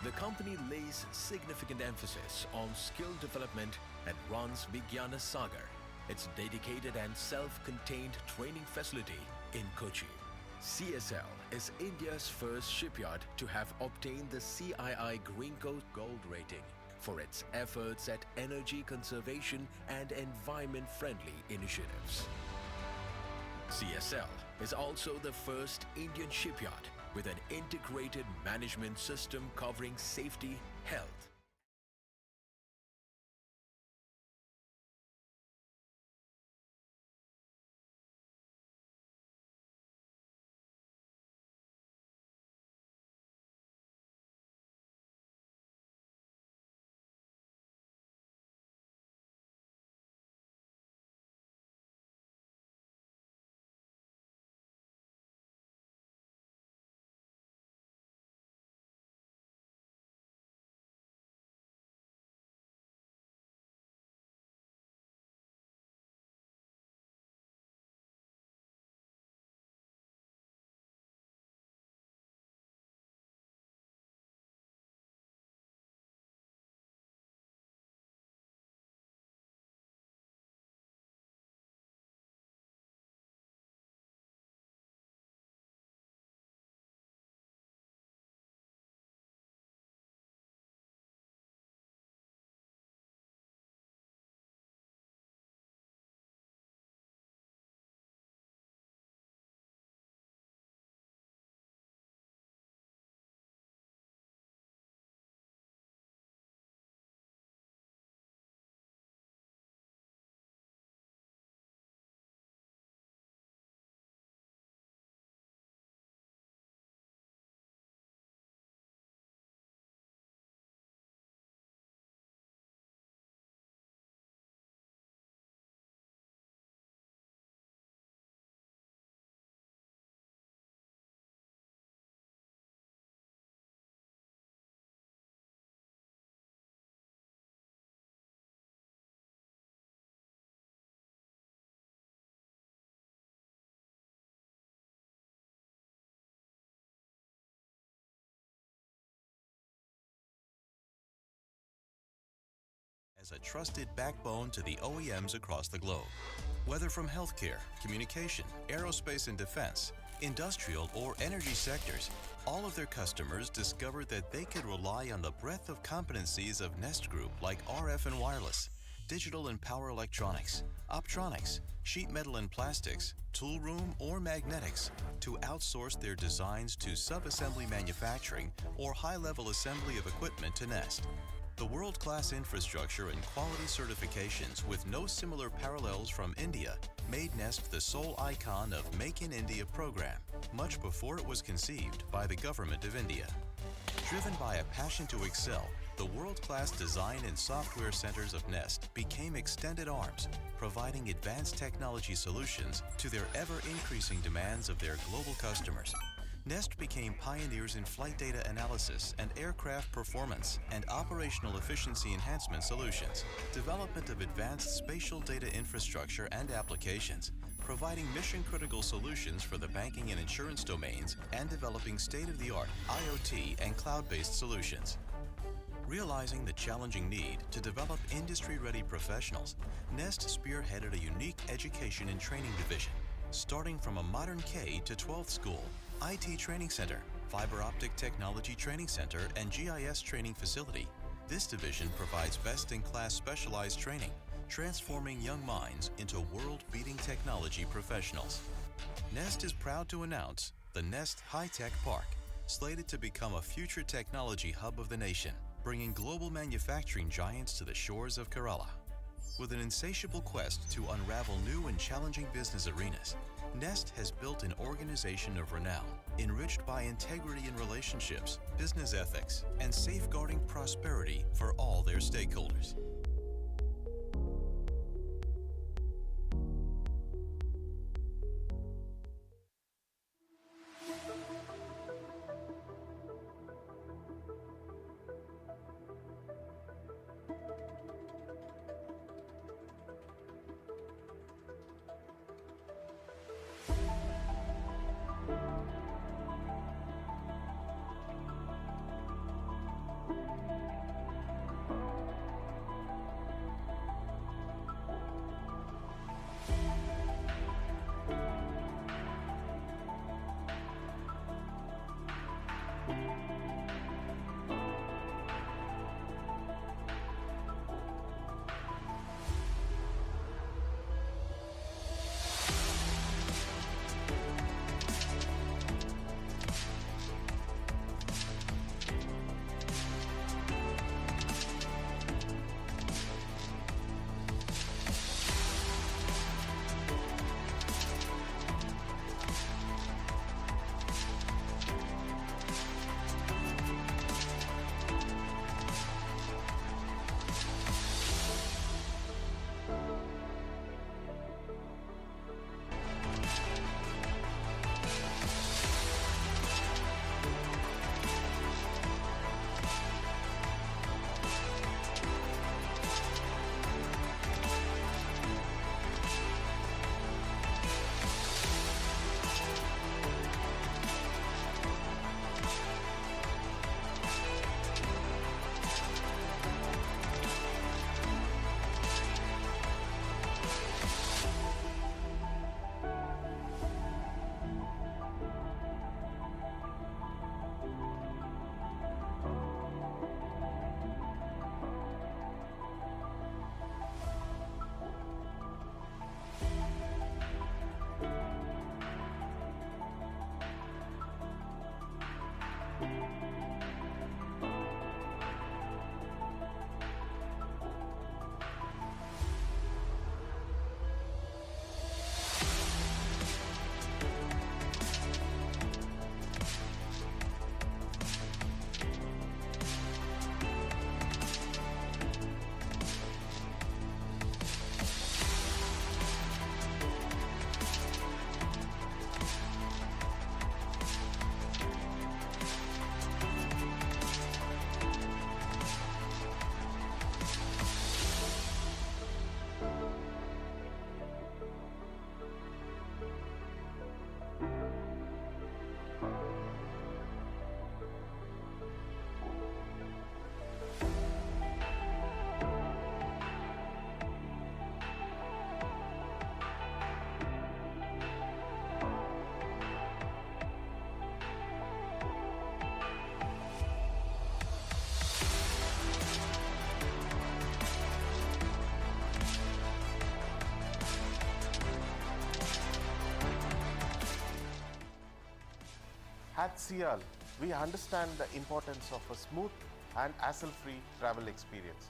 The company lays significant emphasis on skill development and runs Vigyana Sagar, its dedicated and self-contained training facility in Cochin. CSL is India's first shipyard to have obtained the CII Green Coast Gold rating for its efforts at energy conservation and environment-friendly initiatives. CSL is also the first Indian shipyard with an integrated management system covering safety, health, as a trusted backbone to the OEMs across the globe. Whether from healthcare, communication, aerospace and defense, industrial or energy sectors, all of their customers discovered that they could rely on the breadth of competencies of Nest Group like RF and wireless, digital and power electronics, optronics, sheet metal and plastics, tool room or magnetics to outsource their designs to sub-assembly manufacturing or high-level assembly of equipment to Nest. The world-class infrastructure and quality certifications with no similar parallels from India made Nest the sole icon of Make in India program, much before it was conceived by the Government of India. Driven by a passion to excel, the world-class design and software centers of Nest became extended arms, providing advanced technology solutions to their ever-increasing demands of their global customers. Nest became pioneers in flight data analysis and aircraft performance and operational efficiency enhancement solutions, development of advanced spatial data infrastructure and applications, providing mission-critical solutions for the banking and insurance domains, and developing state-of-the-art IoT and cloud-based solutions. Realizing the challenging need to develop industry-ready professionals, Nest spearheaded a unique education and training division, starting from a modern K to 12th school, IT training center, fiber optic technology training center, and GIS training facility. This division provides best-in-class specialized training, transforming young minds into world-beating technology professionals. Nest is proud to announce the Nest High-Tech Park, slated to become a future technology hub of the nation, bringing global manufacturing giants to the shores of Kerala. With an insatiable quest to unravel new and challenging business arenas, Nest has built an organization of renown, enriched by integrity in relationships, business ethics, and safeguarding prosperity for all their stakeholders. At CL, we understand the importance of a smooth and hassle-free travel experience.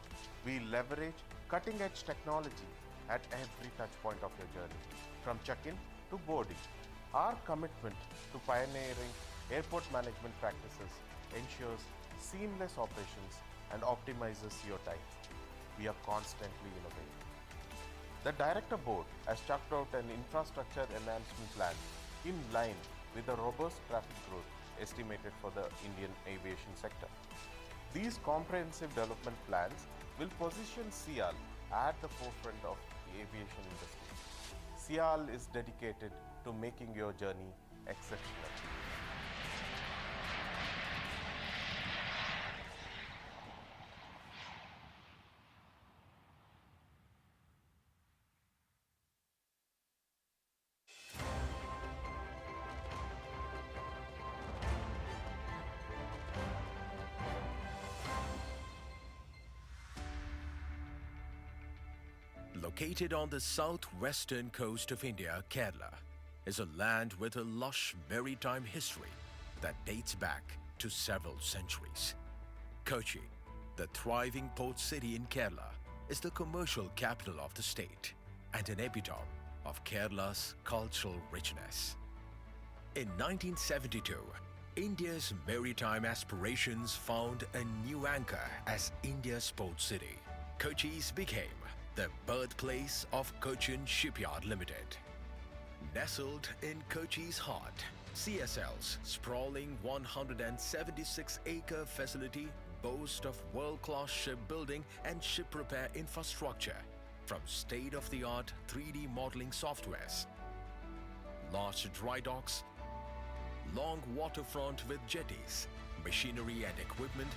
We leverage cutting-edge technology at every touchpoint of your journey, from check-in to boarding. Our commitment to pioneering airport management practices ensures seamless operations and optimizes your time. We are constantly innovating. The Director Board has chalked out an infrastructure enhancement plan in line with the robust traffic growth estimated for the Indian aviation sector. These comprehensive development plans will position CIAL at the forefront of the aviation industry. CIAL is dedicated to making your journey exceptional. Located on the southwestern coast of India, Kerala is a land with a lush maritime history that dates back to several centuries. Kochi, the thriving port city in Kerala, is the commercial capital of the state and an epitome of Kerala's cultural richness. In 1972, India's maritime aspirations found a new anchor as India's port city. Kochi's became the birthplace of Cochin Shipyard Limited. Nestled in Kochi's heart, CSL's sprawling 176-acre facility boasts of world-class shipbuilding and ship repair infrastructure, from state-of-the-art 3D modeling softwares, large dry docks, long waterfront with jetties, machinery and equipment,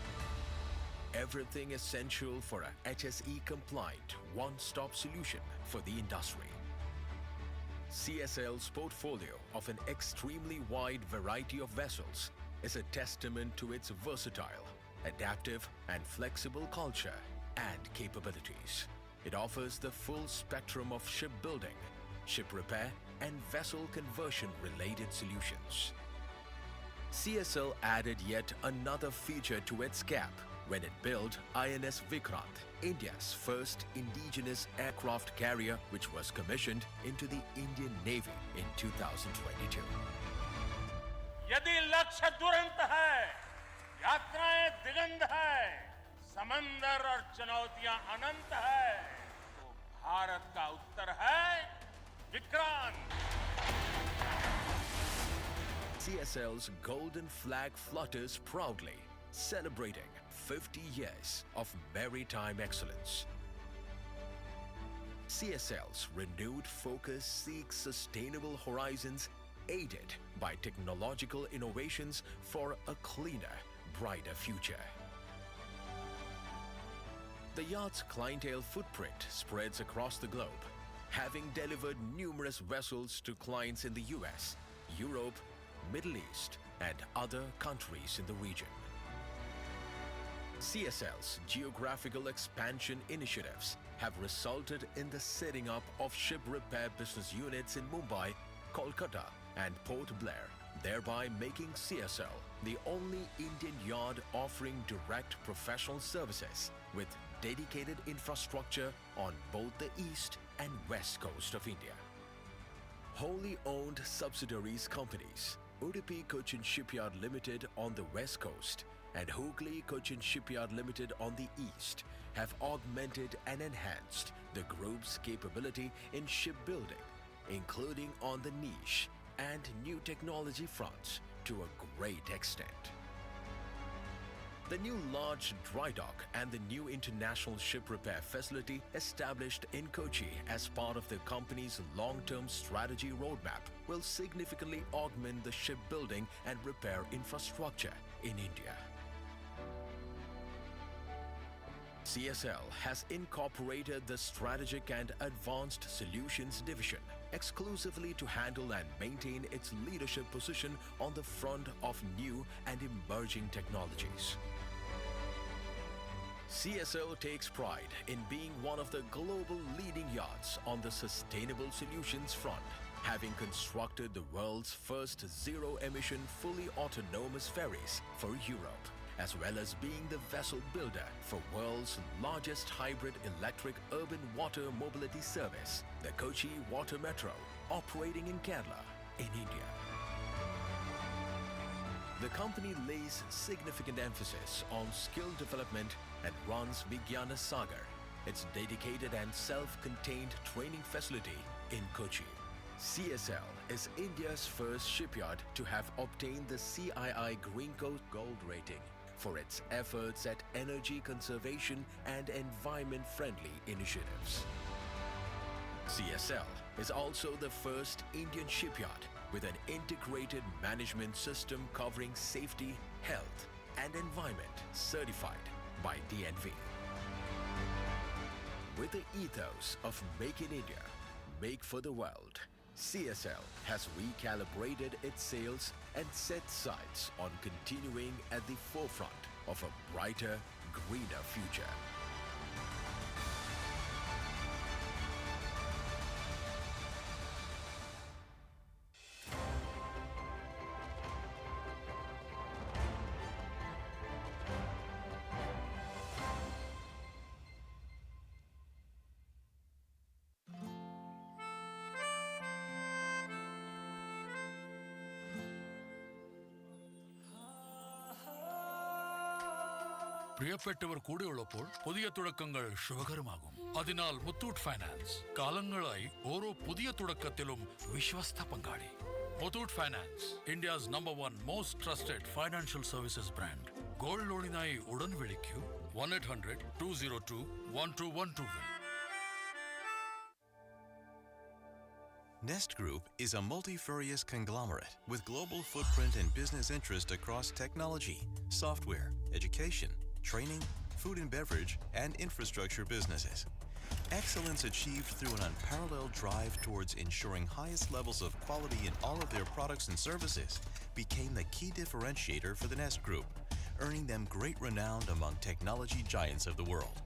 everything essential for a HSE-compliant one-stop solution for the industry. CSL's portfolio of an extremely wide variety of vessels is a testament to its versatile, adaptive and flexible culture and capabilities. It offers the full spectrum of shipbuilding, ship repair and vessel conversion related solutions. CSL added yet another feature to its cap when it built INS Vikrant, India's first indigenous aircraft carrier, which was commissioned into the Indian Navy in 2022. यदि लक्ष्य दुरंत है, यात्राएं दिगंत है, समंदर और चुनौतियां अनंत है, तो भारत का उत्तर है Vikrant. CSL's golden flag flutters proudly, celebrating 50 years of maritime excellence. CSL's renewed focus seeks sustainable horizons aided by technological innovations for a cleaner, brighter future. The yacht's clientele footprint spreads across the globe, having delivered numerous vessels to clients in the US, Europe, Middle East, and other countries in the region. CSL's geographical expansion initiatives have resulted in the setting up of ship repair business units in Mumbai, Kolkata, and Port Blair, thereby making CSL the only Indian yard offering direct professional services with dedicated infrastructure on both the east and west coast of India. Wholly owned subsidiaries companies, Udupi Cochin Shipyard Limited on the west coast and Hooghly Cochin Shipyard Limited on the east, have augmented and enhanced the group's capability in shipbuilding, including on the niche and new technology fronts to a great extent. The new large dry dock and the new international ship repair facility established in Kochi as part of the company's long-term strategy roadmap will significantly augment the shipbuilding and repair infrastructure in India. CSL has incorporated the Strategic and Advanced Solutions Division exclusively to handle and maintain its leadership position on the front of new and emerging technologies. CSL takes pride in being one of the global leading yards on the sustainable solutions front, having constructed the world's first zero-emission fully autonomous ferries for Europe, as well as being the vessel builder for world's largest hybrid electric urban water mobility service, the Kochi Water Metro, operating in Kerala, in India. The company lays significant emphasis on skill development and runs Vigyana Sagar, its dedicated and self-contained training facility in Cochin. CSL is India's first shipyard to have obtained the CII Green Coast Gold rating for its efforts at energy conservation and environment-friendly initiatives. CSL is also the first Indian shipyard with an integrated management system covering safety, health, and environment certified by DNV. With the ethos of Make in India, Make for the World, CSL has recalibrated its sails and set sights on continuing at the forefront of a brighter, greener future. പ്രിയപ്പെട്ടവർ കൂടെയുള്ളപ്പോൾ പുതിയ തുടക്കങ്ങൾ ശുഭകരമാകും. അതിനാൽ Muthoot finance കാലങ്ങളായി ഓരോ പുതിയ തുടക്കത്തിലും വിശ്വസ്ത പങ്കാളി. Muthoot Finance, India's #1 most trusted financial services brand. Gold ലോണിനായി ഉടൻ വിളിക്കൂ 1-800-202-1212. Nest Group is a multifarious conglomerate with global footprint and business interest across technology, software, education, training, food and beverage, and infrastructure businesses. Excellence achieved through an unparalleled drive towards ensuring highest levels of quality in all of their products and services became the key differentiator for the Nest Group, earning them great renown among technology giants of the world.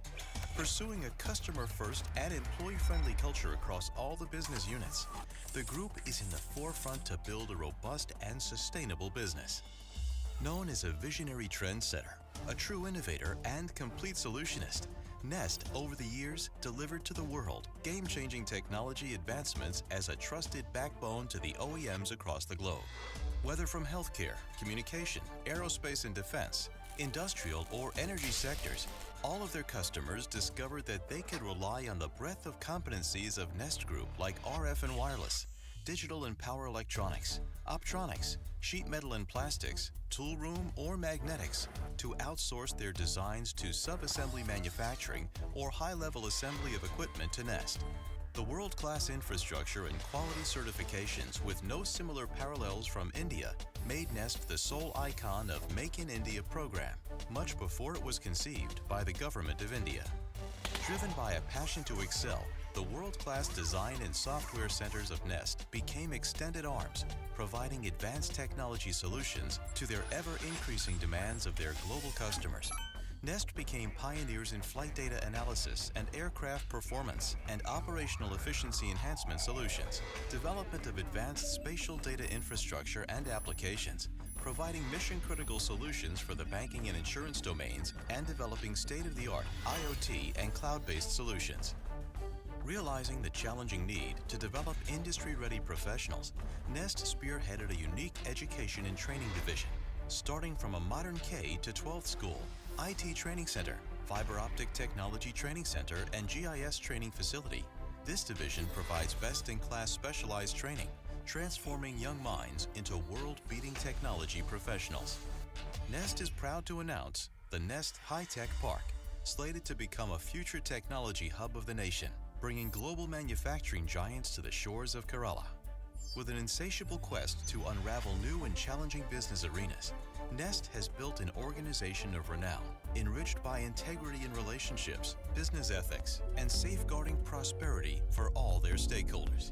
Pursuing a customer-first and employee-friendly culture across all the business units, the group is in the forefront to build a robust and sustainable business. Known as a visionary trendsetter, a true innovator and complete solutionist, Nest, over the years, delivered to the world game-changing technology advancements as a trusted backbone to the OEMs across the globe. Whether from healthcare, communication, aerospace and defense, industrial or energy sectors, all of their customers discovered that they could rely on the breadth of competencies of Nest Group like RF and wireless, digital and power electronics, optronics, sheet metal and plastics, tool room or magnetics to outsource their designs to sub-assembly manufacturing or high-level assembly of equipment to Nest. The world-class infrastructure and quality certifications with no similar parallels from India made Nest the sole icon of Make in India program, much before it was conceived by the government of India. Driven by a passion to excel, the world-class design and software centers of Nest became extended arms, providing advanced technology solutions to their ever-increasing demands of their global customers. Nest became pioneers in flight data analysis and aircraft performance and operational efficiency enhancement solutions, development of advanced spatial data infrastructure and applications, providing mission-critical solutions for the banking and insurance domains, and developing state-of-the-art IoT and cloud-based solutions. Realizing the challenging need to develop industry-ready professionals, Nest spearheaded a unique education and training division, starting from a modern K to 12th school, IT training center, fiber optic technology training center, and GIS training facility. This division provides best-in-class specialized training, transforming young minds into world-beating technology professionals. Nest is proud to announce the Nest High-Tech Park, slated to become a future technology hub of the nation, bringing global manufacturing giants to the shores of Kerala. With an insatiable quest to unravel new and challenging business arenas, Nest has built an organization of renown, enriched by integrity in relationships, business ethics, and safeguarding prosperity for all their stakeholders.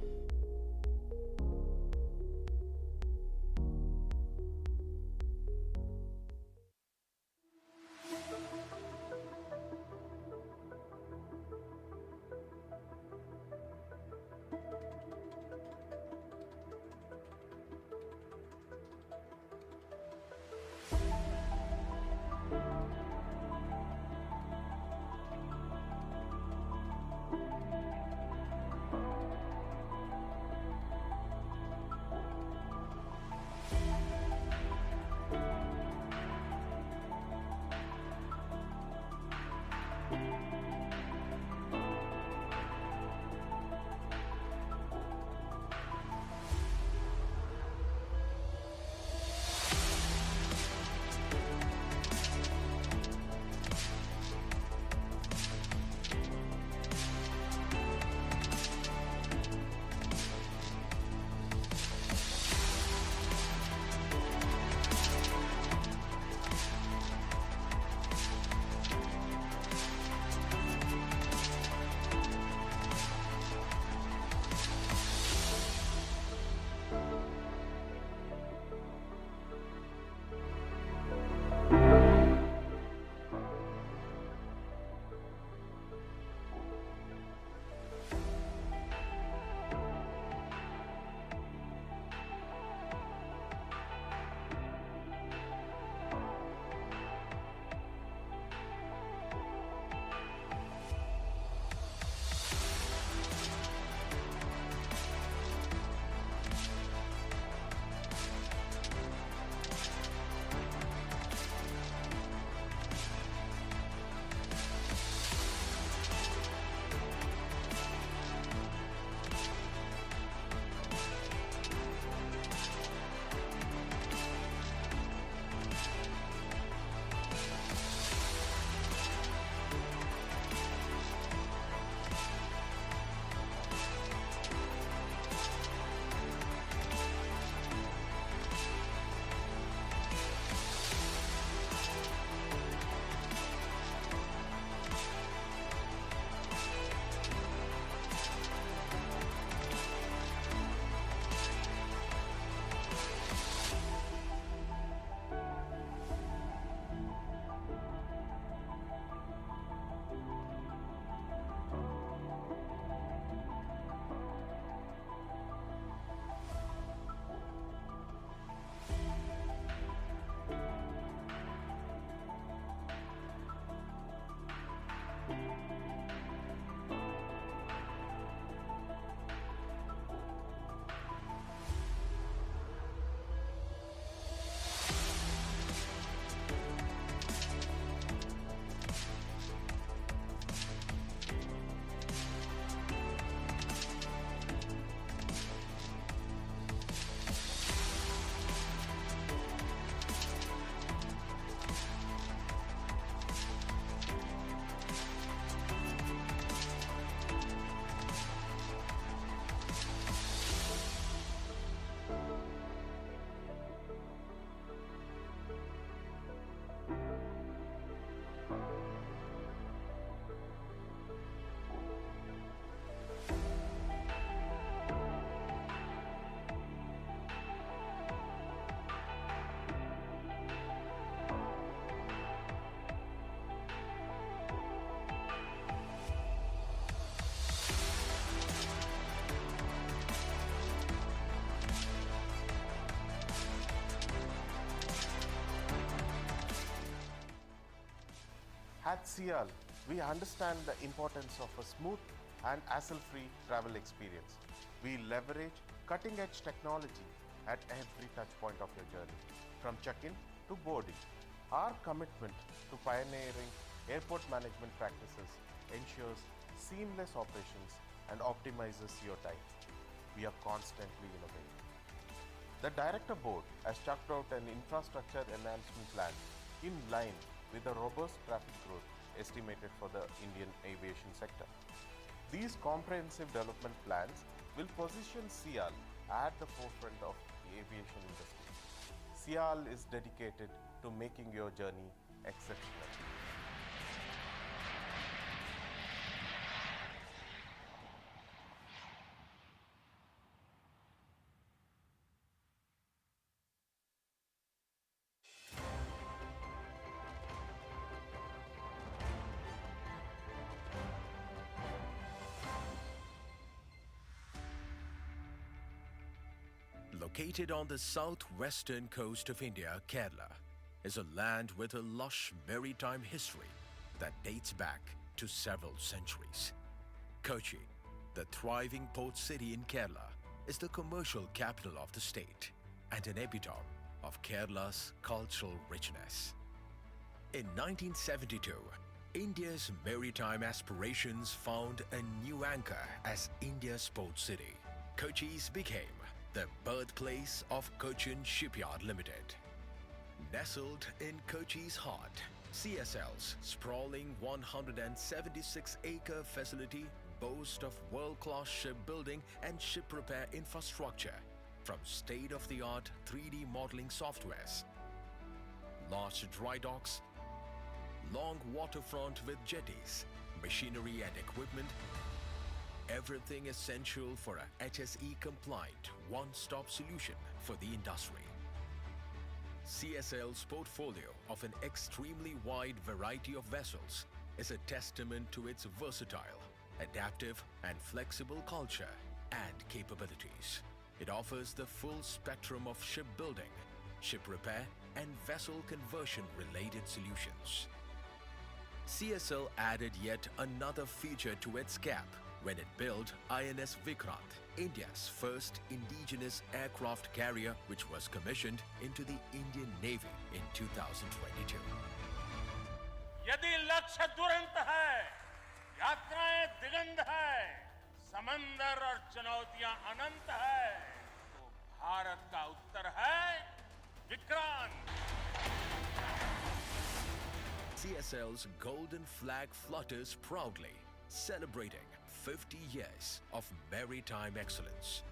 At Sial, we understand the importance of a smooth and hassle-free travel experience. We leverage cutting-edge technology at every touch point of your journey, from check-in to boarding. Our commitment to pioneering airport management practices ensures seamless operations and optimizes your time. We are constantly innovating. The Director Board has chalked out an infrastructure enhancement plan in line with the robust traffic growth estimated for the Indian aviation sector. These comprehensive development plans will position Sial at the forefront of the aviation industry. Sial is dedicated to making your journey exceptional. Located on the southwestern coast of India, Kerala is a land with a lush maritime history that dates back to several centuries. Cochin, the thriving port city in Kerala, is the commercial capital of the state and an epitome of Kerala's cultural richness. In 1972, India's maritime aspirations found a new anchor as India's port city. Kochi's became the birthplace of Cochin Shipyard Limited. Nestled in Kochi's heart, CSL's sprawling 176-acre facility boasts of world-class shipbuilding and ship repair infrastructure, from state-of-the-art 3D modeling softwares, large dry docks, long waterfront with jetties, machinery and equipment, everything essential for a HSE-compliant one-stop solution for the industry. CSL's portfolio of an extremely wide variety of vessels is a testament to its versatile, adaptive and flexible culture and capabilities. It offers the full spectrum of shipbuilding, ship repair and vessel conversion-related solutions. CSL added yet another feature to its cap when it built INS Vikrant, India's first indigenous aircraft carrier, which was commissioned into the Indian Navy in 2022. यदि लक्ष्य दुरंत है, यात्राएं दिगंध है, समंदर और चुनौतियां अनंत है, तो भारत का उत्तर है Vikrant. CSL's golden flag flutters proudly, celebrating 50 years of maritime excellence.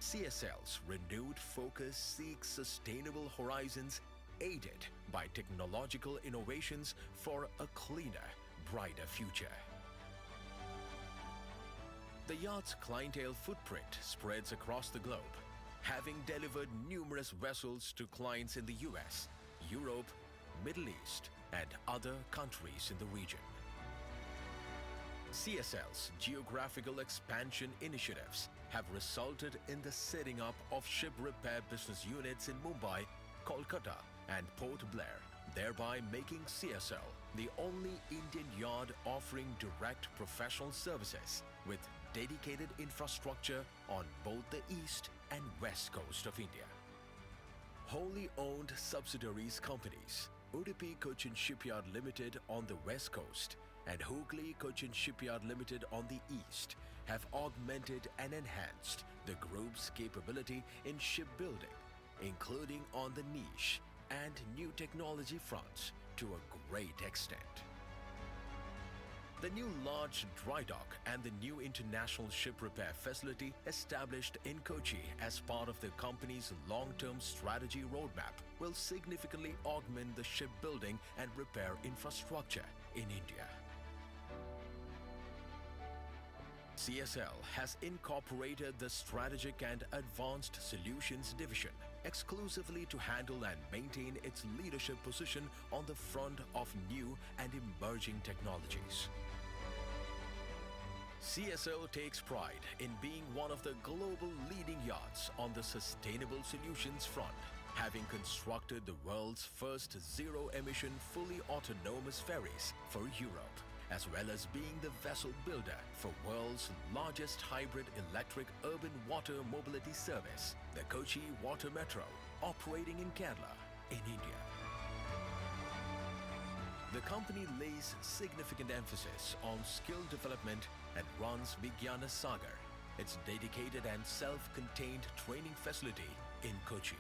CSL's renewed focus seeks sustainable horizons aided by technological innovations for a cleaner, brighter future. The yacht's clientele footprint spreads across the globe, having delivered numerous vessels to clients in the US, Europe, Middle East, and other countries in the region. CSL's geographical expansion initiatives have resulted in the setting up of ship repair business units in Mumbai, Kolkata, and Port Blair, thereby making CSL the only Indian yard offering direct professional services with dedicated infrastructure on both the east and west coast of India. Wholly owned subsidiaries companies, Udupi Cochin Shipyard Limited on the west coast and Hooghly Cochin Shipyard Limited on the east, have augmented and enhanced the group's capability in shipbuilding, including on the niche and new technology fronts to a great extent. The new large dry dock and the new international ship repair facility established in Kochi as part of the company's long-term strategy roadmap will significantly augment the shipbuilding and repair infrastructure in India. CSL has incorporated the Strategic and Advanced Solutions Division exclusively to handle and maintain its leadership position on the front of new and emerging technologies. CSL takes pride in being one of the global leading yachts on the sustainable solutions front, having constructed the world's first zero-emission fully autonomous ferries for Europe, as well as being the vessel builder for world's largest hybrid electric urban water mobility service, the Kochi Water Metro, operating in Kerala, in India. The company lays significant emphasis on skill development and runs Vigyana Sagar, its dedicated and self-contained training facility in Kochi.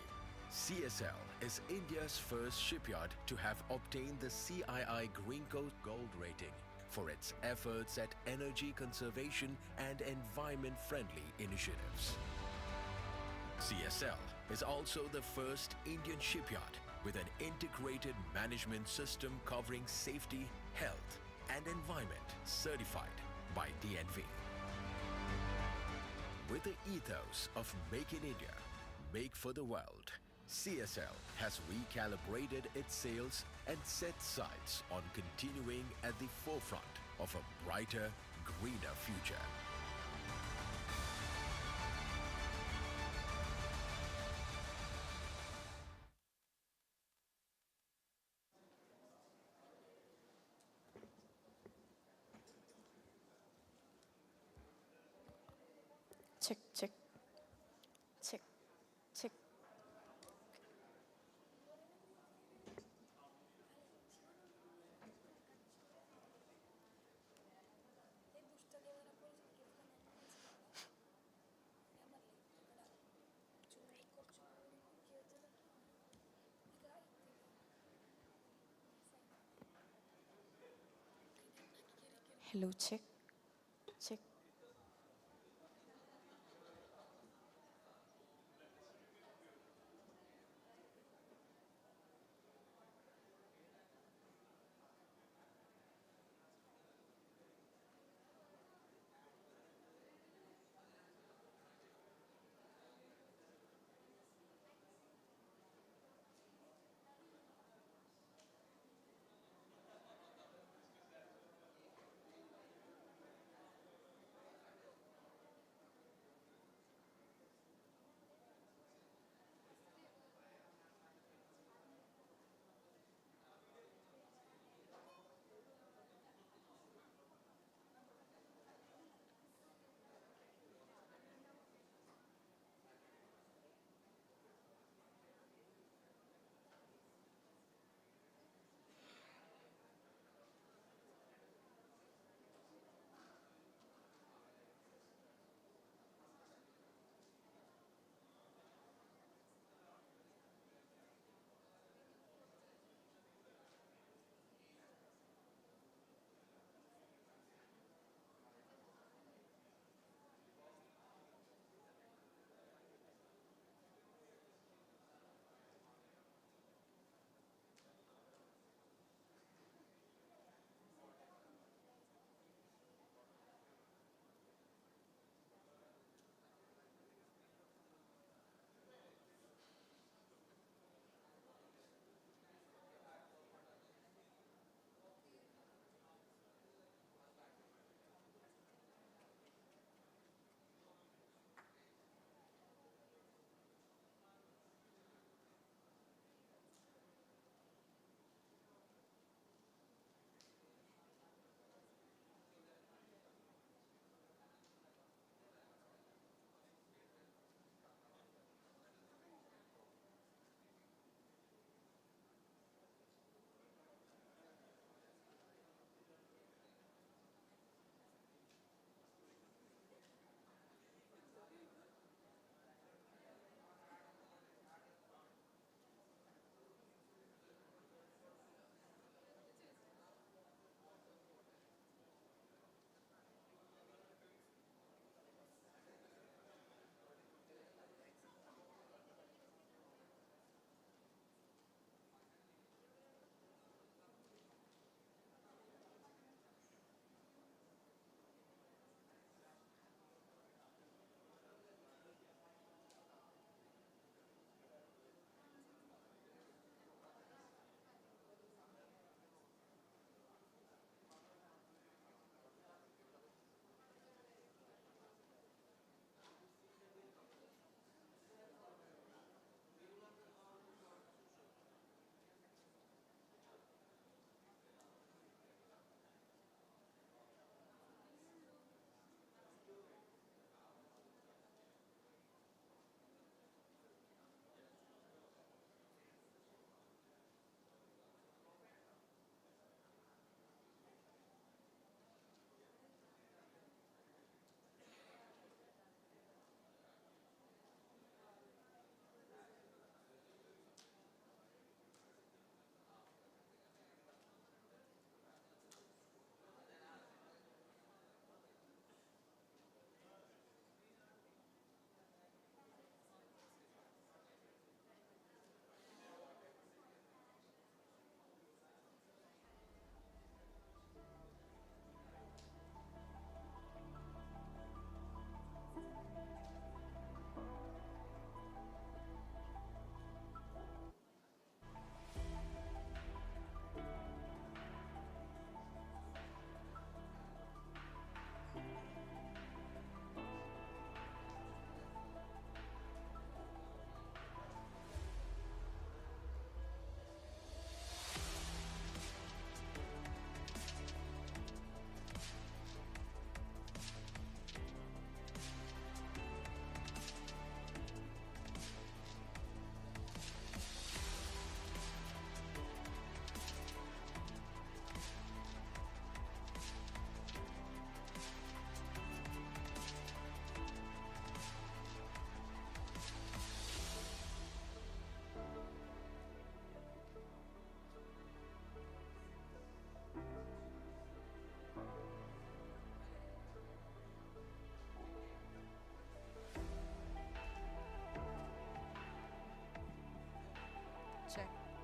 CSL is India's first shipyard to have obtained the CII Green Coast Gold rating for its efforts at energy conservation and environment-friendly initiatives. CSL is also the first Indian shipyard with an integrated management system covering safety, health, and environment certified by DNV. With the ethos of Make in India, Make for the World, CSL has recalibrated its sails and set sights on continuing at the forefront of a brighter, greener future. Check, check, check, check. Hello, check, check.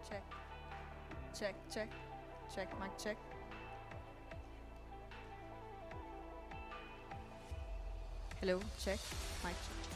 Check. Check, check. Check, mic check. Hello, check, mic check.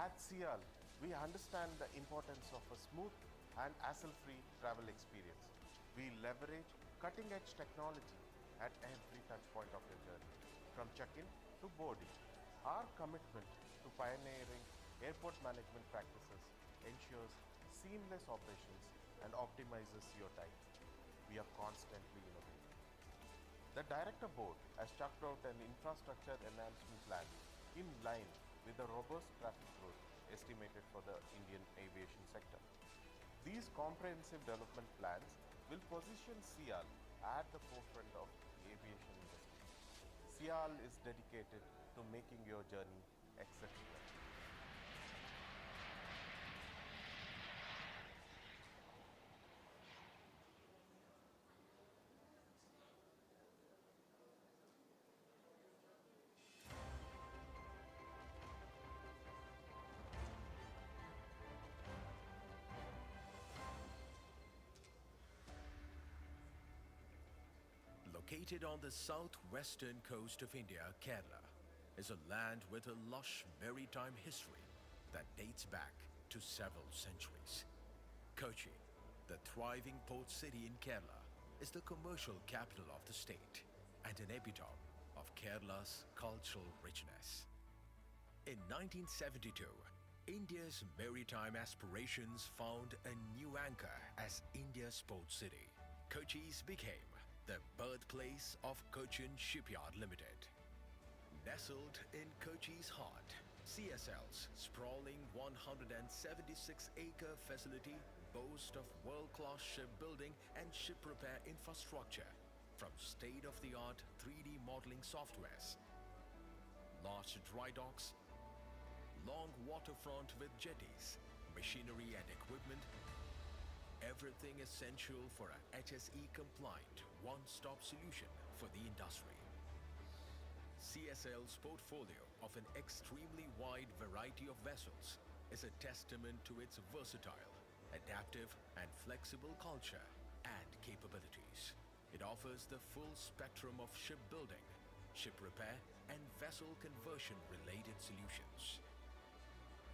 At Sial, we understand the importance of a smooth and hassle-free travel experience. We leverage cutting-edge technology at every touch point of your journey, from check-in to boarding. Our commitment to pioneering airport management practices ensures seamless operations and optimizes your time. We are constantly innovating. The Director Board has chalked out an infrastructure enhancement plan in line with the robust traffic growth estimated for the Indian aviation sector. These comprehensive development plans will position Sial at the forefront of the aviation industry. Sial is dedicated to making your journey exceptional. Located on the southwestern coast of India, Kerala is a land with a lush maritime history that dates back to several centuries. Cochin, the thriving port city in Kerala, is the commercial capital of the state and an epitome of Kerala's cultural richness. In 1972, India's maritime aspirations found a new anchor as India's port city. Kochi's became the birthplace of Cochin Shipyard Limited. Nestled in Kochi's heart, CSL's sprawling 176-acre facility boasts of world-class shipbuilding and ship repair infrastructure, from state-of-the-art 3D modeling softwares, large dry docks, long waterfront with jetties, machinery and equipment, everything essential for a HSE-compliant one-stop solution for the industry. CSL's portfolio of an extremely wide variety of vessels is a testament to its versatile, adaptive, and flexible culture and capabilities. It offers the full spectrum of shipbuilding, ship repair, and vessel conversion related solutions.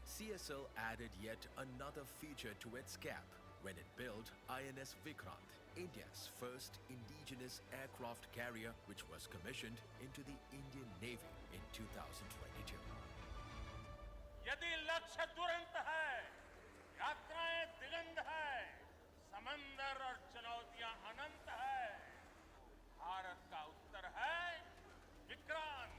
CSL added yet another feature to its cap when it built INS Vikrant, India's first indigenous aircraft carrier, which was commissioned into the Indian Navy in 2022. यदि लक्ष्य दुरंत है, यात्राएं दिगंध है, समंदर और चुनौतियां अनंत है, तो भारत का उत्तर है Vikrant.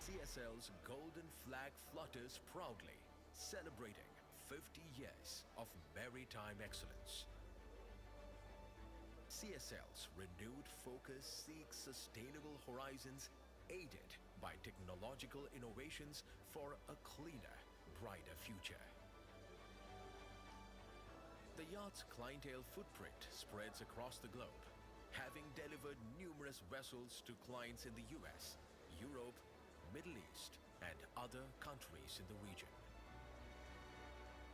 CSL's golden flag flutters proudly, celebrating 50 years of maritime excellence. CSL's renewed focus seeks sustainable horizons aided by technological innovations for a cleaner, brighter future. The yacht's clientele footprint spreads across the globe, having delivered numerous vessels to clients in the US, Europe, Middle East, and other countries in the region.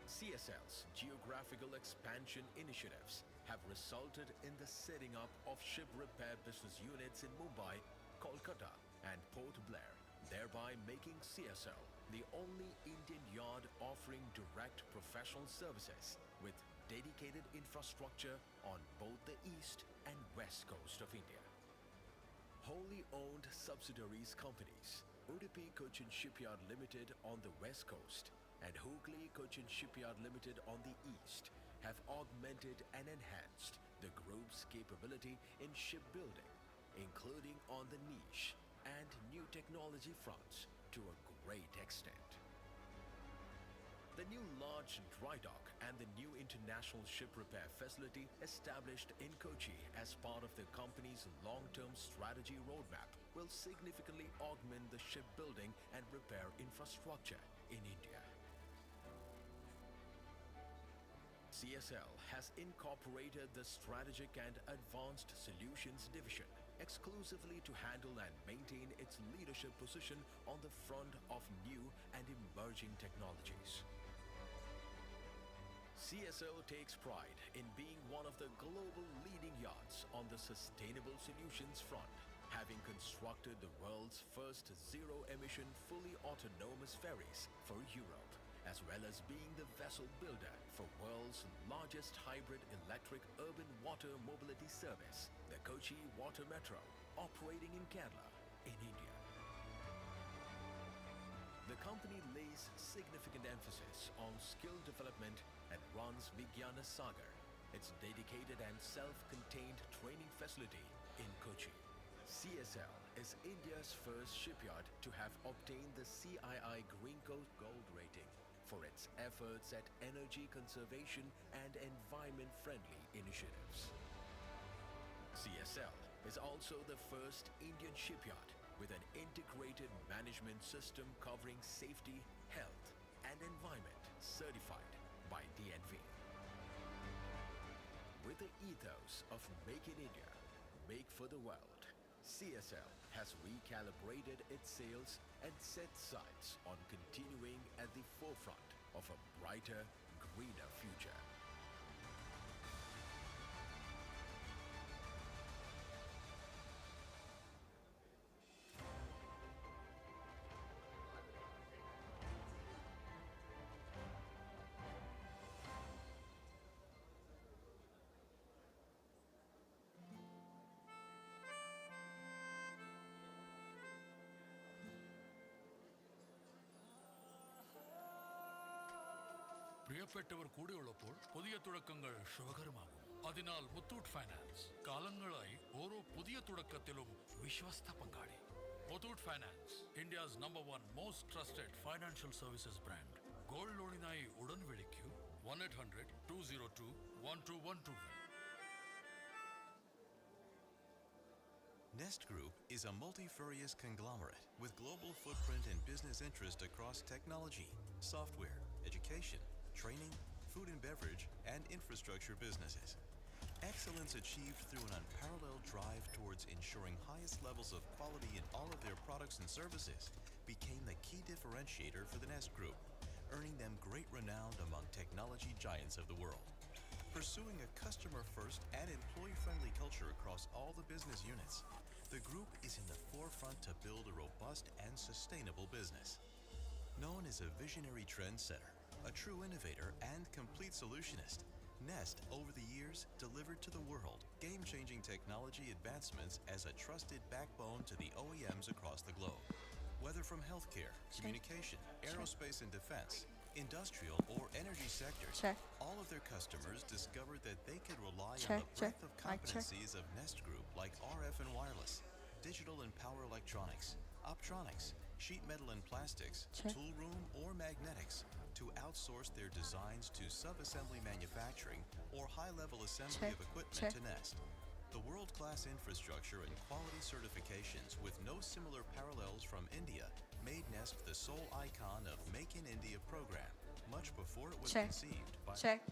CSL's geographical expansion initiatives have resulted in the setting up of ship repair business units in Mumbai, Kolkata, and Port Blair, thereby making CSL the only Indian yard offering direct professional services with dedicated infrastructure on both the east and west coast of India. Wholly owned subsidiaries companies, Udupi Cochin Shipyard Limited on the west coast and Hooghly Cochin Shipyard Limited on the east, have augmented and enhanced the group's capability in shipbuilding, including on the niche and new technology fronts to a great extent. The new large dry dock and the new international ship repair facility established in Kochi as part of the company's long-term strategy roadmap will significantly augment the shipbuilding and repair infrastructure in India. CSL has incorporated the Strategic and Advanced Solutions Division exclusively to handle and maintain its leadership position on the front of new and emerging technologies. CSL takes pride in being one of the global leading yachts on the sustainable solutions front, having constructed the world's first zero-emission fully autonomous ferries for Europe, as well as being the vessel builder for world's largest hybrid electric urban water mobility service, the Kochi Water Metro, operating in Kerala, in India. The company lays significant emphasis on skill development and runs Vigyana Sagar, its dedicated and self-contained training facility in Cochin. CSL is India's first shipyard to have obtained the CII Green Coast Gold rating for its efforts at energy conservation and environment-friendly initiatives. CSL is also the first Indian shipyard with an integrated management system covering safety, health, and environment certified by DNV. With the ethos of Make in India, Make for the World, CSL has recalibrated its sails and set sights on continuing at the forefront of a brighter, greener future. പ്രിയപ്പെട്ടവർ കൂടെയുള്ളപ്പോൾ പുതിയ തുടക്കങ്ങൾ ശുഭകരമാകും. അതിനാൽ Muthoot finance കാലങ്ങളായി ഓരോ പുതിയ തുടക്കത്തിലും വിശ്വസ്ത പങ്കാളി. Muthoot Finance, India's #1 most trusted financial services brand. Gold ലോണിനായി ഉടൻ വിളിക്കൂ 1-800-202-1212. Nest Group is a multifarious conglomerate with global footprint and business interest across technology, software, education, training, food and beverage, and infrastructure businesses. Excellence achieved through an unparalleled drive towards ensuring highest levels of quality in all of their products and services became the key differentiator for the Nest Group, earning them great renown among technology giants of the world. Pursuing a customer-first and employee-friendly culture across all the business units, the group is in the forefront to build a robust and sustainable business. Known as a visionary trendsetter, a true innovator and complete solutionist, Nest, over the years, delivered to the world game-changing technology advancements as a trusted backbone to the OEMs across the globe. Whether from healthcare, communication, aerospace and defense, industrial or energy sectors, Check. all of their customers discovered that they could rely Check, on the check. breadth of Mic check. competencies of Nest Group like RF and wireless, digital and power electronics, optronics, sheet metal and plastics, Check. tool room or magnetics, to outsource their designs to sub-assembly manufacturing or high-level assembly Check, of equipment check. to Nest. The world-class infrastructure and quality certifications with no similar parallels from India made Nest the sole icon of Make in India program, much before it was Check. conceived by... Check.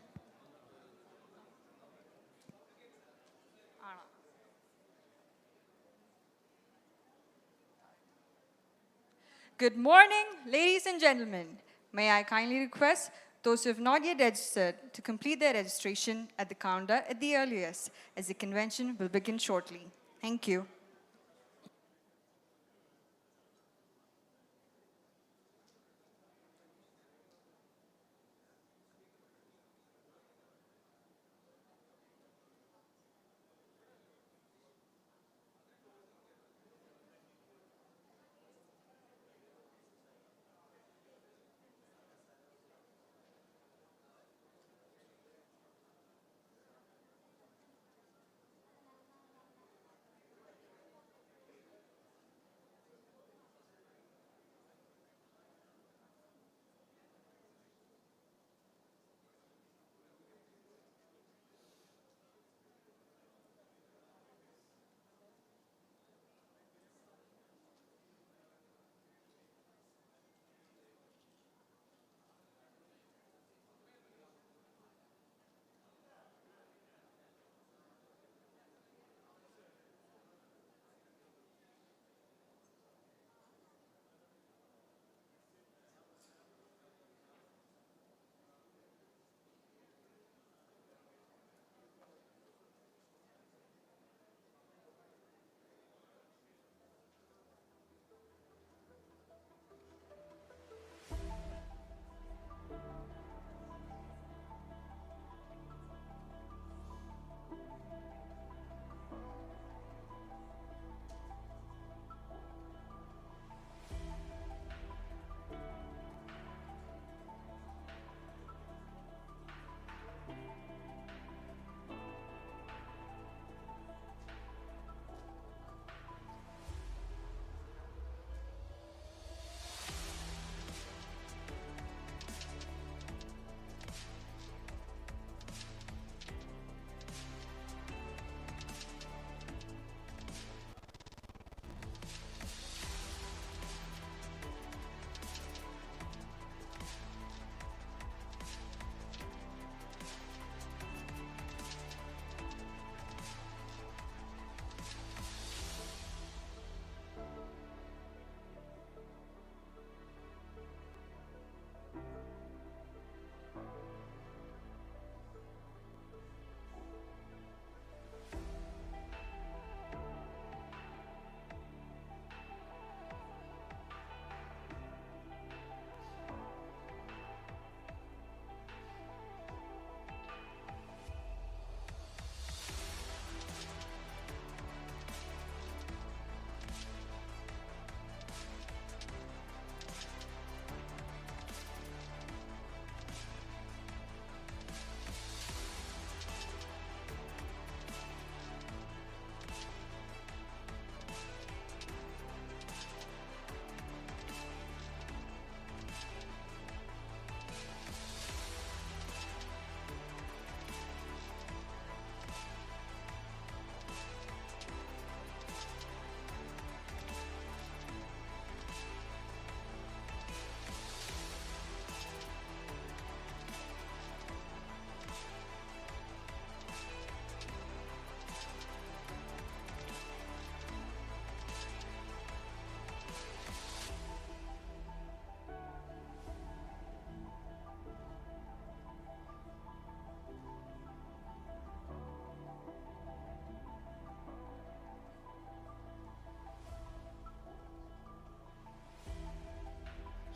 Good morning, ladies and gentlemen. May I kindly request those who have not yet registered to complete their registration at the counter at the earliest, as the convention will begin shortly. Thank you.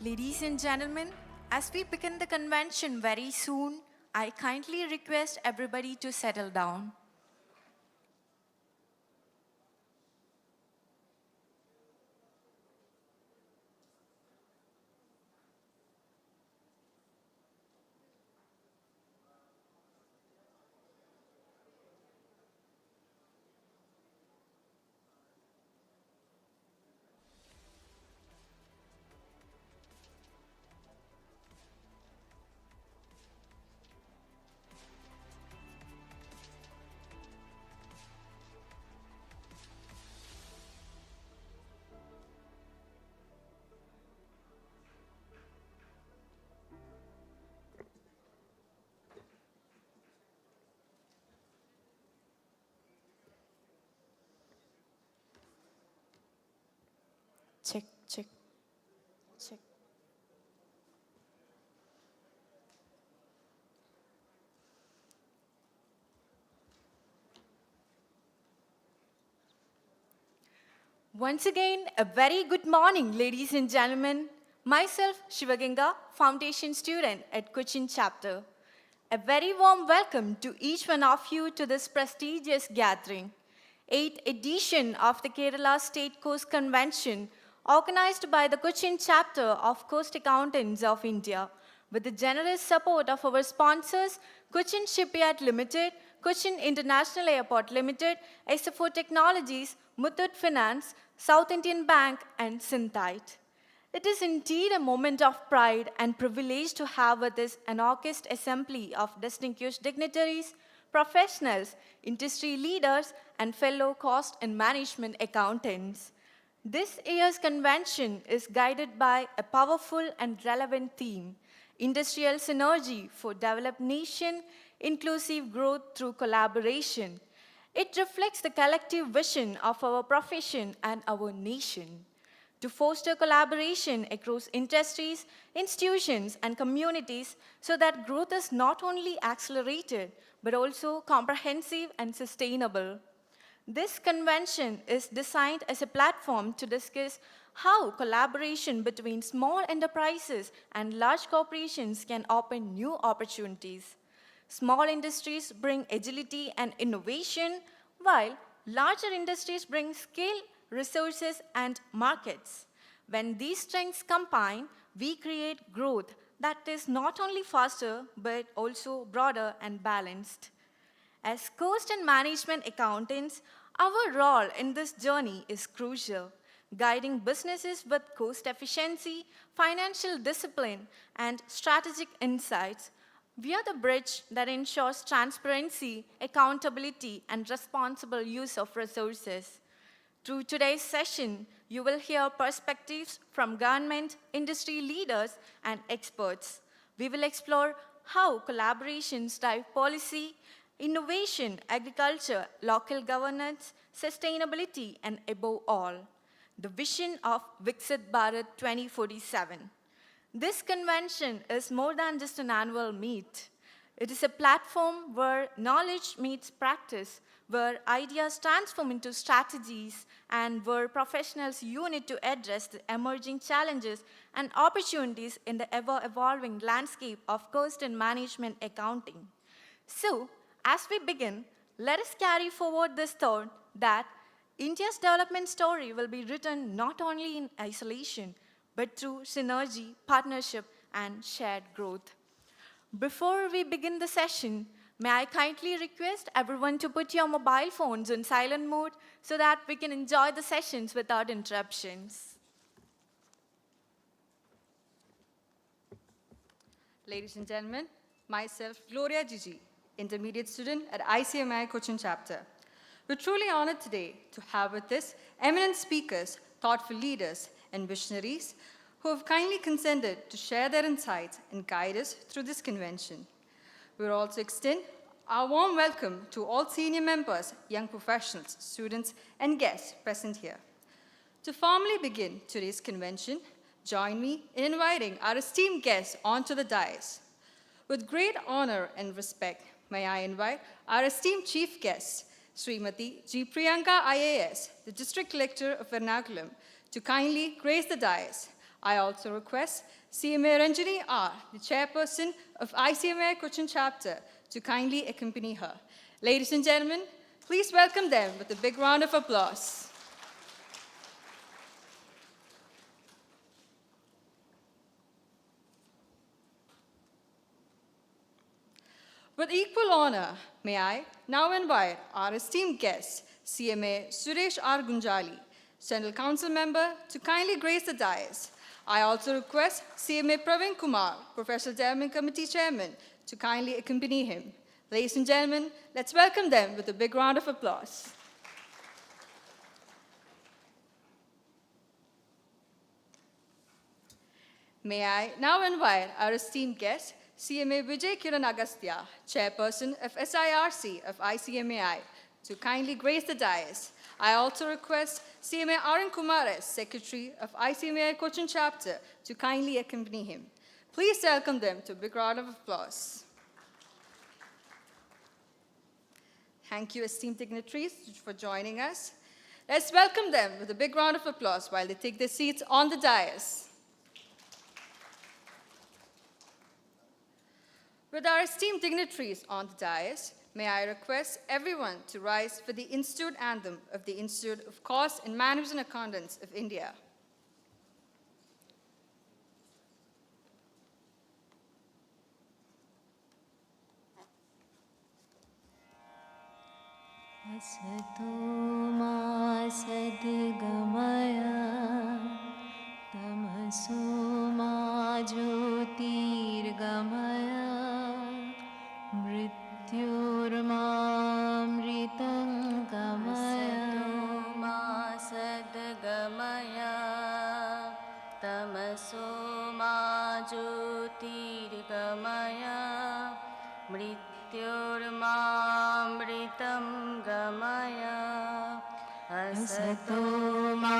Ladies and gentlemen, as we begin the convention very soon, I kindly request everybody to settle down. Check, check, check. Once again, a very good morning, ladies and gentlemen. Myself, Shivaganga, foundation student at Cochin chapter. A very warm welcome to each one of you to this prestigious gathering, 8th edition of the Kerala State Coast Convention, organized by the Cochin chapter of Coast Accountants of India, with the generous support of our sponsors, Cochin Shipyard Limited, Cochin International Airport Limited, SFO Technologies, Muthoot Finance, South Indian Bank, and Synthite. It is indeed a moment of pride and privilege to have with us an august assembly of distinguished dignitaries, professionals, industry leaders, and fellow cost and management accountants. This year's convention is guided by a powerful and relevant theme: industrial synergy for developed nation, inclusive growth through collaboration. It reflects the collective vision of our profession and our nation to foster collaboration across industries, institutions, and communities so that growth is not only accelerated but also comprehensive and sustainable. This convention is designed as a platform to discuss how collaboration between small enterprises and large corporations can open new opportunities. Small industries bring agility and innovation, while larger industries bring scale, resources, and markets. When these strengths combine, we create growth that is not only faster but also broader and balanced. As cost and management accountants, our role in this journey is crucial, guiding businesses with cost efficiency, financial discipline, and strategic insights. We are the bridge that ensures transparency, accountability, and responsible use of resources. Through today's session, you will hear perspectives from government, industry leaders, and experts. We will explore how collaborations drive policy, innovation, agriculture, local governance, sustainability, and above all, the vision of Viksit Bharat 2047. This convention is more than just an annual meet. It is a platform where knowledge meets practice, where ideas transform into strategies, and where professionals unite to address the emerging challenges and opportunities in the ever-evolving landscape of cost and management accounting. So, as we begin, let us carry forward this thought that India's development story will be written not only in isolation, but through synergy, partnership, and shared growth. Before we begin the session, may I kindly request everyone to put your mobile phones in silent mode so that we can enjoy the sessions without interruptions. Ladies and gentlemen, myself, Gloria Gigi, intermediate student at Icmai Cochin chapter. We're truly honored today to have with us eminent speakers, thoughtful leaders, and visionaries who have kindly consented to share their insights and guide us through this convention. We will also extend our warm welcome to all senior members, young professionals, students, and guests present here. To formally begin today's convention, join me in inviting our esteemed guests onto the dais. With great honor and respect, may I invite our esteemed chief guest, Srimati G. Priyanka IAS, the District Collector of Ernakulam, to kindly grace the dais. I also request CMA Ranjini R, the chairperson of ICMI Cochin chapter, to kindly accompany her. Ladies and gentlemen, please welcome them with a big round of applause. With equal honor, may I now invite our esteemed guest, CMA Suresh R. Gunjali, Central Council member, to kindly grace the dais. I also request CMA Praveen Kumar, Professional Development Committee Chairman, to kindly accompany him. Ladies and gentlemen, let's welcome them with a big round of applause. May I now invite our esteemed guest, CMA Vijay Kiran Agastya, Chairperson of SIRC of ICMAI, to kindly grace the dais. I also request CMA Arun Kumares, Secretary of ICMAI Cochin Chapter, to kindly accompany him. Please welcome them to a big round of applause. Thank you, esteemed dignitaries, for joining us. Let's welcome them with a big round of applause while they take their seats on the dais. With our esteemed dignitaries on the dais, may I request everyone to rise for the Institute Anthem of the Institute of Cost and Management Accountants of India. Asato ma sadgamaya tamaso ma jyotirgamaya mrityormamritangamaya ma sadgamaya tamaso ma jyotirgamaya mrityormamritam gamaya asato ma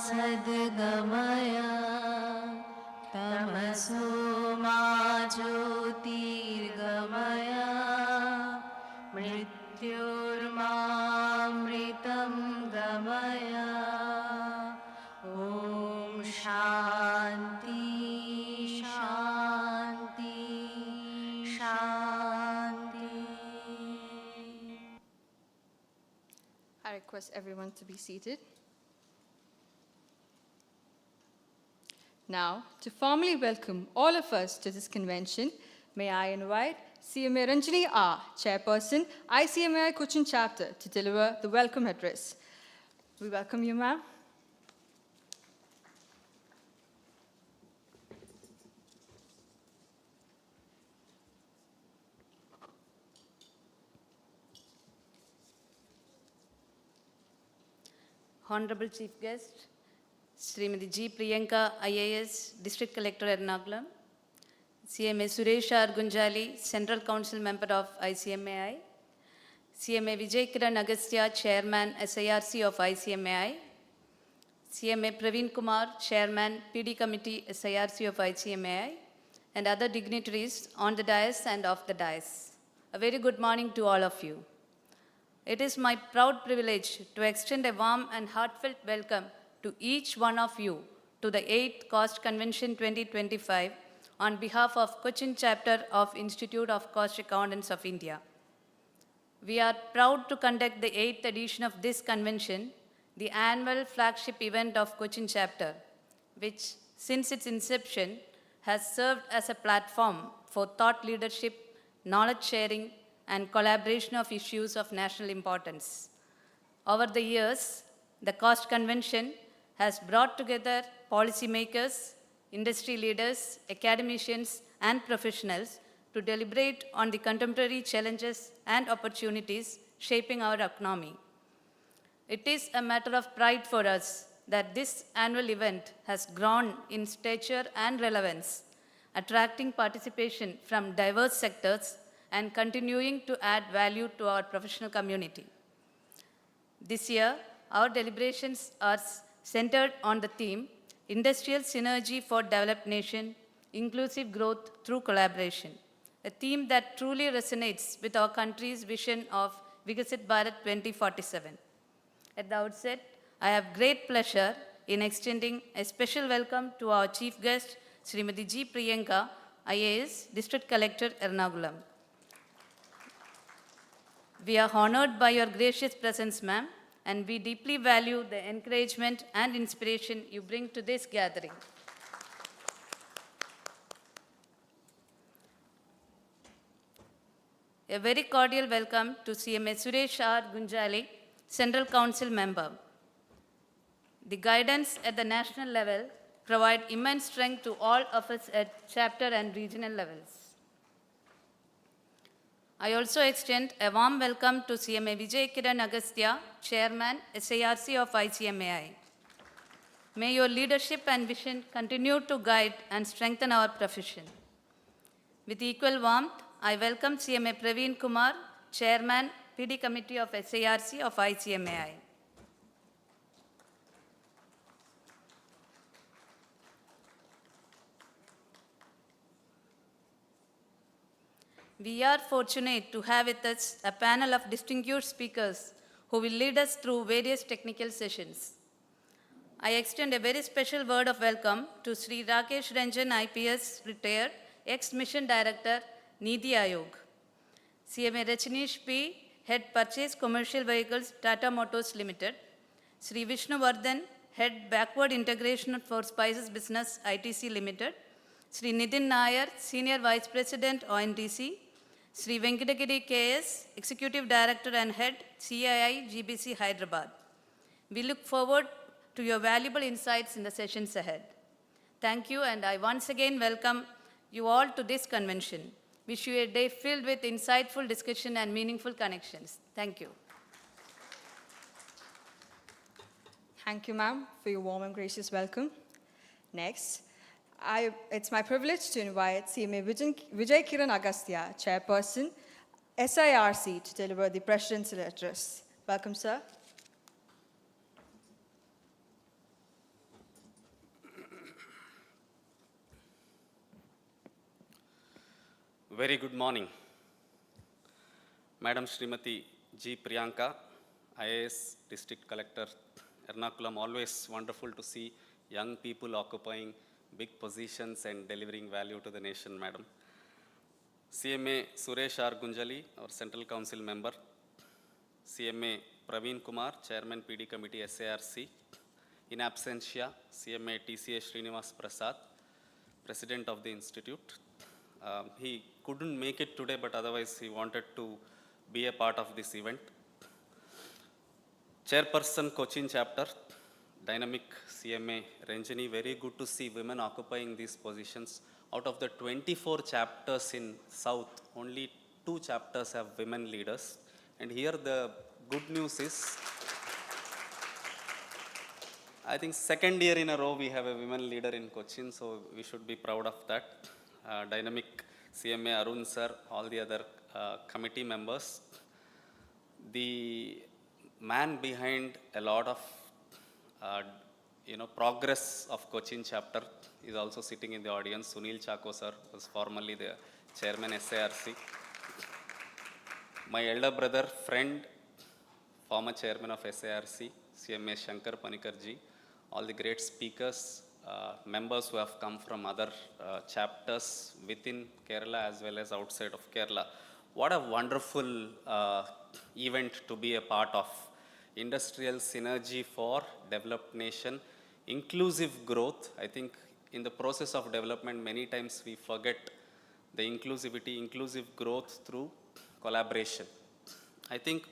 sadgamaya tamaso ma jyotirgamaya mrityormamritam gamaya. Om Shanti Shanti Shanti. I request everyone to be seated. Now, to formally welcome all of us to this convention, may I invite CMA Ranjini R, Chairperson, ICMAI Cochin Chapter, to deliver the welcome address. We welcome you, ma'am. Honorable Chief Guest, Srimati G. Priyanka, IAS, District Collector Ernakulam, CMA Suresh R. Gunjali, Central Council Member of ICMAI, CMA Vijay Kiran Agastya, Chairman SIRC of ICMAI, CMA Praveen Kumar, Chairman PD Committee SIRC of ICMAI, and other dignitaries on the dais and off the dais. A very good morning to all of you. It is my proud privilege to extend a warm and heartfelt welcome to each one of you to the 8th Cost Convention 2025 on behalf of Cochin Chapter of Institute of Cost Accountants of India. We are proud to conduct the 8th edition of this convention, the annual flagship event of Cochin Chapter, which since its inception has served as a platform for thought leadership, knowledge sharing, and collaboration of issues of national importance. Over the years, the Cost Convention has brought together policymakers, industry leaders, academicians, and professionals to deliberate on the contemporary challenges and opportunities shaping our economy. It is a matter of pride for us that this annual event has grown in stature and relevance, attracting participation from diverse sectors and continuing to add value to our professional community. This year, our deliberations are centered on the theme, Industrial Synergy for Developed Nation, Inclusive Growth Through Collaboration, a theme that truly resonates with our country's vision of Vikasit Bharat 2047. At the outset, I have great pleasure in extending a special welcome to our chief guest, Srimati G. Priyanka, IAS, District Collector, Ernakulam. We are honored by your gracious presence, ma'am, and we deeply value the encouragement and inspiration you bring to this gathering. A very cordial welcome to CMA Suresh R. Gunjali, Central Council member. The guidance at the national level provide immense strength to all of us at chapter and regional levels. I also extend a warm welcome to CMA Vijay Kiran Agastya, Chairman, SARC of ICMAI. May your leadership and vision continue to guide and strengthen our profession. With equal warmth, I welcome CMA Praveen Kumar, Chairman, PD Committee of SARC of ICMAI. We are fortunate to have with us a panel of distinguished speakers who will lead us through various technical sessions. I extend a very special word of welcome to Sri Rakesh Ranjan IPS, retired, ex-Mission Director, Niti Aayog. CMA Rajneesh P., Head Purchase Commercial Vehicles, Tata Motors Limited. Sri Vishnu Vardhan, Head Backward Integration for Spices Business, ITC Limited. Sri Nitin Nair, Senior Vice President, ONDC. Sri Venkatagiri KS, Executive Director and Head, CII GBC Hyderabad. We look forward to your valuable insights in the sessions ahead. Thank you, and I once again welcome you all to this convention. Wish you a day filled with insightful discussion and meaningful connections. Thank you. Thank you, ma'am, for your warm and gracious welcome. Next, it's my privilege to invite CMA Vijay Kiran Agastya, Chairperson, SIRC, to deliver the Presidential Address. Welcome, sir. Very good morning. Madam Srimati G. Priyanka, IAS District Collector, Ernakulam. Always wonderful to see young people occupying big positions and delivering value to the nation, madam. CMA Suresh R. Gunjali, our Central Council member. CMA Praveen Kumar, Chairman PD Committee SARC. In absentia, CMA TCA Srinivas Prasad, President of the Institute. He couldn't make it today, but otherwise he wanted to be a part of this event. Chairperson, Cochin chapter, dynamic CMA Ranjani. Very good to see women occupying these positions. Out of the 24 chapters in South, only 2 chapters have women leaders. And here the good news is, I think second year in a row we have a women leader in Cochin, so we should be proud of that. Dynamic CMA Arun sir, all the other committee members. The man behind a lot of progress of Cochin chapter is also sitting in the audience. Sunil Chako sir was formerly the chairman SARC. My elder brother, friend, former chairman of SARC, CMA Shankar Panikarji, all the great speakers, members who have come from other chapters within Kerala as well as outside of Kerala. What a wonderful event to be a part of. Industrial synergy for developed nation, inclusive growth. I think in the process of development, many times we forget the inclusivity, inclusive growth through collaboration. I think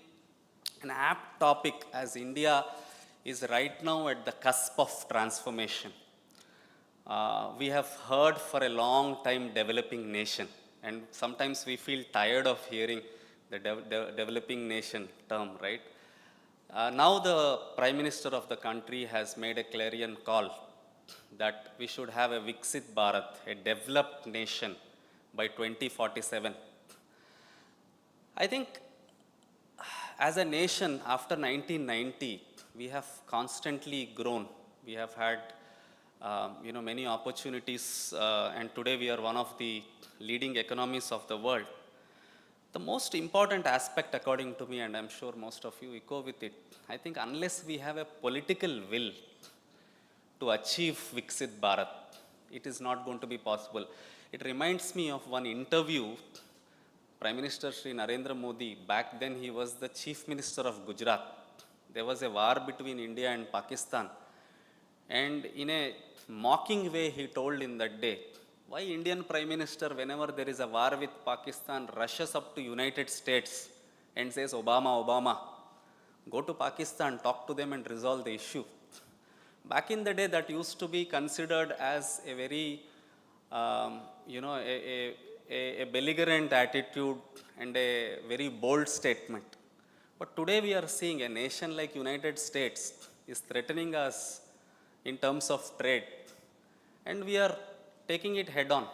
an apt topic, as India is right now at the cusp of transformation. We have heard for a long time developing nation, and sometimes we feel tired of hearing the developing nation term, right? Now the Prime Minister of the country has made a clarion call that we should have a Viksit Bharat, a developed nation by 2047. I think as a nation after 1990, we have constantly grown. We have had many opportunities, and today we are one of the leading economies of the world. The most important aspect, according to me, and I'm sure most of you echo with it, I think unless we have a political will, to achieve Viksit Bharat. It is not going to be possible. It reminds me of one interview. Prime Minister Sri Narendra Modi, back then he was the Chief Minister of Gujarat. There was a war between India and Pakistan. And in a mocking way, he told in that day, why Indian Prime Minister, whenever there is a war with Pakistan, rushes up to United States and says, Obama, Obama, go to Pakistan, talk to them and resolve the issue. Back in the day, that used to be considered as a very, a belligerent attitude and a very bold statement. But today we are seeing a nation like United States is threatening us in terms of trade, and we are taking it head on.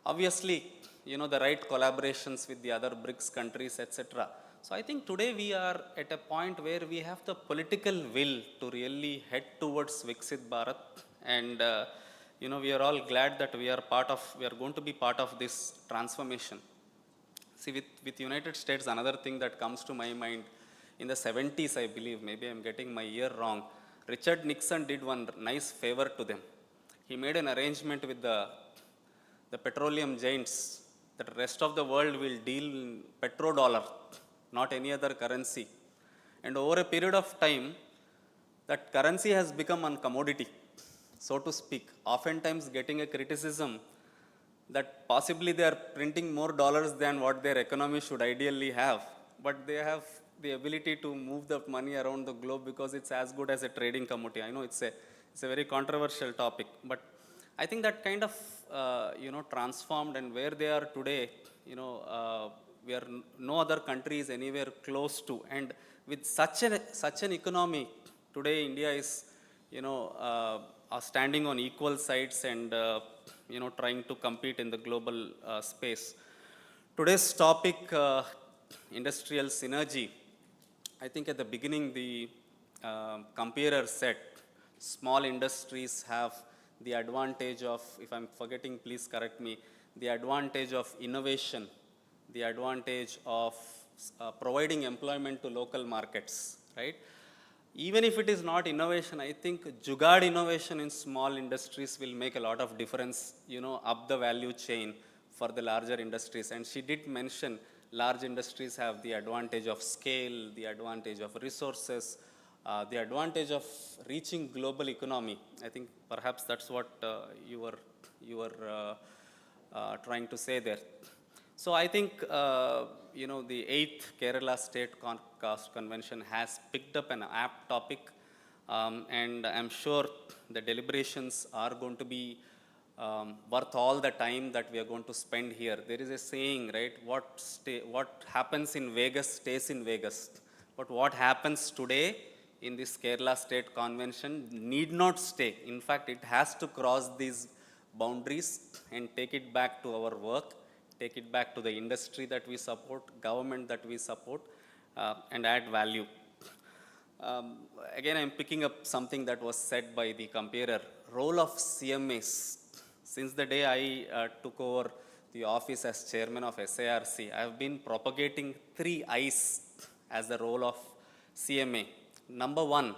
Obviously, the right collaborations with the other BRICS countries, etc. So I think today we are at a point where we have the political will to really head towards Viksit Bharat, and we are all glad that we are going to be part of this transformation. See, with United States, another thing that comes to my mind, in the 70s, I believe, maybe I'm getting my year wrong, Richard Nixon did one nice favor to them. He made an arrangement with the petroleum giants that the rest of the world will deal in petrodollar, not any other currency. And over a period of time, that currency has become a commodity, so to speak, oftentimes getting a criticism that possibly they are printing more dollars than what their economy should ideally have, but they have the ability to move the money around the globe because it's as good as a trading commodity. I know it's a very controversial topic, but I think that kind of transformed, and where they are today, we are no other country is anywhere close to. And with such an economy today, India is are standing on equal sides and trying to compete in the global space. Today's topic, industrial synergy. I think at the beginning the comparer said small industries have the advantage of, if I'm forgetting, please correct me, the advantage of innovation, the advantage of providing employment to local markets, right? Even if it is not innovation, I think jugaad innovation in small industries will make a lot of difference, up the value chain for the larger industries. And she did mention large industries have the advantage of scale, the advantage of resources, the advantage of reaching global economy. I think perhaps that's what you were trying to say there. So I think, the 8th Kerala State Caste Convention has picked up an apt topic, and I'm sure the deliberations are going to be worth all the time that we are going to spend here. There is a saying, right, what happens in Vegas stays in Vegas. But what happens today in this Kerala State Convention need not stay. In fact, it has to cross these boundaries and take it back to our work, take it back to the industry that we support, government that we support, and add value. Again, I'm picking up something that was said by the comparer. Role of CMAs. Since the day I took over the office as chairman of SARC, I have been propagating 3 I's as the role of CMA. Number 1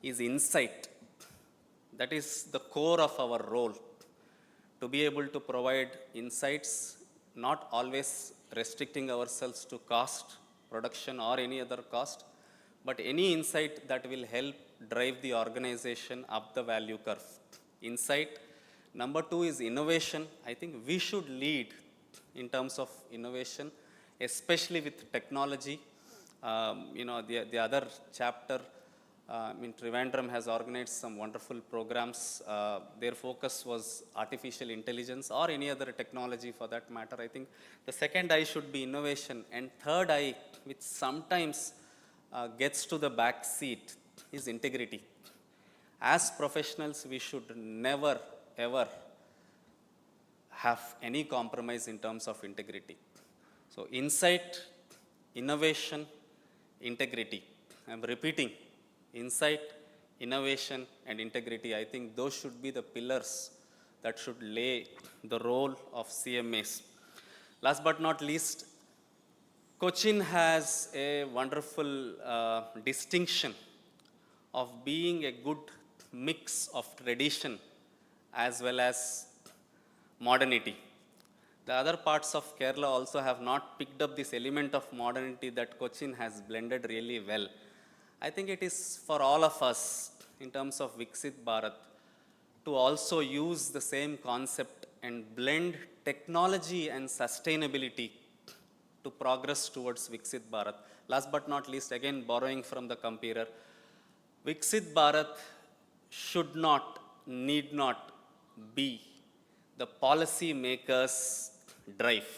is insight. That is the core of our role, to be able to provide insights, not always restricting ourselves to cost, production or any other cost, but any insight that will help drive the organization up the value curve. Insight. Number 2 is innovation. I think we should lead in terms of innovation, especially with technology. The other chapter, Trivandrum has organized some wonderful programs. Their focus was artificial intelligence or any other technology for that matter. I think the second I should be innovation, and third I, which sometimes gets to the back seat, is integrity. As professionals, we should never, ever have any compromise in terms of integrity. So insight, innovation, integrity. I'm repeating. Insight, innovation, and integrity. I think those should be the pillars that should lay the role of CMAs. Last but not least, Cochin has a wonderful distinction of being a good mix of tradition as well as modernity. The other parts of Kerala also have not picked up this element of modernity that Cochin has blended really well. I think it is for all of us in terms of Viksit Bharat to also use the same concept and blend technology and sustainability to progress towards Viksit Bharat. Last but not least, again borrowing from the compeer, Viksit Bharat should not, need not be the policy makers' drive.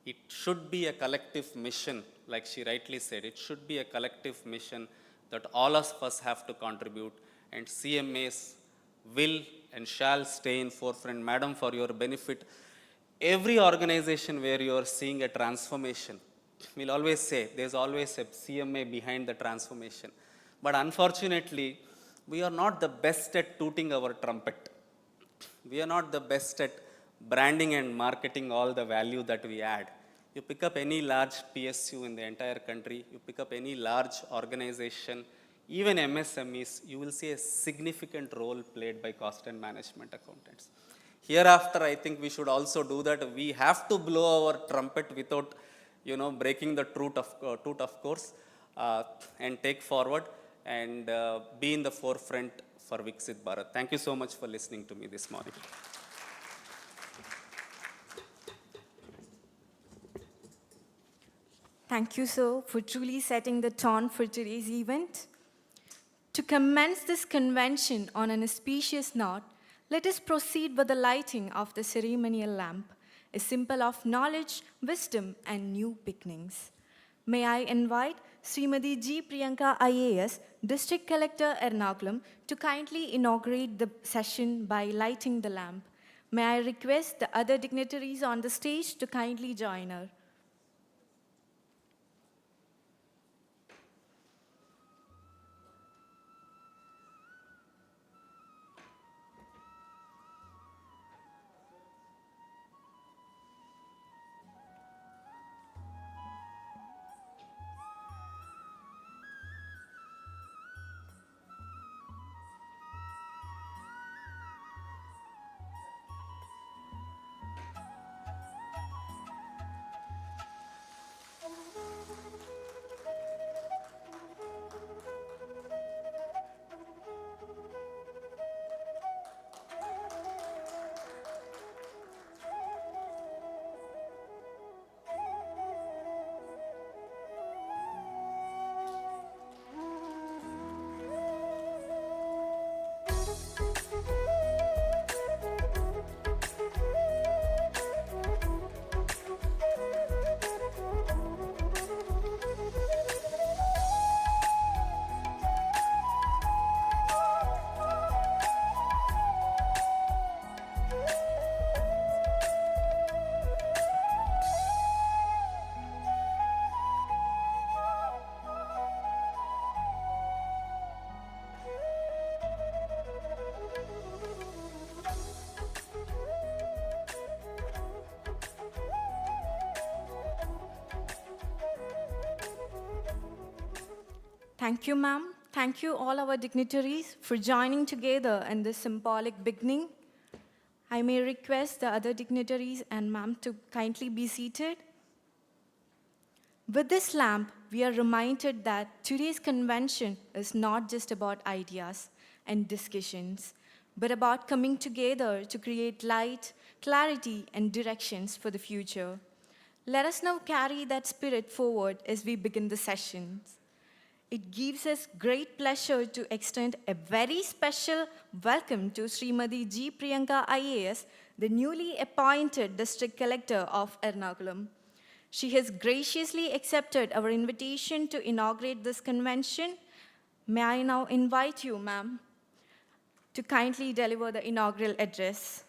It should be a collective mission, like she rightly said. It should be a collective mission that all of us have to contribute, and CMAs will and shall stay in forefront. Madam, for your benefit, every organization where you are seeing a transformation, we'll always say there's always a CMA behind the transformation. But unfortunately, we are not the best at tooting our trumpet. We are not the best at branding and marketing all the value that we add. You pick up any large PSU in the entire country, you pick up any large organization, even MSMEs, you will see a significant role played by cost and management accountants. Hereafter, I think we should also do that. We have to blow our trumpet without, breaking the toot of course, and take forward and be in the forefront for Viksit Bharat. Thank you so much for listening to me this morning. Thank you, sir, for truly setting the tone for today's event. To commence this convention on an auspicious note, let us proceed with the lighting of the ceremonial lamp, a symbol of knowledge, wisdom, and new beginnings. May I invite Srimati G. Priyanka IAS, District Collector Ernakulam, to kindly inaugurate the session by lighting the lamp. May I request the other dignitaries on the stage to kindly join her. Thank you, ma'am. Thank you, all our dignitaries, for joining together in this symbolic beginning. I may request the other dignitaries and ma'am to kindly be seated. With this lamp, we are reminded that today's convention is not just about ideas and discussions, but about coming together to create light, clarity, and directions for the future. Let us now carry that spirit forward as we begin the sessions. It gives us great pleasure to extend a very special welcome to Srimati G. Priyanka IAS, the newly appointed District Collector of Ernakulam. She has graciously accepted our invitation to inaugurate this convention. May I now invite you, ma'am, to kindly deliver the inaugural address.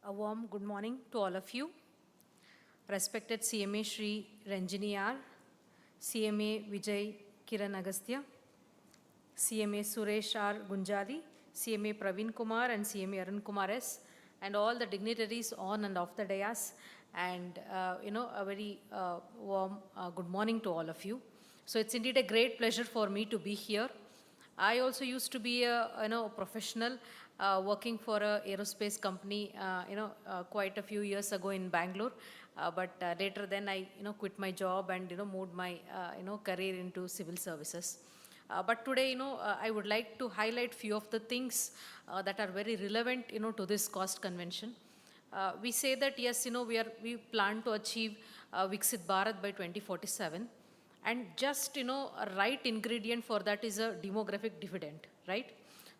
A warm good morning to all of you. Respected CMA Shri Ranjini R, CMA Vijay Kiran Agastya, CMA Suresh R Gunjali, CMA Praveen Kumar and CMA Arun Kumar S, and all the dignitaries on and off the dais, and a very warm good morning to all of you. So it's indeed a great pleasure for me to be here. I also used to be a professional working for a aerospace company, quite a few years ago in Bangalore. But later then I, quit my job and, moved my, career into civil services. But today, I would like to highlight few of the things that are very relevant, to this cost convention. We say that yes, we plan to achieve Viksit Bharat by 2047, and just a right ingredient for that is a demographic dividend, right?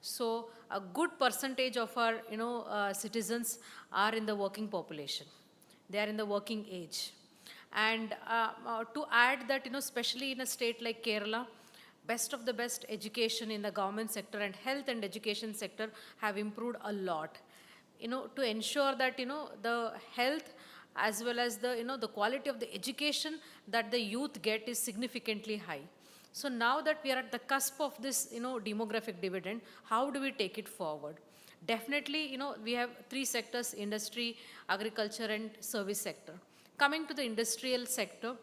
So a good percentage of our citizens are in the working population. They are in the working age, and to add that especially in a state like Kerala, best of the best education in the government sector and health and education sector have improved a lot. To ensure that the health as well as the quality of the education that the youth get is significantly high. So now that we are at the cusp of this demographic dividend, how do we take it forward? Definitely, we have three sectors: industry, agriculture and service sector. Coming to the industrial sector,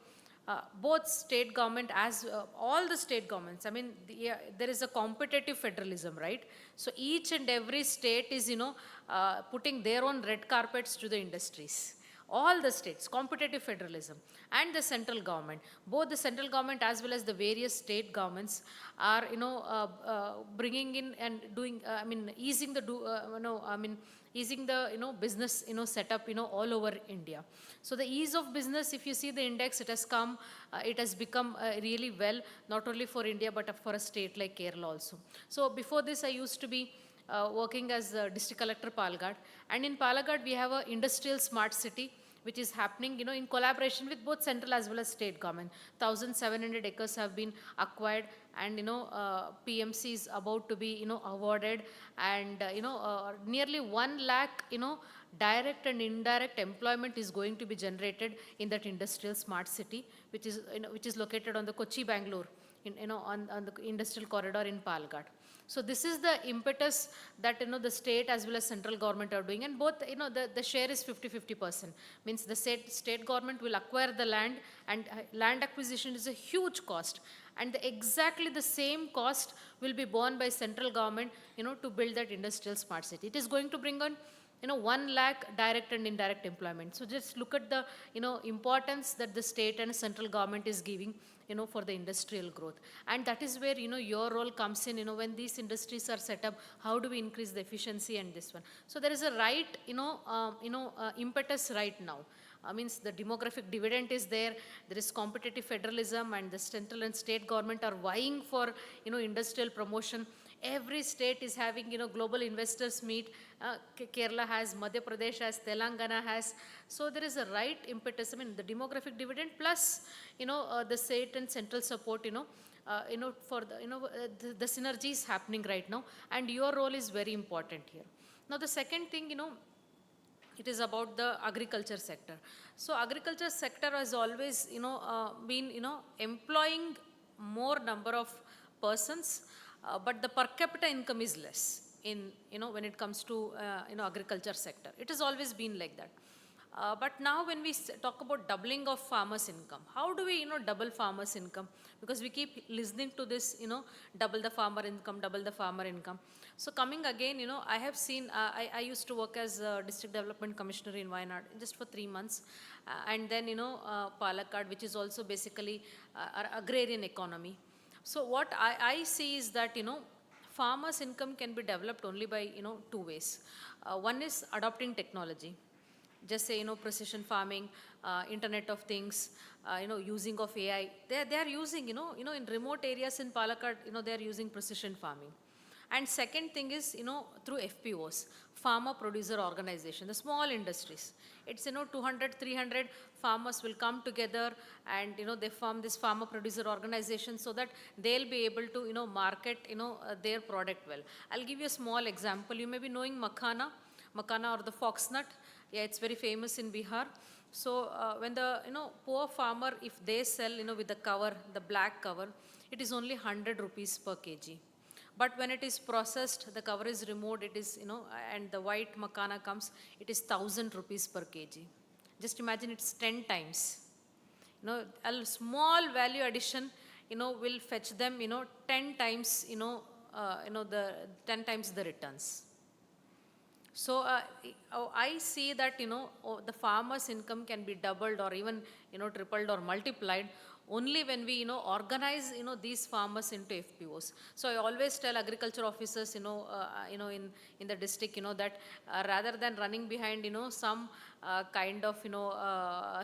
both state government as all the state governments, I mean, there is a competitive federalism, right? So each and every state is, putting their own red carpets to the industries. All the states, competitive federalism, and the central government, both the central government as well as the various state governments are, bringing in and doing, easing the, easing the, business, setup, all over India. So the ease of business, if you see the index, it has come, it has become really well, not only for India, but for a state like Kerala also. So before this, I used to be working as district collector Palgad, and in Palgad we have a industrial smart city which is happening in collaboration with both central as well as state government. 1,700 acres have been acquired, and PMC is about to be awarded, and nearly 1 lakh direct and indirect employment is going to be generated in that industrial smart city, which is located on the Kochi Bangalore on the industrial corridor in Palgad. So this is the impetus that the state as well as central government are doing, and both the share is 50-50%. Means the state government will acquire the land, and land acquisition is a huge cost, and exactly the same cost will be borne by central government to build that industrial smart city. It is going to bring on 1 lakh direct and indirect employment. So just look at the importance that the state and central government is giving for the industrial growth. And that is where your role comes in. When these industries are set up, how do we increase the efficiency and this one? So there is a right impetus right now. Means the demographic dividend is there. There is competitive federalism, and the central and state government are vying for industrial promotion. Every state is having global investors meet. Kerala has, Madhya Pradesh has, Telangana has. So there is a right impetus. I mean, the demographic dividend plus the state and central support for the synergy is happening right now, and your role is very important here. Now the second thing, it is about the agriculture sector. So agriculture sector has always been employing more number of persons, but the per capita income is less in when it comes to agriculture sector. It has always been like that. But now when we talk about doubling of farmers' income, how do we double farmers' income? Because we keep listening to this, double the farmer income, double the farmer income. So coming again, I have seen, I used to work as a district development commissioner in Wayanad just for 3 months. And then, Palakkad, which is also basically agrarian economy. So what I see is that, farmers' income can be developed only by, 2 ways. One is adopting technology. Just say, precision farming, Internet of Things, using of AI. They are using, in remote areas in Palakkad, they are using precision farming. And second thing is, through FPOs, farmer producer organization, the small industries. It's, 200, 300 farmers will come together, and, they form this farmer producer organization so that they'll be able to, market, their product well. I'll give you a small example. You may be knowing makhana or the foxnut. Yeah, it's very famous in Bihar. So when the poor farmer, if they sell with the cover, the black cover, it is only 100 rupees per kg. But when it is processed, the cover is removed, it is and the white makhana comes, it is 1,000 rupees per kg. just imagine it's 10 times. A small value addition, will fetch them, 10 times, the 10 times the returns. So I see that the farmer's income can be doubled or even tripled or multiplied only when we organize these farmers into FPOs. So I always tell agriculture officers in the district that rather than running behind some kind of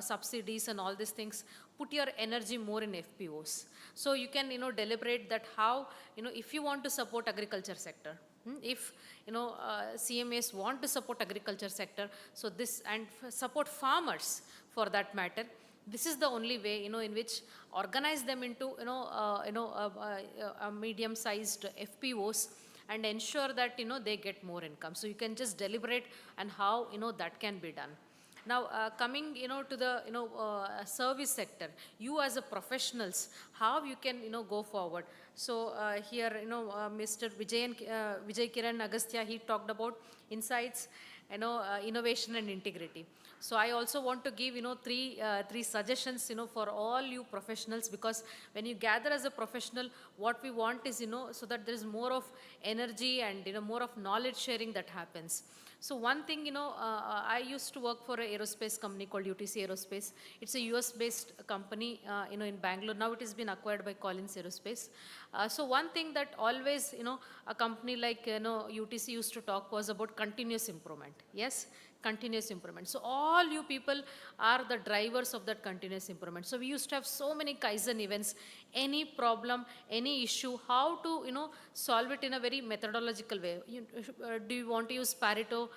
subsidies and all these things, put your energy more in FPOs. So you can deliberate that how if you want to support agriculture sector. If CMAs want to support agriculture sector, so this and support farmers for that matter, this is the only way in which organize them into medium-sized FPOs and ensure that they get more income. So you can just deliberate and how that can be done. Now, coming to the service sector, you as a professionals, how you can go forward. So here Mr. Vijay Kiran Agastya, he talked about insights, innovation and integrity. So I also want to give three suggestions for all you professionals, because when you gather as a professional, what we want is so that there is more of energy and more of knowledge sharing that happens. So one thing, I used to work for an aerospace company called UTC Aerospace. It's a US-based company, in Bangalore. Now it has been acquired by Collins Aerospace. So one thing that always, a company like, UTC used to talk was about continuous improvement. Yes? Continuous improvement. So all you people are the drivers of that continuous improvement. So we used to have so many Kaizen events, any problem, any issue, how to, solve it in a very methodological way. Do you want to use Pareto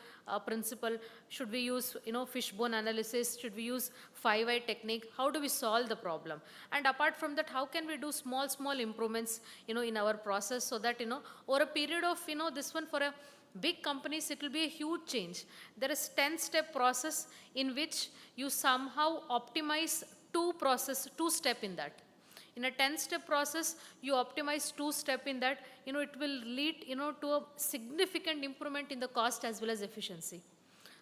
principle? Should we use, fishbone analysis? Should we use 5-eye technique? How do we solve the problem? And apart from that, how can we do small improvements, in our process, so that, over a period of, this one for a big companies, it will be a huge change. There is 10-step process in which you somehow optimize two step in that. In a 10-step process, you optimize 2 step in that, it will lead, to a significant improvement in the cost as well as efficiency.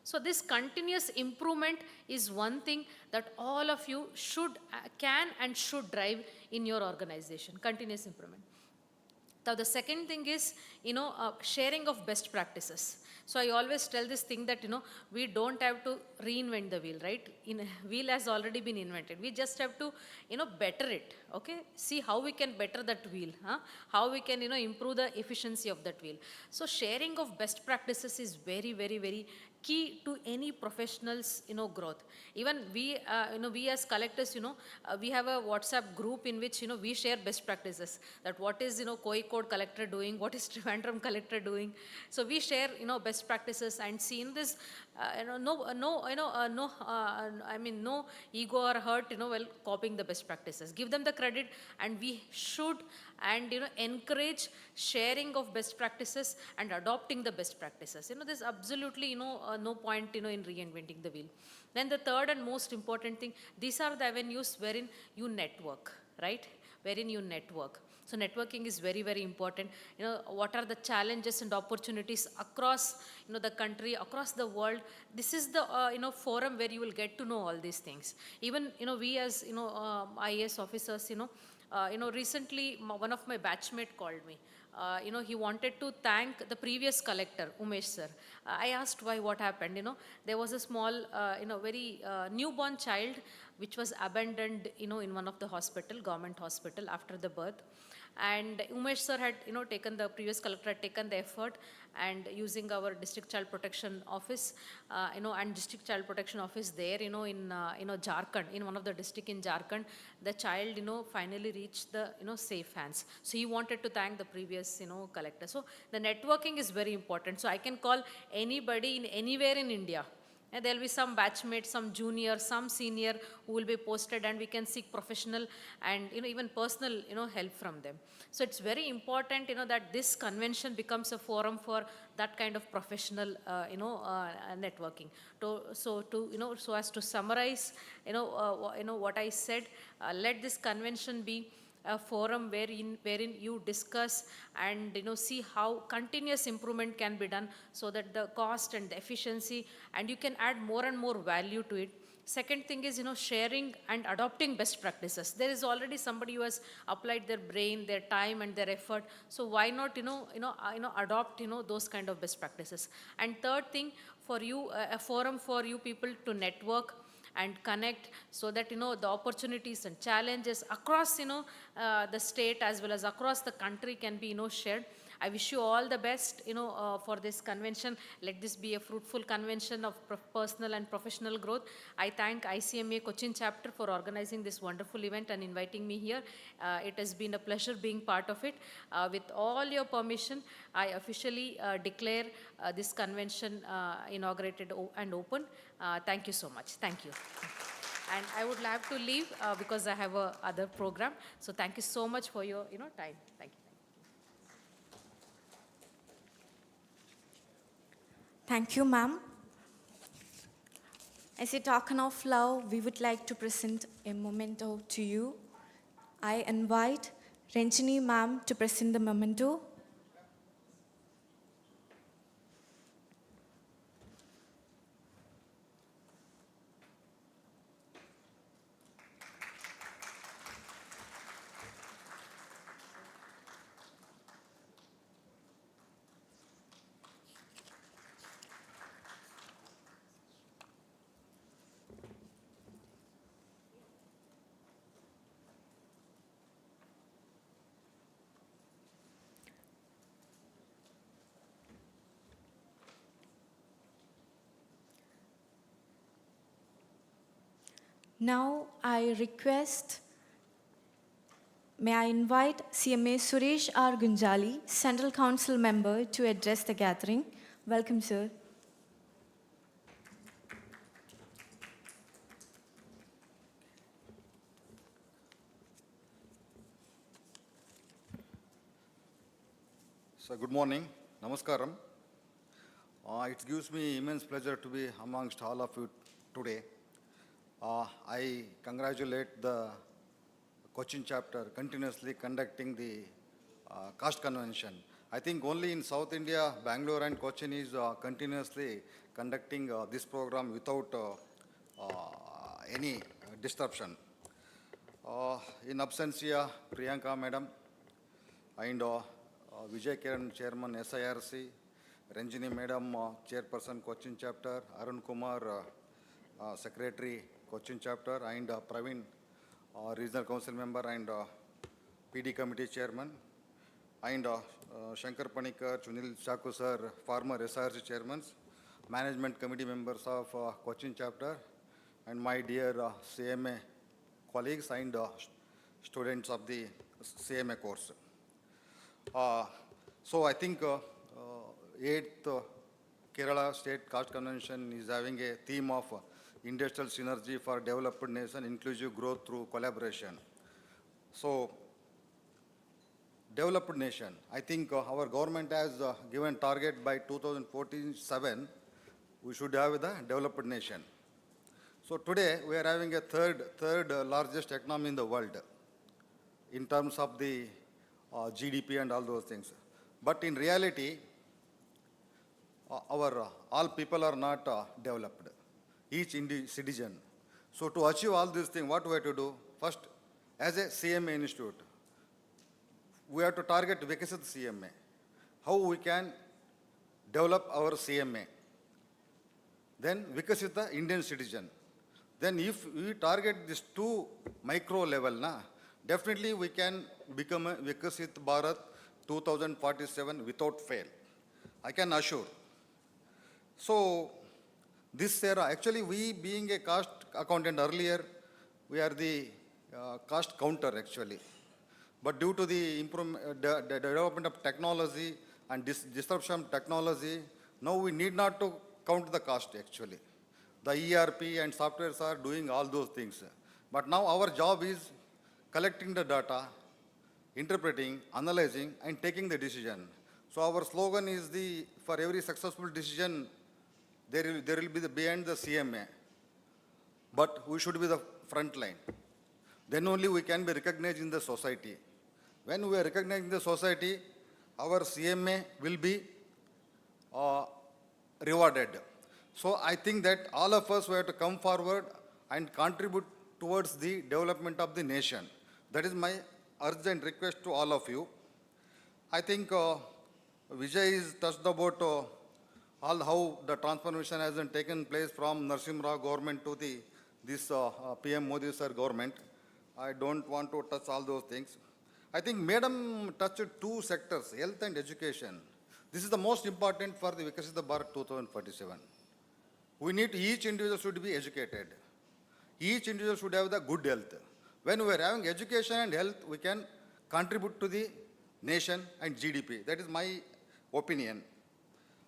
So this continuous improvement is one thing that all of you can and should drive in your organization, continuous improvement. Now the second thing is, sharing of best practices. So I always tell this thing that, we don't have to reinvent the wheel, right? Wheel has already been invented. We just have to, better it, okay? See how we can better that wheel, how we can, improve the efficiency of that wheel. So sharing of best practices is very, very, very key to any professional's, growth. Even we, we as collectors, we have a WhatsApp group in which, we share best practices. That what is, Kozhikode collector doing, what is Trivandrum collector doing. So we share, best practices and see in this, no ego or hurt, while copying the best practices. Give them the credit, and we should and encourage sharing of best practices and adopting the best practices. There's absolutely no point in reinventing the wheel. Then the third and most important thing, these are the avenues wherein you network, right? Wherein you network. So networking is very, very important. What are the challenges and opportunities across the country, across the world? This is the forum where you will get to know all these things. Even we as IAS officers, recently one of my batchmate called me. He wanted to thank the previous collector, Umesh sir. I asked why, what happened. There was a small, very newborn child which was abandoned, in one of the government hospital after the birth. And Umesh sir had, taken the previous collector had taken the effort, and using our district child protection office, and district child protection office there, in Jharkhand, in one of the district in Jharkhand, the child, finally reached the, safe hands. So he wanted to thank the previous, collector. So the networking is very important. So I can call anybody in anywhere in India. And there will be some batchmate, some junior, some senior who will be posted, and we can seek professional and even personal help from them. So it's very important that this convention becomes a forum for that kind of professional networking. So as to summarize what I said, let this convention be a forum wherein you discuss and see how continuous improvement can be done, so that the cost and the efficiency, and you can add more and more value to it. Second thing is, sharing and adopting best practices. There is already somebody who has applied their brain, their time, and their effort. So why not, adopt, those kind of best practices. And third thing, for you, a forum for you people to network and connect, so that the opportunities and challenges across the state as well as across the country can be shared. I wish you all the best for this convention. Let this be a fruitful convention of personal and professional growth. I thank ICMA Cochin chapter for organizing this wonderful event and inviting me here. It has been a pleasure being part of it. With all your permission, I officially declare this convention inaugurated and open. Thank you so much. Thank you. And I would like to leave because I have a other program. So thank you so much for your time. Thank you. Thank you, ma'am. As a token of love, we would like to present a memento to you. I invite Ranjini ma'am to present the memento. Now I request, may I invite CMA Suresh R. Gunjali, Central Council member, to address the gathering. Welcome, sir. So good morning, Namaskaram. It gives me immense pleasure to be amongst all of you today. I congratulate the Cochin chapter continuously conducting the caste convention. I think only in South India, Bangalore and Cochin is continuously conducting this program without any disruption. In absentia, Priyanka madam and Vijay Kiran chairman SIRC, Ranjini madam chairperson Cochin chapter, Arun Kumar secretary Cochin chapter, and Praveen regional council member and PD committee chairman, and Shankar Panikar, Chunil Chaku sir, former SRC chairmen, management committee members of Cochin chapter, and my dear CMA colleagues and students of the CMA course. So I think 8th Kerala State Caste Convention is having a theme of industrial synergy for developed nation, inclusive growth through collaboration. So, developed nation, I think our government has given target by 2047, we should have the developed nation. So today we are having a third largest economy in the world in terms of the GDP and all those things. But in reality, all people are not developed, each citizen. So to achieve all these things, what we have to do? First, as a CMA institute, we have to target Vikasit CMA. How we can develop our CMA. Then Vikasit the Indian citizen. Then if we target these two micro level, definitely we can become a Vikasit Bharat 2047 without fail. I can assure. So this era, actually we being a caste accountant earlier, we are the caste counter actually. But due to the development of technology and disruption of technology, now we need not to count the caste actually. The ERP and softwares are doing all those things. But now our job is collecting the data, interpreting, analyzing, and taking the decision. So our slogan is for every successful decision, there will be behind the CMA. But we should be the front line. Then only we can be recognized in the society. When we are recognized in the society, our CMA will be rewarded. So I think that all of us have to come forward and contribute towards the development of the nation. That is my urgent request to all of you. I think Vijay is touched about all how the transformation has been taken place from Narsimha Rao government to this PM Modi sir government. I don't want to touch all those things. I think Madam touched two sectors, health and education. This is the most important for the Vikasita Bharat 2047. We need each individual should be educated. Each individual should have the good health. When we are having education and health, we can contribute to the nation and GDP. That is my opinion.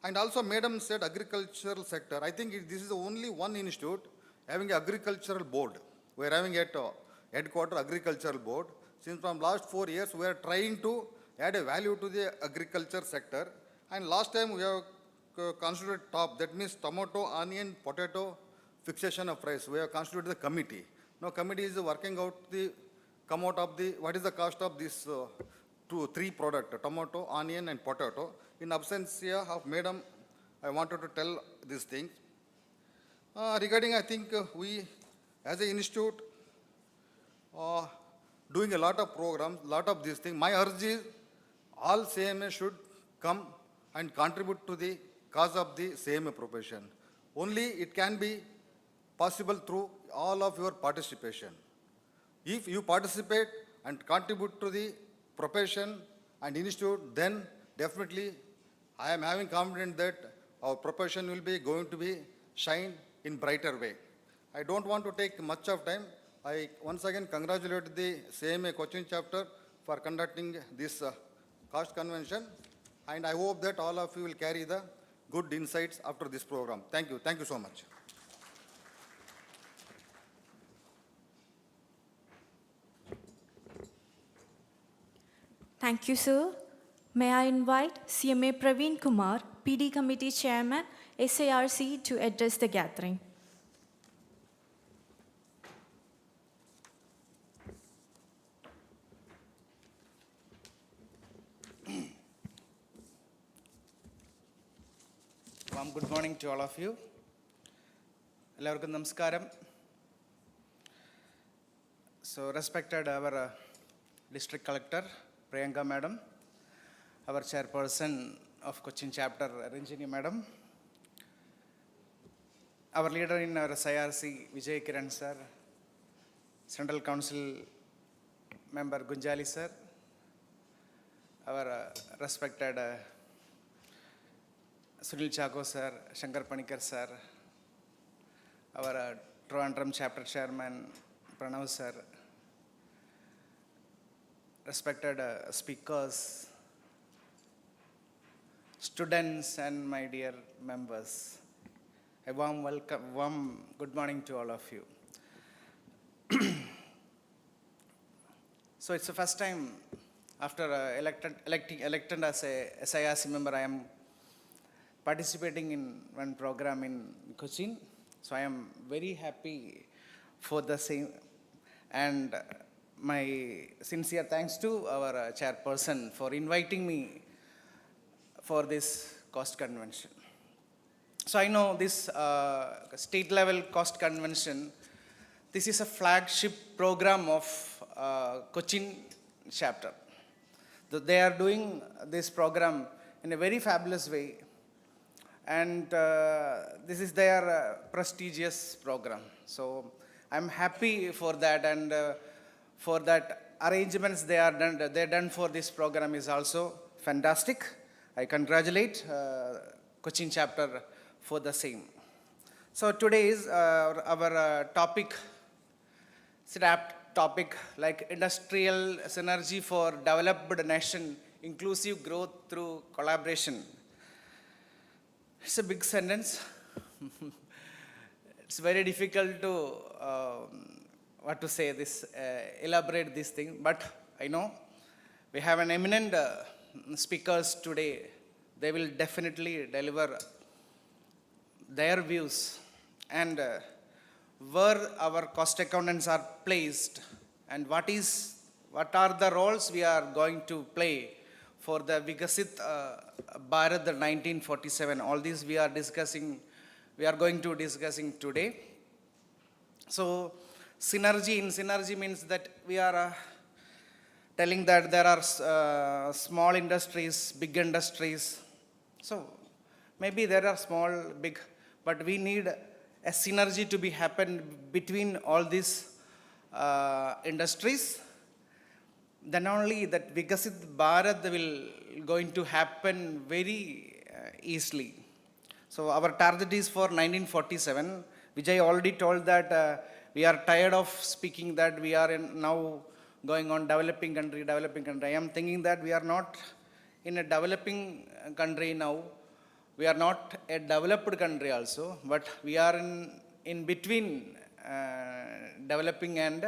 And also, Madam said agricultural sector. I think this is only one institute having an agricultural board. We are having at headquarter agricultural board. Since from last 4 years, we are trying to add a value to the agriculture sector. And last time we have constituted top, that means tomato, onion, potato, fixation of price. We have constituted the committee. Now committee is working out come out of what is the cost of this three product, tomato, onion and potato. In absence of Madam, I wanted to tell these things. Regarding, I think we as an institute doing a lot of programs, lot of these things. My urge is all CMA should come and contribute to the cause of the CMA profession. Only it can be possible through all of your participation. If you participate and contribute to the profession and institute, then definitely I am having confidence that our profession will be going to be shine in brighter way. I don't want to take much of time. I once again congratulate the CMA Cochin chapter for conducting this cost convention, and I hope that all of you will carry the good insights after this program. Thank you. Thank you so much. Thank you, sir. May I invite CMA Praveen Kumar, PD Committee Chairman, SARC, to address the gathering. Good morning to all of you. Ellarkum namaskaram. So, respected our District Collector, Priyanka Madam, our Chairperson of Cochin Chapter, Ranjini Madam, our leader in our SIRC, Vijay Kiran Sir, Central Council Member Gunjali Sir, our respected Sunil Chako Sir, Shankar Panikar Sir, our Trivandrum Chapter Chairman, Pranav Sir, respected speakers, students and my dear members, a warm welcome, warm good morning to all of you. So it's the first time after elected as a SIRC member, I am participating in one program in Cochin. So I am very happy for the same, and my sincere thanks to our chairperson for inviting me for this cost convention. So I know this state level cost convention, this is a flagship program of Cochin chapter. They are doing this program in a very fabulous way, and this is their prestigious program. So I'm happy for that, and for that arrangements they done for this program is also fantastic. I congratulate Cochin chapter for the same. So today is our topic, topic like industrial synergy for developed nation, inclusive growth through collaboration. It's a big sentence. It's very difficult to what to say this, elaborate this thing, but I know we have an eminent speakers today. They will definitely deliver their views and where our cost accountants are placed and what are the roles we are going to play for the Vikasit Bharat 1947. All these we are going to discussing today. So synergy means that we are telling that there are small industries, big industries. So maybe there are small, big, but we need a synergy to be happen between all these industries. Then only that Vikasit Bharat will going to happen very easily. So our target is for 1947. Vijay already told that we are tired of speaking that we are now going on developing country. I am thinking that we are not in a developing country now. We are not a developed country also, but we are in between developing and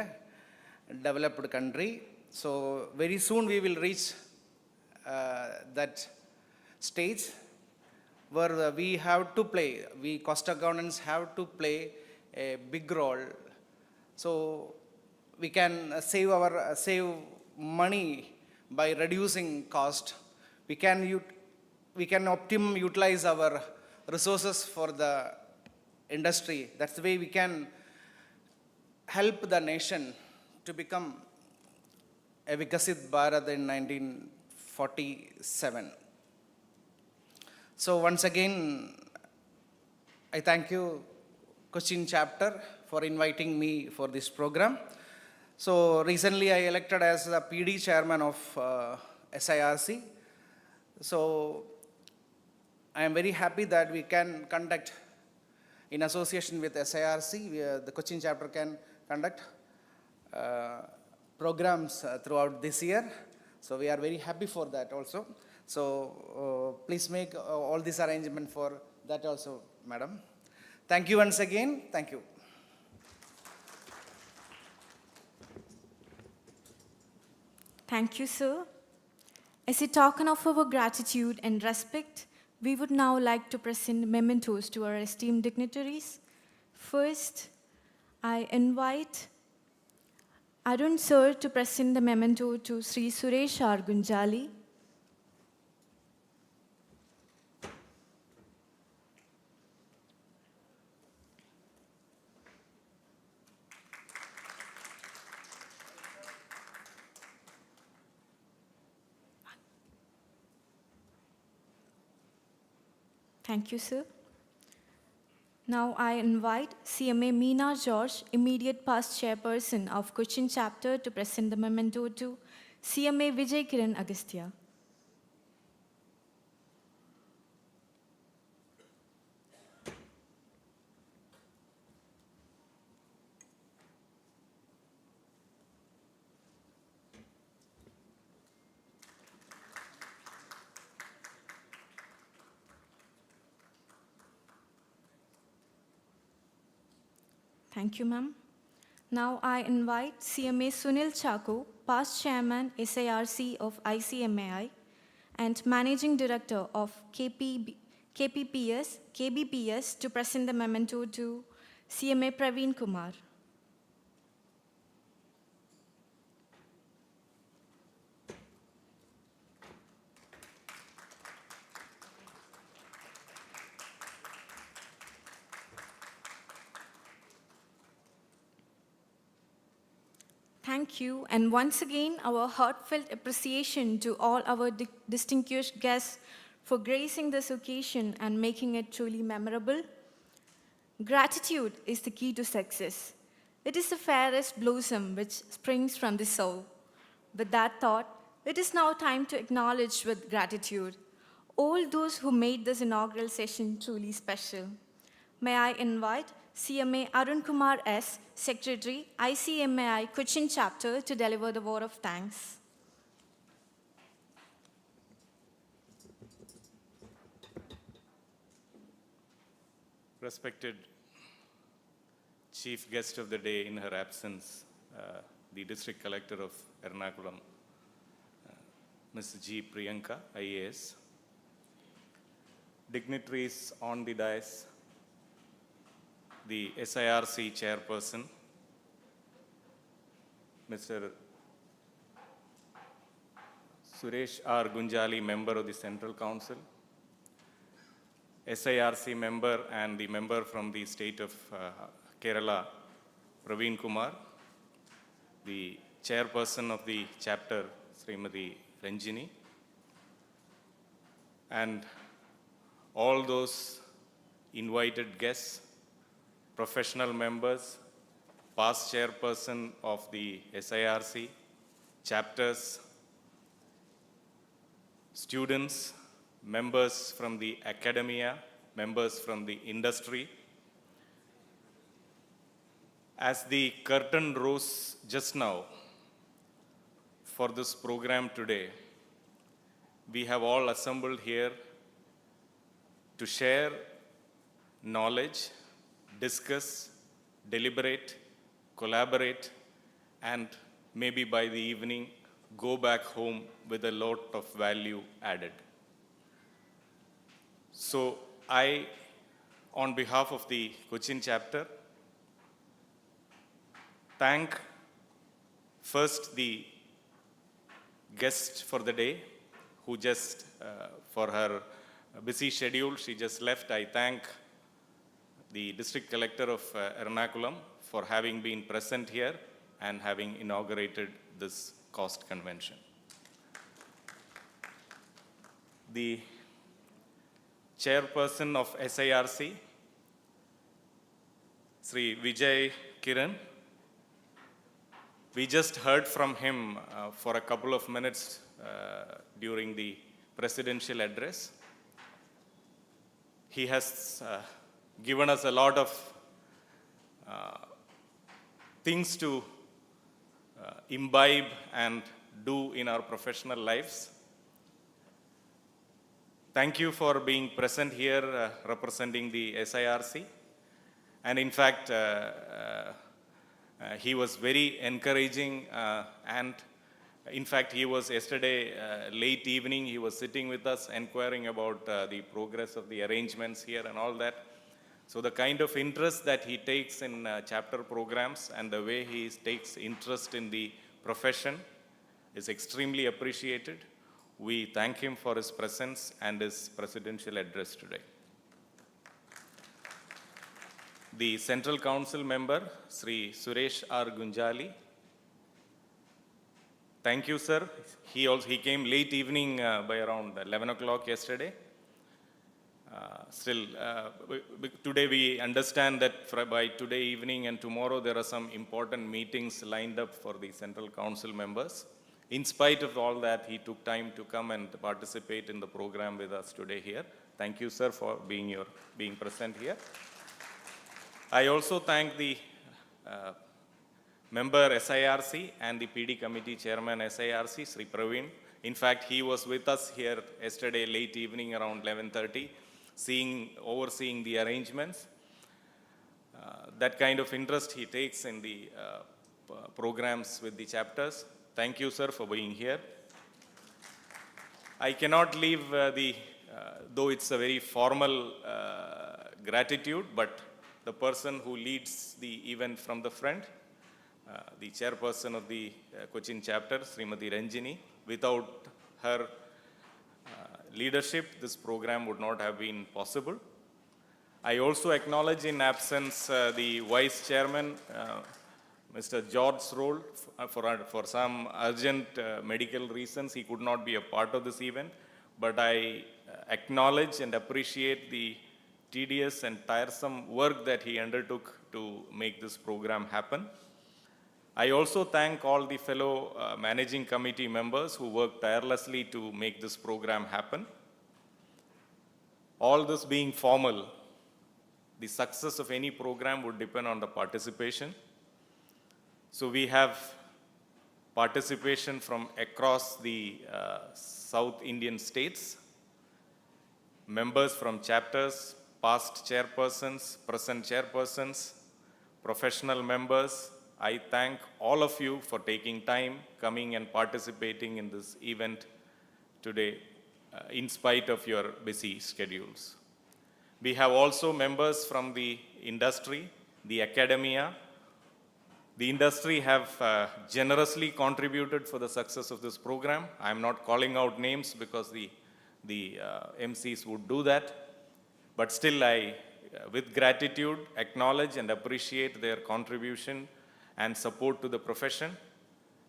developed country. So very soon we will reach that stage where we have to play, we cost accountants have to play a big role. So we can save money by reducing cost. We can optimum utilize our resources for the industry. That's the way we can help the nation to become a Vikasit Bharat in 1947. So once again, I thank you, Cochin chapter, for inviting me for this program. So recently I elected as the PD chairman of SIRC. So I am very happy that we can conduct, in association with SIRC, the Cochin chapter can conduct programs throughout this year. So we are very happy for that also. So please make all this arrangement for that also, madam. Thank you once again. Thank you. Thank you, sir. As a token of our gratitude and respect, we would now like to present mementos to our esteemed dignitaries. First, I invite Arun sir to present the memento to Sri Suresh R. Gunjali. Thank you, sir. Now I invite CMA Meena George, immediate past chairperson of Cochin chapter, to present the memento to CMA Vijay Kiran Agastya. Thank you, ma'am. Now I invite CMA Sunil Chako, past chairman SIRC of ICMAI and managing director of KBPS to present the memento to CMA Praveen Kumar. Thank you, and once again, our heartfelt appreciation to all our distinguished guests for gracing this occasion and making it truly memorable. Gratitude is the key to success. It is the fairest blossom which springs from the soul. With that thought, it is now time to acknowledge with gratitude all those who made this inaugural session truly special. May I invite CMA Arun Kumar S., Secretary, ICMAI Cochin Chapter, to deliver the word of thanks. Respected Chief Guest of the Day in her absence, the District Collector of Ernakulam, Ms. G. Priyanka, IAS, dignitaries on the dais, the SIRC Chairperson, Mr. Suresh R. Gunjali, Member of the Central Council, SIRC member and the member from the state of Kerala, Praveen Kumar, the chairperson of the chapter, Srimati Ranjini, and all those invited guests, professional members, past chairperson of the SIRC, chapters, students, members from the academia, members from the industry. As the curtain rose just now for this program today, we have all assembled here to share knowledge, discuss, deliberate, collaborate, and maybe by the evening, go back home with a lot of value added. So I, on behalf of the Cochin chapter, thank first the guest for the day, who just, for her busy schedule, she just left. I thank the District Collector of Ernakulam for having been present here and having inaugurated this cost convention. The chairperson of SIRC, Sri Vijay Kiran, we just heard from him for a couple of minutes during the presidential address. He has given us a lot of things to imbibe and do in our professional lives. Thank you for being present here representing the SIRC. And in fact, he was very encouraging and in fact, he was yesterday late evening, he was sitting with us inquiring about the progress of the arrangements here and all that. So the kind of interest that he takes in chapter programs and the way he takes interest in the profession is extremely appreciated. We thank him for his presence and his presidential address today. The Central Council member, Sri Suresh R. Gunjali. Thank you, sir. He came late evening by around 11 o'clock yesterday. Today we understand that by today evening and tomorrow there are some important meetings lined up for the Central Council members. In spite of all that, he took time to come and participate in the program with us today here. Thank you, sir, for being present here. I also thank the member SIRC and the PD committee chairman SIRC, Sri Praveen. In fact, he was with us here yesterday late evening around 11:30, overseeing the arrangements. That kind of interest he takes in the programs with the chapters. Thank you, sir, for being here. I cannot leave though it's a very formal gratitude, but the person who leads the event from the front, the chairperson of the Cochin chapter, Srimati Ranjini. Without her leadership, this program would not have been possible. I also acknowledge in absence the vice chairman, Mr. George's role. For some urgent medical reasons, he could not be a part of this event, but I acknowledge and appreciate the tedious and tiresome work that he undertook to make this program happen. I also thank all the fellow managing committee members who worked tirelessly to make this program happen. All this being formal, the success of any program would depend on the participation. So we have participation from across the South Indian states, members from chapters, past chairpersons, present chairpersons, professional members. I thank all of you for taking time, coming and participating in this event today, in spite of your busy schedules. We have also members from the industry, the academia. The industry have generously contributed for the success of this program. I'm not calling out names because the MCs would do that. But still, I, with gratitude, acknowledge and appreciate their contribution and support to the profession.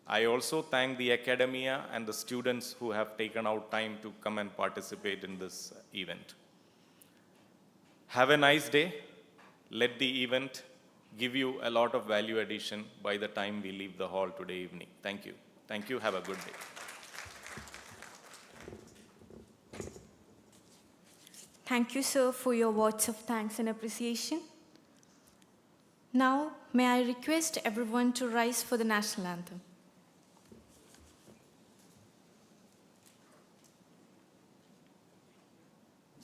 I also thank the academia and the students who have taken out time to come and participate in this event. Have a nice day. Let the event give you a lot of value addition by the time we leave the hall today evening. Thank you. Thank you. Have a good day. Thank you, sir, for your words of thanks and appreciation. Now, may I request everyone to rise for the national anthem.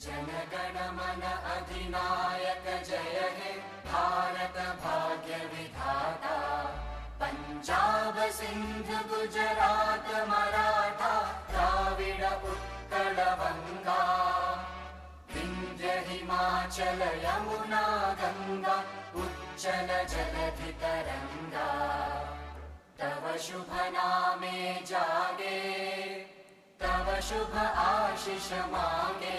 Jana Gana Mana अधिनायक जय हे भारत भाग्य विधाता पंजाब सिंध गुजरात मराठा द्राविड उत्कल बंगा विंध्य हिमाचल यमुना गंगा उच्चल जलधि तरंगा तव शुभ नामे जागे तव शुभ आशीष मांगे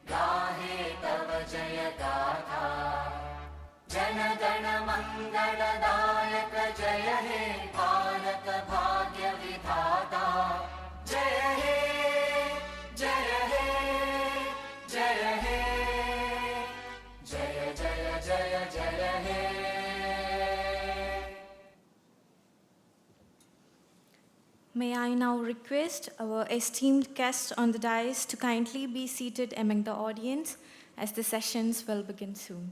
गाहे तव जय गाथा जन गण मंगलदायक जय हे भारत भाग्य विधाता जय हे जय हे जय हे जय जय जय जय हे May I now request our esteemed guests on the dais to kindly be seated among the audience as the sessions will begin soon.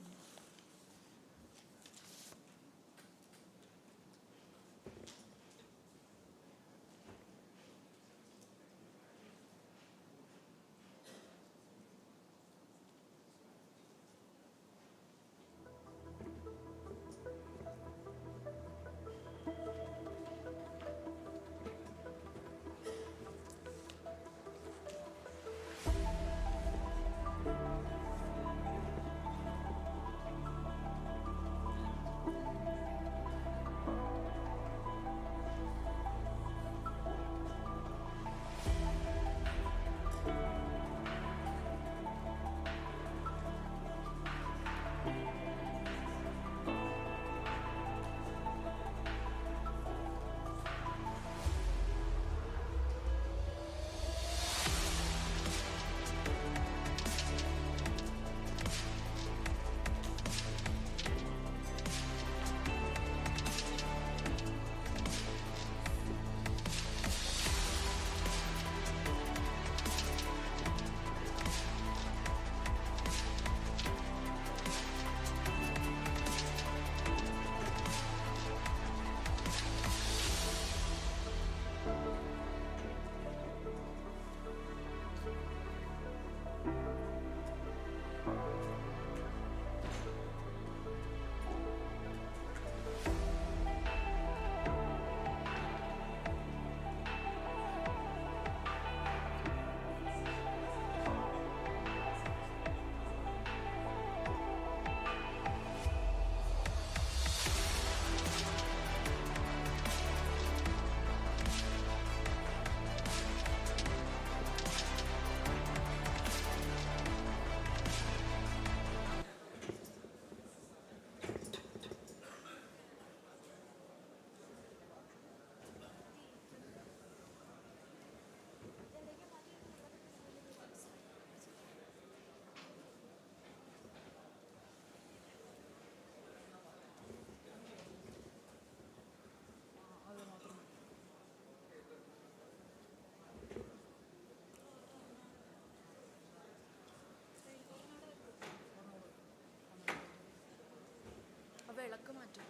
വിളക്ക് മാറ്റും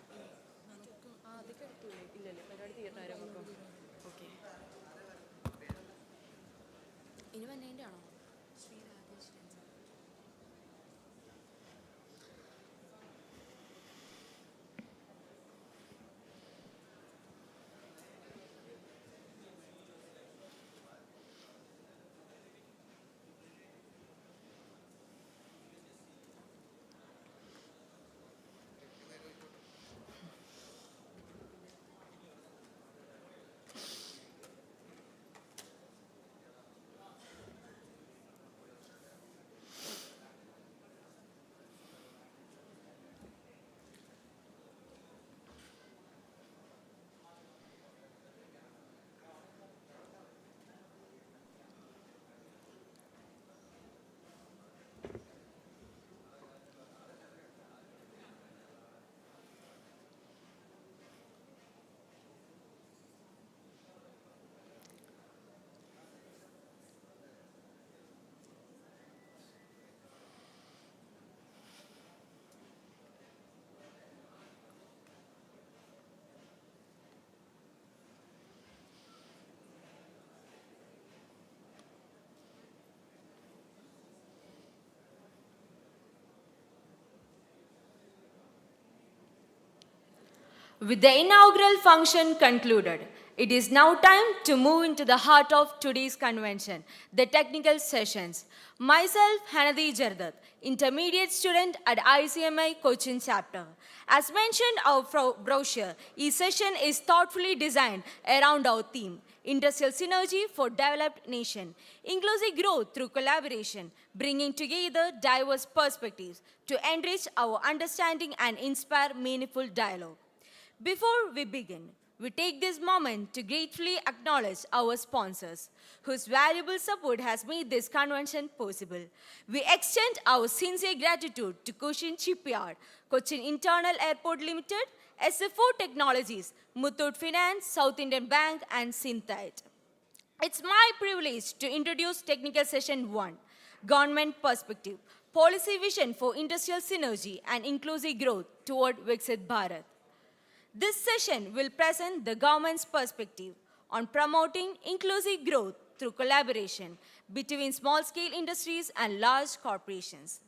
ആ അതൊക്കെ എടുത്തൂലേ ഇല്ലല്ലേ പരിപാടി തീർന്നായിരുന്നു അപ്പം ഓക്കെ ഇനി വന്നതിൻ്റെ ആണോ Shri Rajesh Ranjan With the inaugural function concluded, it is now time to move into the heart of today's convention, the technical sessions. Myself, Hanadi Jardat, intermediate student at ICMI Cochin chapter. As mentioned our brochure, each session is thoughtfully designed around our theme, industrial synergy for developed nation, inclusive growth through collaboration, bringing together diverse perspectives to enrich our understanding and inspire meaningful dialogue. Before we begin, we take this moment to gratefully acknowledge our sponsors, whose valuable support has made this convention possible. We extend our sincere gratitude to Cochin Shipyard, Cochin Internal Airport Limited, SF4 Technologies, Muthoot Finance, South Indian Bank, and Synthite. It's my privilege to introduce Technical Session 1, Government Perspective, Policy Vision for Industrial Synergy and Inclusive Growth toward Viksit Bharat. This session will present the government's perspective on promoting inclusive growth through collaboration between small-scale industries and large corporations.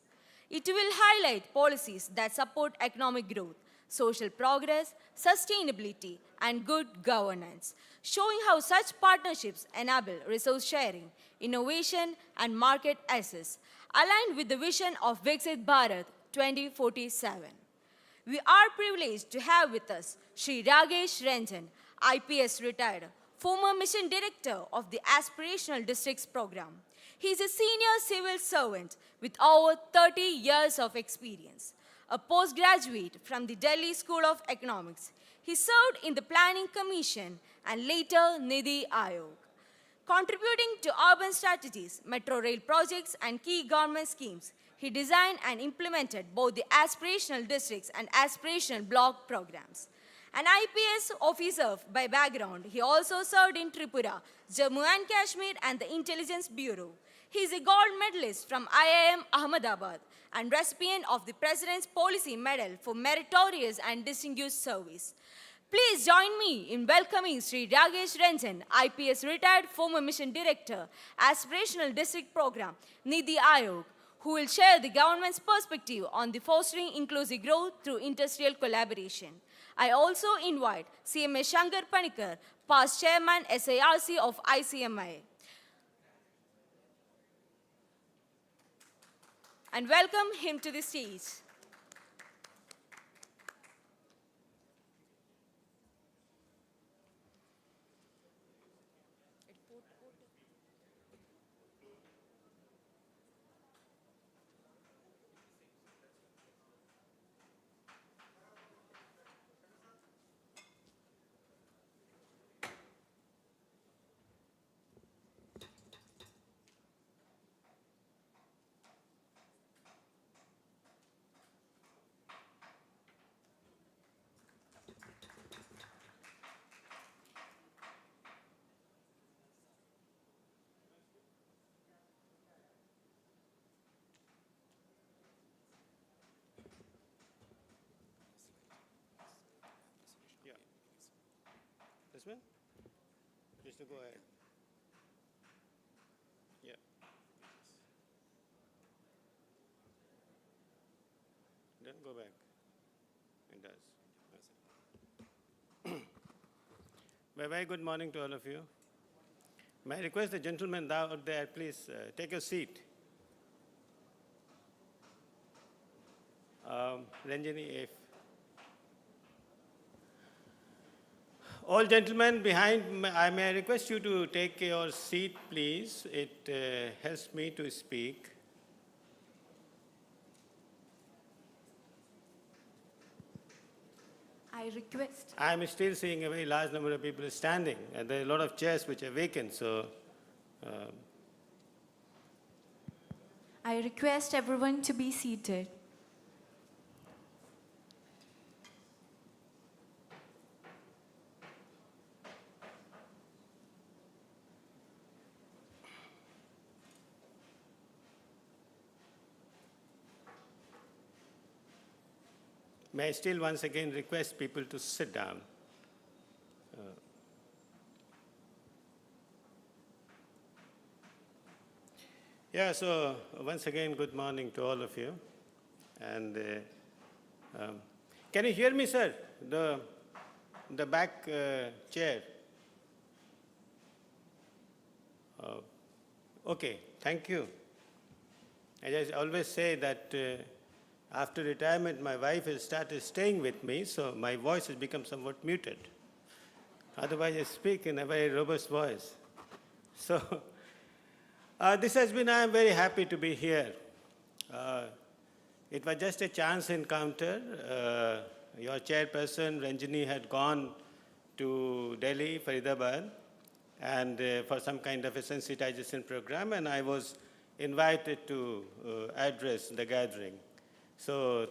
It will highlight policies that support economic growth, social progress, sustainability, and good governance, showing how such partnerships enable resource sharing, innovation, and market access, aligned with the vision of Viksit Bharat 2047. We are privileged to have with us Sri Ragesh Ranjan, IPS retired, former mission director of the Aspirational Districts Program. He is a senior civil servant with over 30 years of experience, a postgraduate from the Delhi School of Economics. He served in the Planning Commission and later Nidhi Aayog, contributing to urban strategies, metro rail projects, and key government schemes. He designed and implemented both the aspirational districts and aspirational block programs. An IPS officer by background, he also served in Tripura, Jammu and Kashmir, and the Intelligence Bureau. He is a gold medalist from IIM Ahmedabad and recipient of the President's Policy Medal for Meritorious and Distinguished Service. Please join me in welcoming Sri Ragesh Ranjan, IPS retired former mission director, Aspirational District Program, Nidhi Aayog, who will share the government's perspective on the fostering inclusive growth through industrial collaboration. I also invite CMA Shankar Panikar, past chairman SIRC of ICMI, and welcome him to the stage. This one? Just to go ahead. Yeah. Then go back. It does. That's it. Very good morning to all of you. May I request the gentleman out there, please take your seat. Ranjini, if all gentlemen behind, I may request you to take your seat, please. It helps me to speak. I request. I'm still seeing a very large number of people standing, and there are a lot of chairs which are vacant, so. I request everyone to be seated. May I still once again request people to sit down. Yeah, so once again, good morning to all of you. And can you hear me, sir? the back chair. Okay, thank you. As I always say that after retirement, my wife has started staying with me, so my voice has become somewhat muted. Otherwise, I speak in a very robust voice. So, this has been, I am very happy to be here. It was just a chance encounter. Your chairperson, Ranjini, had gone to Delhi, Faridabad, and for some kind of a sensitization program, and I was invited to address the gathering. So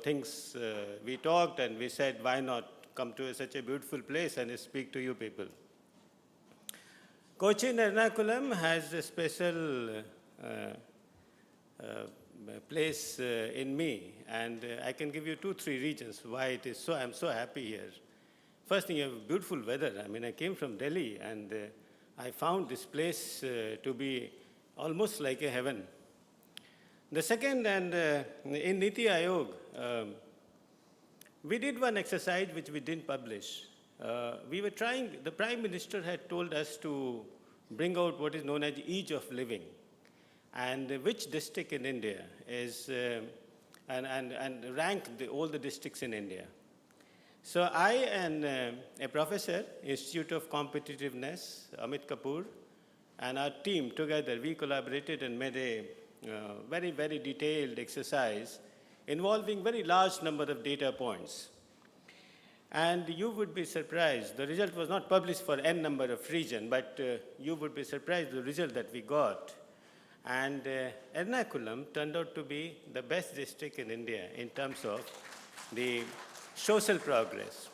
we talked and we said, why not come to such a beautiful place and speak to you people. Cochin Ernakulam has a special place in me, and I can give you 2-3 reasons why it is so. I'm so happy here. First thing, you have beautiful weather. I mean, I came from Delhi, and I found this place to be almost like a heaven. The second, and in Niti Aayog, we did one exercise which we didn't publish. We were trying, the Prime Minister had told us to bring out what is known as ease of living, and which district in India is, and rank all the districts in India. So I and a professor, Institute of Competitiveness, Amit Kapoor, and our team together, we collaborated and made a very, very detailed exercise involving very large number of data points. And you would be surprised, the result was not published for n number of regions, but you would be surprised the result that we got. And Ernakulam turned out to be the best district in India in terms of the social progress.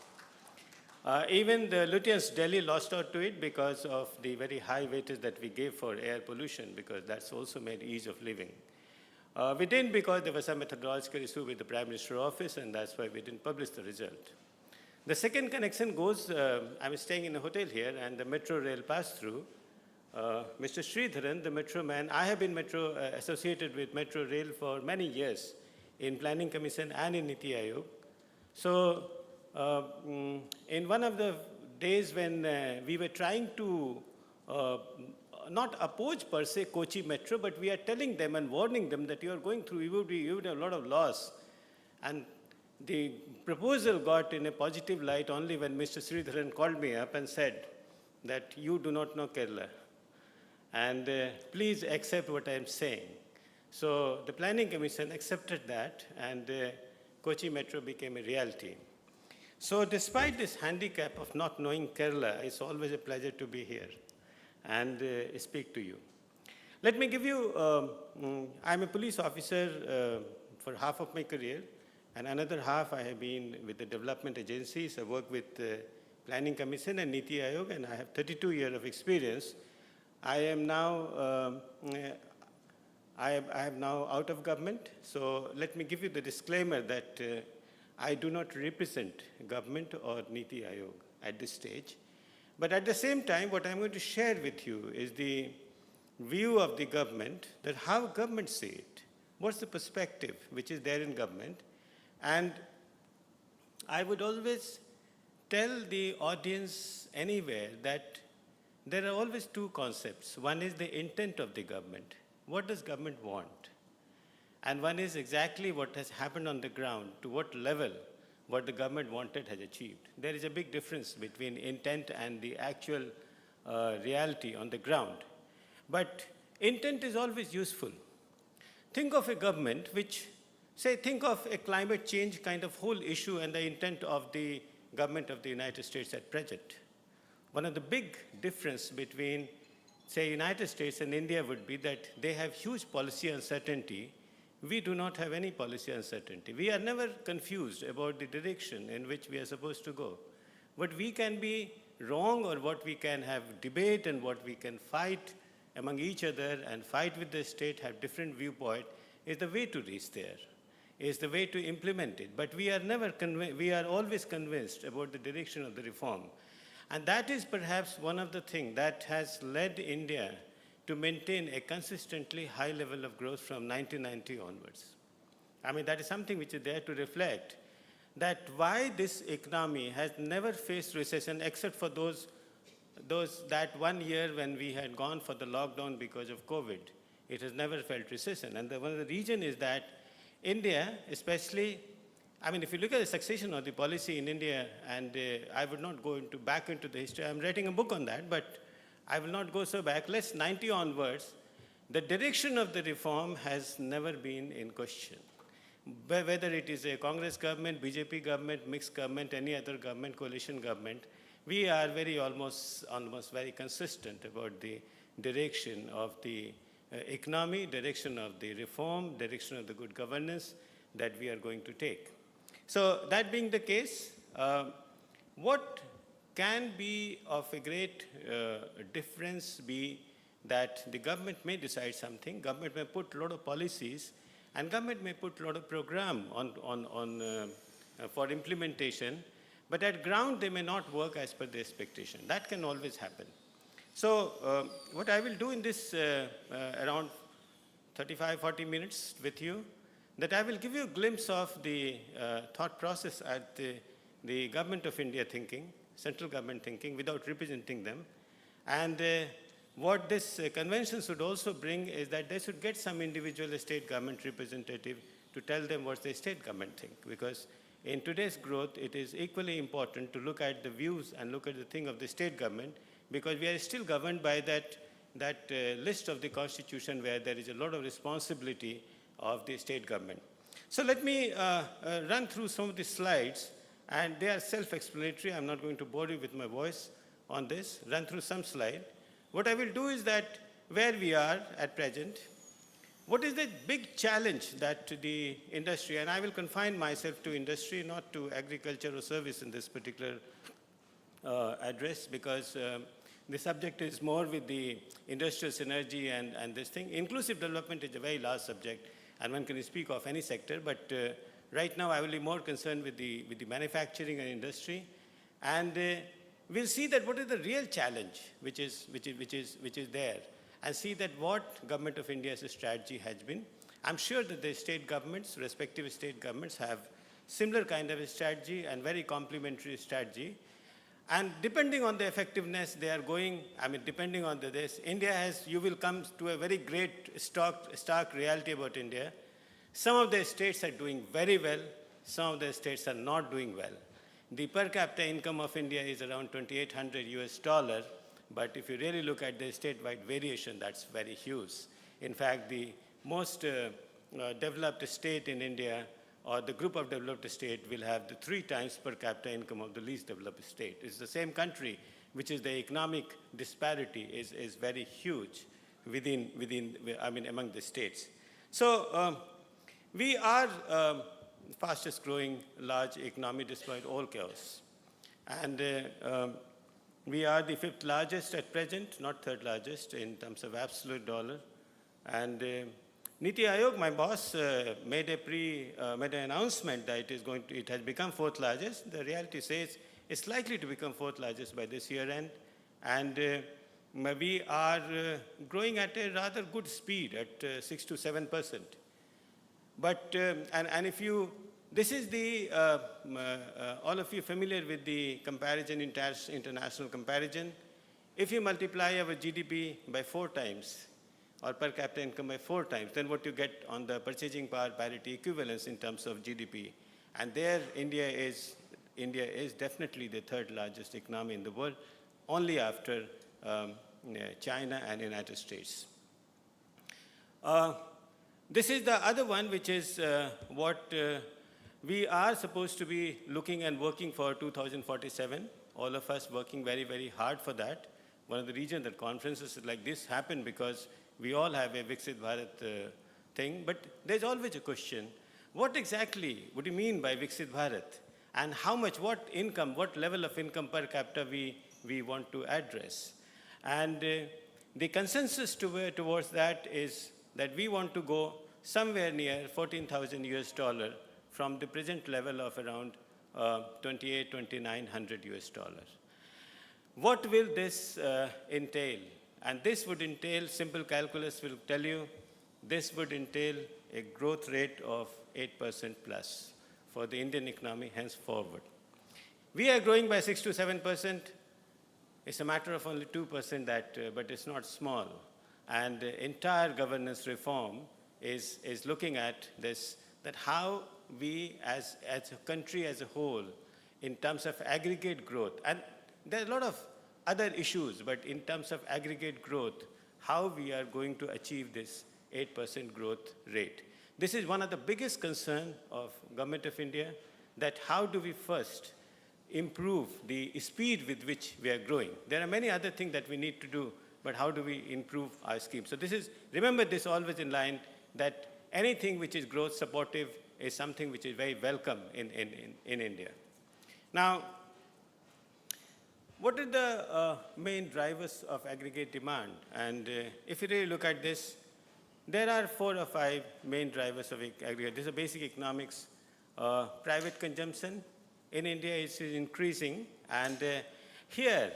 Even the Lutyens Delhi lost out to it because of the very high weightage that we gave for air pollution, because that's also made ease of living. We didn't because there was some methodological issue with the Prime Minister's office, and that's why we didn't publish the result. The second connection goes, I'm staying in a hotel here, and the metro rail passed through. Mr. Sridharan, the metro man, I have been associated with metro rail for many years in Planning Commission and in Niti Aayog. So in one of the days when we were trying to not oppose per se Kochi Metro, but we are telling them and warning them that you are going through, you would have a lot of loss. And the proposal got in a positive light only when Mr. Sridharan called me up and said that you do not know Kerala. And please accept what I am saying. So the Planning Commission accepted that, and Kochi Metro became a reality. So despite this handicap of not knowing Kerala, it's always a pleasure to be here and speak to you. Let me give you, I'm a police officer for half of my career, and another half I have been with the development agencies. I work with the Planning Commission and Niti Aayog, and I have 32 years of experience. I am now, I am now out of government, so let me give you the disclaimer that I do not represent government or Niti Aayog at this stage. But at the same time, what I'm going to share with you is the view of the government, that how government see it, what's the perspective which is there in government. And I would always tell the audience anywhere that there are always two concepts. One is the intent of the government. What does government want? And one is exactly what has happened on the ground, to what level what the government wanted has achieved. There is a big difference between intent and the actual reality on the ground. But intent is always useful. Think of a government which, say, think of a climate change kind of whole issue and the intent of the government of the United States at present. One of the big difference between, say, United States and India would be that they have huge policy uncertainty. We do not have any policy uncertainty. We are never confused about the direction in which we are supposed to go. What we can be wrong, or what we can have debate, and what we can fight among each other and fight with the state, have different viewpoint, is the way to reach there, is the way to implement it. But we are never we are always convinced about the direction of the reform. And that is perhaps one of the things that has led India to maintain a consistently high level of growth from 1990 onwards. I mean, that is something which is there to reflect that why this economy has never faced recession except for that 1 year when we had gone for the lockdown because of COVID. It has never felt recession. And one of the reason is that India, especially, I mean, if you look at the succession of the policy in India, and I would not go back into the history, I'm writing a book on that, but I will not go so back. Let's 90 onwards, the direction of the reform has never been in question. Whether it is a Congress government, BJP government, mixed government, any other government, coalition government, we are almost very consistent about the direction of the economy, direction of the reform, direction of the good governance that we are going to take. So that being the case, what can be of a great difference be that the government may decide something, government may put a lot of policies, and government may put a lot of program for implementation, but at ground they may not work as per the expectation. That can always happen. So what I will do in this around 35-40 minutes with you, that I will give you a glimpse of the thought process at the government of India thinking, central government thinking, without representing them. And what this convention should also bring is that they should get some individual state government representative to tell them what the state government think. Because in today's growth, it is equally important to look at the views and look at the thing of the state government, because we are still governed by that list of the constitution where there is a lot of responsibility of the state government. So let me run through some of the slides, and they are self-explanatory. I'm not going to bore you with my voice on this. Run through some slide. What I will do is that where we are at present, what is the big challenge that the industry, and I will confine myself to industry, not to agriculture or service in this particular address, because the subject is more with the industrial synergy and this thing. Inclusive development is a very large subject, and one can speak of any sector, but right now I will be more concerned with the manufacturing and industry. And we'll see that what is the real challenge which is there, and see that what Government of India's strategy has been. I'm sure that the state governments, respective state governments, have similar kind of a strategy and very complementary strategy. And depending on the effectiveness, they are going, I mean, depending on this, India has, you will come to a very great stark reality about India. Some of the states are doing very well, some of the states are not doing well. The per capita income of India is around $2,800 US, but if you really look at the statewide variation, that's very huge. In fact, the most developed state in India, or the group of developed state, will have the 3 times per capita income of the least developed state. It's the same country, which is the economic disparity is very huge among the states. So we are fastest growing large economy despite all chaos. And we are the 5th largest at present, not 3rd largest in terms of absolute dollar. And Niti Aayog, my boss, made an announcement that it has become 4th largest. The reality says it's likely to become 4th largest by this year end. And we are growing at a rather good speed at 6 to 7%. But, and if you, this is the, all of you familiar with the comparison, international comparison. If you multiply our GDP by 4 times, or per capita income by 4 times, then what you get on the purchasing power parity equivalence in terms of GDP. And there, India is definitely the 3rd largest economy in the world, only after China and United States. This is the other one, which is what we are supposed to be looking and working for 2047. All of us working very, very hard for that. One of the reasons that conferences like this happen, because we all have a Viksit Bharat thing, but there's always a question, what exactly would you mean by Viksit Bharat? And how much, what income, what level of income per capita we want to address? And the consensus towards that is that we want to go somewhere near $14,000 from the present level of around $2,900 US. What will this entail? And this would entail, simple calculus will tell you, this would entail a growth rate of 8% plus for the Indian economy henceforward. We are growing by 6 to 7%. It's a matter of only 2% but it's not small. And entire governance reform is looking at this, that how we as a country as a whole, in terms of aggregate growth, and there are a lot of other issues, but in terms of aggregate growth, how we are going to achieve this 8% growth rate. This is one of the biggest concerns of Government of India, that how do we first improve the speed with which we are growing. There are many other things that we need to do, but how do we improve our scheme? So this is, remember this always in line, that anything which is growth supportive is something which is very welcome in India. Now, what are the main drivers of aggregate demand? And if you really look at this, there are 4 or 5 main drivers of aggregate. This is basic economics. Private consumption in India is increasing, and here,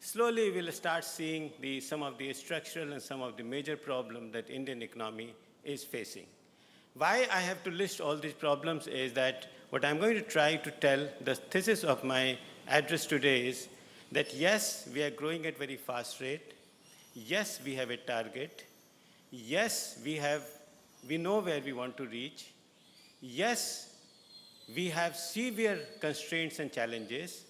slowly we'll start seeing some of the structural and some of the major problems that Indian economy is facing. Why I have to list all these problems is that what I'm going to try to tell, the thesis of my address today is that yes, we are growing at very fast rate. Yes, we have a target. Yes, we know where we want to reach. Yes, we have severe constraints and challenges,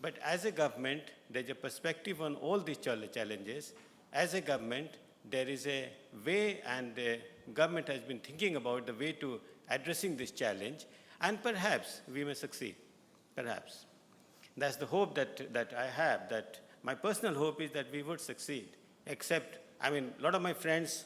but as a government, there's a perspective on all these challenges. As a government, there is a way, and the government has been thinking about the way to addressing this challenge, and perhaps we may succeed, perhaps. That's the hope that I have, that my personal hope is that we would succeed, except, I mean, a lot of my friends,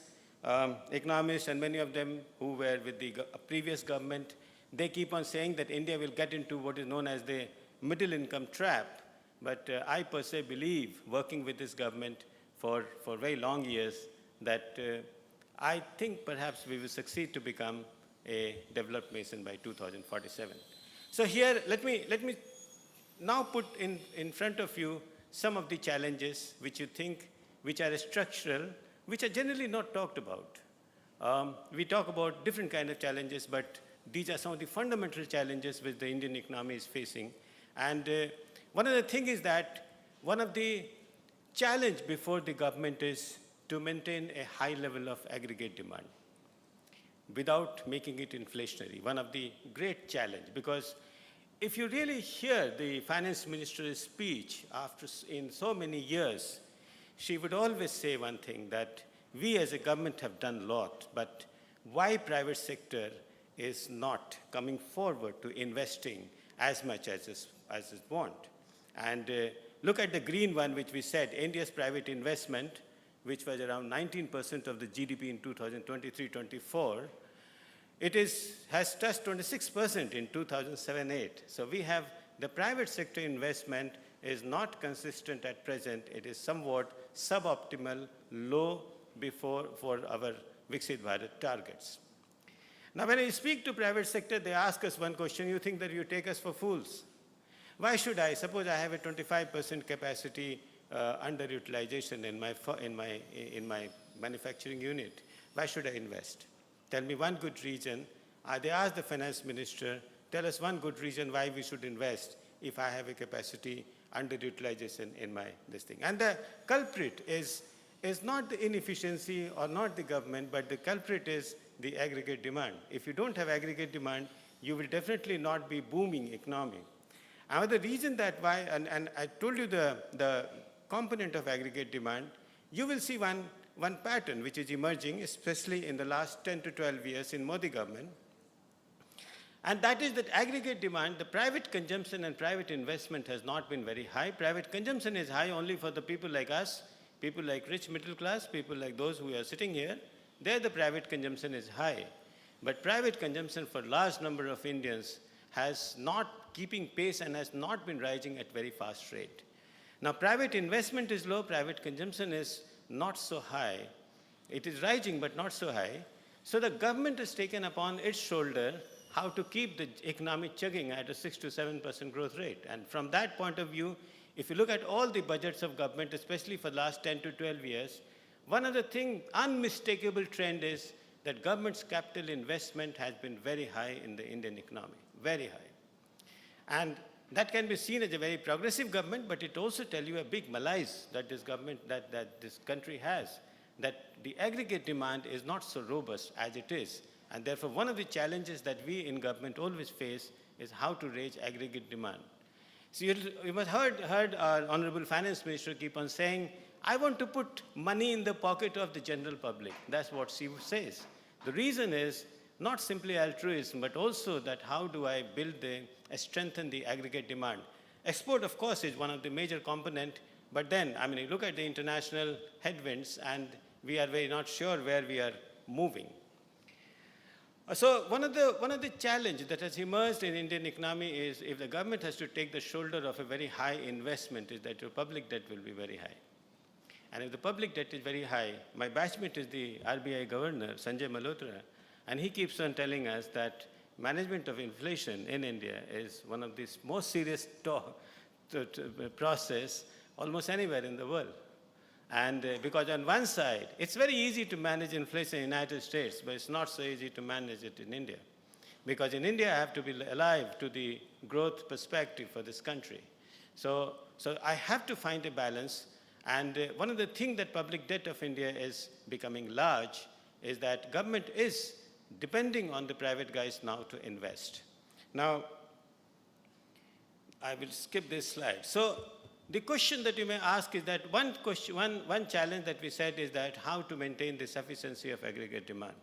economists, and many of them who were with the previous government, they keep on saying that India will get into what is known as the middle income trap. But I per se believe, working with this government for very long years, that I think perhaps we will succeed to become a developed nation by 2047. So here, let me now put in front of you some of the challenges which you think, which are structural, which are generally not talked about. We talk about different kind of challenges, but these are some of the fundamental challenges which the Indian economy is facing. And one of the things is that one of the challenge before the government is to maintain a high level of aggregate demand without making it inflationary. One of the great challenge, because if you really hear the finance minister's speech in so many years, she would always say one thing, that we as a government have done a lot, but why private sector is not coming forward to investing as much as it want. And look at the green one, which we said, India's private investment, which was around 19% of the GDP in 2023-24, has touched 26% in 2007-8. So we have the private sector investment is not consistent at present. It is somewhat suboptimal, low for our Viksit Bharat targets. Now, when I speak to private sector, they ask us one question, you think that you take us for fools? Why should I? Suppose I have a 25% capacity underutilization in my manufacturing unit. Why should I invest? Tell me one good reason. They asked the finance minister, tell us one good reason why we should invest if I have a capacity underutilization in this thing. And the culprit is not the inefficiency or not the government, but the culprit is the aggregate demand. If you don't have aggregate demand, you will definitely not be booming economy. Another reason that why, and I told you the component of aggregate demand, you will see one pattern which is emerging, especially in the last 10 to 12 years in Modi government. And that is that aggregate demand, the private consumption and private investment has not been very high. Private consumption is high only for the people like us, people like rich middle class, people like those who are sitting here. There the private consumption is high. But private consumption for large number of Indians has not keeping pace and has not been rising at very fast rate. Now private investment is low, private consumption is not so high. It is rising but not so high. So the government has taken upon its shoulder how to keep the economy chugging at a 6 to 7% growth rate. And from that point of view, if you look at all the budgets of government, especially for the last 10 to 12 years, one of the unmistakable trend is that government's capital investment has been very high in the Indian economy, very high. And that can be seen as a very progressive government, but it also tells you a big malaise that this government, that this country has, that the aggregate demand is not so robust as it is. And therefore, one of the challenges that we in government always face is how to raise aggregate demand. So you must have heard our Honorable Finance Minister keep on saying, I want to put money in the pocket of the general public. That's what she says. The reason is not simply altruism, but also that how do I build strengthen the aggregate demand. Export, of course, is one of the major component, but then, I mean, you look at the international headwinds and we are very not sure where we are moving. So one of the challenges that has emerged in Indian economy is if the government has to take the shoulder of a very high investment, is that your public debt will be very high. And if the public debt is very high, my batchmate is the RBI governor, Sanjay Malhotra, and he keeps on telling us that management of inflation in India is one of the most serious process almost anywhere in the world. And because on one side, it's very easy to manage inflation in the United States, but it's not so easy to manage it in India. Because in India, I have to be alive to the growth perspective for this country. So I have to find a balance. And one of the things that public debt of India is becoming large is that government is depending on the private guys now to invest. Now, I will skip this slide. So the question that you may ask is that one challenge that we said is that how to maintain the sufficiency of aggregate demand.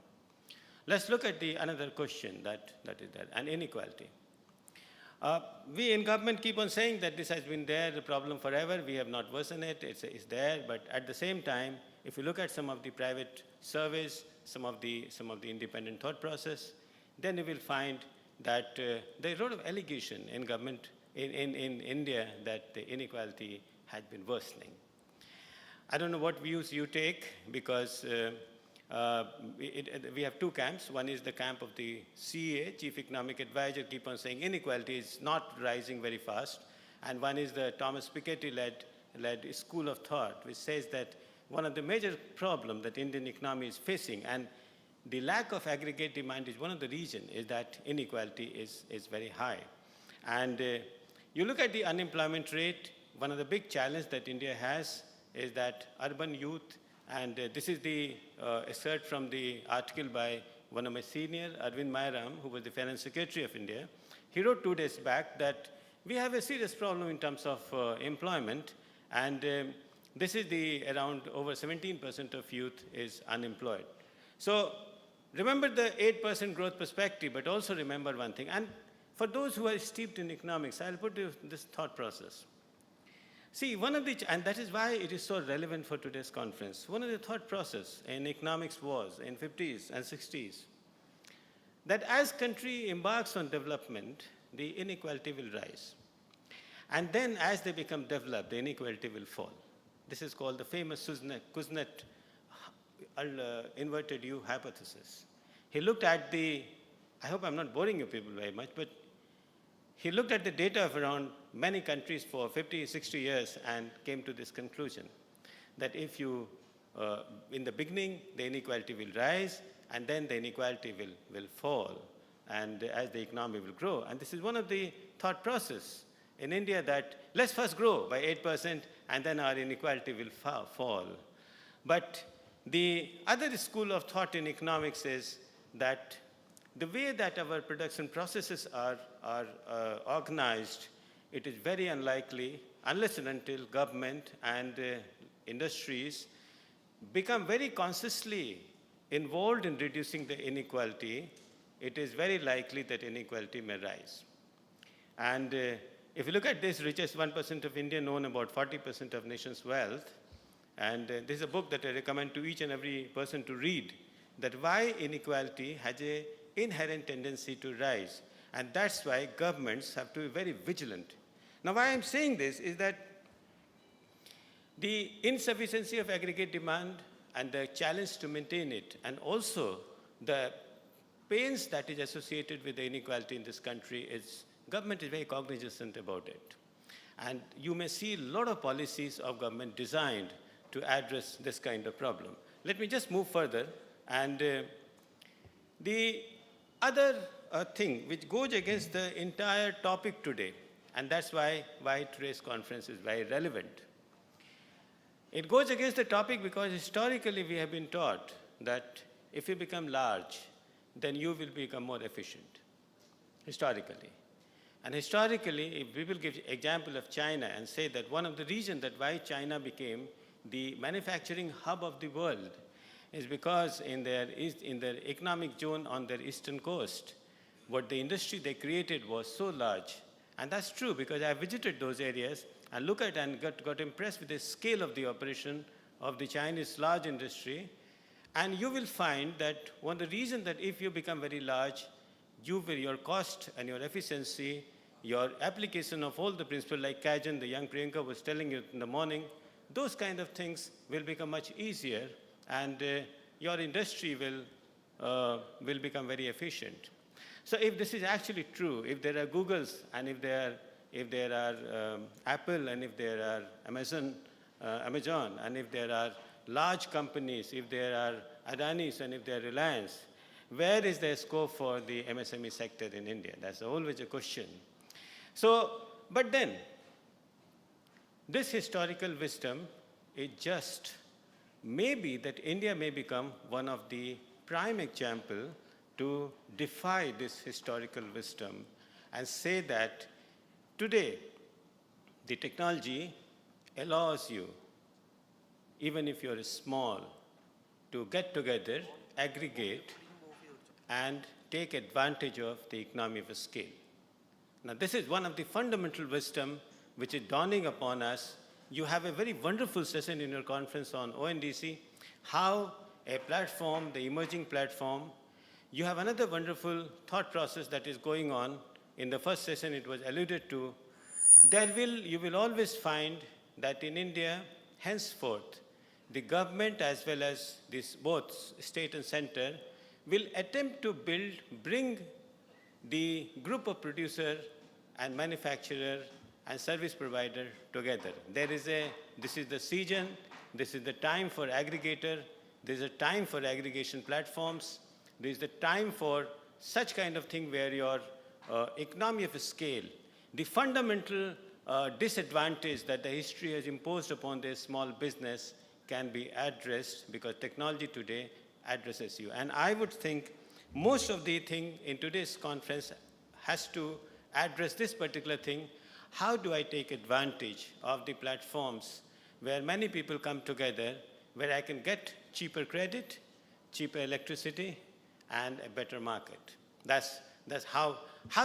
Let's look at another question that is there, and inequality. We in government keep on saying that this has been there, the problem forever. We have not worsened it. It's there. But at the same time, if you look at some of the private surveys, some of the independent thought process, then you will find that there is a lot of allegation in government in India that the inequality had been worsening. I don't know what views you take because we have two camps. One is the camp of the CEA, Chief Economic Advisor, keep on saying inequality is not rising very fast. And one is the Thomas Piketty-led school of thought, which says that one of the major problems that Indian economy is facing, and the lack of aggregate demand is one of the reasons, is that inequality is very high. And you look at the unemployment rate, one of the big challenges that India has is that urban youth, and this is the excerpt from the article by one of my senior, Arvind Mairam, who was the Finance Secretary of India. He wrote 2 days back that we have a serious problem in terms of employment, and this is around over 17% of youth is unemployed. So remember the 8% growth perspective, but also remember one thing. And for those who are steeped in economics, I'll put this thought process. See, and that is why it is so relevant for today's conference. One of the thought process in economics was in 50s and 60s, that as country embarks on development, the inequality will rise. And then as they become developed, the inequality will fall. This is called the famous Kuznets inverted U hypothesis. He looked at I hope I'm not boring you people very much, but he looked at the data of around many countries for 50, 60 years and came to this conclusion that if you, in the beginning, the inequality will rise and then the inequality will fall and as the economy will grow. And this is one of the thought process in India that let's first grow by 8% and then our inequality will fall. But the other school of thought in economics is that the way that our production processes are organized, it is very unlikely, unless and until government and industries become very consciously involved in reducing the inequality, it is very likely that inequality may rise. And if you look at this, richest 1% of India own about 40% of nation's wealth. And this is a book that I recommend to each and every person to read, that why inequality has an inherent tendency to rise. And that's why governments have to be very vigilant. Now, why I'm saying this is that the insufficiency of aggregate demand and the challenge to maintain it, and also the pains that is associated with the inequality in this country is, government is very cognizant about it. And you may see a lot of policies of government designed to address this kind of problem. Let me just move further. And the other a thing which goes against the entire topic today, and that's why today's conference is very relevant. It goes against the topic because historically we have been taught that if you become large, then you will become more efficient, historically. And historically, if we will give example of China and say that one of the reasons that why China became the manufacturing hub of the world is because in their economic zone on their eastern coast, what the industry they created was so large. And that's true because I visited those areas and look at and got impressed with the scale of the operation of the Chinese large industry. And you will find that one of the reasons that if you become very large, your cost and your efficiency, your application of all the principles like Kaizen, the young Priyanka was telling you in the morning, those kind of things will become much easier and your industry will become very efficient. So if this is actually true, if there are Googles and if there are Apple and if there are Amazon and if there are large companies, if there are Adanis and if there are Reliance, where is there scope for the MSME sector in India? That's always a question. So, but then, this historical wisdom is just maybe that India may become one of the prime example to defy this historical wisdom and say that today the technology allows you, even if you're small, to get together, aggregate, and take advantage of the economy of scale. Now, this is one of the fundamental wisdom which is dawning upon us. You have a very wonderful session in your conference on ONDC, how a platform, the emerging platform. You have another wonderful thought process that is going on. In the first session, it was alluded to. You will always find that in India, henceforth, the government as well as both state and center will attempt to bring the group of producer and manufacturer and service provider together. This is the season, this is the time for aggregator, this is a time for aggregation platforms, this is the time for such kind of thing where your economy of scale, the fundamental disadvantage that the history has imposed upon this small business can be addressed because technology today addresses you. And I would think most of the thing in today's conference has to address this particular thing. How do I take advantage of the platforms where many people come together, where I can get cheaper credit, cheaper electricity, and a better market? That's how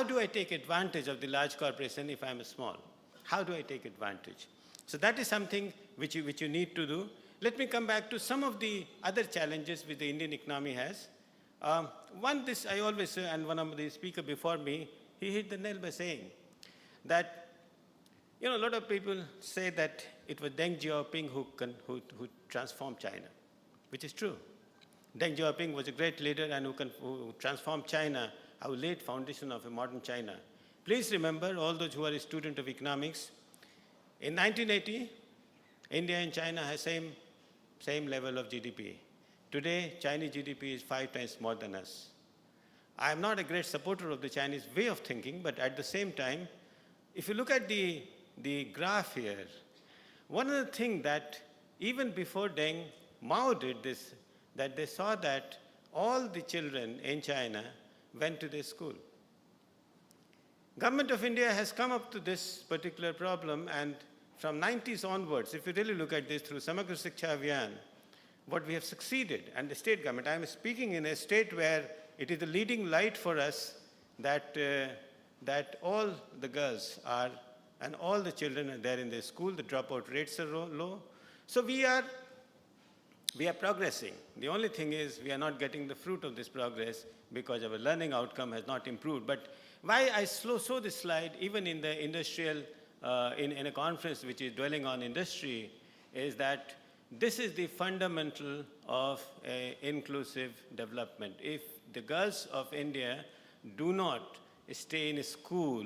do I take advantage of the large corporation if I'm small? How do I take advantage? So that is something which you need to do. Let me come back to some of the other challenges which the Indian economy has. This I always say, and one of the speakers before me, he hit the nail by saying that, a lot of people say that it was Deng Xiaoping who transformed China, which is true. Deng Xiaoping was a great leader and who transformed China, our laid foundation of a modern China. Please remember, all those who are a student of economics, in 1980, India and China have same level of GDP. Today, Chinese GDP is 5 times more than us. I am not a great supporter of the Chinese way of thinking, but at the same time, if you look at the graph here, one of the things that even before Deng, Mao did this, that they saw that all the children in China went to this school. Government of India has come up to this particular problem, and from 90s onwards, if you really look at this through Samagra Shiksha Abhiyan, what we have succeeded, and the state government, I am speaking in a state where it is the leading light for us that all the girls are, and all the children are there in the school, the dropout rates are low. So we are progressing. The only thing is we are not getting the fruit of this progress because our learning outcome has not improved. But why I show this slide, even in the industrial, in a conference which is dwelling on industry, is that this is the fundamental of inclusive development. If the girls of India do not stay in school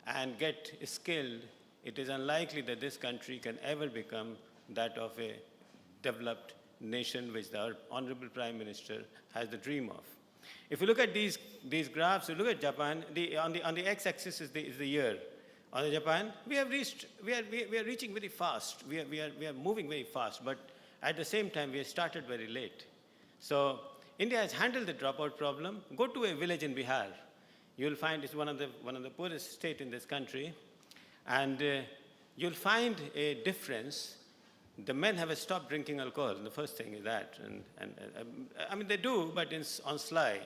and get skilled, it is unlikely that this country can ever become that of a developed nation which the Honorable Prime Minister has the dream of. If you look at these graphs, you look at Japan, on the x-axis is the year. On the Japan, we are reaching very fast. We are moving very fast, but at the same time, we have started very late. So India has handled the dropout problem. Go to a village in Bihar. You'll find it's one of the poorest states in this country. And you'll find a difference. The men have stopped drinking alcohol. The first thing is that. I mean, they do, but on sly.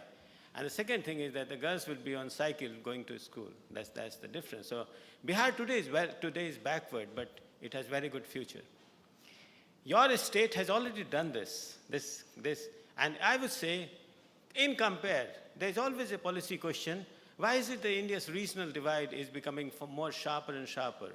And the second thing is that the girls will be on cycle going to school. That's the difference. So Bihar today is backward, but it has very good future. Your state has already done this. And I would say, in compare, there's always a policy question. Why is it that India's regional divide is becoming more sharper and sharper?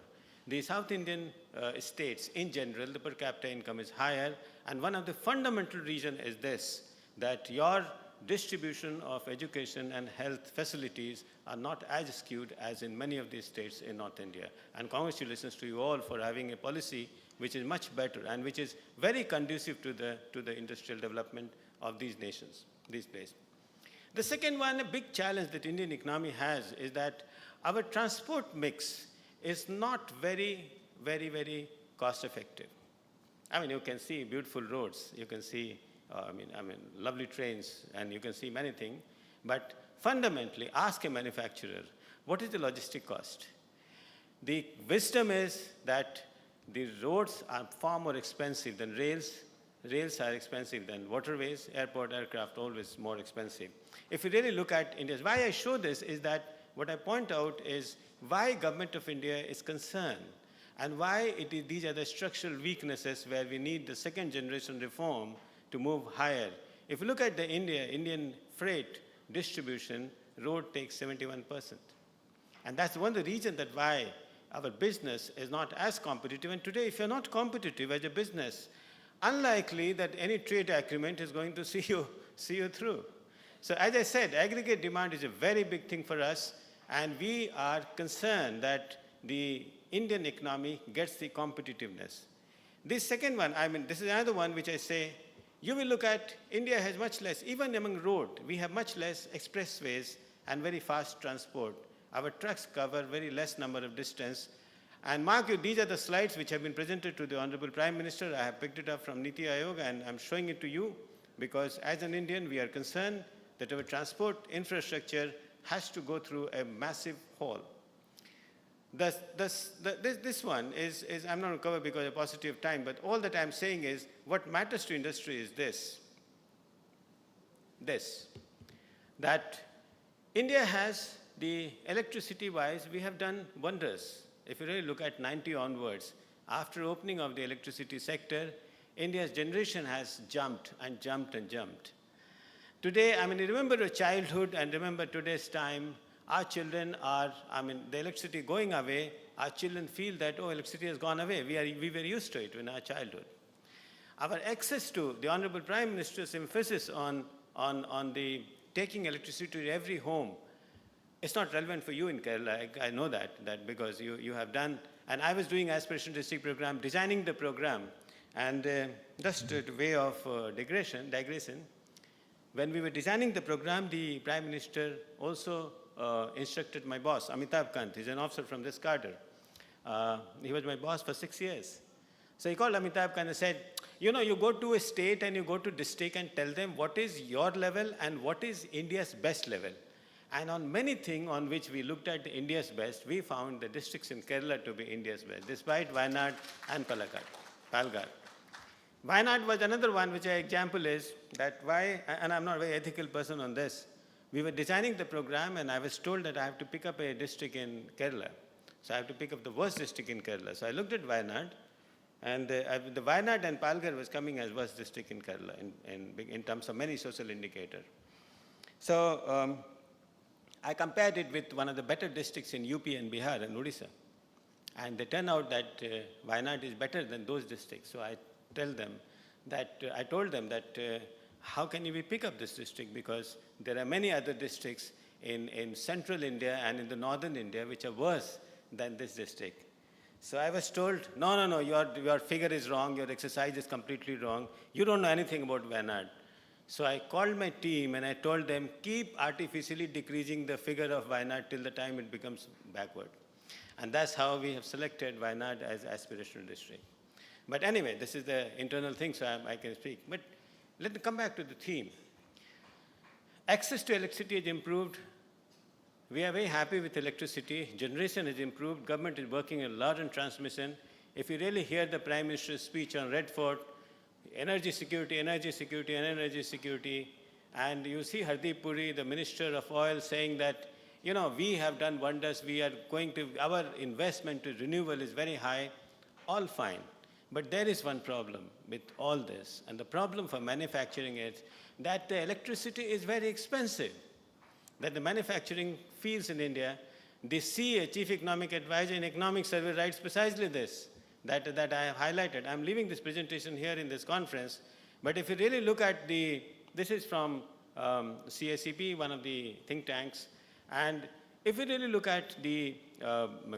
The South Indian states, in general, the per capita income is higher. And one of the fundamental reasons is this, that your distribution of education and health facilities are not as skewed as in many of these states in North India. And congratulations to you all for having a policy which is much better and which is very conducive to the industrial development of these nations, these places. The second one, a big challenge that Indian economy has is that our transport mix is not very, very, very cost effective. I mean, you can see beautiful roads, you can see lovely trains, and you can see many things. But fundamentally, ask a manufacturer, what is the logistic cost? The wisdom is that the roads are far more expensive than rails. Rails are expensive than waterways, airport, aircraft, always more expensive. If you really look at India, why I show this is that what I point out is why government of India is concerned and why these are the structural weaknesses where we need the second generation reform to move higher. If you look at the Indian freight distribution, road takes 71%. And that's one of the reasons that why our business is not as competitive. And today, if you're not competitive as a business, unlikely that any trade agreement is going to see you through. So as I said, aggregate demand is a very big thing for us, and we are concerned that the Indian economy gets the competitiveness. This second one, this is another one which I say, you will look at India has much less, even among road, we have much less expressways and very fast transport. Our trucks cover very less number of distance. And mark you, these are the slides which have been presented to the Honorable Prime Minister. I have picked it up from Niti Aayog, and I'm showing it to you because as an Indian, we are concerned that our transport infrastructure has to go through a massive haul. This one is I'm not going to cover because of paucity of time, but all that I'm saying is what matters to industry is this, that India has the electricity-wise, we have done wonders. If you really look at 90 onwards, after opening of the electricity sector, India's generation has jumped and jumped and jumped. Today, remember your childhood and remember today's time, our children are, the electricity going away, our children feel that, oh, electricity has gone away. We were used to it in our childhood. Our access to the Honorable Prime Minister's emphasis on the taking electricity to every home, it's not relevant for you in Kerala. I know that because you have done, and I was doing Aspiration District program, designing the program, and just a way of digression, when we were designing the program, the Prime Minister also instructed my boss, Amitabh Kant. He's an officer from this cadre. He was my boss for 6 years. So he called Amitabh Kant and said, you go to a state and you go to district and tell them what is your level and what is India's best level. And on many things on which we looked at India's best, we found the districts in Kerala to be India's best, despite Wayanad and Palghar. Wayanad was another one which example is that why, and I'm not a very ethical person on this, we were designing the program and I was told that I have to pick up a district in Kerala. So I have to pick up the worst district in Kerala. So I looked at Wayanad, and the Wayanad and Palghar was coming as worst district in Kerala in terms of many social indicators. So I compared it with one of the better districts in UP and Bihar and Odisha. And they turn out that Wayanad is better than those districts. So I told them that how can we pick up this district? Because there are many other districts in central India and in the northern India which are worse than this district. So I was told, no, your figure is wrong, your exercise is completely wrong. You don't know anything about Wayanad. So I called my team and I told them, keep artificially decreasing the figure of Wayanad till the time it becomes backward. And that's how we have selected Wayanad as aspirational district. But anyway, this is the internal thing, so I can speak. But let me come back to the theme. Access to electricity has improved. We are very happy with electricity. Generation has improved. Government is working a lot on transmission. If you really hear the Prime Minister's speech on Red Fort, energy security, energy security, and energy security, and you see Hardeep Puri, the Minister of Oil, saying that, you know, we have done wonders, we are going to, our investment to renewable is very high, all fine. But there is one problem with all this, and the problem for manufacturing is that the electricity is very expensive. That the manufacturing fields in India, the CA, Chief Economic Advisor in Economic Survey, writes precisely this, that I have highlighted. I'm leaving this presentation here in this conference, but if you really look at this is from CACP, one of the think tanks, and if you really look at the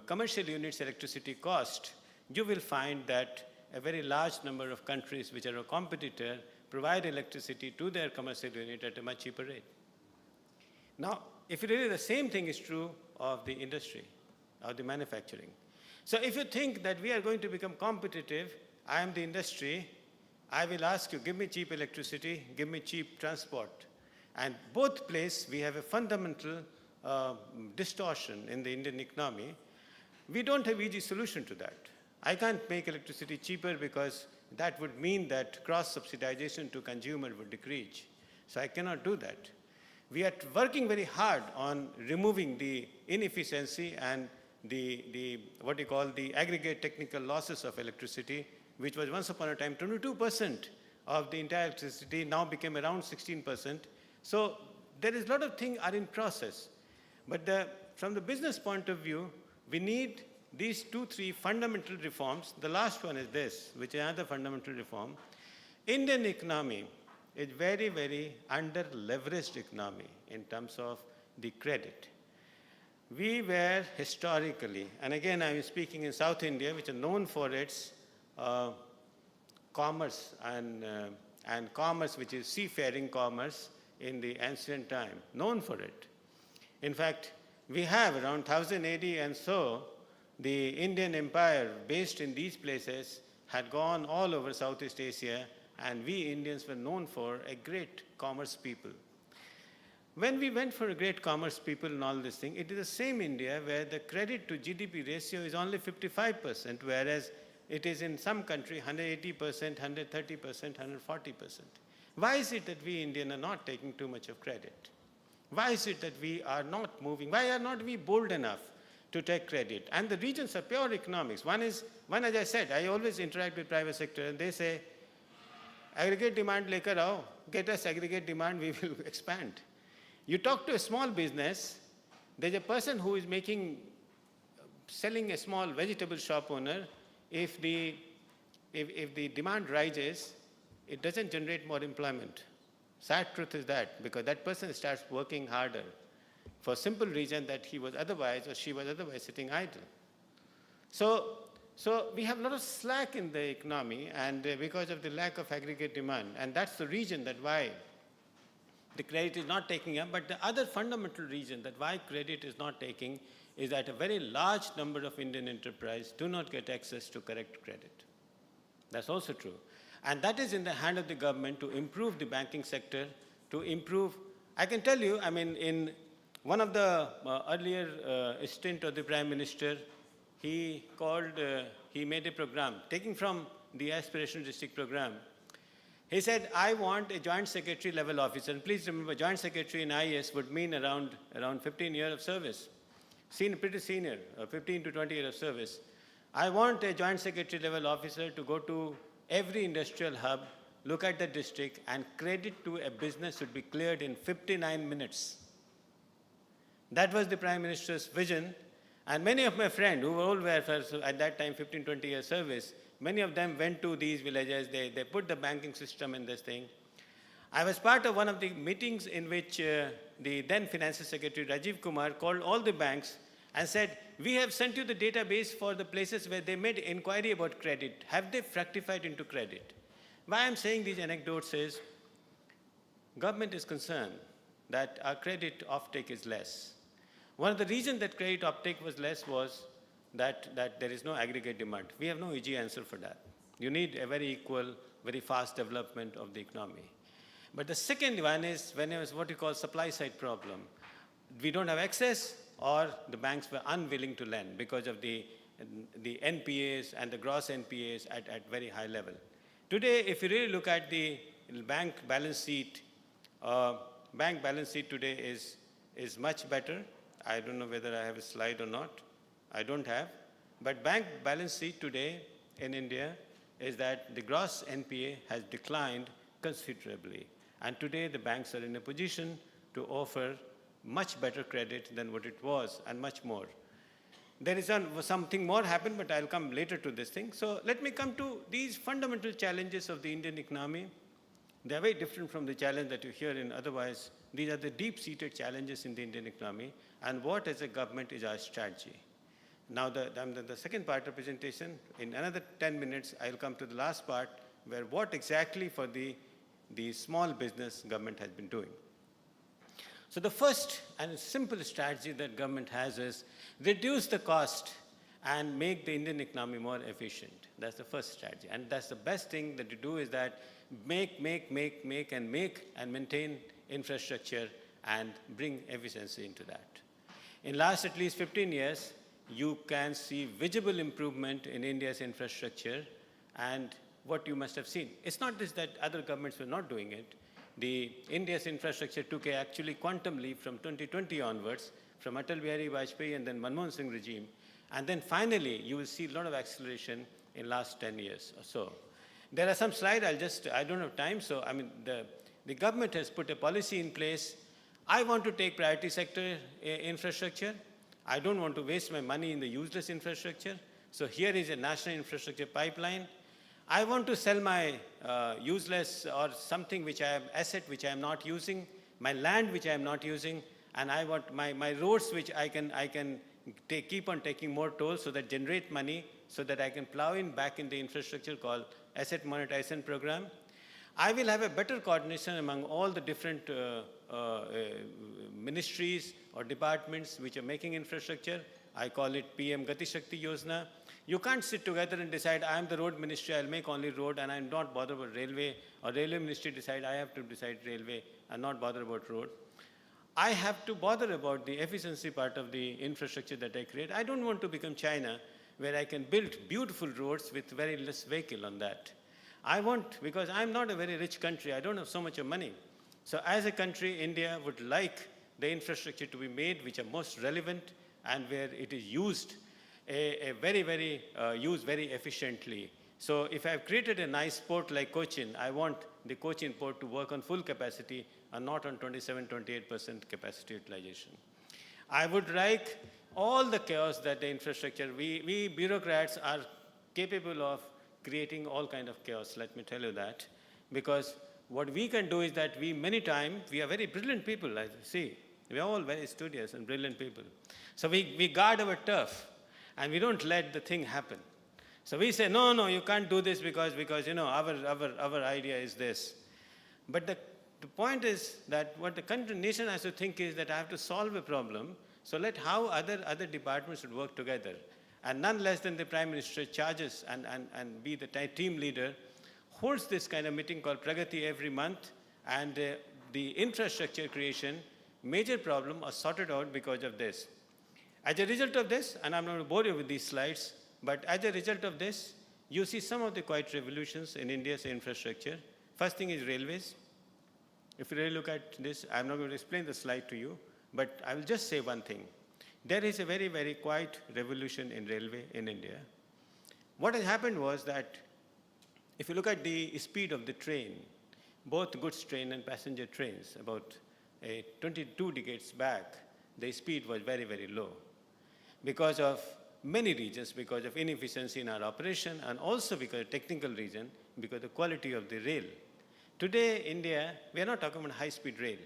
commercial units electricity cost, you will find that a very large number of countries which are a competitor provide electricity to their commercial unit at a much cheaper rate. Now, if really the same thing is true of the industry, of the manufacturing. So if you think that we are going to become competitive, I am the industry, I will ask you, give me cheap electricity, give me cheap transport. And both places, we have a fundamental distortion in the Indian economy. We don't have easy solution to that. I can't make electricity cheaper because that would mean that cross-subsidization to consumer would decrease. So I cannot do that. We are working very hard on removing the inefficiency and the what you call the aggregate technical losses of electricity, which was once upon a time 22% of the entire electricity, now became around 16%. So there is a lot of things are in process. But from the business point of view, we need these 2-3 fundamental reforms. The last one is this, which is another fundamental reform. Indian economy is very, very under-leveraged economy in terms of the credit. We were historically, and again I'm speaking in South India, which are known for its commerce and commerce, which is seafaring commerce in the ancient time, known for it. In fact, we have around 1000 AD and so, the Indian Empire based in these places had gone all over Southeast Asia, and we Indians were known for a great commerce people. When we went for a great commerce people and all this thing, it is the same India where the credit to GDP ratio is only 55%, whereas it is in some country 180%, 130%, 140%. Why is it that we Indians are not taking too much of credit? Why is it that we are not moving? Why are not we bold enough to take credit? And the regions are pure economics. One, as I said, I always interact with private sector and they say, aggregate demand lekar aao, get us aggregate demand, we will expand. You talk to a small business, there's a person who is selling a small vegetable shop owner, if the demand rises, it doesn't generate more employment. Sad truth is that, because that person starts working harder for simple reason that he was otherwise or she was otherwise sitting idle. So we have a lot of slack in the economy and because of the lack of aggregate demand, and that's the reason that why the credit is not taking up. But the other fundamental reason that why credit is not taking is that a very large number of Indian enterprises do not get access to correct credit. That's also true. And that is in the hand of the government to improve the banking sector, to improve. I can tell you, I mean, in one of the earlier stint of the Prime Minister, he made a program, taking from the Aspirational District program. He said, I want a joint secretary level officer. And please remember, joint secretary in IAS would mean around 15 years of service. Pretty senior, 15 to 20 years of service. I want a joint secretary level officer to go to every industrial hub, look at the district, and credit to a business should be cleared in 59 minutes. That was the Prime Minister's vision. And many of my friends who were old welfare, so at that time 15, 20 years service, many of them went to these villages, they put the banking system in this thing. I was part of one of the meetings in which the then Finance Secretary Rajiv Kumar called all the banks and said, we have sent you the database for the places where they made inquiry about credit. Have they fructified into credit? Why I'm saying these anecdotes is, government is concerned that our credit offtake is less. One of the reasons that credit uptake was less was that there is no aggregate demand. We have no easy answer for that. You need a very equal, very fast development of the economy. But the second one is when it was what you call supply side problem. We don't have access, or the banks were unwilling to lend because of the NPAs and the gross NPAs at very high level. Today, if you really look at the bank balance sheet today is much better. I don't know whether I have a slide or not. I don't have. But bank balance sheet today in India is that the gross NPA has declined considerably. And today the banks are in a position to offer much better credit than what it was, and much more. There is something more happened, but I'll come later to this thing. So let me come to these fundamental challenges of the Indian economy. They are very different from the challenge that you hear in otherwise. These are the deep-seated challenges in the Indian economy, and what as a government is our strategy. Now the second part of the presentation, in another 10 minutes, I'll come to the last part, where what exactly for the small business government has been doing. So the first and simple strategy that government has is reduce the cost and make the Indian economy more efficient. That's the first strategy. And that's the best thing that you do, is that make and maintain infrastructure and bring efficiency into that. In last at least 15 years, you can see visible improvement in India's infrastructure, and what you must have seen. It's not just that other governments were not doing it. India's infrastructure took actually quantum leap from 2020 onwards, from Atal Bihari Vajpayee and then Manmohan Singh regime. And then finally, you will see a lot of acceleration in last 10 years or so. There are some slides, I don't have time, so I mean, the government has put a policy in place. I want to take priority sector infrastructure. I don't want to waste my money in the useless infrastructure. So here is a national infrastructure pipeline. I want to sell my useless or something which I have asset which I am not using, my land which I am not using, and I want my roads which I can keep on taking more tolls, so that generate money, so that I can plow in back in the infrastructure called asset monetization program. I will have a better coordination among all the different ministries or departments which are making infrastructure. I call it PM Gati Shakti Yojana. You can't sit together and decide, I am the road ministry, I'll make only road, and I'm not bothered about railway, or railway ministry decide, I have to decide railway, and not bother about road. I have to bother about the efficiency part of the infrastructure that I create. I don't want to become China, where I can build beautiful roads with very less vehicle on that. I want, because I'm not a very rich country, I don't have so much of money. So as a country, India would like the infrastructure to be made which are most relevant and where it is used used very efficiently. So if I've created a nice port like Cochin, I want the Cochin port to work on full capacity and not on 27-28% capacity utilization. I would like all the chaos that the infrastructure, we bureaucrats are capable of creating all kind of chaos, let me tell you that. Because what we can do is that many times, we are very brilliant people, I see. We are all very studious and brilliant people. So we guard our turf, and we don't let the thing happen. So we say, no, you can't do this because you know, our idea is this. But the point is that what the country, nation has to think is that I have to solve a problem, so let how other departments should work together. And none less than the Prime Minister charges and be the team leader, holds this kind of meeting called Pragati every month, and the infrastructure creation, major problem are sorted out because of this. As a result of this, and I'm not going to bore you with these slides, but as a result of this, you see some of the quiet revolutions in India's infrastructure. First thing is railways. If you really look at this, I'm not going to explain the slide to you, but I will just say one thing. There is a very, very quiet revolution in railway in India. What has happened was that if you look at the speed of the train, both goods train and passenger trains, about 22 decades back, the speed was very, very low. Because of many reasons, because of inefficiency in our operation, and also because of technical reason, because of the quality of the rail. Today, India, we are not talking about high-speed rail.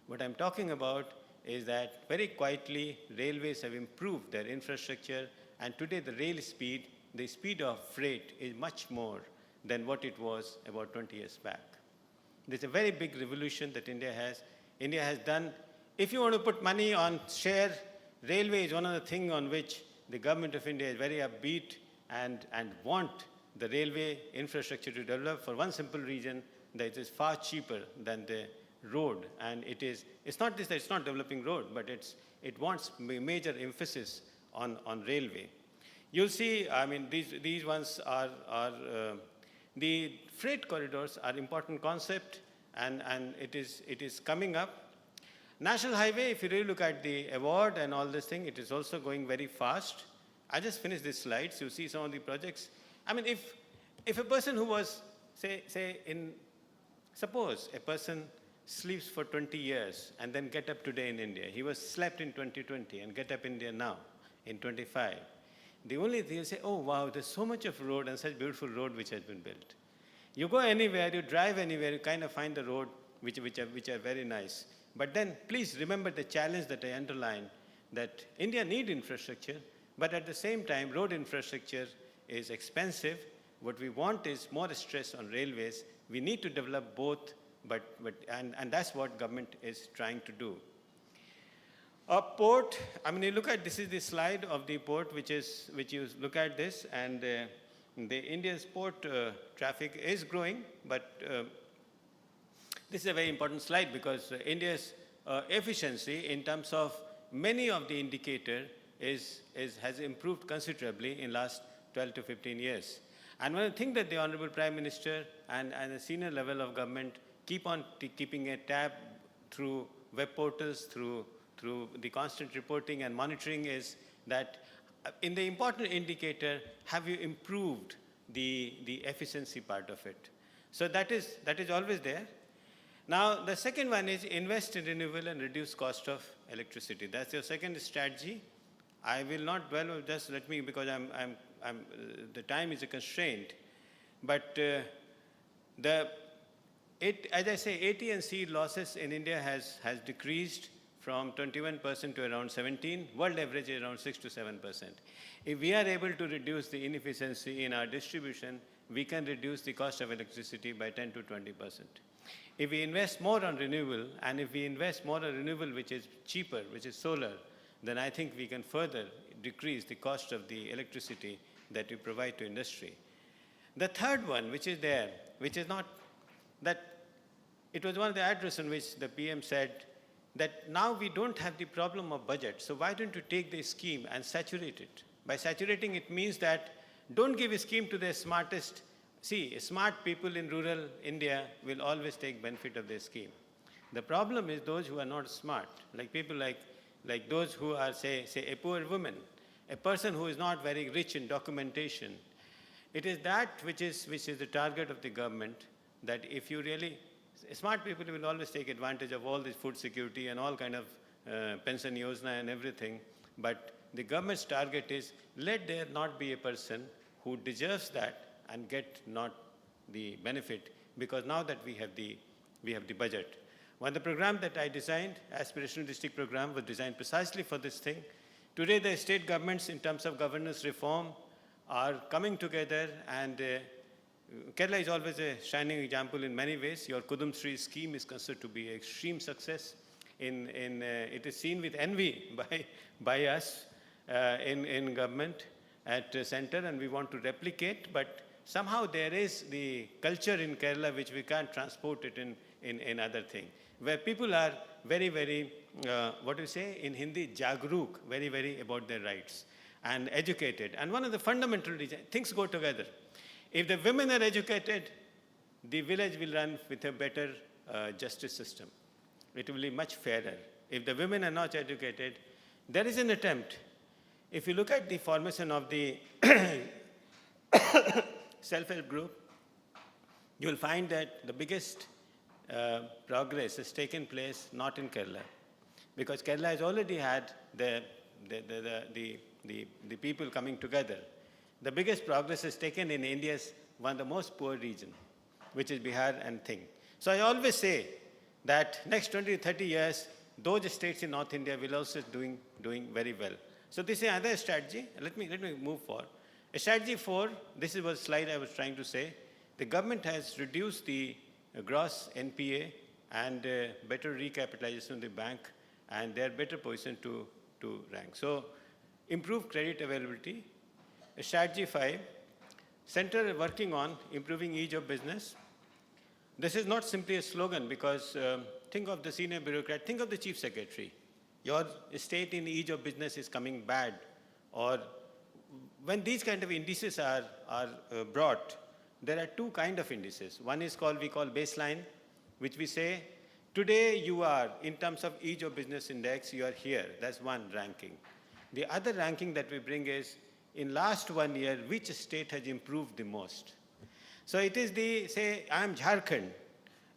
What I'm talking about is that very quietly, railways have improved their infrastructure, and today the speed of freight is much more than what it was about 20 years back. There's a very big revolution that India has done. If you want to put money on share, railway is one of the things on which the government of India is very upbeat and want the railway infrastructure to develop for one simple reason, that it is far cheaper than the road. And it's not this that it's not developing road, but it wants major emphasis on railway. You'll see, I mean, these ones are the freight corridors are important concept, and it is coming up. National Highway, if you really look at the award and all this thing, it is also going very fast. I just finished these slides. You see some of the projects. I mean, if a person who was, suppose a person sleeps for 20 years and then get up today in India. He was slept in 2020 and get up India now in 25. The only thing you say, oh wow, there's so much of road and such beautiful road which has been built. You go anywhere, you drive anywhere, you kind of find the road which are very nice. But then please remember the challenge that I underline, that India needs infrastructure, but at the same time, road infrastructure is expensive. What we want is more stress on railways. We need to develop both, and that's what government is trying to do. A port, I mean, you look at, this is the slide of the port, which you look at this, and the India's port traffic is growing, but this is a very important slide because India's efficiency in terms of many of the indicators has improved considerably in last 12 to 15 years. And one of the things that the Honorable Prime Minister and the senior level of government keep on keeping a tab through web portals, through the constant reporting and monitoring is that in the important indicator, have you improved the efficiency part of it? So that is always there. Now, the second one is invest in renewable and reduce cost of electricity. That's your second strategy. I will not dwell on, just let me, because the time is a constraint. But as I say, AT&C losses in India has decreased from 21% to around 17%. World average is around 6 to 7%. If we are able to reduce the inefficiency in our distribution, we can reduce the cost of electricity by 10 to 20%. If we invest more on renewable, and if we invest more on renewable which is cheaper, which is solar, then I think we can further decrease the cost of the electricity that we provide to industry. The third one, which is there, which is not, that it was one of the address in which the PM said that now we don't have the problem of budget, so why don't you take the scheme and saturate it? By saturating, it means that don't give a scheme to the smartest. See, smart people in rural India will always take benefit of the scheme. The problem is those who are not smart, like people like those who are, say a poor woman, a person who is not very rich in documentation. It is that which is the target of the government, that if you really, smart people will always take advantage of all this food security and all kind of pension yojana and everything. But the government's target is, let there not be a person who deserves that and get not the benefit, because now that we have the budget. One of the program that I designed, aspirational district program, was designed precisely for this thing. Today, the state governments, in terms of governance reform, are coming together, and Kerala is always a shining example in many ways. Your Kudum Sri scheme is considered to be an extreme success. It is seen with envy by us in government at center, and we want to replicate, but somehow there is the culture in Kerala which we can't transport it in other things, where people are very, very, what do you say in Hindi, jagruk, very, very about their rights, and educated. And one of the fundamental reasons, things go together. If the women are educated, the village will run with a better justice system. It will be much fairer. If the women are not educated, there is an attempt. If you look at the formation of the self-help group, you will find that the biggest progress has taken place not in Kerala, because Kerala has already had the people coming together. The biggest progress is taken in India's one of the most poor region, which is Bihar and Thing. So I always say that next 20 to 30 years, those states in North India will also doing very well. So this is another strategy. Let me move forward. Strategy 4, this is what slide I was trying to say. The government has reduced the gross NPA and better recapitalization of the bank, and they are better positioned to rank. So, improve credit availability. Strategy 5, center working on improving ease of business. This is not simply a slogan because think of the senior bureaucrat, think of the chief secretary. Your state in ease of business is coming bad, or when these kind of indices are brought, there are two kind of indices. One is we call baseline, which we say, today you are, in terms of ease of business index, you are here. That's one ranking. The other ranking that we bring is, in last 1 year, which state has improved the most? So it is say, I am Jharkhand,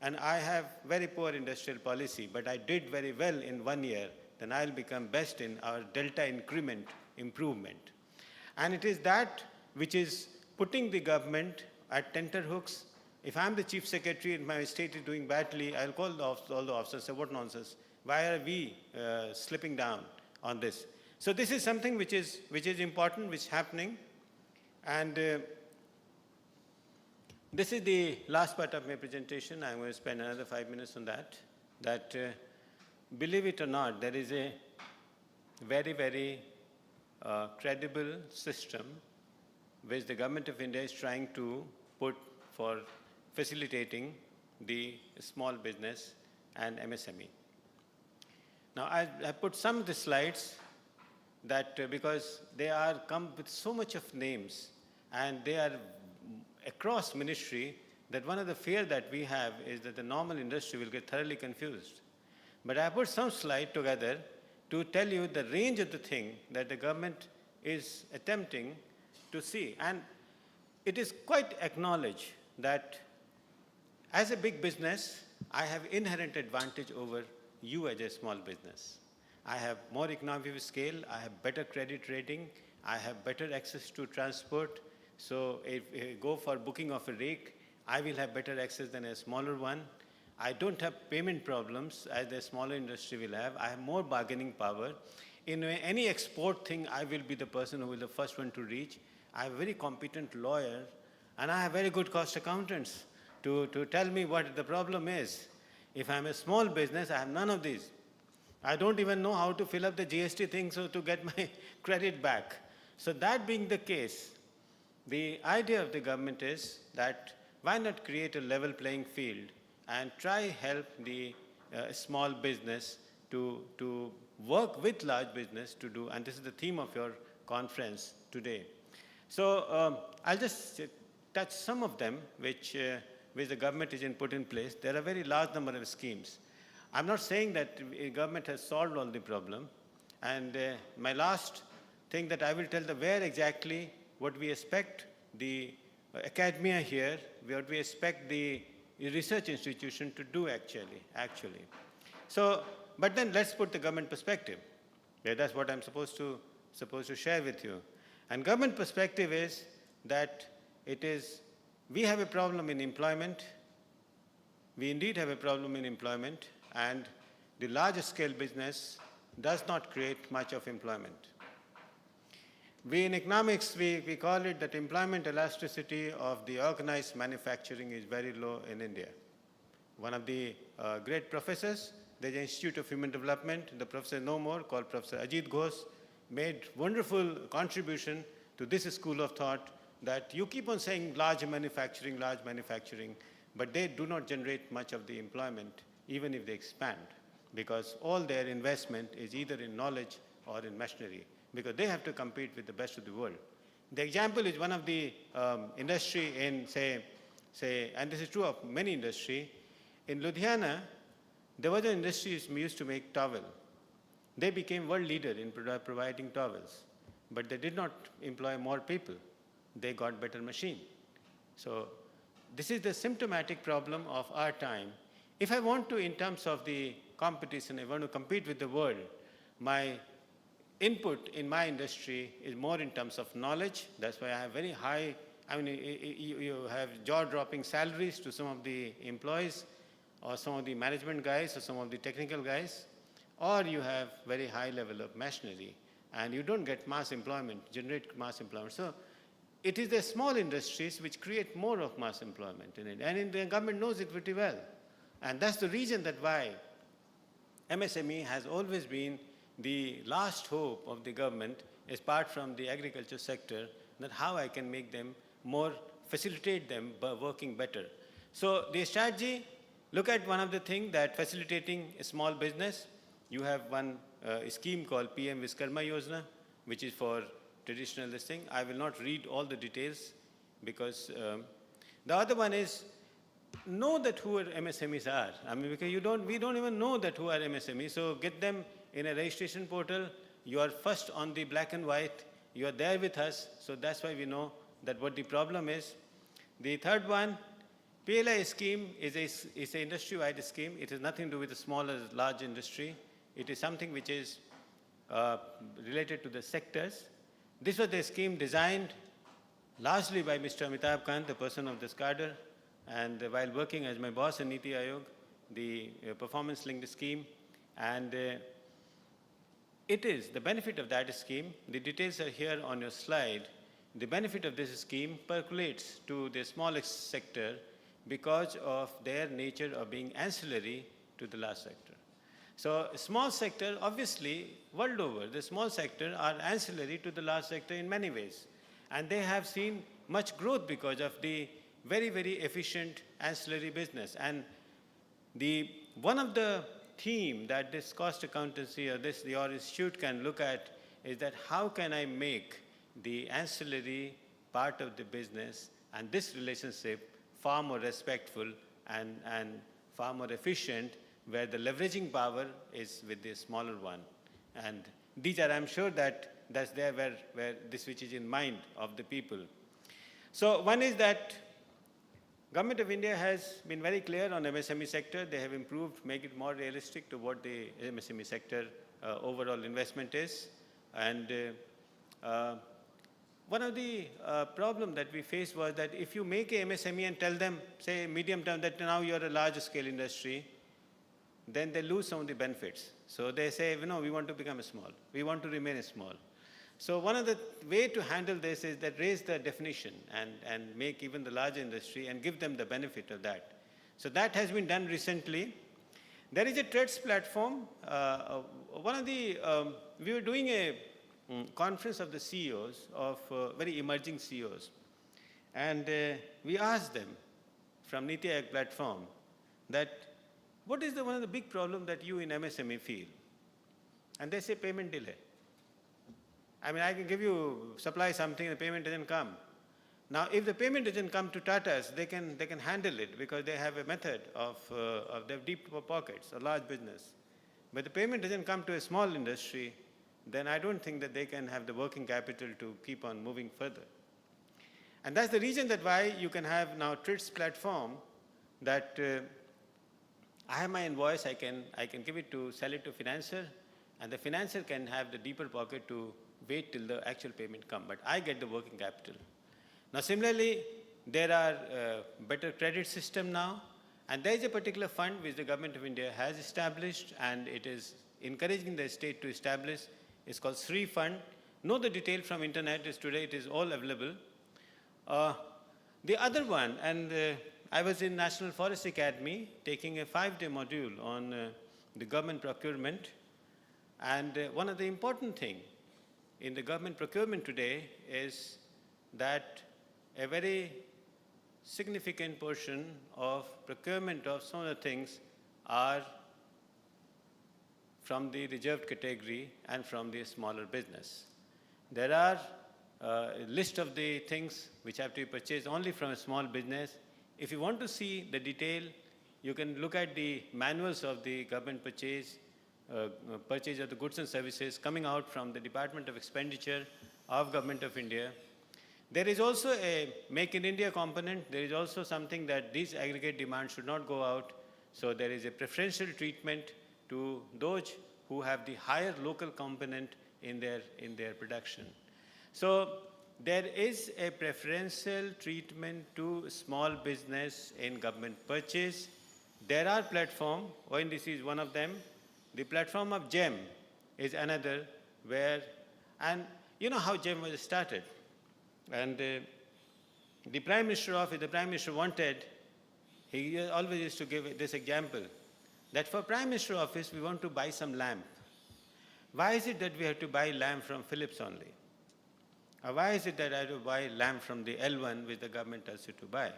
and I have very poor industrial policy, but I did very well in 1 year, then I'll become best in our delta increment improvement. And it is that which is putting the government at tenterhooks. If I'm the chief secretary and my state is doing badly, I'll call all the officers, say, what nonsense? Why are we slipping down on this? So this is something which is important, which is happening. And this is the last part of my presentation. I'm going to spend another 5 minutes on that. Believe it or not, there is a very, very credible system which the government of India is trying to put for facilitating the small business and MSME. Now, I put some of the slides that because they are come with so much of names and they are across ministry, that one of the fear that we have is that the normal industry will get thoroughly confused. But I put some slide together to tell you the range of the thing that the government is attempting to see. And it is quite acknowledged that as a big business, I have inherent advantage over you as a small business. I have more economy of scale, I have better credit rating, I have better access to transport. So if I go for booking of a rake, I will have better access than a smaller one. I don't have payment problems as the smaller industry will have. I have more bargaining power. In any export thing, I will be the person who will be the first one to reach. I have a very competent lawyer, and I have very good cost accountants to tell me what the problem is. If I'm a small business, I have none of these. I don't even know how to fill up the GST thing so to get my credit back. So that being the case, the idea of the government is that why not create a level playing field and try help the small business to work with large business to do, and this is the theme of your conference today. So I'll just touch some of them which the government is put in place. There are a very large number of schemes. I'm not saying that the government has solved all the problem. And my last thing that I will tell where exactly what we expect the academia here, what we expect the research institution to do actually. So, but then let's put the government perspective. Yeah, that's what I'm supposed to share with you. And government perspective is that we have a problem in employment. We indeed have a problem in employment, and the large scale business does not create much of employment. We in economics, we call it that employment elasticity of the organized manufacturing is very low in India. One of the great professors, the Institute of Human Development, the professor no more, called Professor Ajit Ghosh, made wonderful contribution to this school of thought that you keep on saying large manufacturing, but they do not generate much of the employment, even if they expand, because all their investment is either in knowledge or in machinery, because they have to compete with the best of the world. The example is one of the industry in, say, and this is true of many industry. In Ludhiana, there was an industry which used to make towel. They became world leader in providing towels, but they did not employ more people. They got better machine. So this is the symptomatic problem of our time. If I want to, in terms of the competition, I want to compete with the world, my input in my industry is more in terms of knowledge. That's why I have very high, you have jaw-dropping salaries to some of the employees or some of the management guys or some of the technical guys, or you have very high level of machinery, and you don't get mass employment, generate mass employment. So it is the small industries which create more of mass employment in India, and the government knows it pretty well. And that's the reason that why MSME has always been the last hope of the government, apart from the agriculture sector, that how I can make them more, facilitate them by working better. So the strategy, look at one of the things that facilitating a small business. You have one scheme called PM Viskarma Yojana, which is for traditional this thing. I will not read all the details because the other one is know that who MSMEs are. I mean, because we don't even know that who are MSMEs. So get them in a registration portal. You are first on the black and white. You are there with us. So that's why we know that what the problem is. The third one, PLI scheme is an industry-wide scheme. It has nothing to do with the small or large industry. It is something which is related to the sectors. This was the scheme designed largely by Mr. Amitabh Kant, the person of this cadre, and while working as my boss in Niti Aayog, the performance-linked scheme. And it is the benefit of that scheme. The details are here on your slide. The benefit of this scheme percolates to the smallest sector because of their nature of being ancillary to the large sector. So small sector, obviously, world over, the small sector are ancillary to the large sector in many ways. And they have seen much growth because of the very, very efficient ancillary business. And one of the theme that this cost accountancy or your institute can look at is that how can I make the ancillary part of the business and this relationship far more respectful and far more efficient, where the leveraging power is with the smaller one. And these are, I'm sure that's there where this which is in mind of the people. So one is that Government of India has been very clear on MSME sector. They have improved, make it more realistic to what the MSME sector overall investment is. And one of the problem that we faced was that if you make a MSME and tell them, say medium term, that now you're a large scale industry, then they lose some of the benefits. So they say, no, we want to become a small. We want to remain a small. So one of the way to handle this is that raise the definition and make even the large industry and give them the benefit of that. So that has been done recently. There is a TREDS platform. We were doing a conference of the CEOs, of very emerging CEOs. And we asked them from Niti Aayog platform that what is one of the big problems that you in MSME feel? And they say payment delay. I mean, I can supply something, the payment doesn't come. Now, if the payment doesn't come to Tatas, they can handle it because they have a method of their deep pockets, a large business. But the payment doesn't come to a small industry, then I don't think that they can have the working capital to keep on moving further. And that's the reason that why you can have now TRIDS platform that I have my invoice, I can give it to, sell it to financer, and the financer can have the deeper pocket to wait till the actual payment come, but I get the working capital. Now similarly, there are better credit system now, and there is a particular fund which the Government of India has established, and it is encouraging the state to establish. It's called Sri Fund. Know the detail from internet, today it is all available. The other one, and I was in National Forest Academy taking a 5-day module on the government procurement, and one of the important things in the government procurement today is that a very significant portion of procurement of some of the things are from the reserved category and from the smaller business. There are a list of the things which have to be purchased only from a small business. If you want to see the detail, you can look at the manuals of the government purchase of the goods and services coming out from the Department of Expenditure of Government of India. There is also a Make in India component. There is also something that these aggregate demands should not go out. So there is a preferential treatment to those who have the higher local component in their production. So there is a preferential treatment to small business in government purchase. There are platforms, ONDC is one of them. The platform of GEM is another where, and you know how GEM was started. And the Prime Minister office, the Prime Minister wanted, he always used to give this example, that for Prime Minister office, we want to buy some lamp. Why is it that we have to buy lamp from Philips only? Or why is it that I have to buy lamp from the L1 which the government tells you to buy?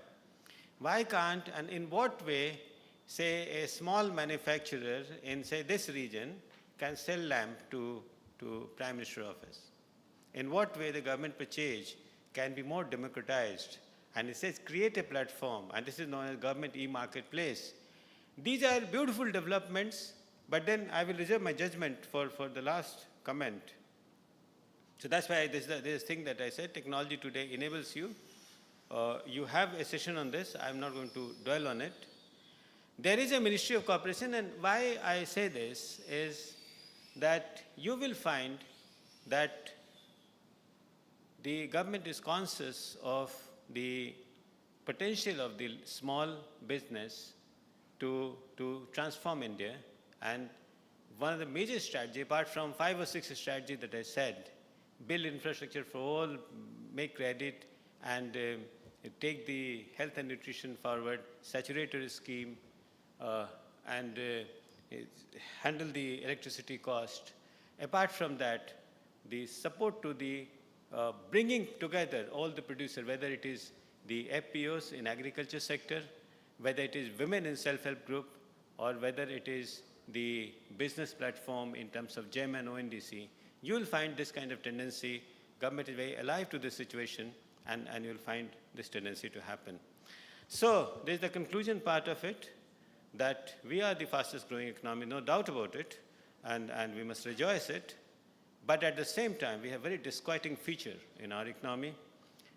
Why can't, and in what way, say a small manufacturer in say this region can sell lamp to Prime Minister office? In what way the government purchase can be more democratized? And it says create a platform, and this is known as government e-marketplace. These are beautiful developments, but then I will reserve my judgment for the last comment. So that's why this thing that I said, technology today enables you. You have a session on this. I'm not going to dwell on it. There is a Ministry of Cooperation, and why I say this is that you will find that the government is conscious of the potential of the small business to transform India. And one of the major strategies, apart from 5 or 6 strategies that I said, build infrastructure for all, make credit, and take the health and nutrition forward, saturated scheme, and handle the electricity cost. Apart from that, the support to the bringing together all the producers, whether it is the FPOs in agriculture sector, whether it is women in self-help group, or whether it is the business platform in terms of GEM and ONDC, you will find this kind of tendency. Government is very alive to this situation, and you'll find this tendency to happen. So there's the conclusion part of it, that we are the fastest growing economy, no doubt about it, and we must rejoice it. But at the same time, we have a very disquieting feature in our economy.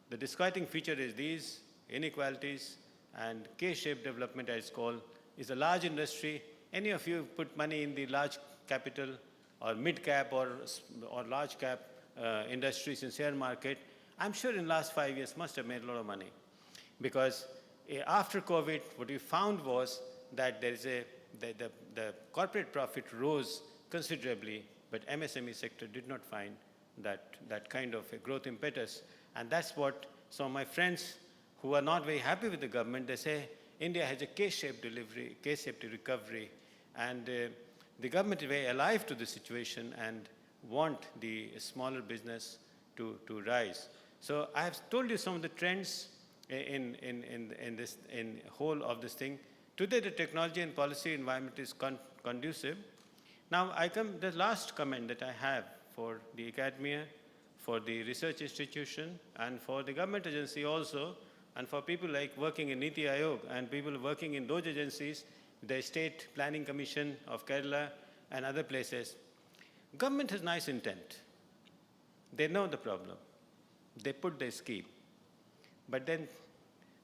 The disquieting feature is these inequalities and K-shaped development, as it's called, is a large industry. Any of you put money in the large capital or mid-cap or large cap industries in share market, I'm sure in the last 5 years must have made a lot of money. Because after COVID, what we found was that there is the corporate profit rose considerably, but MSME sector did not find that kind of a growth impetus. And that's what some of my friends who are not very happy with the government, they say, India has a K-shaped delivery, K-shaped recovery, and the government is very alive to the situation and want the smaller business to rise. So I have told you some of the trends in whole of this thing. Today, the technology and policy environment is conducive. Now, the last comment that I have for the academia, for the research institution, and for the government agency also, and for people like working in Niti Aayog and people working in those agencies, the State Planning Commission of Kerala and other places. Government has nice intent. They know the problem. They put the scheme. But then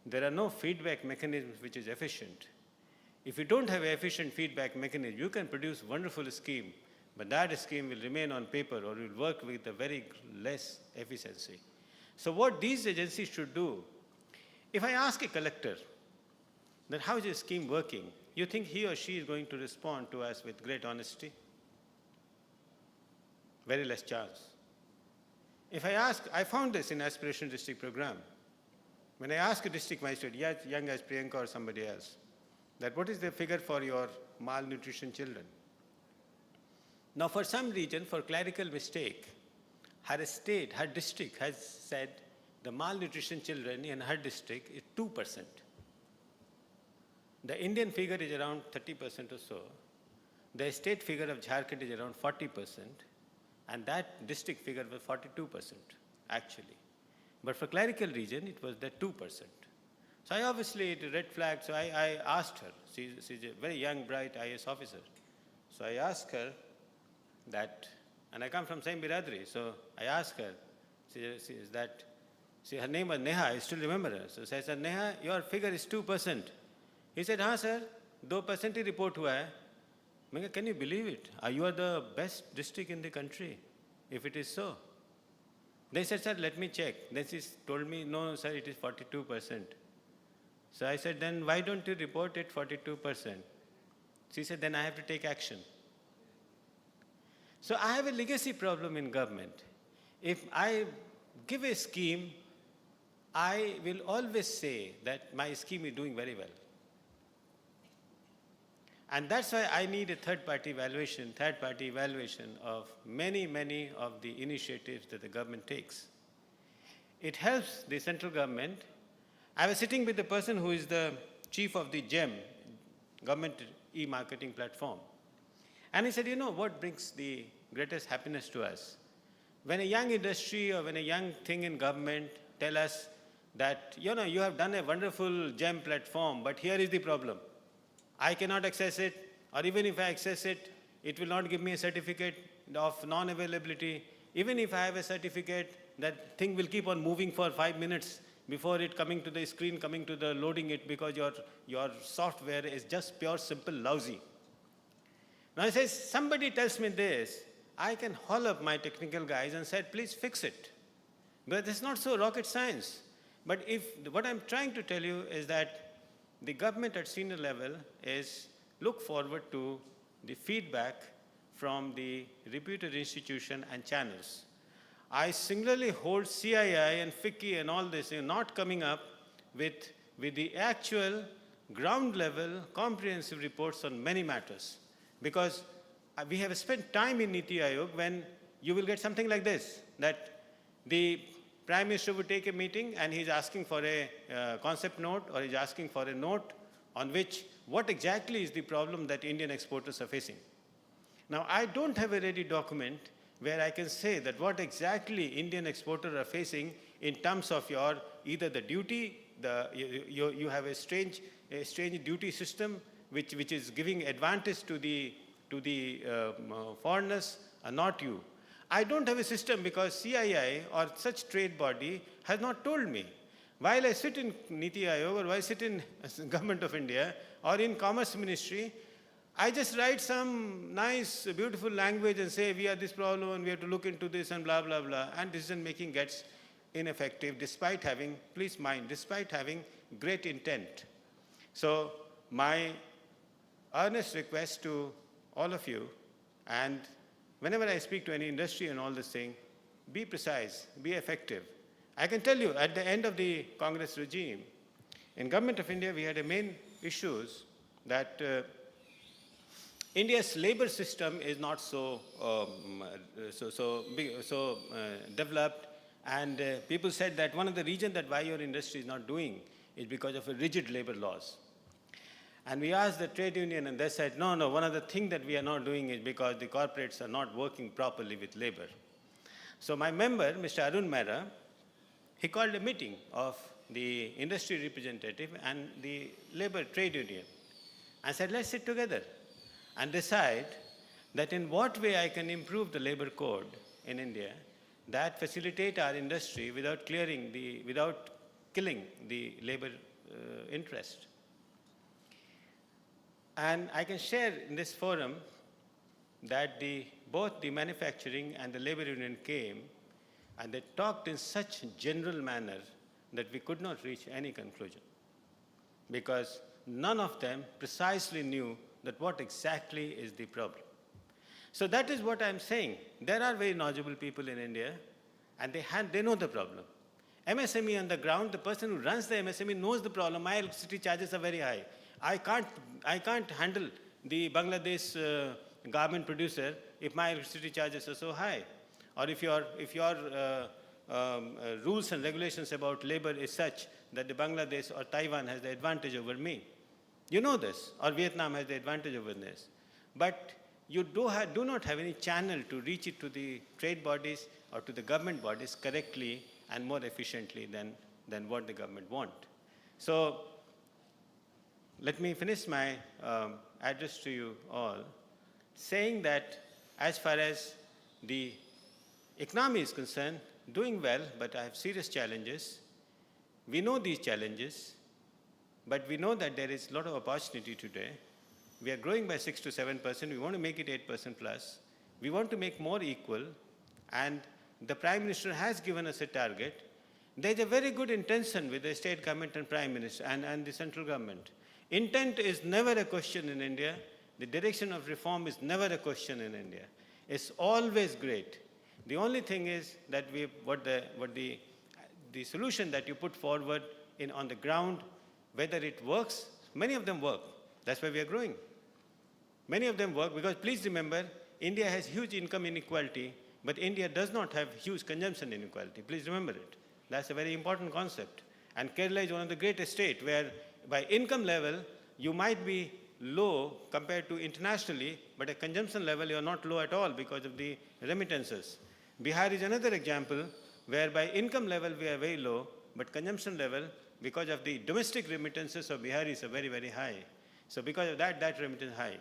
there are no feedback mechanisms which is efficient. If you don't have an efficient feedback mechanism, you can produce wonderful scheme, but that scheme will remain on paper or will work with a very less efficiency. So what these agencies should do, if I ask a collector that how is the scheme working, you think he or she is going to respond to us with great honesty? Very less chance. If I ask, I found this in Aspiration District program. When I ask a district magistrate, young as Priyanka or somebody else, that what is the figure for your malnutrition children? Now for some region, for clerical mistake, her district has said the malnutrition children in her district is 2%. The Indian figure is around 30% or so. The state figure of Jharkhand is around 40%, and that district figure was 42%, actually. But for clerical region, it was the 2%. So I obviously, it red flag, so I asked her, she's a very young, bright IAS officer. So I asked her that, and I come from same Biradri, so I asked her, her name was Neha, I still remember her. So I said, Neha, your figure is 2%. He said, हाँ sir, 2% ही report हुआ है. I said, can you believe it? You are the best district in the country, if it is so. They said, sir, let me check. Then she told me, no, sir, it is 42%. So I said, then why don't you report it 42%? She said, then I have to take action. So I have a legacy problem in government. If I give a scheme I will always say that my scheme is doing very well. And that's why I need a third-party evaluation of many, many of the initiatives that the government takes. It helps the central government. I was sitting with the person who is the chief of the GEM, Government E-Marketing Platform. And he said, you know, what brings the greatest happiness to us? When a young industry or when a young thing in government tell us that, you know, you have done a wonderful GEM platform, but here is the problem. I cannot access it, or even if I access it, it will not give me a certificate of non-availability. Even if I have a certificate, that thing will keep on moving for 5 minutes before it coming to the screen, coming to the loading it, because your software is just pure, simple, lousy. Now I say, somebody tells me this, I can haul up my technical guys and say, please fix it. But it's not so rocket science. But what I'm trying to tell you is that the government at senior level is look forward to the feedback from the reputed institution and channels. I singularly hold CII and FICCI and all this not coming up with the actual ground level comprehensive reports on many matters. Because we have spent time in Niti Aayog when you will get something like this, that the Prime Minister would take a meeting and he's asking for a concept note, or he's asking for a note on which what exactly is the problem that Indian exporters are facing. Now, I don't have a ready document where I can say that what exactly Indian exporters are facing in terms of your either the duty, you have a strange duty system which is giving advantage to the foreigners, not you. I don't have a system because CII or such trade body has not told me. While I sit in Niti Aayog or while I sit in Government of India or in Commerce Ministry, I just write some nice, beautiful language and say, we have this problem and we have to look into this and blah, blah, blah. And decision making gets ineffective despite having, please mind, despite having great intent. So my earnest request to all of you, and whenever I speak to any industry and all this thing, be precise, be effective. I can tell you, at the end of the Congress regime, in Government of India, we had a main issues that India's labor system is not so developed, and people said that one of the reasons that why your industry is not doing is because of a rigid labor laws. And we asked the trade union and they said, no, one of the things that we are not doing is because the corporates are not working properly with labor. So my member, Mr. Arun Mehra, he called a meeting of the industry representative and the labor trade union and said, let's sit together and decide that in what way I can improve the labor code in India that facilitate our industry without killing the labor interest. And I can share in this forum that both the manufacturing and the labor union came and they talked in such general manner that we could not reach any conclusion because none of them precisely knew that what exactly is the problem. So that is what I'm saying. There are very knowledgeable people in India and they know the problem. MSME on the ground, the person who runs the MSME knows the problem. My electricity charges are very high. I can't handle the Bangladesh garment producer if my electricity charges are so high. Or if your rules and regulations about labor is such that the Bangladesh or Taiwan has the advantage over me. You know this, or Vietnam has the advantage over this. But you do not have any channel to reach it to the trade bodies or to the government bodies correctly and more efficiently than what the government want. So let me finish my address to you all saying that as far as the economy is concerned, doing well, but I have serious challenges. We know these challenges, but we know that there is a lot of opportunity today. We are growing by 6 to 7%. We want to make it 8% plus. We want to make more equal, and the Prime Minister has given us a target. There is a very good intention with the state government and Prime Minister and the central government. Intent is never a question in India. The direction of reform is never a question in India. It's always great. The only thing is that the solution that you put forward on the ground, whether it works, many of them work. That's why we are growing. Many of them work because please remember, India has huge income inequality, but India does not have huge consumption inequality. Please remember it. That's a very important concept. And Kerala is one of the greatest states where by income level, you might be low compared to internationally, but at consumption level, you are not low at all because of the remittances. Bihar is another example where by income level, we are very low, but consumption level, because of the domestic remittances of Biharis are very, very high. So because of that, that remittance is high.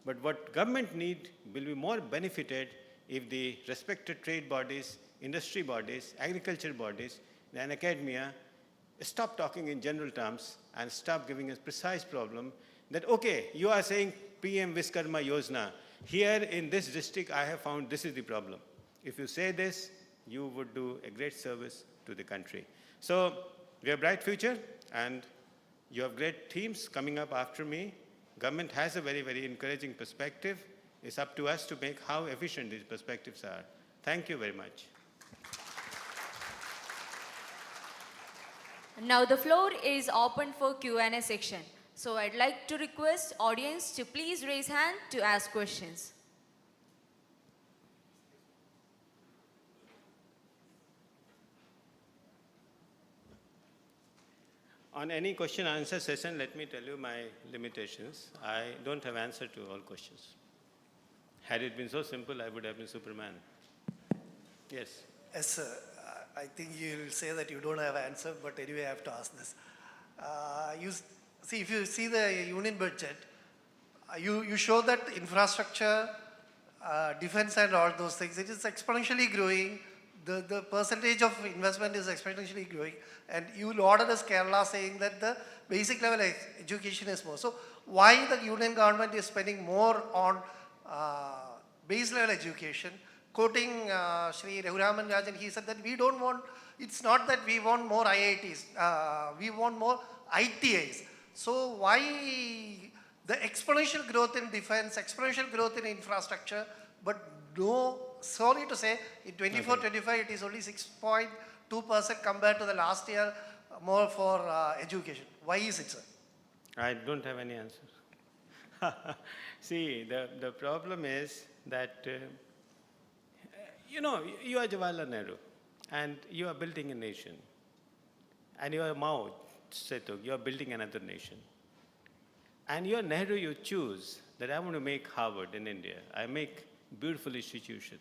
But what government need will be more benefited if the respected trade bodies, industry bodies, agriculture bodies, and academia stop talking in general terms and stop giving us precise problem that, okay, you are saying PM Viskarma Yojana. Here in this district, I have found this is the problem. If you say this, you would do a great service to the country. So we have a bright future, and you have great teams coming up after me. Government has a very, very encouraging perspective. It's up to us to make how efficient these perspectives are. Thank you very much. Now the floor is open for Q&A section. So I'd like to request audience to please raise hand to ask questions. On any question answer session, let me tell you my limitations. I don't have answer to all questions. Had it been so simple, I would have been Superman. Yes. Yes, sir. I think you'll say that you don't have an answer, but anyway, I have to ask this. If you see the union budget, you show that infrastructure, defense and all those things, it is exponentially growing. The percentage of investment is exponentially growing. And you lauded as Kerala saying that the basic level education is more. So why the union government is spending more on base level education? Quoting Sri Raghuraman Rajan, he said that we don't want, it's not that we want more IITs, we want more ITIs. So why the exponential growth in defense, exponential growth in infrastructure, but no, sorry to say, in 24-25 it is only 6.2% compared to the last year more for education. Why is it, sir? I don't have any answer. See, the problem is that you know, you are Jawaharlal Nehru, and you are building a nation. And you are Mao Zedong, you are building another nation. And you are Nehru, you choose that I want to make Harvard in India. I make beautiful institution,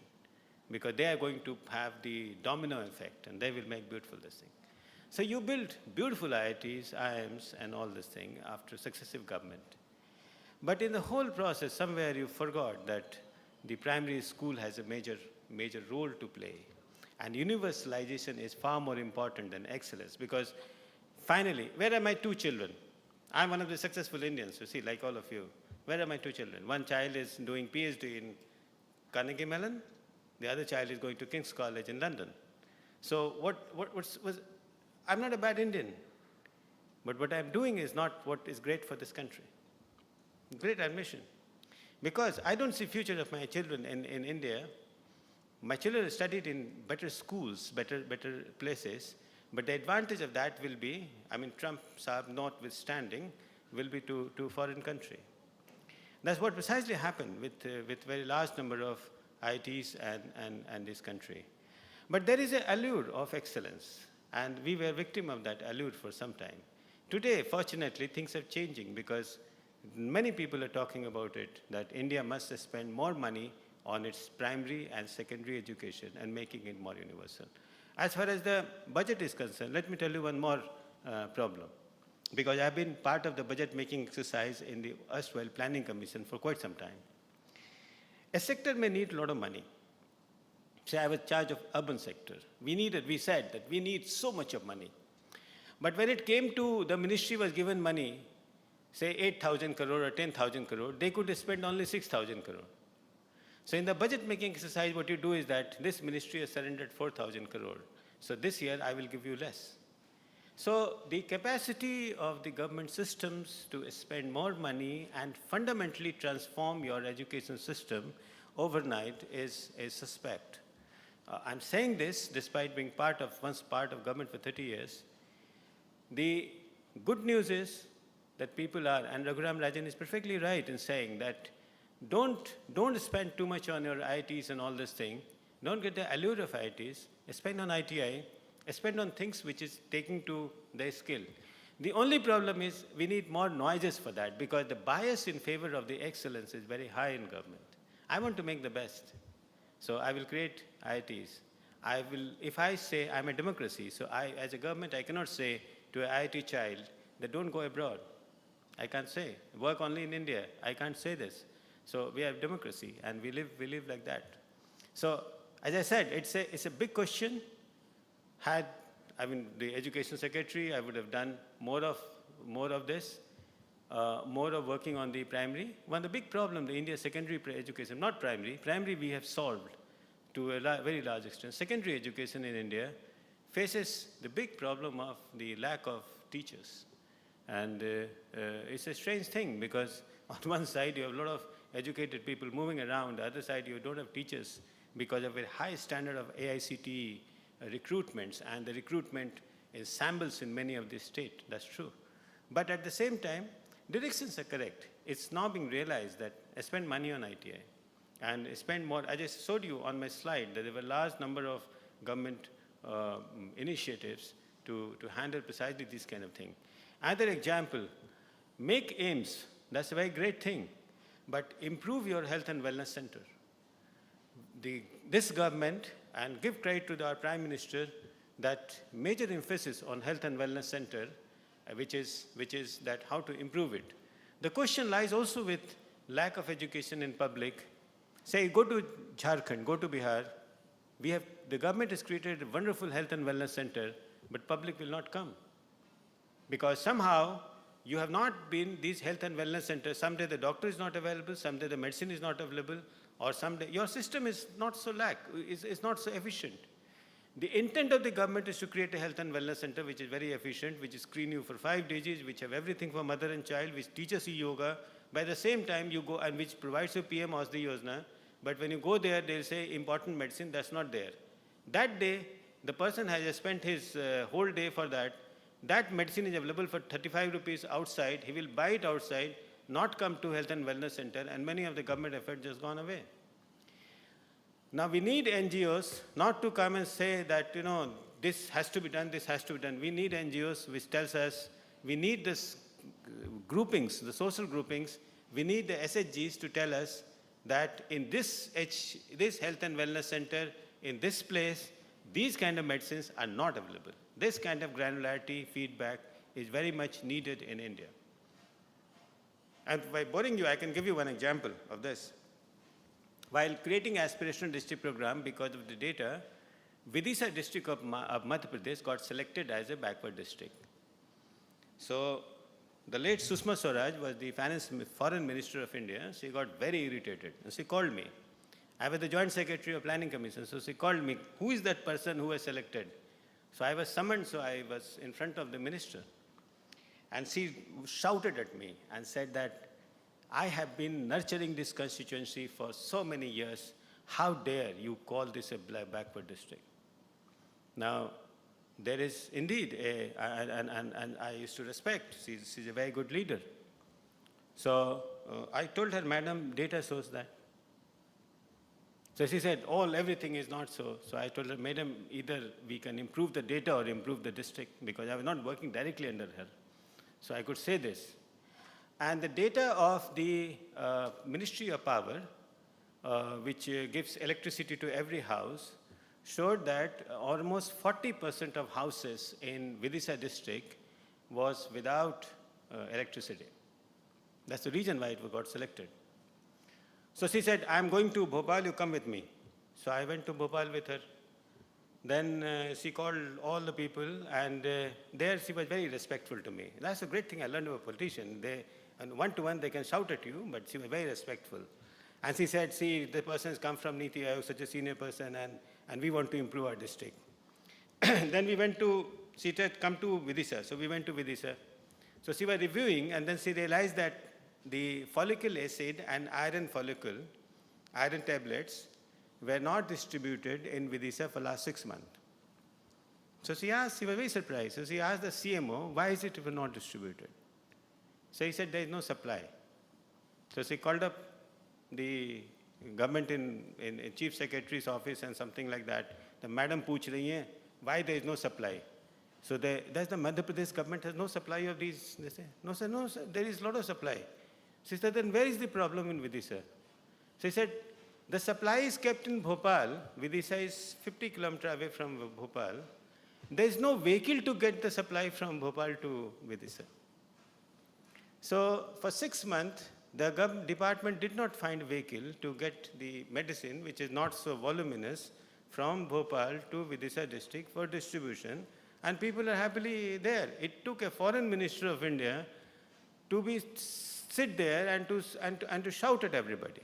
because they are going to have the domino effect, and they will make beautiful this thing. So you build beautiful IITs, IIMs, and all this thing after successive government. But in the whole process, somewhere you forgot that the primary school has a major role to play. And universalization is far more important than excellence, because finally, where are my two children? I'm one of the successful Indians, you see, like all of you. Where are my two children? One child is doing PhD in Carnegie Mellon. The other child is going to King's College in London. So I'm not a bad Indian. But what I'm doing is not what is great for this country. Great admission. Because I don't see future of my children in India. My children studied in better schools, better places, but the advantage of that will be, I mean, Trump, Saab notwithstanding, will be to foreign country. That's what precisely happened with very large number of IITs and this country. But there is an allure of excellence, and we were victim of that allure for some time. Today, fortunately, things are changing, because many people are talking about it, that India must spend more money on its primary and secondary education and making it more universal. As far as the budget is concerned, let me tell you one more problem. Because I've been part of the budget making exercise in the erstwhile Planning Commission for quite some time. A sector may need a lot of money. Say I was in charge of urban sector. We said that we need so much of money. But when it came to the ministry was given money, say 8,000 crore or 10,000 crore, they could spend only 6,000 crore. So in the budget making exercise, what you do is that this ministry has surrendered 4,000 crore. So this year, I will give you less. So the capacity of the government systems to spend more money and fundamentally transform your education system overnight is suspect. I'm saying this despite being once part of government for 30 years. The good news is that people are, and Raghuram Rajan is perfectly right in saying that don't spend too much on your IITs and all this thing. Don't get the allure of IITs. Spend on ITI. Spend on things which is taking to their skill. The only problem is we need more noises for that because the bias in favor of the excellence is very high in government. I want to make the best. So I will create IITs. If I say I'm a democracy, so as a government, I cannot say to an IIT child that don't go abroad. I can't say, work only in India. I can't say this. So we have democracy and we live like that. So as I said, it's a big question. The education secretary, I would have done more of this, more of working on the primary. One of the big problems, the India secondary education, not primary. Primary we have solved to a very large extent. Secondary education in India faces the big problem of the lack of teachers. And it's a strange thing because on one side you have a lot of educated people moving around, the other side you don't have teachers because of a high standard of AICTE recruitments, and the recruitment is shambles in many of the states. That's true. But at the same time, directions are correct. It's now being realized that I spend money on ITI and spend more. I just showed you on my slide that there were a large number of government initiatives to handle precisely this kind of thing. Another example, make aims. That's a very great thing. But improve your health and wellness center. This government, and give credit to our Prime Minister, that major emphasis on health and wellness center, which is that how to improve it. The question lies also with lack of education in public. Say, go to Jharkhand, go to Bihar. The government has created a wonderful health and wellness center, but public will not come. Because somehow you have not been these health and wellness centers. Someday the doctor is not available, someday the medicine is not available, or someday your system is not so is not so efficient. The intent of the government is to create a health and wellness center which is very efficient, which is screen you for 5 days, which have everything for mother and child, which teaches you yoga. By the same time you go, and which provides you PM Ausdi Yojana, but when you go there, they'll say important medicine, that's not there. That day, the person has spent his whole day for that. That medicine is available for 35 rupees outside. He will buy it outside, not come to health and wellness center, and many of the government efforts just gone away. Now we need NGOs not to come and say that, this has to be done, this has to be done. We need NGOs which tells us, we need this groupings, the social groupings, we need the SHGs to tell us that in this health and wellness center, in this place, these kind of medicines are not available. This kind of granularity feedback is very much needed in India. And by boring you, I can give you one example of this. While creating aspirational district program, because of the data, Vidisha district of Madhya Pradesh got selected as a backward district. So the late Sushma Swaraj was the foreign minister of India. She got very irritated and she called me. I was the joint secretary of planning commission, so she called me, who is that person who was selected? So I was summoned, so I was in front of the minister. And she shouted at me and said that, I have been nurturing this constituency for so many years. How dare you call this a backward district? Now, there is indeed and I used to respect, she's a very good leader. So I told her, madam, data shows that. So she said, everything is not so. So I told her, madam, either we can improve the data or improve the district, because I was not working directly under her. So I could say this. And the data of the Ministry of Power, which gives electricity to every house, showed that almost 40% of houses in Vidisha district was without electricity. That's the reason why it got selected. So she said, I'm going to Bhopal, you come with me. So I went to Bhopal with her. Then she called all the people, and there she was very respectful to me. That's a great thing I learned about politicians. And one-to-one they can shout at you, but she was very respectful. And she said, see, the person has come from Niti Aayog, such a senior person, and we want to improve our district. Then we went to, she said, come to Vidisha. So we went to Vidisha. So she was reviewing, and then she realized that the follicle acid and iron tablets were not distributed in Vidisha for last 6 months. So she was very surprised. So she asked the CMO, why is it not distributed? So he said, there is no supply. So she called up the government in Chief Secretary's office and something like that. The madam pooch rahi hai, why there is no supply? So does the Madhya Pradesh government has no supply of these? They say, no sir, there is a lot of supply. She said, then where is the problem in Vidisha? She said, the supply is kept in Bhopal. Vidisha is 50 kilometers away from Bhopal. There is no vehicle to get the supply from Bhopal to Vidisha. So for 6 months, the department did not find a vehicle to get the medicine, which is not so voluminous, from Bhopal to Vidisha district for distribution, and people are happily there. It took a foreign minister of India to sit there and to shout at everybody.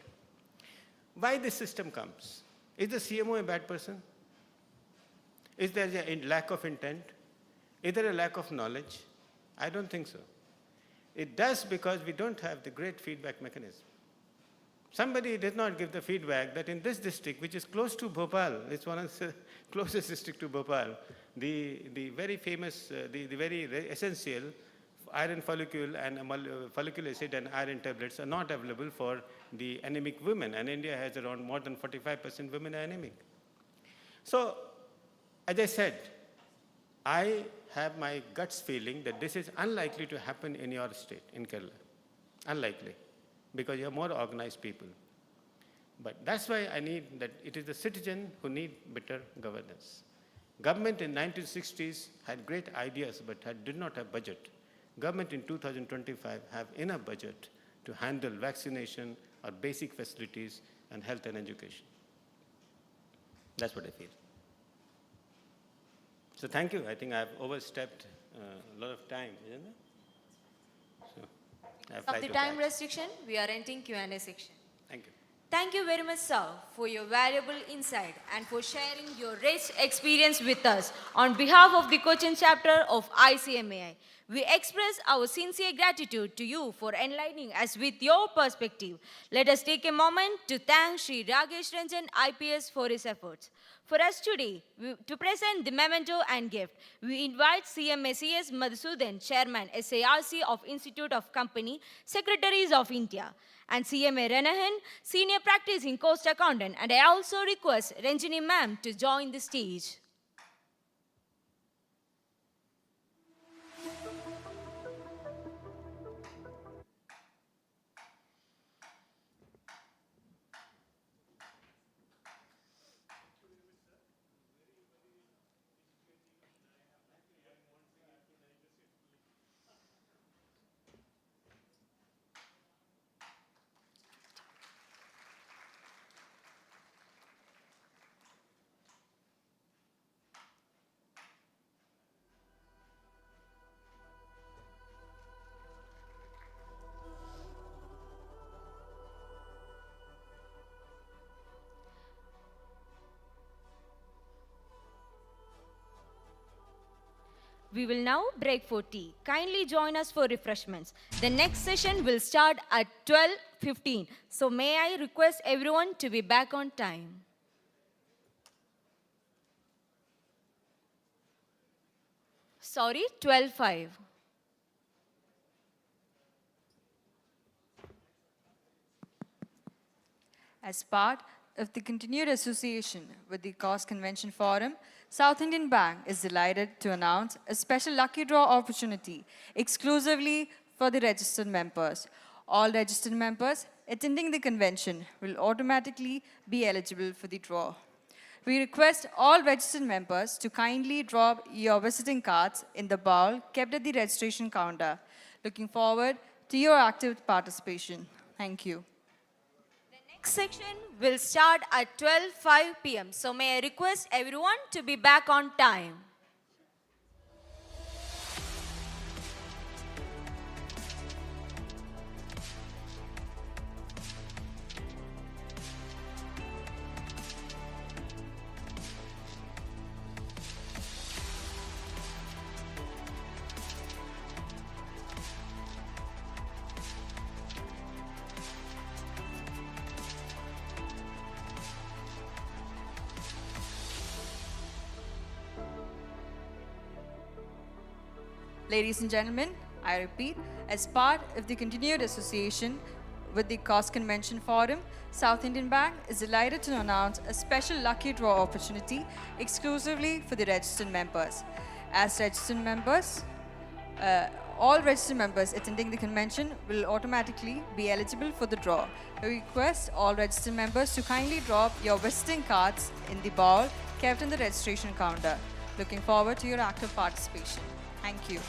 Why this system comes? Is the CMO a bad person? Is there a lack of intent? Is there a lack of knowledge? I don't think so. It does because we don't have the great feedback mechanism. Somebody did not give the feedback that in this district, which is close to Bhopal, it's one of the closest district to Bhopal, the very famous, the very essential iron follicle and follicular acid and iron tablets are not available for the anemic women. And India has around more than 45% women are anemic. So, as I said, I have my guts feeling that this is unlikely to happen in your state, in Kerala. Unlikely, because you have more organized people. But that's why I need that it is the citizen who need better governance. Government in 1960s had great ideas, but did not have budget. Government in 2025 have enough budget to handle vaccination or basic facilities and health and education. That's what I feel. So thank you. I think I've overstepped a lot of time, isn't it? So, Of the time restriction, we are entering Q&A section. Thank you. Thank you very much, sir, for your valuable insight and for sharing your rich experience with us. On behalf of the Cochin chapter of ICMAI, we express our sincere gratitude to you for enlightening us with your perspective. Let us take a moment to thank Sri Ragesh Ranjan IPS for his efforts. For us today, to present the memento and gift, we invite CMA CS Madhusudan, Chairman SARC of Institute of Company Secretaries of India, and CMA Renahan, Senior Practicing Cost Accountant, and I also request Ranjini Ma'am to join the stage. We will now break for tea. Kindly join us for refreshments. The next session will start at 12:15. So may I request everyone to be back on time. Sorry, 12:05. As part of the continued association with the Cost Convention Forum, South Indian Bank is delighted to announce a special lucky draw opportunity exclusively for the registered members. All registered members attending the convention will automatically be eligible for the draw. We request all registered members to kindly drop your visiting cards in the bowl kept at the registration counter. Looking forward to your active participation. Thank you. Next section will start at 12:05 p.m. So may I request everyone to be back on time. Ladies and gentlemen, I repeat, as part of the continued association with the COS Convention Forum, South Indian Bank is delighted to announce a special lucky draw opportunity exclusively for the registered members. As registered members, all registered members attending the convention will automatically be eligible for the draw. We request all registered members to kindly drop your visiting cards in the bowl kept in the registration counter. Looking forward to your active participation. Thank you.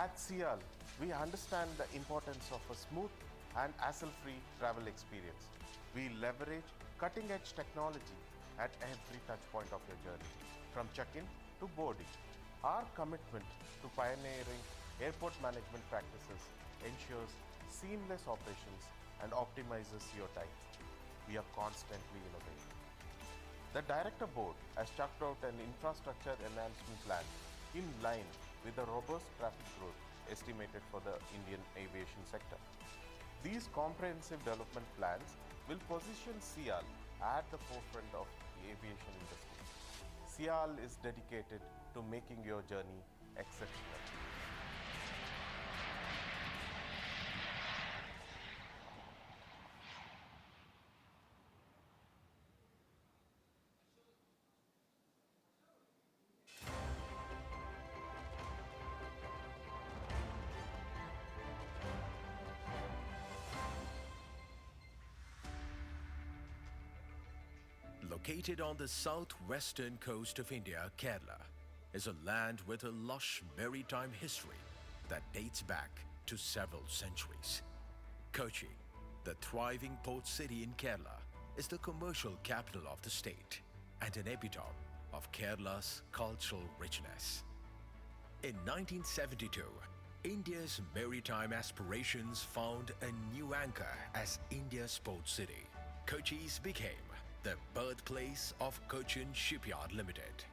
At CIAL, we understand the importance of a smooth and hassle-free travel experience. We leverage cutting-edge technology at every touchpoint of your journey, from check-in to boarding. Our commitment to pioneering airport management practices ensures seamless operations and optimizes your time. We are constantly innovating. The Director Board has chalked out an infrastructure enhancement plan in line with the robust traffic growth estimated for the Indian aviation sector. These comprehensive development plans will position CIAL at the forefront of the aviation industry. CIAL is dedicated to making your journey exceptional. Located on the southwestern coast of India, Kerala is a land with a lush maritime history that dates back to several centuries. Cochin, the thriving port city in Kerala, is the commercial capital of the state and an epitome of Kerala's cultural richness. In 1972, India's maritime aspirations found a new anchor as India's port city. Cochin became the birthplace of Cochin Shipyard Limited.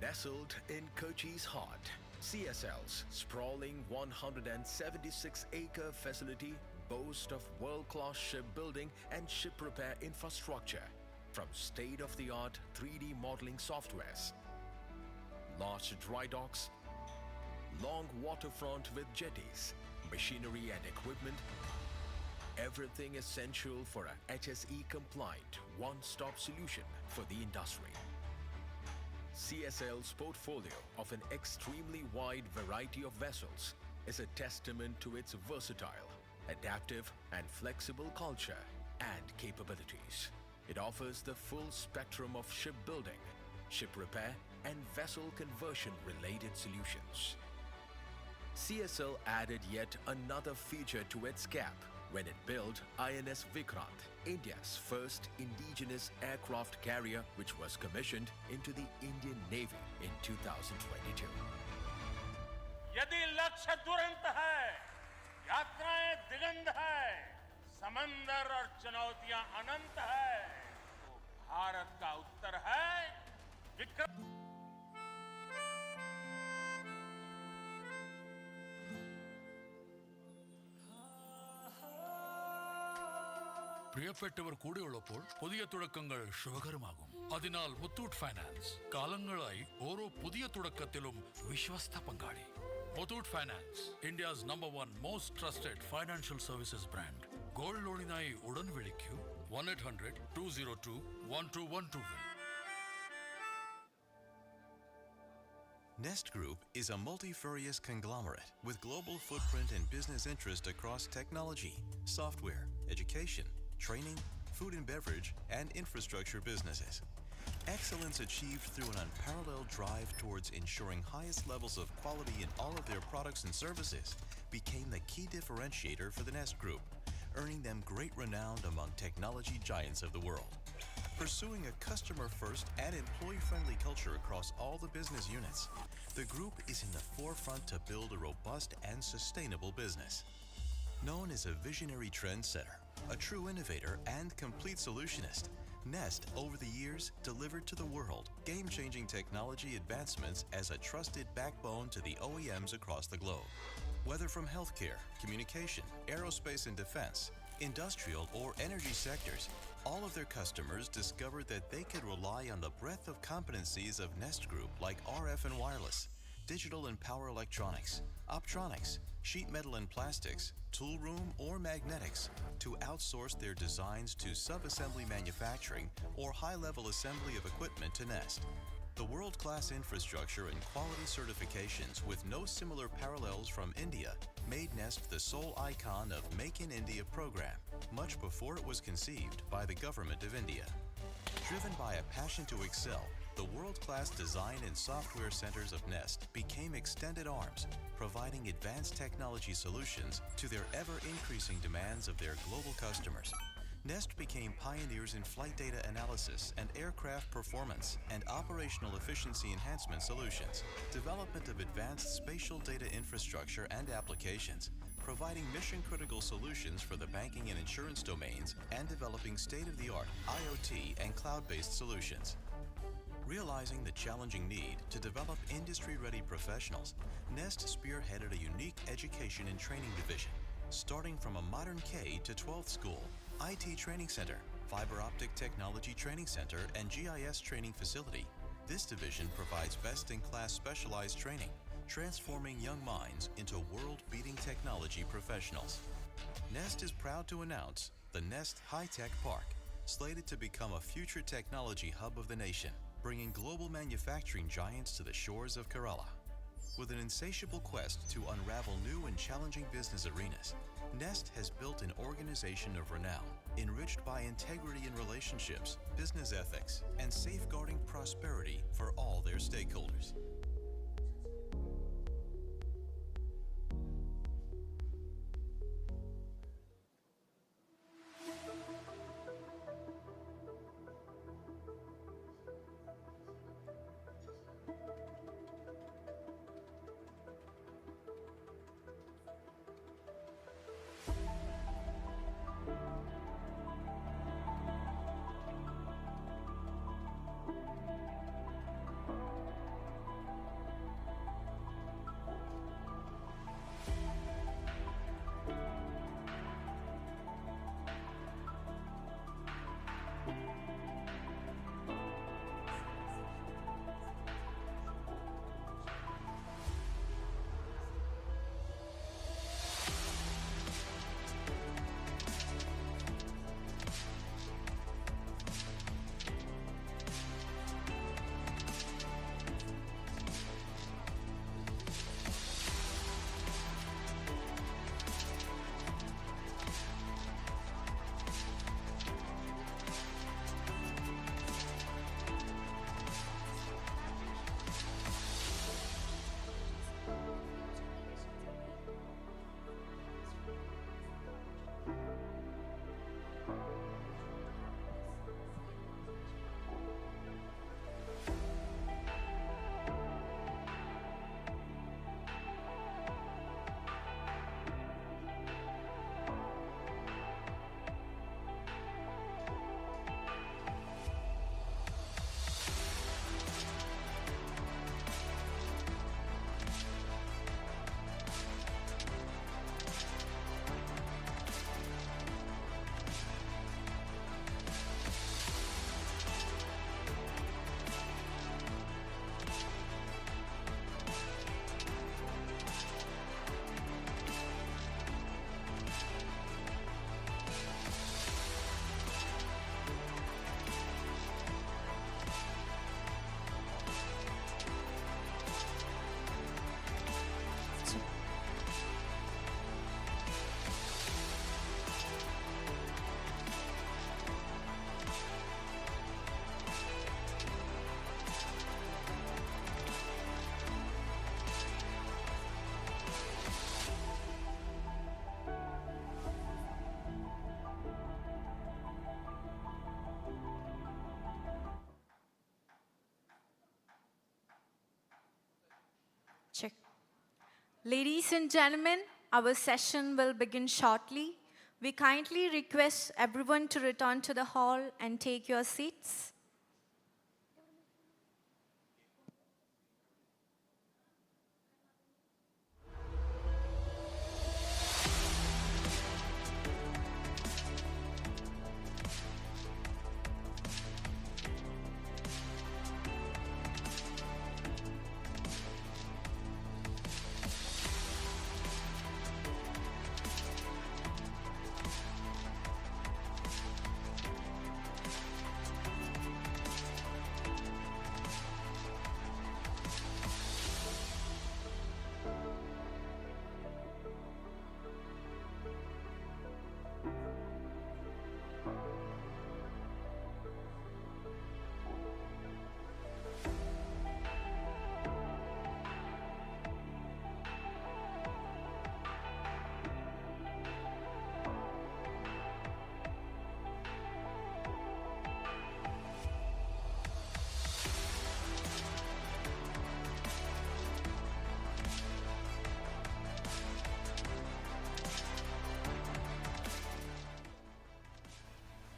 Nestled in Cochin's heart, CSL's sprawling 176-acre facility boasts of world-class shipbuilding and ship repair infrastructure, from state-of-the-art 3D modeling softwares, large dry docks, long waterfront with jetties, machinery and equipment, everything essential for a HSE-compliant one-stop solution for the industry. CSL's portfolio of an extremely wide variety of vessels is a testament to its versatile, adaptive, and flexible culture and capabilities. It offers the full spectrum of shipbuilding, ship repair, and vessel conversion related solutions. CSL added yet another feature to its cap when it built INS Vikrant, India's first indigenous aircraft carrier, which was commissioned into the Indian Navy in 2022. यदि लक्ष्य दुरंत है, यात्राएं दिगंत है, समंदर और चुनौतियां अनंत है, तो भारत का उत्तर है विक्रम। പ്രിയപ്പെട്ടവർ കൂടെയുള്ളപ്പോൾ പുതിയ തുടക്കങ്ങൾ ശുഭകരമാകും. അതിനാൽ മുത്തൂറ്റ് ഫൈനാൻസ് കാലങ്ങളായി ഓരോ പുതിയ തുടക്കത്തിലും വിശ്വസ്ത പങ്കാളി. Muthoot Finance, India's number 1 most trusted financial services brand. Gold ലോണിനായി ഉടൻ വിളിക്കൂ 1-800-202-1212. Nest Group is a multifarious conglomerate with global footprint and business interest across technology, software, education, training, food and beverage, and infrastructure businesses. Excellence achieved through an unparalleled drive towards ensuring highest levels of quality in all of their products and services became the key differentiator for the Nest Group, earning them great renown among technology giants of the world. Pursuing a customer-first and employee-friendly culture across all the business units, the group is in the forefront to build a robust and sustainable business. Known as a visionary trendsetter, a true innovator and complete solutionist, Nest, over the years, delivered to the world game-changing technology advancements as a trusted backbone to the OEMs across the globe. Whether from healthcare, communication, aerospace and defense, industrial or energy sectors, all of their customers discovered that they could rely on the breadth of competencies of Nest Group like RF and wireless, digital and power electronics, optronics, sheet metal and plastics, tool room or magnetics to outsource their designs to sub-assembly manufacturing or high-level assembly of equipment to Nest. The world-class infrastructure and quality certifications with no similar parallels from India made Nest the sole icon of Make in India program, much before it was conceived by the government of India. Driven by a passion to excel, the world-class design and software centers of Nest became extended arms, providing advanced technology solutions to their ever-increasing demands of their global customers. Nest became pioneers in flight data analysis and aircraft performance and operational efficiency enhancement solutions, development of advanced spatial data infrastructure and applications, providing mission-critical solutions for the banking and insurance domains, and developing state-of-the-art IoT and cloud-based solutions. Realizing the challenging need to develop industry-ready professionals, Nest spearheaded a unique education and training division, starting from a modern K to 12th school, IT training center, fiber optic technology training center, and GIS training facility. This division provides best-in-class specialized training, transforming young minds into world-beating technology professionals. Nest is proud to announce the Nest High-Tech Park, slated to become a future technology hub of the nation, bringing global manufacturing giants to the shores of Kerala. With an insatiable quest to unravel new and challenging business arenas, Nest has built an organization of renown, enriched by integrity in relationships, business ethics, and safeguarding prosperity for all their stakeholders. Ladies and gentlemen, our session will begin shortly. We kindly request everyone to return to the hall and take your seats.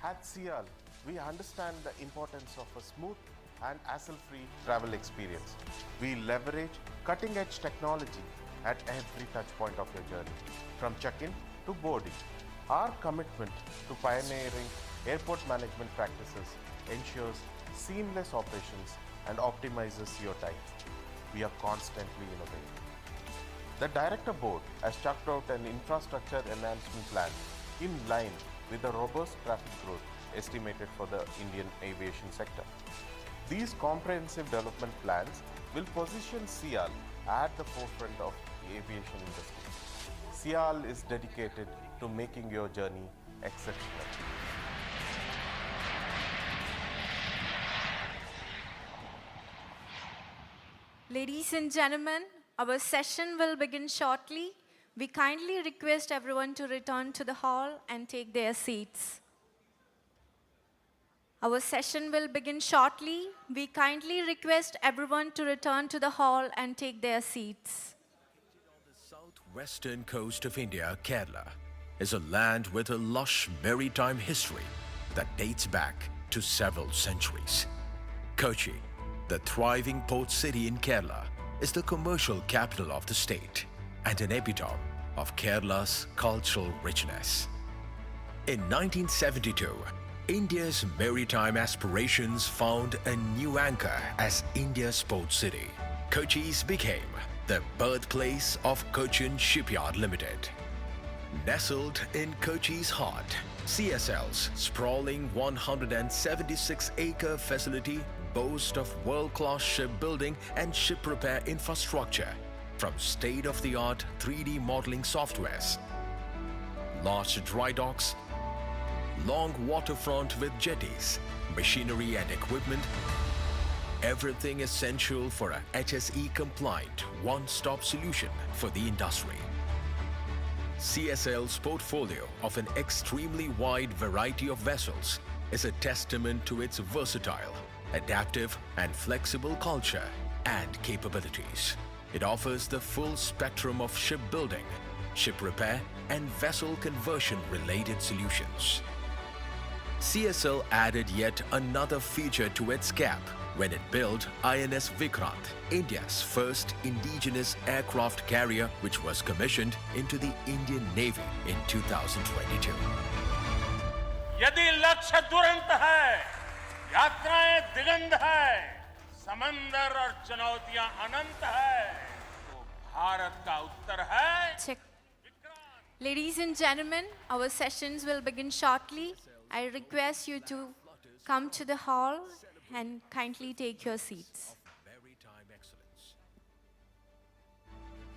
At CIAL, we understand the importance of a smooth and hassle-free travel experience. We leverage cutting-edge technology at every touch point of your journey, from check-in to boarding. Our commitment to pioneering airport management practices ensures seamless operations and optimizes your time. We are constantly innovating. The Director Board has chalked out an infrastructure enhancement plan in line with the robust traffic growth estimated for the Indian aviation sector. These comprehensive development plans will position CIAL at the forefront of the aviation industry. CIAL is dedicated to making your journey exceptional. Ladies and gentlemen, our session will begin shortly. We kindly request everyone to return to the hall and take their seats. Our session will begin shortly. We kindly request everyone to return to the hall and take their seats. Southwestern coast of India, Kerala, is a land with a lush maritime history that dates back to several centuries. Kochi, the thriving port city in Kerala, is the commercial capital of the state and an epitome of Kerala's cultural richness. In 1972, India's maritime aspirations found a new anchor as India's port city. Kochi's became the birthplace of Cochin Shipyard Limited. Nestled in Kochi's heart, CSL's sprawling 176-acre facility boasts of world-class shipbuilding and ship repair infrastructure, from state-of-the-art 3D modeling softwares, large dry docks, long waterfront with jetties, machinery and equipment, everything essential for a HSE-compliant one-stop solution for the industry. CSL's portfolio of an extremely wide variety of vessels is a testament to its versatile, adaptive and flexible culture and capabilities. It offers the full spectrum of shipbuilding, ship repair and vessel conversion related solutions. CSL added yet another feature to its cap when it built INS Vikrant, India's first indigenous aircraft carrier, which was commissioned into the Indian Navy in 2022. यदि लक्ष्य दुरंत है, यात्राएं दिगंध है, समंदर और चुनौतियां अनंत है, तो भारत का उत्तर है। Check. Ladies and gentlemen, our sessions will begin shortly. I request you to come to the hall and kindly take your seats.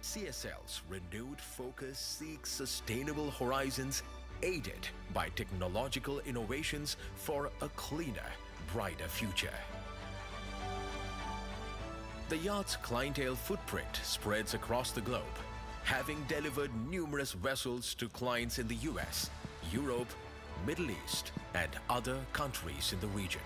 CSL's renewed focus seeks sustainable horizons aided by technological innovations for a cleaner, brighter future. The yacht's clientele footprint spreads across the globe, having delivered numerous vessels to clients in the US, Europe, Middle East, and other countries in the region.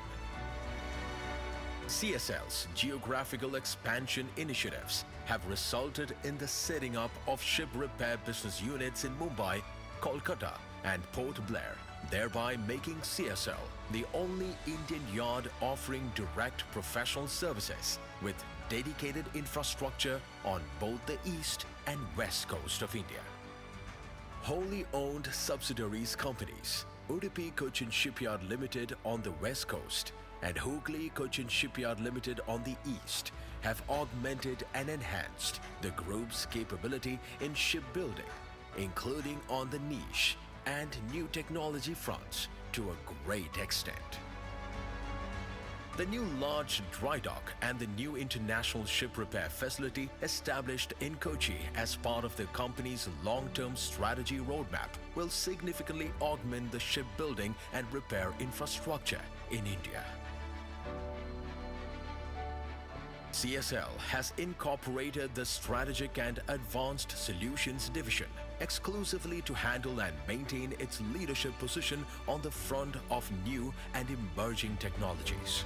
CSL's geographical expansion initiatives have resulted in the setting up of ship repair business units in Mumbai, Kolkata, and Port Blair, thereby making CSL the only Indian yard offering direct professional services with dedicated infrastructure on both the east and west coast of India. Wholly owned subsidiaries companies, Udupi Cochin Shipyard Limited on the west coast and Hooghly Cochin Shipyard Limited on the east, have augmented and enhanced the group's capability in shipbuilding, including on the niche and new technology fronts to a great extent. The new large dry dock and the new international ship repair facility established in Kochi as part of the company's long-term strategy roadmap will significantly augment the shipbuilding and repair infrastructure in India. CSL has incorporated the Strategic and Advanced Solutions Division exclusively to handle and maintain its leadership position on the front of new and emerging technologies.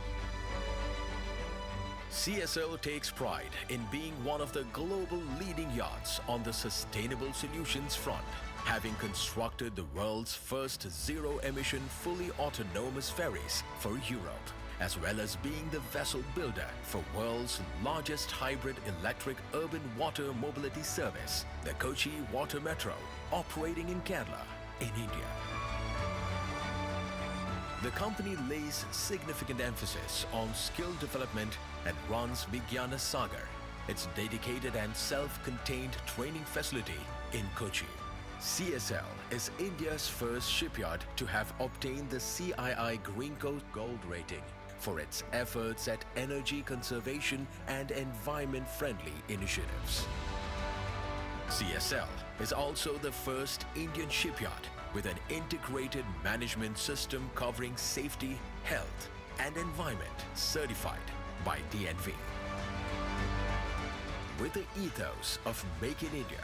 CSL takes pride in being one of the global leading yards on the sustainable solutions front, having constructed the world's first zero-emission fully autonomous ferries for Europe, as well as being the vessel builder for world's largest hybrid electric urban water mobility service, the Kochi Water Metro, operating in Kerala, in India. The company lays significant emphasis on skill development and runs Vigyana Sagar, its dedicated and self-contained training facility in Kochi. CSL is India's first shipyard to have obtained the CII Green Coast Gold rating for its efforts at energy conservation and environment-friendly initiatives. CSL is also the first Indian shipyard with an integrated management system covering safety, health, and environment certified by DNV. With the ethos of Make in India,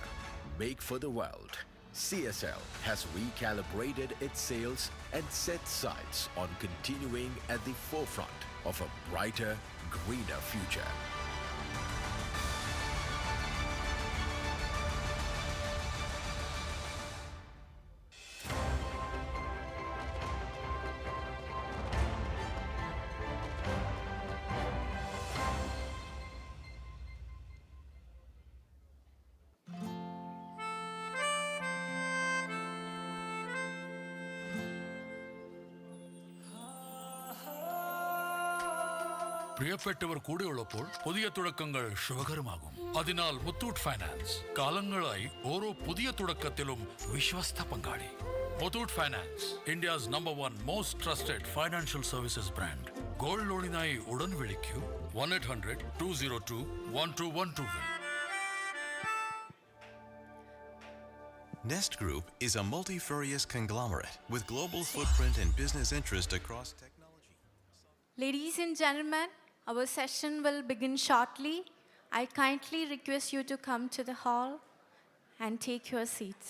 Make for the World, CSL has recalibrated its sails and set sights on continuing at the forefront of a brighter, greener future. പ്രിയപ്പെട്ടവർ കൂടെയുള്ളപ്പോൾ പുതിയ തുടക്കങ്ങൾ ശുഭകരമാകും. അതിനാൽ Muthoot finance കാലങ്ങളായി ഓരോ പുതിയ തുടക്കത്തിലും വിശ്വസ്ത പങ്കാളി. Muthoot Finance, India's #1 most trusted financial services brand. Gold ലോണിനായി ഉടൻ വിളിക്കൂ 1-800-202-1212. Nest Group is a multifarious conglomerate with global footprint and business interest across technology. Ladies and gentlemen, our session will begin shortly. I kindly request you to come to the hall and take your seats.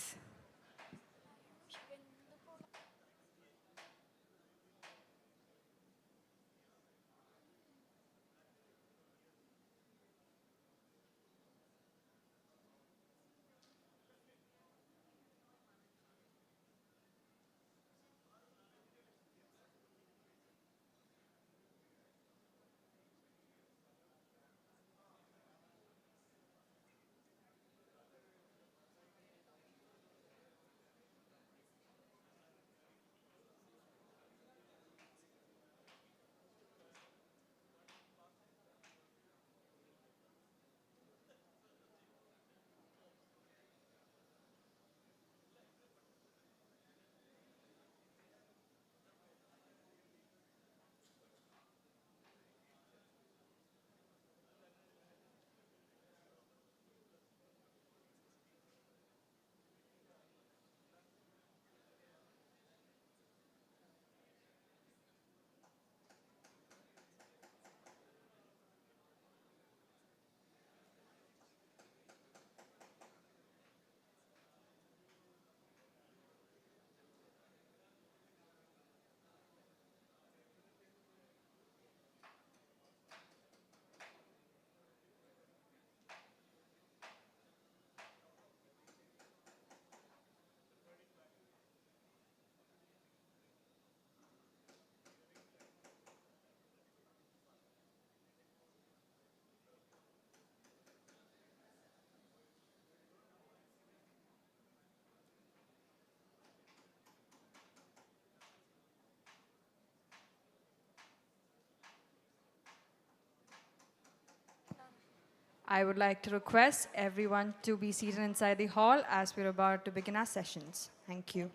I would like to request everyone to be seated inside the hall as we're about to begin our sessions. Thank you.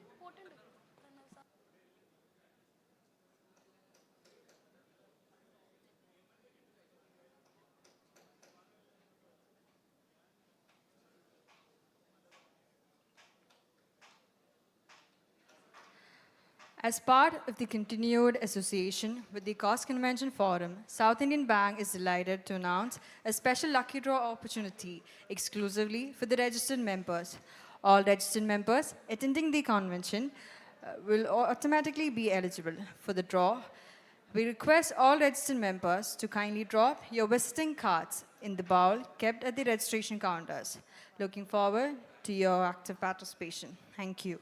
As part of the continued association with the Cost Convention Forum, South Indian Bank is delighted to announce a special lucky draw opportunity exclusively for the registered members. All registered members attending the convention will automatically be eligible for the draw. We request all registered members to kindly drop your visiting cards in the bowl kept at the registration counters. Looking forward to your active participation. Thank you.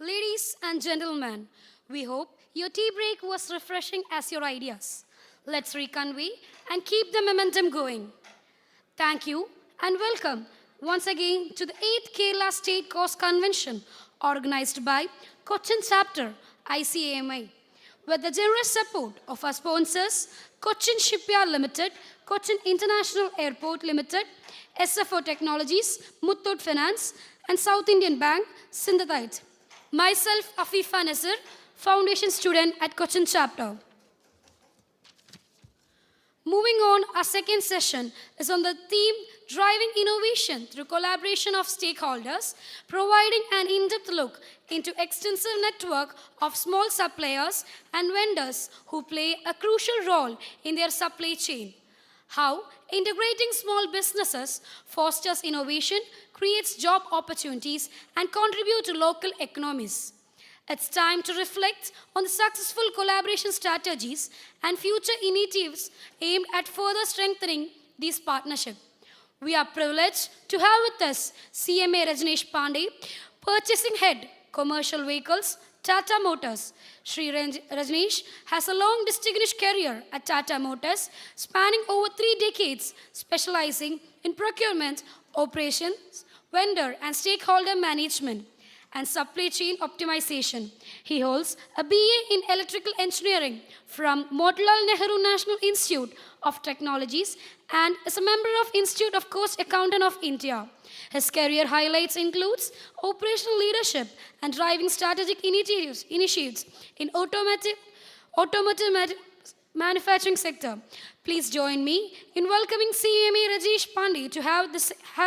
Ladies and gentlemen, we hope your tea break was refreshing as your ideas. Let's reconvey and keep the momentum going. Thank you and welcome once again to the 8th Kerala State Coast Convention organized by Cochin Chapter ICMI. With the generous support of our sponsors, Cochin Shipyard Limited, Cochin International Airport Limited, SFO Technologies, Muthoot Finance, and South Indian Bank, Synthesite. Myself, Afifa Nasir, foundation student at Cochin Chapter. Moving on, our second session is on the theme Driving Innovation through Collaboration of Stakeholders, providing an in-depth look into extensive network of small suppliers and vendors who play a crucial role in their supply chain. How integrating small businesses fosters innovation, creates job opportunities, and contribute to local economies. It's time to reflect on the successful collaboration strategies and future initiatives aimed at further strengthening these partnerships. We are privileged to have with us CMA Rajneesh Pandey, Purchasing Head, Commercial Vehicles, Tata Motors. Shri Rajneesh has a long distinguished career at Tata Motors, spanning over 3 decades, specializing in procurement, operations, vendor and stakeholder management, and supply chain optimization. He holds a BA in Electrical Engineering from Motilal Nehru National Institute of Technologies and is a member of Institute of Coast Accountant of India. His career highlights includes operational leadership and driving strategic initiatives in automotive manufacturing sector. Please join me in welcoming CMA Rajesh Pandey to have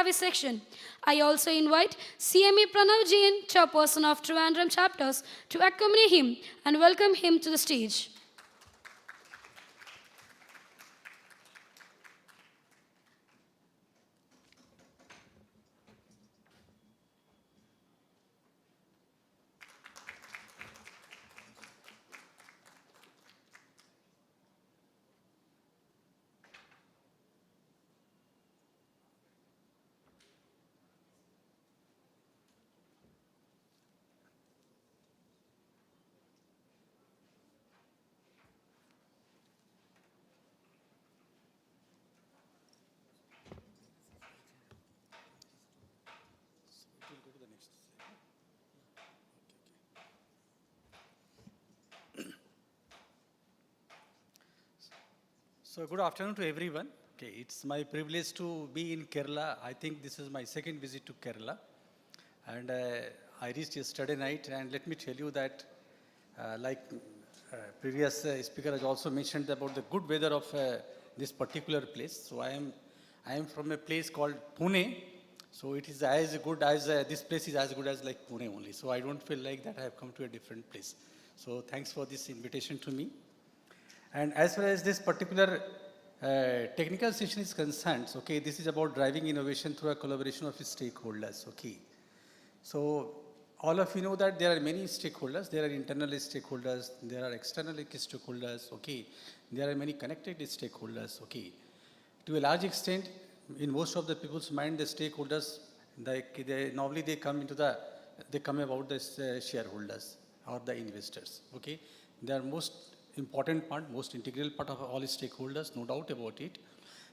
his section. I also invite CMA Pranav Jain, chairperson of Trivandrum chapters, to accompany him and welcome him to the stage. So good afternoon to everyone. Okay, it's my privilege to be in Kerala. I think this is my second visit to Kerala. And I reached yesterday night, and let me tell you that previous speaker has also mentioned about the good weather of this particular place. So I am from a place called Pune. So it is as good as, this place is as good as like Pune only. So I don't feel like that I have come to a different place. So thanks for this invitation to me. And as far as this particular technical session is concerned, okay, this is about driving innovation through a collaboration of stakeholders, okay. So all of you know that there are many stakeholders. There are internal stakeholders, there are external stakeholders, okay. There are many connected stakeholders, okay. To a large extent, in most of the people's mind, the stakeholders, normally they come about the shareholders or the investors, okay? They are most important part, most integral part of all stakeholders, no doubt about it.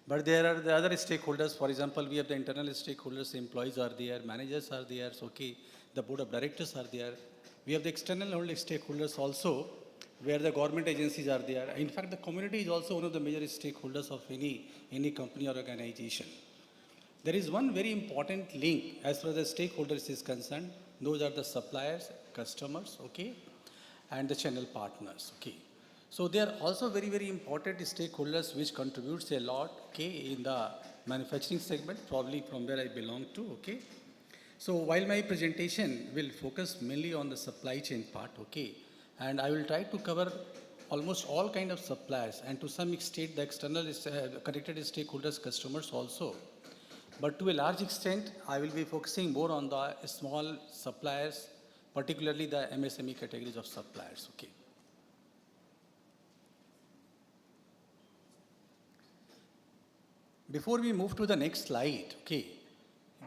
But there are the other stakeholders. For example, we have the internal stakeholders, employees are there, managers are there, so okay, the board of directors are there. We have the external only stakeholders also, where the government agencies are there. In fact, the community is also one of the major stakeholders of any company or organization. There is one very important link as far as the stakeholders is concerned. Those are the suppliers, customers, okay, and the channel partners, okay. So they are also very, very important stakeholders which contributes a lot, okay, in the manufacturing segment, probably from where I belong to, okay. So while my presentation will focus mainly on the supply chain part, okay, and I will try to cover almost all kind of suppliers and to some extent the external connected stakeholders, customers also. But to a large extent, I will be focusing more on the small suppliers, particularly the MSME categories of suppliers, okay. Before we move to the next slide, okay,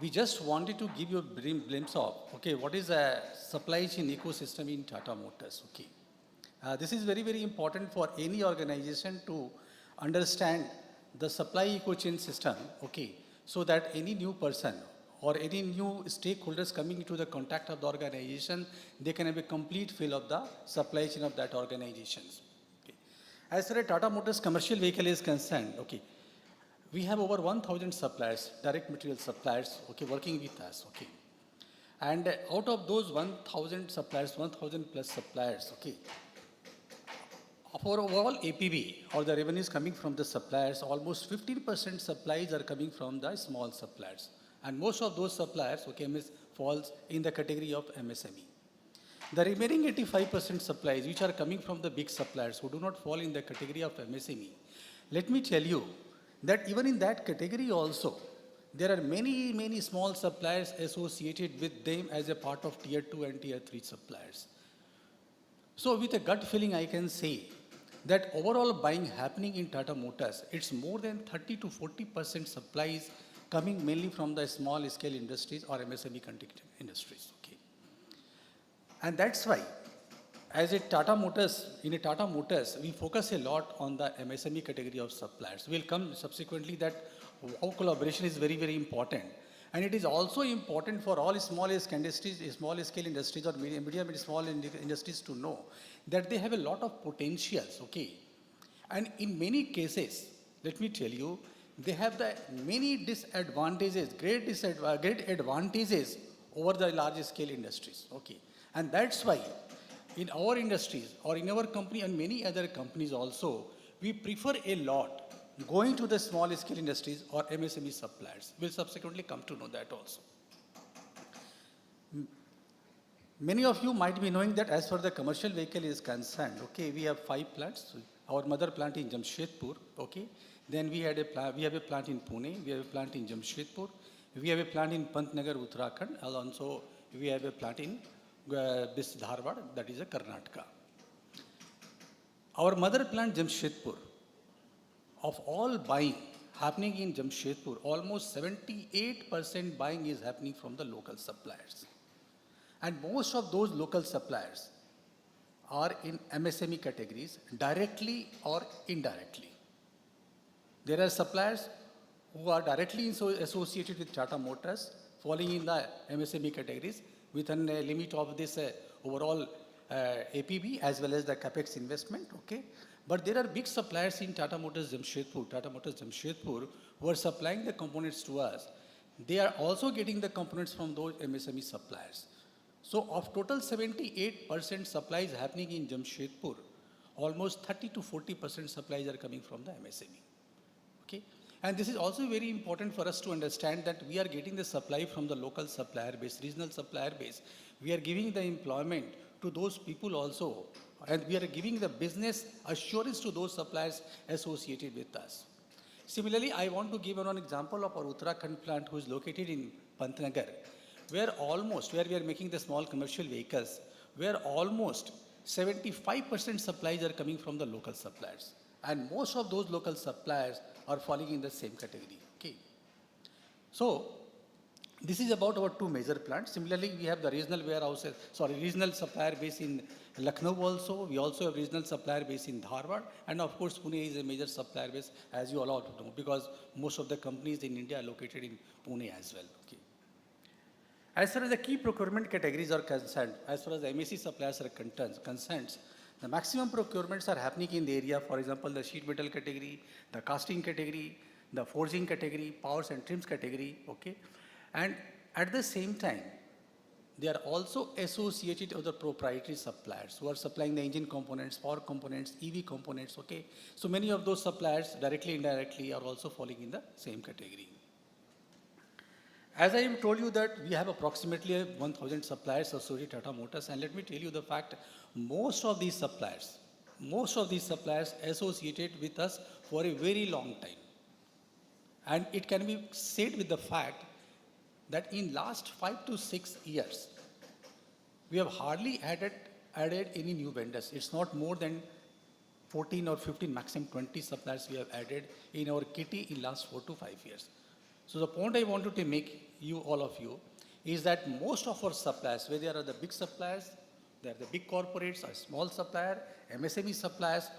we just wanted to give you a glimpse of, okay, what is a supply chain ecosystem in Tata Motors, okay. This is very, very important for any organization to understand the supply eco chain system, okay, so that any new person or any new stakeholders coming into the contact of the organization, they can have a complete feel of the supply chain of that organization. Okay. As far as Tata Motors commercial vehicle is concerned, okay, we have over 1,000 suppliers, direct material suppliers, okay, working with us, okay. And out of those 1,000 suppliers, 1,000 plus suppliers, okay, for overall APV or the revenues coming from the suppliers, almost 15% supplies are coming from the small suppliers. And most of those suppliers, okay, falls in the category of MSME. The remaining 85% supplies, which are coming from the big suppliers who do not fall in the category of MSME, let me tell you that even in that category also, there are many, many small suppliers associated with them as a part of tier 2 and tier 3 suppliers. So with a gut feeling, I can say that overall buying happening in Tata Motors, it's more than 30 to 40% supplies coming mainly from the small scale industries or MSME industries. Okay. And that's why, as a Tata Motors, we focus a lot on the MSME category of suppliers. We'll come subsequently that how collaboration is very, very important. And it is also important for all small scale industries or medium and small industries to know that they have a lot of potentials, okay. And in many cases, let me tell you, they have the many disadvantages, great advantages over the large scale industries, okay. And that's why in our industries or in our company and many other companies also, we prefer a lot going to the small scale industries or MSME suppliers. We'll subsequently come to know that also. Many of you might be knowing that as far as the commercial vehicle is concerned, okay, we have 5 plants. Our mother plant in Jamshedpur, okay. Then we have a plant in Pune, we have a plant in Jamshedpur, we have a plant in Pantnagar, Uttarakhand, and also we have a plant in this Dharwad, that is a Karnataka. Our mother plant Jamshedpur, of all buying happening in Jamshedpur, almost 78% buying is happening from the local suppliers. And most of those local suppliers are in MSME categories, directly or indirectly. There are suppliers who are directly associated with Tata Motors, falling in the MSME categories with a limit of this overall APB as well as the capex investment, okay. But there are big suppliers in Tata Motors Jamshedpur, who are supplying the components to us. They are also getting the components from those MSME suppliers. So of total 78% supplies happening in Jamshedpur, almost 30 to 40% supplies are coming from the MSME. Okay? And this is also very important for us to understand that we are getting the supply from the local supplier base, regional supplier base. We are giving the employment to those people also, and we are giving the business assurance to those suppliers associated with us. Similarly, I want to give one example of our Uttarakhand plant, who is located in Pantnagar, where we are making the small commercial vehicles, where almost 75% supplies are coming from the local suppliers. And most of those local suppliers are falling in the same category. Okay. So this is about our two major plants. Similarly, we have the regional regional supplier base in Lucknow also. We also have regional supplier base in Dharwad. And of course, Pune is a major supplier base, as you all know, because most of the companies in India are located in Pune as well. Okay. As far as the key procurement categories are concerned, as far as the MSC suppliers are concerned, the maximum procurements are happening in the area, for example, the sheet metal category, the casting category, the forging category, powers and trims category, okay? And at the same time, they are also associated with the proprietary suppliers who are supplying the engine components, power components, EV components, okay? So many of those suppliers, directly, indirectly, are also falling in the same category. As I have told you that we have approximately 1,000 suppliers associated with Tata Motors, and let me tell you the fact, most of these suppliers associated with us for a very long time. And it can be said with the fact that in last 5 to 6 years, we have hardly added any new vendors. It's not more than 14 or 15, maximum 20 suppliers we have added in our kitty in last 4 to 5 years. So the point I wanted to make you, all of you, is that most of our suppliers, whether they are the big suppliers, they are the big corporates, or small supplier, MSME suppliers,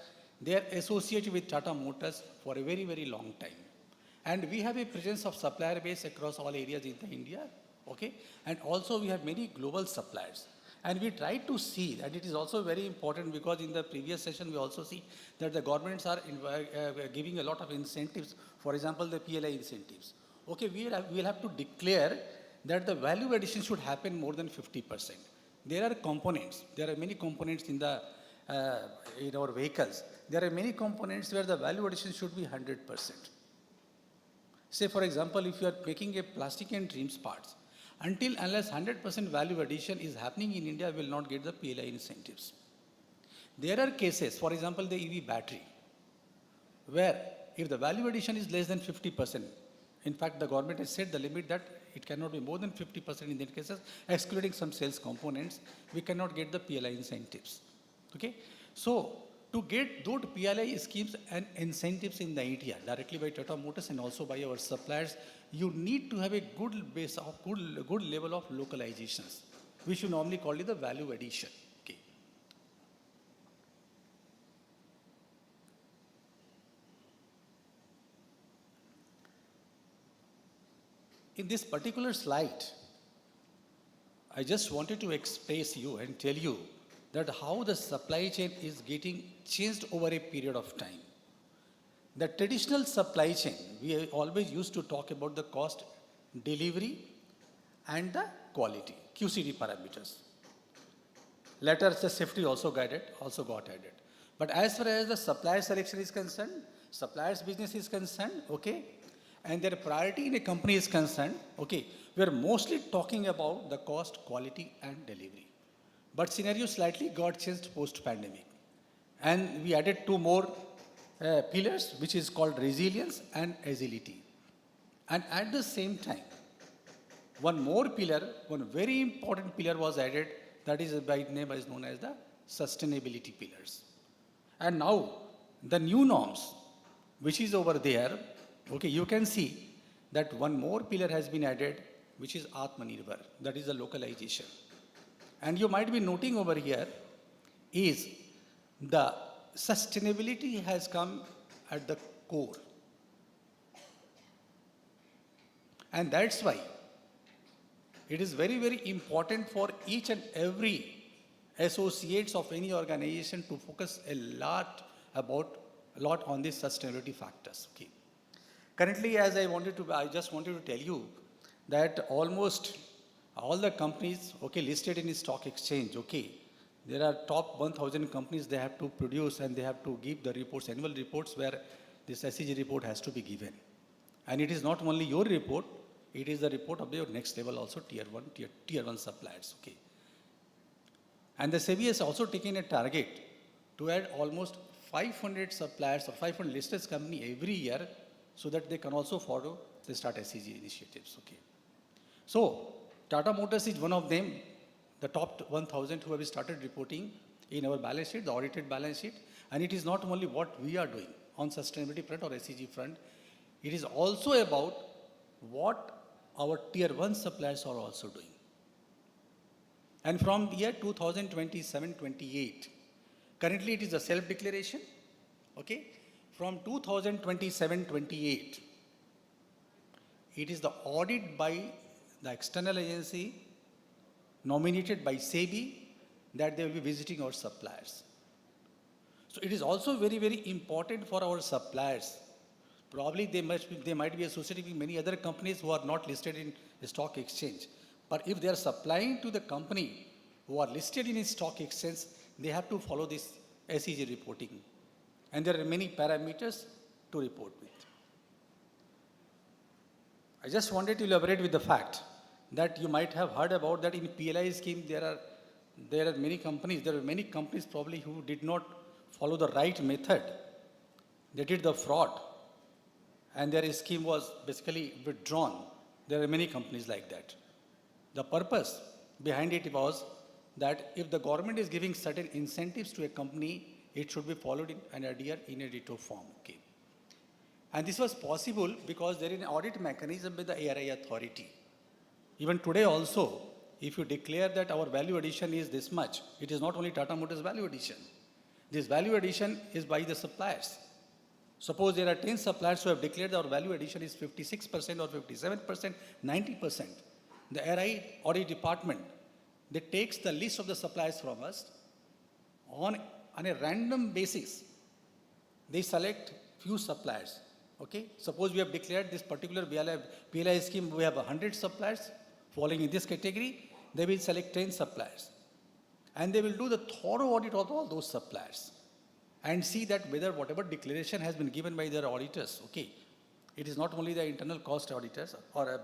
they are associated with Tata Motors for a very, very long time. And we have a presence of supplier base across all areas in India, okay? And also we have many global suppliers. And we try to see, and it is also very important because in the previous session we also see that the governments are giving a lot of incentives, for example, the PLI incentives. Okay, we'll have to declare that the value addition should happen more than 50%. There are components, there are many components in our vehicles. There are many components where the value addition should be 100%. Say, for example, if you are making a plastic and trims parts, unless 100% value addition is happening in India, we will not get the PLI incentives. There are cases, for example, the EV battery, where if the value addition is less than 50%, in fact, the government has set the limit that it cannot be more than 50% in these cases, excluding some sales components, we cannot get the PLI incentives. Okay? So, to get those PLI schemes and incentives in the India directly by Tata Motors and also by our suppliers, you need to have a good base of good level of localizations, which you normally call it the value addition. Okay. In this particular slide, I just wanted to express you and tell you that how the supply chain is getting changed over a period of time. The traditional supply chain, we always used to talk about the cost, delivery, and the quality, QCD parameters. Later, the safety also got added. But as far as the supplier selection is concerned, supplier's business is concerned, okay, and their priority in a company is concerned, okay, we are mostly talking about the cost, quality, and delivery. But scenario slightly got changed post-pandemic. And we added 2 more pillars, which is called resilience and agility. And at the same time, one more pillar, one very important pillar was added, that is by name is known as the sustainability pillars. And now, the new norms, which is over there, okay, you can see that one more pillar has been added, which is Atmanirbhar, that is the localization. And you might be noting over here is the sustainability has come at the core. And that's why it is very, very important for each and every associates of any organization to focus a lot on these sustainability factors. Okay. Currently, as I just wanted to tell you that almost all the companies, okay, listed in the stock exchange, okay, there are top 1,000 companies they have to produce and they have to give the reports, annual reports where this SEG report has to be given. And it is not only your report, it is the report of your next level also, tier 1 suppliers, okay. And the SEBI has also taken a target to add almost 500 suppliers or 500 listed company every year so that they can also follow the Start SEG initiatives, okay. So, Tata Motors is one of them, the top 1,000 who have started reporting in our balance sheet, the audited balance sheet. And it is not only what we are doing on sustainability front or SEG front, it is also about what our tier 1 suppliers are also doing. And from year 2027-28, currently it is a self-declaration, okay? From 2027-28, it is the audit by the external agency nominated by SEBI that they will be visiting our suppliers. So it is also very, very important for our suppliers. Probably they might be associated with many other companies who are not listed in the stock exchange. But if they are supplying to the company who are listed in a stock exchange, they have to follow this SEG reporting. And there are many parameters to report with. I just wanted to elaborate with the fact that you might have heard about that in PLI scheme there are many companies probably who did not follow the right method. They did the fraud and their scheme was basically withdrawn. There are many companies like that. The purpose behind it was that if the government is giving certain incentives to a company, it should be followed in a ditto form. Okay. And this was possible because there is an audit mechanism with the ARI authority. Even today also, if you declare that our value addition is this much, it is not only Tata Motors value addition. This value addition is by the suppliers. Suppose there are 10 suppliers who have declared our value addition is 56% or 57%, 90%. The RI audit department, they takes the list of the suppliers from us on a random basis. They select few suppliers. Okay? Suppose we have declared this particular PLI scheme, we have 100 suppliers falling in this category. They will select 10 suppliers. And they will do the thorough audit of all those suppliers and see that whether whatever declaration has been given by their auditors, okay, it is not only the internal cost auditors or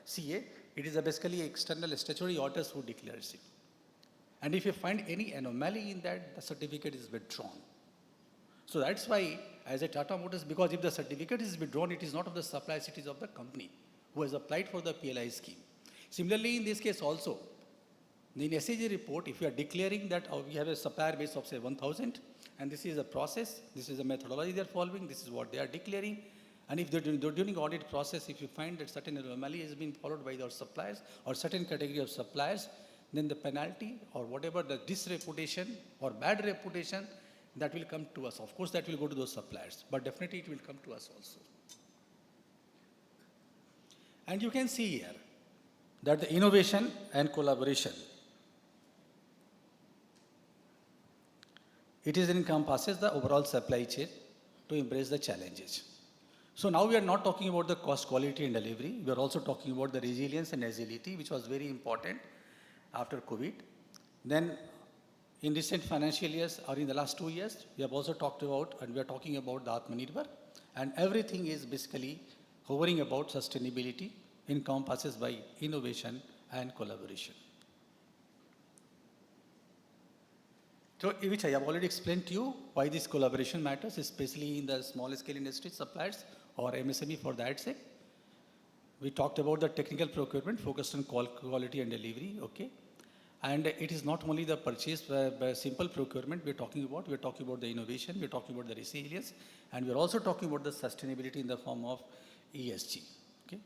CA, it is basically external statutory auditors who declares it. And if you find any anomaly in that, the certificate is withdrawn. So that's why, as a Tata Motors, because if the certificate is withdrawn, it is not of the suppliers, it is of the company who has applied for the PLI scheme. Similarly, in this case also, in SAG report, if you are declaring that we have a supplier base of say 1,000, and this is a process, this is a methodology they are following, this is what they are declaring, and if during audit process, if you find that certain anomaly has been followed by our suppliers or certain category of suppliers, then the penalty or whatever the disreputation or bad reputation, that will come to us. Of course, that will go to those suppliers, but definitely it will come to us also. And you can see here that the innovation and collaboration, it encompasses the overall supply chain to embrace the challenges. So now we are not talking about the cost, quality and delivery. We are also talking about the resilience and agility, which was very important after COVID. Then in recent financial years or in the last 2 years, we have also talked about, and we are talking about the Atmanirbhar, and everything is basically hovering about sustainability, encompasses by innovation and collaboration. So, which I have already explained to you why this collaboration matters, especially in the small scale industry suppliers or MSME for that sake. We talked about the technical procurement focused on quality and delivery, okay? And it is not only the purchase by simple procurement we're talking about the innovation, we're talking about the resilience, and we're also talking about the sustainability in the form of ESG, okay?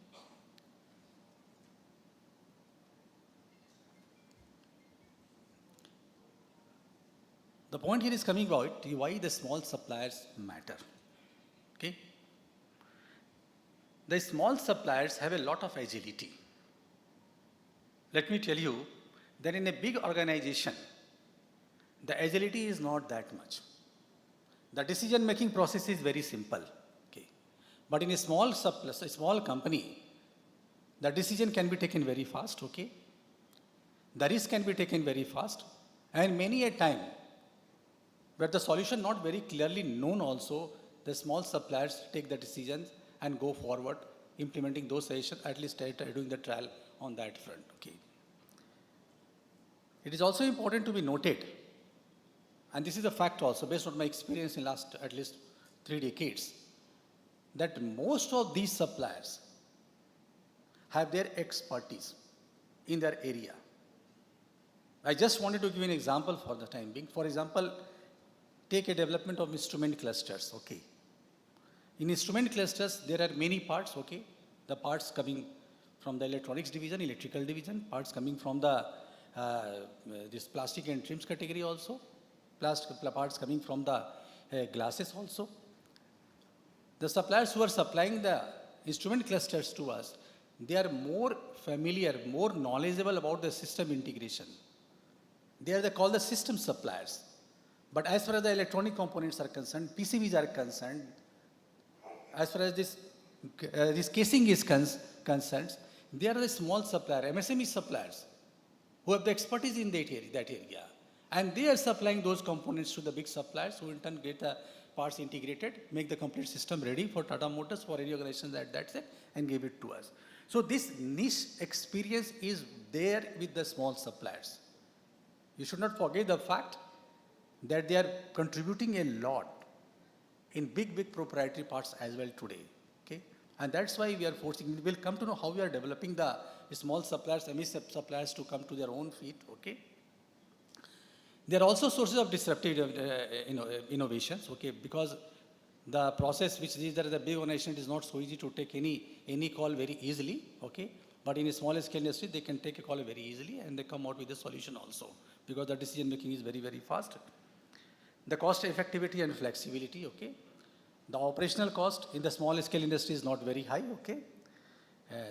The point here is coming about why the small suppliers matter, okay? The small suppliers have a lot of agility. Let me tell you that in a big organization, the agility is not that much. The decision-making process is very simple, okay? But in a small company, the decision can be taken very fast, okay? The risk can be taken very fast, and many a time, where the solution not very clearly known also, the small suppliers take the decisions and go forward, implementing those solutions, at least doing the trial on that front, okay? It is also important to be noted, and this is a fact also based on my experience in last at least 3 decades, that most of these suppliers have their expertise in their area. I just wanted to give an example for the time being. For example, take a development of instrument clusters, okay? In instrument clusters, there are many parts, okay? The parts coming from the electronics division, electrical division, parts coming from the this plastic and trims category also, parts coming from the glasses also. The suppliers who are supplying the instrument clusters to us, they are more familiar, more knowledgeable about the system integration. They are called the system suppliers. But as far as the electronic components are concerned, PCBs are concerned, as far as this casing is concerned, they are the small supplier, MSME suppliers, who have the expertise in that area. And they are supplying those components to the big suppliers who in turn get the parts integrated, make the complete system ready for Tata Motors, for any organization that's it, and give it to us. So this niche experience is there with the small suppliers. You should not forget the fact that they are contributing a lot in big proprietary parts as well today. Okay? And that's why we are forcing, we'll come to know how we are developing the small suppliers, MSME suppliers to come to their own feet. Okay? There are also sources of disruptive innovations, okay, because the process which these are the big organizations is not so easy to take any call very easily, okay, but in a small scale industry they can take a call very easily and they come out with a solution also, because the decision making is very fast. The cost effectivity and flexibility, okay. The operational cost in the small scale industry is not very high, okay.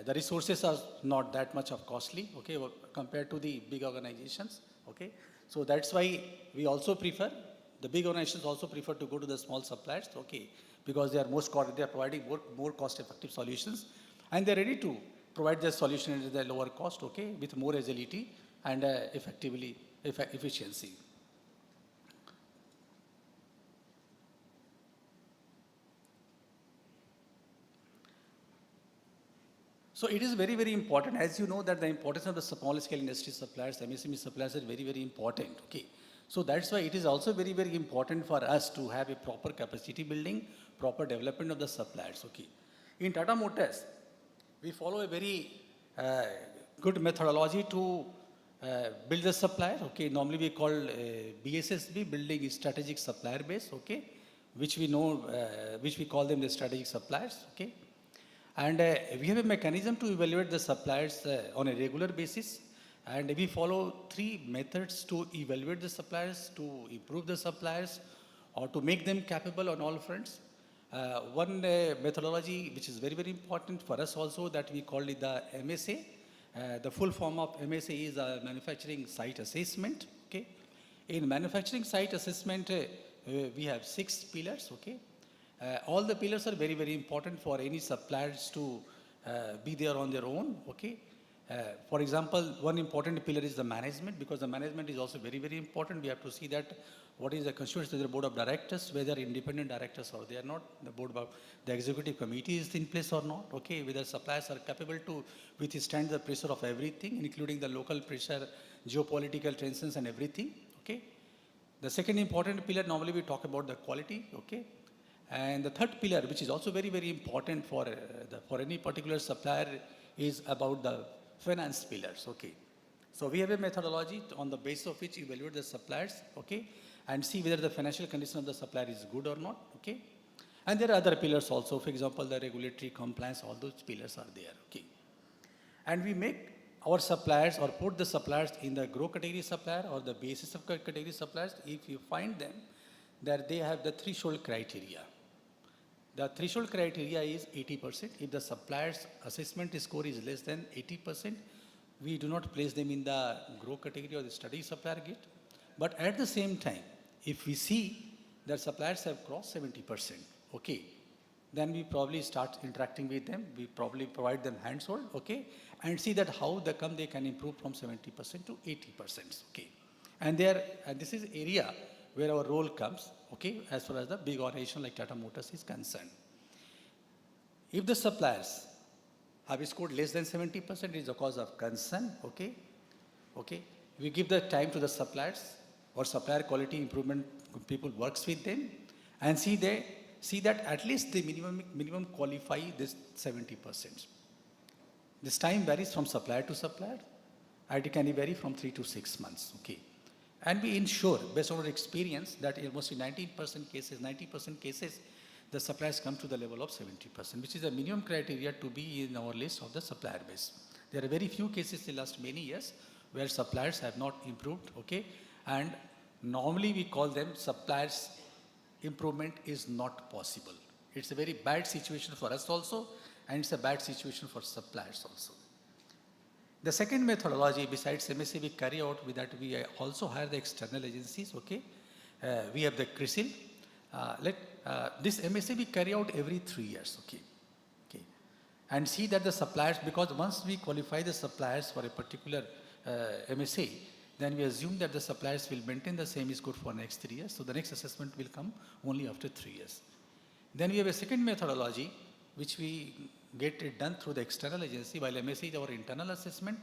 The resources are not that much of costly, okay, compared to the big organizations, okay. So that's why we also prefer, the big organizations also prefer to go to the small suppliers, okay, because they are providing more cost-effective solutions, and they're ready to provide their solution at the lower cost, okay, with more agility and efficiency. So it is very important, as you know, that the importance of the small scale industry suppliers, MSME suppliers is very important, okay. So that's why it is also very important for us to have a proper capacity building, proper development of the suppliers, okay. In Tata Motors, we follow a very good methodology to build the supplier, okay. Normally we call BSSB, building strategic supplier base, okay, which we know, which we call them the strategic suppliers, okay. And we have a mechanism to evaluate the suppliers on a regular basis. And we follow 3 methods to evaluate the suppliers, to improve the suppliers, or to make them capable on all fronts. One methodology which is very important for us also, that we call it the MSA. The full form of MSA is a manufacturing site assessment. Okay. In manufacturing site assessment, we have 6 pillars. Okay. All the pillars are very important for any suppliers to be there on their own, okay. For example, one important pillar is the management, because the management is also very important. We have to see that what is the constituency of the board of directors, whether independent directors or they are not, the executive committee is in place or not, okay, whether suppliers are capable to withstand the pressure of everything, including the local pressure, geopolitical tensions and everything, okay. The second important pillar, normally we talk about the quality, okay. And the third pillar, which is also very important for any particular supplier, is about the finance pillars, okay. So we have a methodology on the basis of which we evaluate the suppliers, okay, and see whether the financial condition of the supplier is good or not, okay. And there are other pillars also, for example, the regulatory compliance, all those pillars are there, okay. And we make our suppliers or put the suppliers in the grow category supplier or the basis of category suppliers if you find them that they have the threshold criteria. The threshold criteria is 80%. If the supplier's assessment score is less than 80%, we do not place them in the grow category or the study supplier gate. But at the same time, if we see that suppliers have crossed 70%, okay, then we probably start interacting with them. We probably provide them hands-hold, okay, and see that how they can improve from 70% to 80%, okay. And this is area where our role comes, okay, as far as the big organization like Tata Motors is concerned. If the suppliers have scored less than 70%, it is a cause of concern, okay. We give the time to the suppliers or supplier quality improvement people works with them and see that at least the minimum qualify this 70%. This time varies from supplier to supplier. It can vary from 3 to 6 months, okay. And we ensure, based on our experience, that in mostly 90% cases, the suppliers come to the level of 70%, which is a minimum criteria to be in our list of the supplier base. There are very few cases in the last many years where suppliers have not improved, okay? And normally we call them suppliers improvement is not possible. It's a very bad situation for us also, and it's a bad situation for suppliers also. The second methodology besides MSA we carry out with that we also hire the external agencies, okay? We have the CRISIL. This MSA we carry out every 3 years, okay? And see that the suppliers, because once we qualify the suppliers for a particular MSA, then we assume that the suppliers will maintain the same score for next 3 years. So the next assessment will come only after 3 years. Then we have a second methodology, which we get it done through the external agency, while MSA is our internal assessment.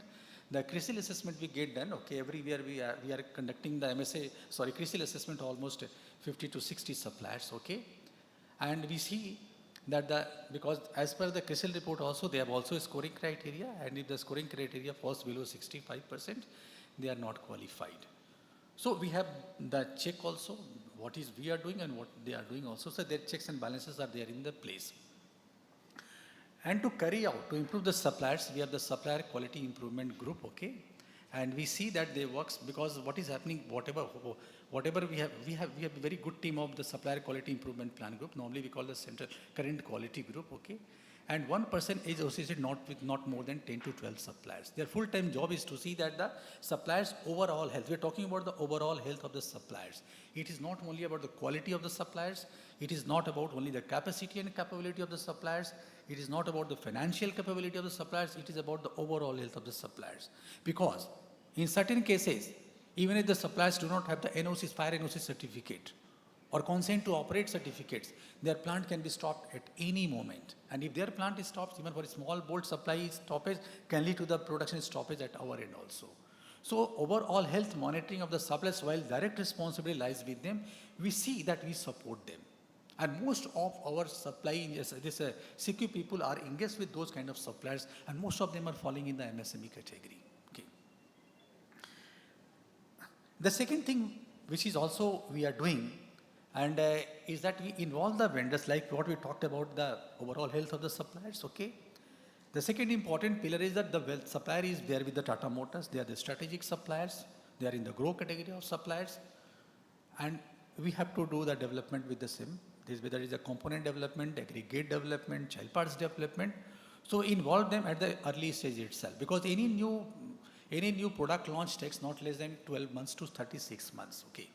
The CRISIL assessment we get done, okay, every year we are conducting the CRISIL assessment almost 50 to 60 suppliers, okay. And we see that because as per the CRISIL report also, they have also a scoring criteria, and if the scoring criteria falls below 65%, they are not qualified. So we have the check also, what is we are doing and what they are doing also, so their checks and balances are there in the place. And to carry out, to improve the suppliers, we have the supplier quality improvement group, okay? And we see that they works because what is happening, whatever we have a very good team of the supplier quality improvement plan group. Normally we call the central current quality group, okay? And one person is associated with not more than 10 to 12 suppliers. Their full-time job is to see that the suppliers' overall health, we're talking about the overall health of the suppliers. It is not only about the quality of the suppliers, it is not about only the capacity and capability of the suppliers, it is not about the financial capability of the suppliers, it is about the overall health of the suppliers. Because in certain cases, even if the suppliers do not have the NOCs, fire NOC certificate, or consent to operate certificates, their plant can be stopped at any moment. And if their plant is stopped, even for a small bolt supply stoppage, can lead to the production stoppage at our end also. So overall health monitoring of the suppliers, while direct responsibility lies with them, we see that we support them. And most of our supply, CQ people are engaged with those kind of suppliers, and most of them are falling in the MSME category. Okay. The second thing which is also we are doing, and is that we involve the vendors, like what we talked about, the overall health of the suppliers, okay? The second important pillar is that the supplier is there with the Tata Motors, they are the strategic suppliers, they are in the grow category of suppliers, and we have to do the development with the same. Whether it is a component development, aggregate development, child parts development. So involve them at the early stage itself, because any new product launch takes not less than 12 months to 36 months, okay?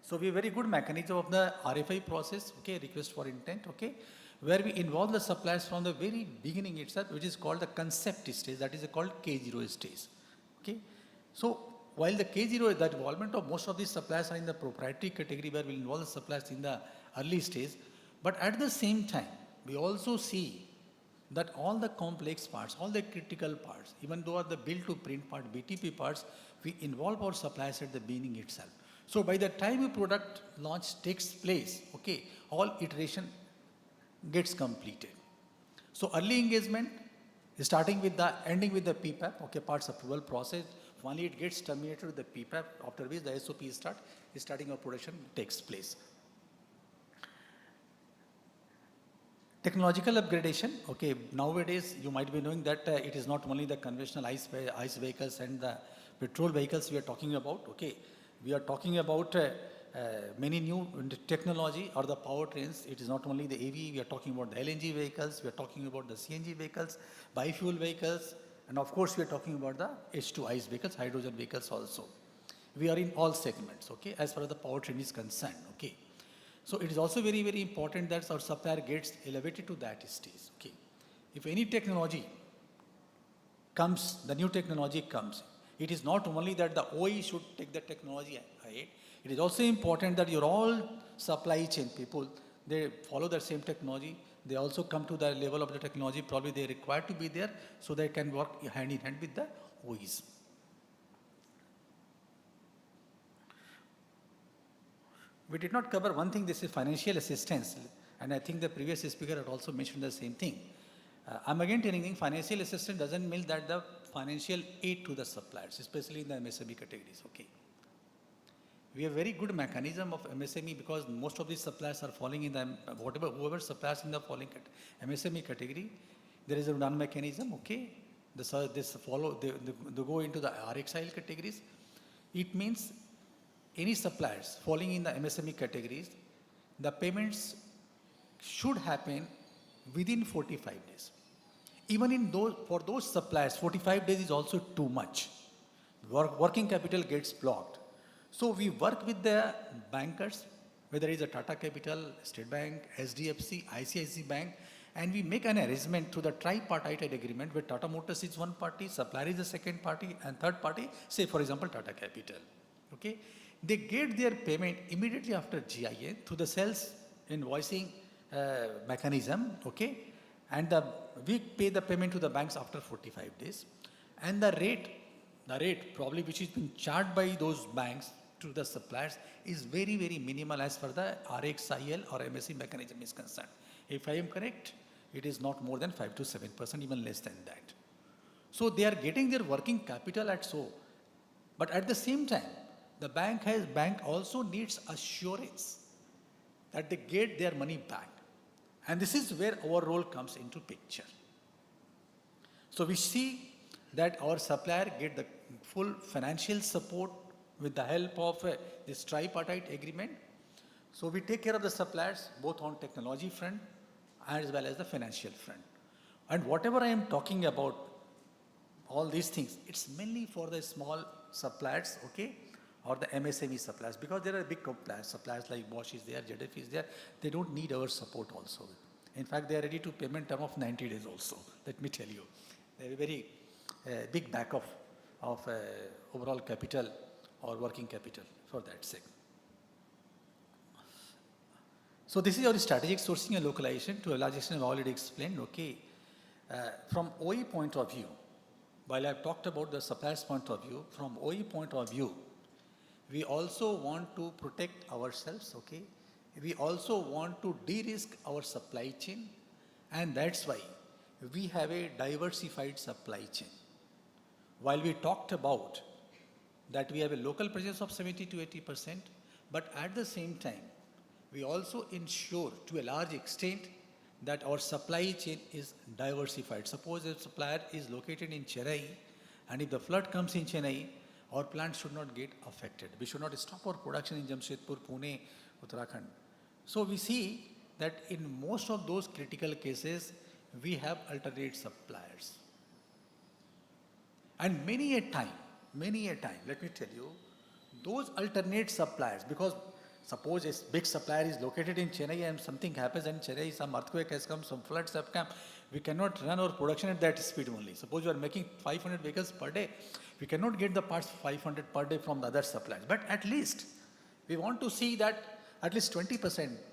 So we have a very good mechanism of the RFI process, okay, request for intent, okay, where we involve the suppliers from the very beginning itself, which is called the concept stage, that is called K0 stage, okay. So while the K0, the involvement of most of these suppliers are in the proprietary category, where we involve the suppliers in the early stage, but at the same time, we also see that all the complex parts, all the critical parts, even though the build to print part, BTP parts, we involve our suppliers at the beginning itself. So by the time a product launch takes place, okay, all iteration gets completed. So early engagement, starting with the, ending with the PPAP, okay, parts approval process, finally it gets terminated with the PPAP, after which the SOP starting of production takes place. Technological upgradation, okay, nowadays you might be knowing that it is not only the conventional ICE vehicles and the petrol vehicles we are talking about, okay. We are talking about many new technology or the powertrains. It is not only the AV, we are talking about the LNG vehicles, we are talking about the CNG vehicles, biofuel vehicles, and of course we are talking about the H2 ICE vehicles, hydrogen vehicles also. We are in all segments, okay, as far as the powertrain is concerned, okay. So it is also very, very important that our supplier gets elevated to that stage, okay. If any technology comes, the new technology comes, it is not only that the OE should take the technology ahead, it is also important that your all supply chain people, they follow the same technology, they also come to the level of the technology, probably they are required to be there, so they can work hand in hand with the OEs. We did not cover one thing, this is financial assistance, and I think the previous speaker had also mentioned the same thing. I'm again telling you, financial assistance doesn't mean that the financial aid to the suppliers, especially in the MSME categories, okay. We have very good mechanism of MSME because most of these suppliers are falling in the, whoever suppliers in the falling MSME category, there is a run mechanism, okay. they go into the RXIL categories. It means any suppliers falling in the MSME categories, the payments should happen within 45 days. Even in for those suppliers, 45 days is also too much. Working capital gets blocked. So we work with the bankers, whether it's a Tata Capital, State Bank, SDFC, ICICI Bank, and we make an arrangement through the tripartite agreement where Tata Motors is one party, supplier is the second party, and third party, say for example Tata Capital. Okay, they get their payment immediately after GIA through the sales invoicing mechanism. Okay, and we pay the payment to the banks after 45 days, and the rate probably which is being charged by those banks to the suppliers is very, very minimal as far the RXIL or MSE mechanism is concerned. If I am correct, it is not more than 5 to 7%, even less than that. So they are getting their working capital at so, but at the same time, the bank also needs assurance that they get their money back. And this is where our role comes into picture. So we see that our supplier get the full financial support with the help of this tripartite agreement. So we take care of the suppliers both on technology front as well as the financial front. And whatever I am talking about, all these things, it's mainly for the small suppliers, okay, or the MSME suppliers, because there are big suppliers like Bosch is there, ZF is there, they don't need our support also. In fact, they are ready to payment term of 90 days also, let me tell you. They have a very big backup of overall capital or working capital for that sake. So this is our strategic sourcing and localization. To a large extent, I've already explained, okay. From OE point of view, while I've talked about the supplier's point of view, from OE point of view, we also want to protect ourselves, okay. We also want to de-risk our supply chain, and that's why we have a diversified supply chain. While we talked about that we have a local presence of 70 to 80%, but at the same time, we also ensure to a large extent that our supply chain is diversified. Suppose a supplier is located in Chennai, and if the flood comes in Chennai, our plant should not get affected. We should not stop our production in Jamshedpur, Pune, Uttarakhand. So we see that in most of those critical cases, we have alternate suppliers. And many a time, let me tell you, those alternate suppliers, because suppose a big supplier is located in Chennai and something happens in Chennai, some earthquake has come, some floods have come, we cannot run our production at that speed only. Suppose you are making 500 vehicles per day, we cannot get the parts 500 per day from the other suppliers. But at least we want to see that at least 20%,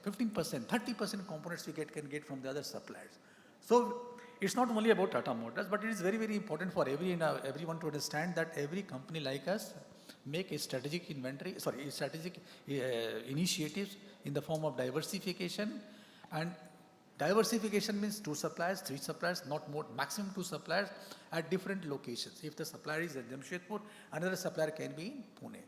15%, 30% components we can get from the other suppliers. So it's not only about Tata Motors, but it is very, very important for everyone to understand that every company like us make a strategic initiatives in the form of diversification. And diversification means 2 suppliers, 3 suppliers, not more, maximum 2 suppliers at different locations. If the supplier is in Jamshedpur, another supplier can be in Pune.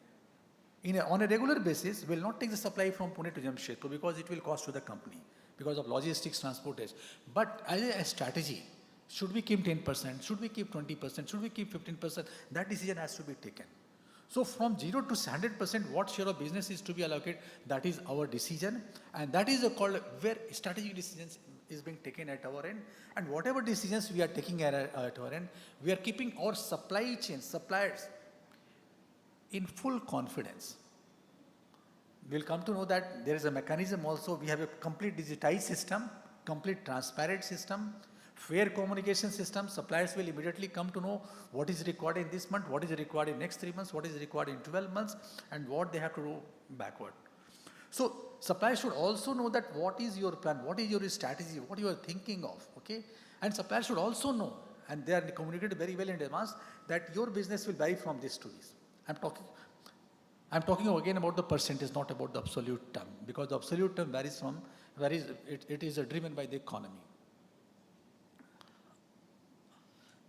On a regular basis, we will not take the supply from Pune to Jamshedpur because it will cost to the company because of logistics, transportation. But as a strategy, should we keep 10%, should we keep 20%, should we keep 15%, that decision has to be taken. So from 0 to 100%, what share of business is to be allocated, that is our decision. And that is called where strategic decisions is being taken at our end. And whatever decisions we are taking at our end, we are keeping our supply chain, suppliers, in full confidence. We'll come to know that there is a mechanism also. We have a complete digitized system, complete transparent system, fair communication system. Suppliers will immediately come to know what is required in this month, what is required in next 3 months, what is required in 12 months, and what they have to do backward. So suppliers should also know that what is your plan, what is your strategy, what you are thinking of, okay? And suppliers should also know, and they are communicated very well in advance, that your business will vary from this to this. I'm talking again about the percentage, not about the absolute term, because the absolute term varies it is driven by the economy.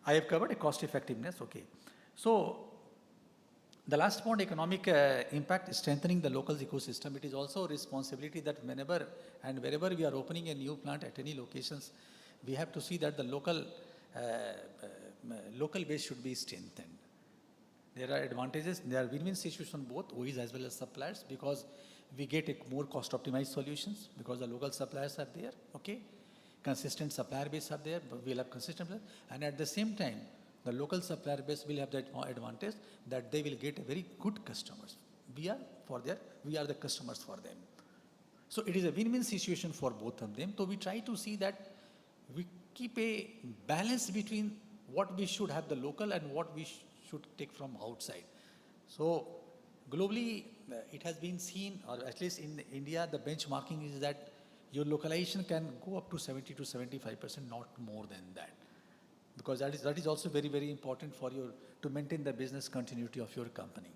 I have covered a cost effectiveness, okay. So the last point, economic impact, is strengthening the local ecosystem. It is also a responsibility that whenever and wherever we are opening a new plant at any locations, we have to see that the local local base should be strengthened. There are advantages, there are win-win situations on both OEs as well as suppliers, because we get a more cost optimized solutions because the local suppliers are there, okay? Consistent supplier base are there, but we'll have consistent, and at the same time, the local supplier base will have that advantage that they will get a very good customers. We are the customers for them. So it is a win-win situation for both of them. So we try to see that we keep a balance between what we should have the local and what we should take from outside. So globally, it has been seen, or at least in India, the benchmarking is that your localization can go up to 70 to 75%, not more than that. Because that is also very, very important for you to maintain the business continuity of your company.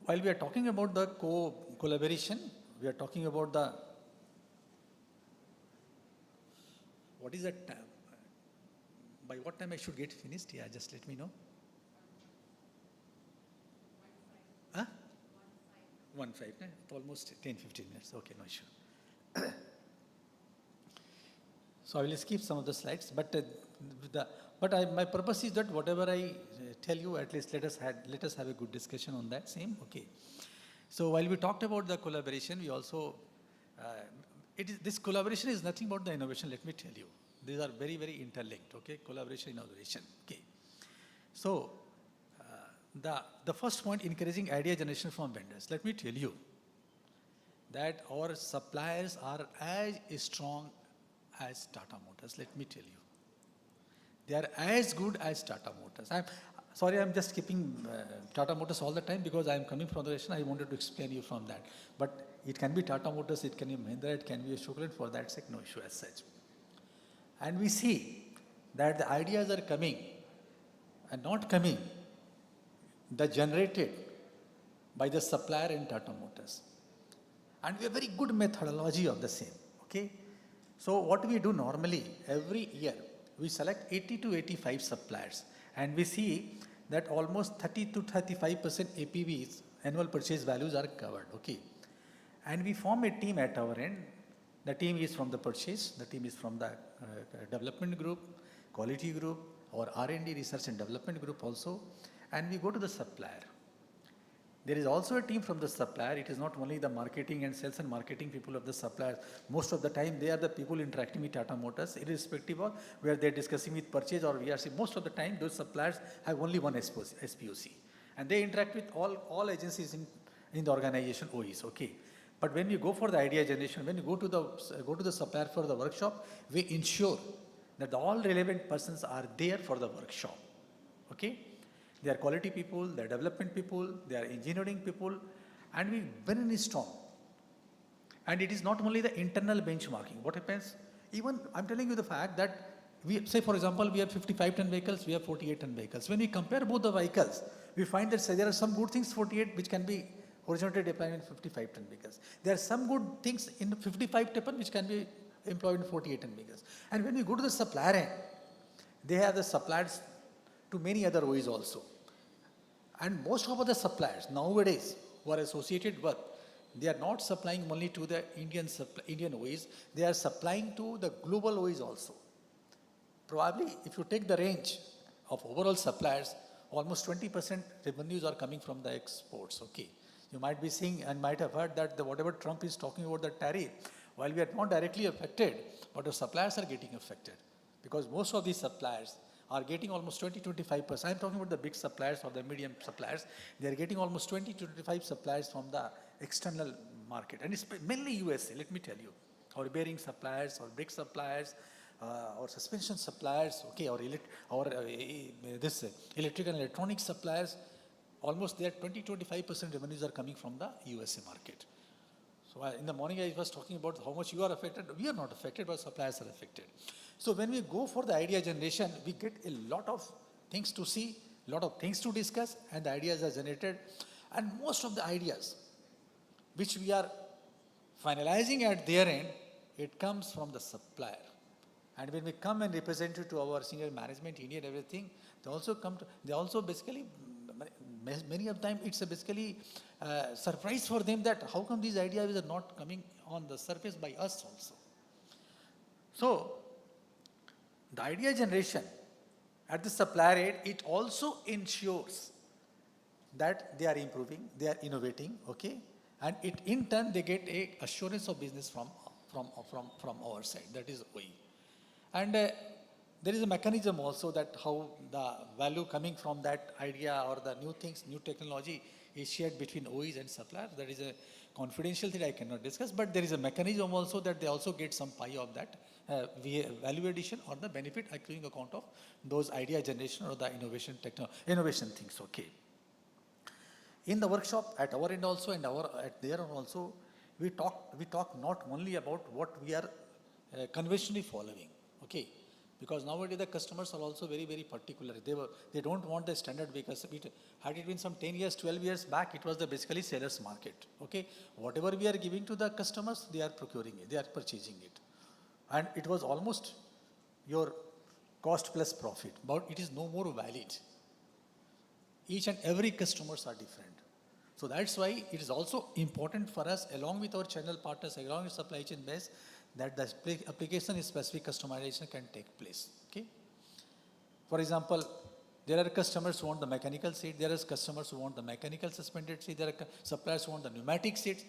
While we are talking about the collaboration, we are talking about the, what is that, by what time I should get finished? Yeah, just let me know. Huh? 1:05, almost 10-15 minutes, okay, no issue. So I will skip some of the slides, but my purpose is that whatever I tell you, at least let us have a good discussion on that same, okay. So while we talked about the collaboration, we also, this collaboration is nothing but the innovation, let me tell you. These are very, very interlinked, okay, collaboration, innovation, okay. So the first point, encouraging idea generation from vendors. Let me tell you that our suppliers are as strong as Tata Motors, let me tell you. They are as good as Tata Motors. I'm just skipping Tata Motors all the time because I am coming from the direction. I wanted to explain you from that. But it can be Tata Motors, it can be Mahindra, it can be Ashok, for that sake, no issue as such. And we see that the ideas are coming and not coming, they're generated by the supplier in Tata Motors. And we have very good methodology of the same, okay? So what we do normally, every year, we select 80 to 85 suppliers, and we see that almost 30 to 35% APVs, annual purchase values, are covered, okay? And we form a team at our end. The team is from the purchase, the team is from the development group, quality group, or R&D, research and development group also, and we go to the supplier. There is also a team from the supplier. It is not only the marketing and sales and marketing people of the suppliers. Most of the time, they are the people interacting with Tata Motors, irrespective of where they're discussing with purchase or VRC. Most of the time, those suppliers have only one SPOC. And they interact with all agencies in the organization OEs, okay. But when we go for the idea generation, when you go to the supplier for the workshop, we ensure that all relevant persons are there for the workshop, okay. They are quality people, they are development people, they are engineering people, and we very strong. And it is not only the internal benchmarking. What happens, even I'm telling you the fact that we say, for example, we have 55-ton vehicles, we have 48-ton vehicles. When we compare both the vehicles, we find that there are some good things 48 which can be horizontally deployed in 55-ton vehicles. There are some good things in 55-ton which can be employed in 48-ton vehicles. And when we go to the supplier end, they have the suppliers to many other OEs also. And most of the suppliers nowadays who are associated with, they are not supplying only to the Indian OEs, they are supplying to the global OEs also. Probably if you take the range of overall suppliers, almost 20% revenues are coming from the exports, okay. You might be seeing and might have heard that whatever Trump is talking about the tariff, while we are not directly affected, but the suppliers are getting affected. Because most of these suppliers are getting almost 20-25%. I'm talking about the big suppliers or the medium suppliers. They are getting almost 20-25 suppliers from the external market. And it's mainly USA, let me tell you. Or bearing suppliers, or brake suppliers, or suspension suppliers, okay, or this electrical and electronic suppliers. Almost their 20-25% revenues are coming from the USA market. So in the morning I was talking about how much you are affected. We are not affected, but suppliers are affected. So when we go for the idea generation, we get a lot of things to see, a lot of things to discuss, and the ideas are generated. And most of the ideas which we are finalizing at their end, it comes from the supplier. And when we come and represent it to our senior management, India and everything, they also basically many of time it's a basically surprise for them that how come these ideas are not coming on the surface by us also. So the idea generation at the supplier end, it also ensures that they are improving, they are innovating, okay, and it in turn they get a assurance of business from our side, that is OE. And there is a mechanism also that how the value coming from that idea or the new things, new technology is shared between OEs and suppliers. That is a confidential thing I cannot discuss, but there is a mechanism also that they also get some pie of that value addition or the benefit accruing account of those idea generation or the innovation things, okay. In the workshop at our end also and at their end also, we talk not only about what we are conventionally following, okay, because nowadays the customers are also very, very particular. They don't want the standard because had it been some 10 years, 12 years back, it was the basically seller's market, okay. Whatever we are giving to the customers, they are procuring it, they are purchasing it. And it was almost your cost plus profit, but it is no more valid. Each and every customers are different. So that's why it is also important for us, along with our channel partners, along with supply chain base, that the application specific customization can take place, okay. For example, there are customers who want the mechanical seat, there are customers who want the mechanical suspended seat, there are suppliers who want the pneumatic seats,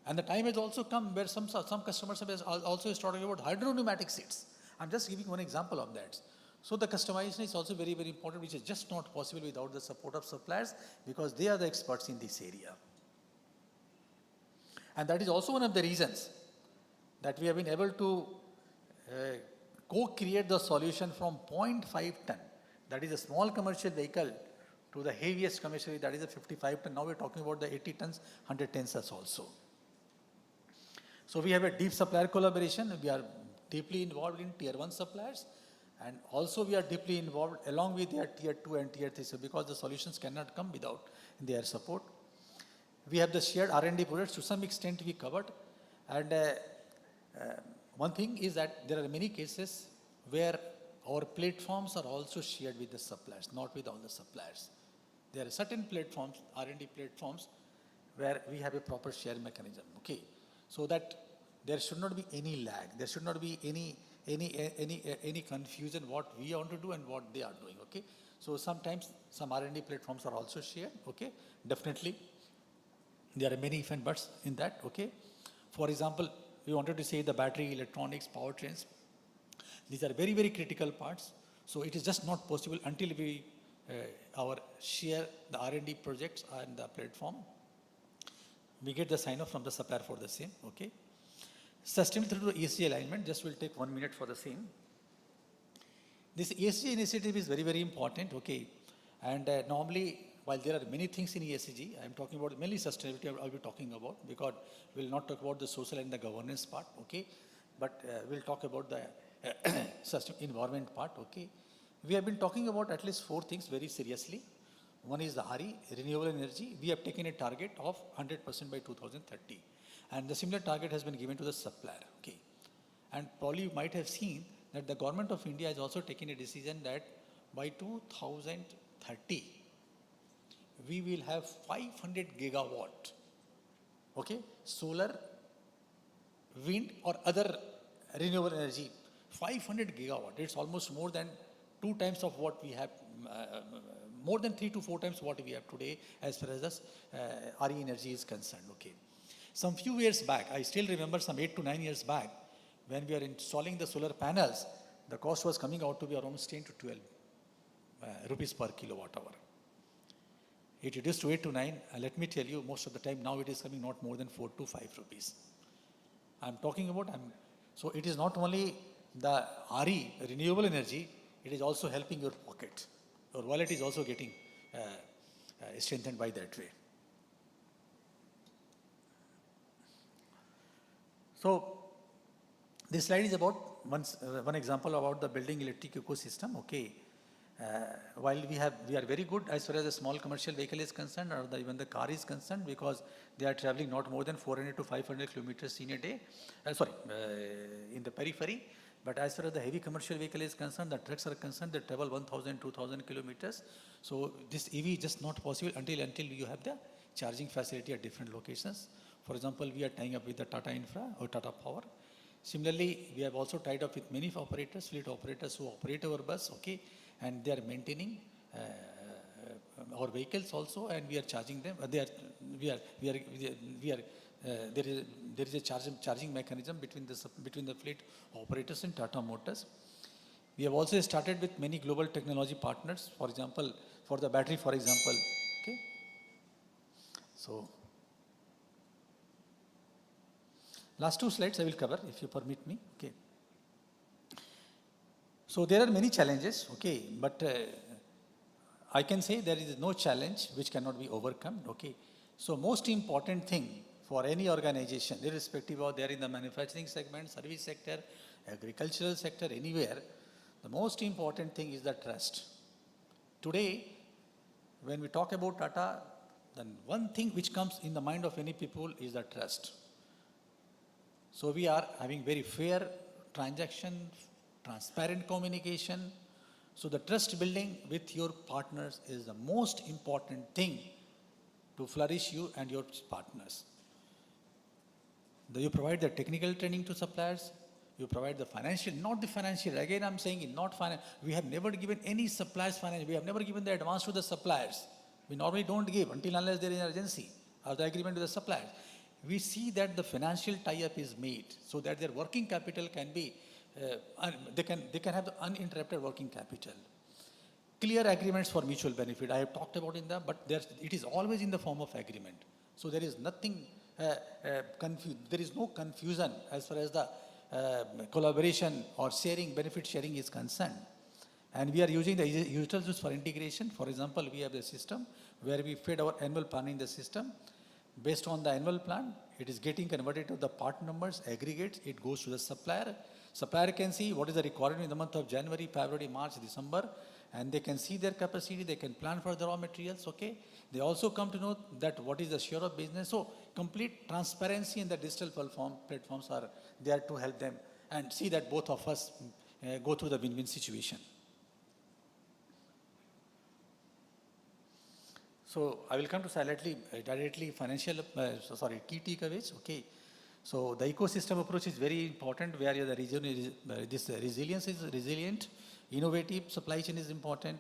and the time has also come where some customers have also started about hydro pneumatic seats. I'm just giving one example of that. So the customization is also very, very important, which is just not possible without the support of suppliers because they are the experts in this area. And that is also one of the reasons that we have been able to co-create the solution from 0.5 ton, that is a small commercial vehicle, to the heaviest commercial vehicle, that is a 55 ton. Now we're talking about the 80 tons, 100 tons also. So we have a deep supplier collaboration. We are deeply involved in tier 1 suppliers. And also we are deeply involved along with their tier 2 and tier 3, so because the solutions cannot come without their support. We have the shared R&D projects to some extent we covered. And one thing is that there are many cases where our platforms are also shared with the suppliers, not with all the suppliers. There are certain platforms, R&D platforms, where we have a proper share mechanism, okay? So that there should not be any lag, there should not be any confusion what we want to do and what they are doing, okay. So sometimes some R&D platforms are also shared, okay. Definitely there are many if and buts in that, okay. For example, we wanted to say the battery, electronics, powertrains, these are very, very critical parts. So it is just not possible until we share the R&D projects and the platform. We get the sign off from the supplier for the same, okay. Sustainable through ESG alignment, just will take 1 minute for the same. This ESG initiative is very, very important, okay. And normally, while there are many things in ESG, I am talking about mainly sustainability I will be talking about, because we will not talk about the social and the governance part, okay. But we'll talk about the environment part, okay. We have been talking about at least 4 things very seriously. One is the RE, renewable energy. We have taken a target of 100% by 2030. And the similar target has been given to the supplier, okay. And probably you might have seen that the government of India has also taken a decision that by 2030, we will have 500 gigawatt, okay, solar, wind or other renewable energy, 500 gigawatt. It's almost more than 2 times of what we have, more than 3 to 4 times what we have today as far as this RE energy is concerned, okay. Some few years back, I still remember some 8 to 9 years back, when we are installing the solar panels, the cost was coming out to be around 10 to 12 rupees per kilowatt hour. It reduced to 8 to 9, and let me tell you, most of the time now it is coming not more than 4 to 5 rupees. I'm talking about, so it is not only the RE, renewable energy, it is also helping your pocket. Your wallet is also getting strengthened by that way. So this slide is about one example about the building electric ecosystem, okay. While we are very good as far as the small commercial vehicle is concerned, or even the car is concerned, because they are traveling not more than 400 to 500 kilometers in a day, in the periphery. But as far as the heavy commercial vehicle is concerned, the trucks are concerned, they travel 1,000, 2,000 kilometers. So this EV is just not possible until you have the charging facility at different locations. For example, we are tying up with the Tata Infra or Tata Power. Similarly, we have also tied up with many operators, fleet operators who operate our bus, okay, and they are maintaining our vehicles also, and we are charging them. There is a charging mechanism between the fleet operators and Tata Motors. We have also started with many global technology partners. For example, for the battery, for example, okay. So, last two slides I will cover, if you permit me. Okay. So there are many challenges, okay, but I can say there is no challenge which cannot be overcome, okay. So most important thing for any organization, irrespective of they are in the manufacturing segment, service sector, agricultural sector, anywhere, the most important thing is the trust. Today, when we talk about Tata, then one thing which comes in the mind of any people is the trust. So we are having very fair transaction, transparent communication. So the trust building with your partners is the most important thing to flourish you and your partners. You provide the technical training to suppliers, you provide the financial, not the financial, again I'm saying it, not finance. We have never given any suppliers finance, we have never given the advance to the suppliers. We normally don't give until unless there is an urgency or the agreement with the suppliers. We see that the financial tie-up is made so that their working capital can be, they can have the uninterrupted working capital. Clear agreements for mutual benefit. I have talked about but it is always in the form of agreement. So there is nothing, there is no confusion as far as the collaboration or benefit sharing is concerned. And we are using the utilities for integration. For example, we have the system where we feed our annual plan in the system. Based on the annual plan, it is getting converted to the part numbers, aggregates, it goes to the supplier. Supplier can see what is the requirement in the month of January, February, March, December, and they can see their capacity, they can plan for the raw materials, okay. They also come to know that what is the share of business. So complete transparency in the digital platforms are there to help them and see that both of us go through the win-win situation. So I will come to directly financial, key takeaways, okay. So the ecosystem approach is very important where the region is, this resilience is resilient, innovative supply chain is important,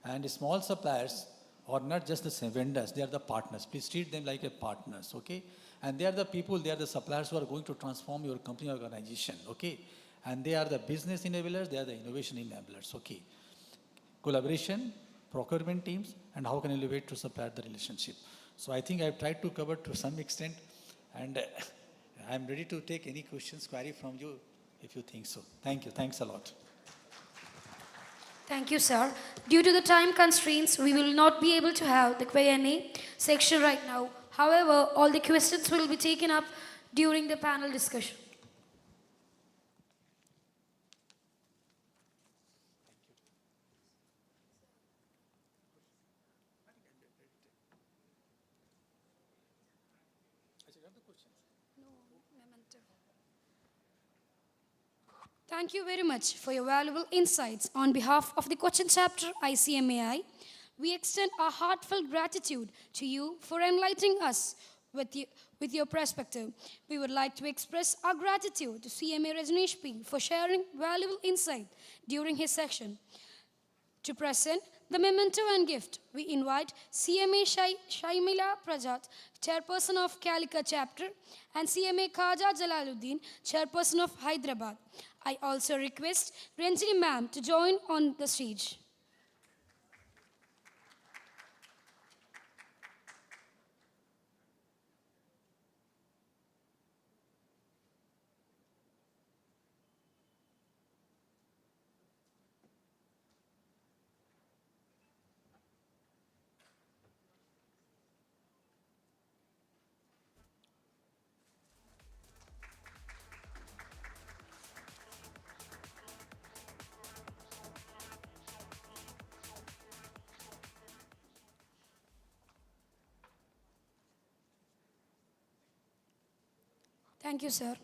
and small suppliers are not just the vendors, they are the partners. Please treat them like a partners, okay. And they are the people, they are the suppliers who are going to transform your company organization, okay. And they are the business enablers, they are the innovation enablers, okay. Collaboration, procurement teams, and how can you elevate to supply the relationship. So I think I've tried to cover to some extent, and I'm ready to take any questions, query from you if you think so. Thank you. Thanks a lot. Thank you, sir. Due to the time constraints, we will not be able to have the Q&A section right now. However, all the questions will be taken up during the panel discussion. Thank you very much for your valuable insights. On behalf of the Cochin chapter ICMAI, we extend our heartfelt gratitude to you for enlightening us with your perspective. We would like to express our gratitude to CMA Rajneesh P for sharing valuable insight during his section. To present the memento and gift, we invite CMA Shaimila Prajat, Chairperson of Calicut Chapter, and CMA Khaja Jalaluddin, Chairperson of Hyderabad. I also request Ranjini ma'am to join on the stage. Thank you, sir.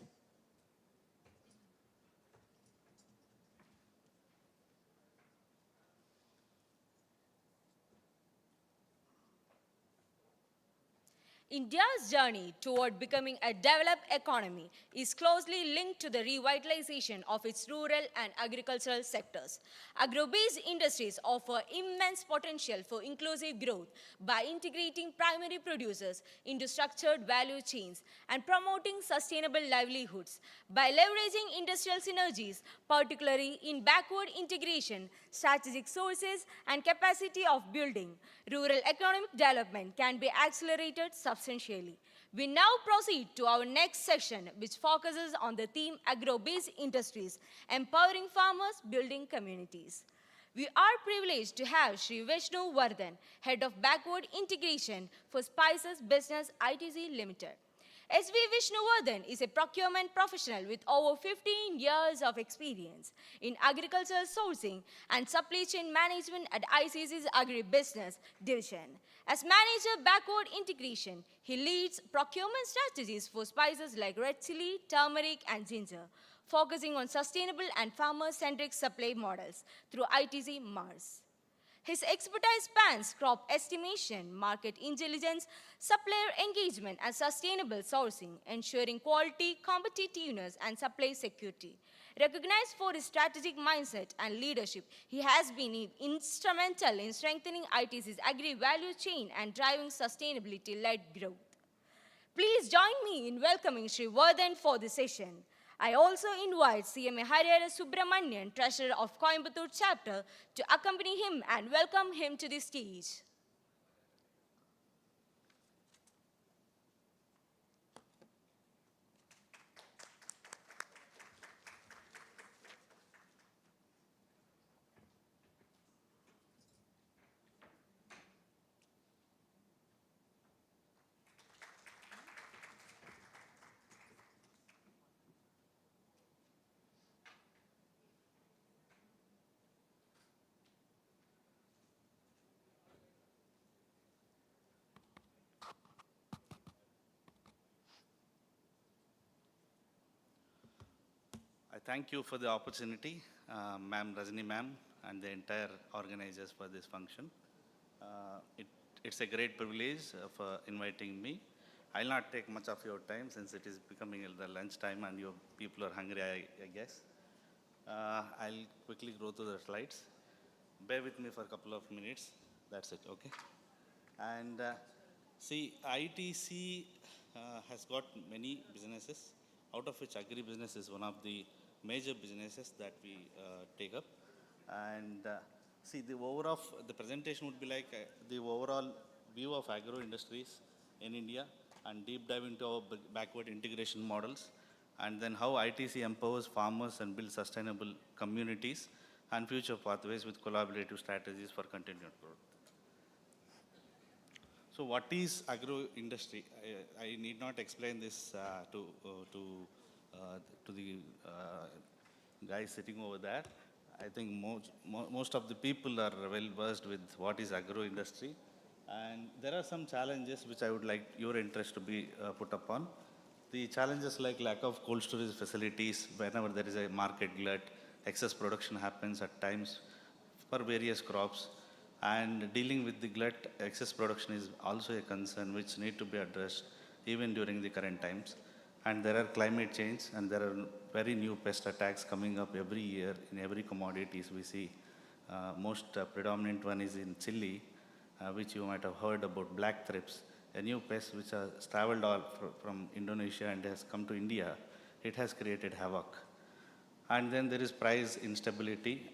India's journey toward becoming a developed economy is closely linked to the revitalization of its rural and agricultural sectors. Agro-based industries offer immense potential for inclusive growth by integrating primary producers into structured value chains and promoting sustainable livelihoods. By leveraging industrial synergies, particularly in backward integration, strategic sources, and capacity of building, rural economic development can be accelerated substantially. We now proceed to our next section, which focuses on the theme agro-based industries, empowering farmers, building communities. We are privileged to have Sri Vishnu Vardhan, Head of Backward Integration for Spices Business ITC Limited. SV Vishnuvardhan is a procurement professional with over 15 years of experience in agricultural sourcing and supply chain management at ICC's Agribusiness Division. As Manager Backward Integration, he leads procurement strategies for spices like red chili, turmeric, and ginger, focusing on sustainable and farmer-centric supply models through ITC Mars. His expertise spans crop estimation, market intelligence, supplier engagement, and sustainable sourcing, ensuring quality, competitiveness, and supply security. Recognized for his strategic mindset and leadership, he has been instrumental in strengthening ITC's agri-value chain and driving sustainability-led growth. Please join me in welcoming Sri Vardhan for the session. I also invite CMA Harihara Subramanian, Treasurer of Coimbatore Chapter, to accompany him and welcome him to the stage. I thank you for the opportunity, Ma'am Rajni Ma'am, and the entire organizers for this function. It's a great privilege for inviting me. I'll not take much of your time since it is becoming the lunch time and you people are hungry, I guess. I'll quickly go through the slides. Bear with me for a couple of minutes. That's it, okay? And see, ITC has got many businesses, out of which agri-business is one of the major businesses that we take up. And see, the presentation would be like the overall view of agro industries in India and deep dive into our backward integration models, and then how ITC empowers farmers and builds sustainable communities and future pathways with collaborative strategies for continued growth. So what is agro industry? I need not explain this to the guys sitting over there. I think most of the people are well versed with what is agro industry. And there are some challenges which I would like your interest to be put upon. The challenges like lack of cold storage facilities, whenever there is a market glut, excess production happens at times for various crops. And dealing with the glut, excess production is also a concern which need to be addressed even during the current times. And there are climate change and there are very new pest attacks coming up every year in every commodities we see. Most predominant one is in chili, which you might have heard about, black thrips, a new pest which has traveled all from Indonesia and has come to India. It has created havoc. And then there is price instability.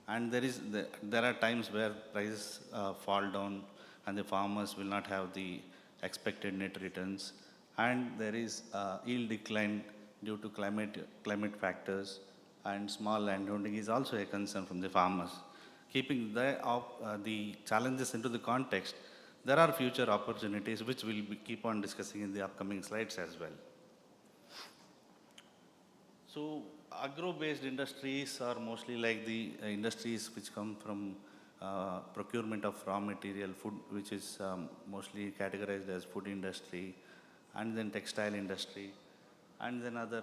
And there are times where prices fall down and the farmers will not have the expected net returns. And there is yield decline due to climate factors, and small landholding is also a concern from the farmers. Keeping the challenges into the context, there are future opportunities which we'll keep on discussing in the upcoming slides as well. So agro-based industries are mostly like the industries which come from procurement of raw material, food, which is mostly categorized as food industry, and then textile industry, and then other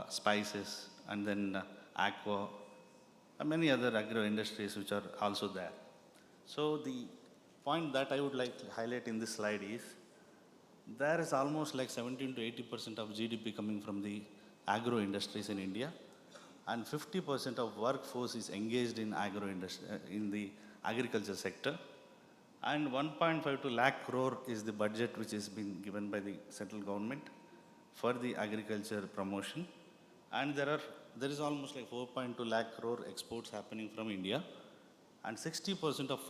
spices, and then aqua, and many other agro industries which are also there. So the point that I would like to highlight in this slide is, there is almost like 17 to 80% of GDP coming from the agro industries in India, and 50% of workforce is engaged in agro industry, in the agriculture sector. And 1.5 to lakh crore is the budget which has been given by the central government for the agriculture promotion. And there is almost like 4.2 lakh crore exports happening from India. And 60% of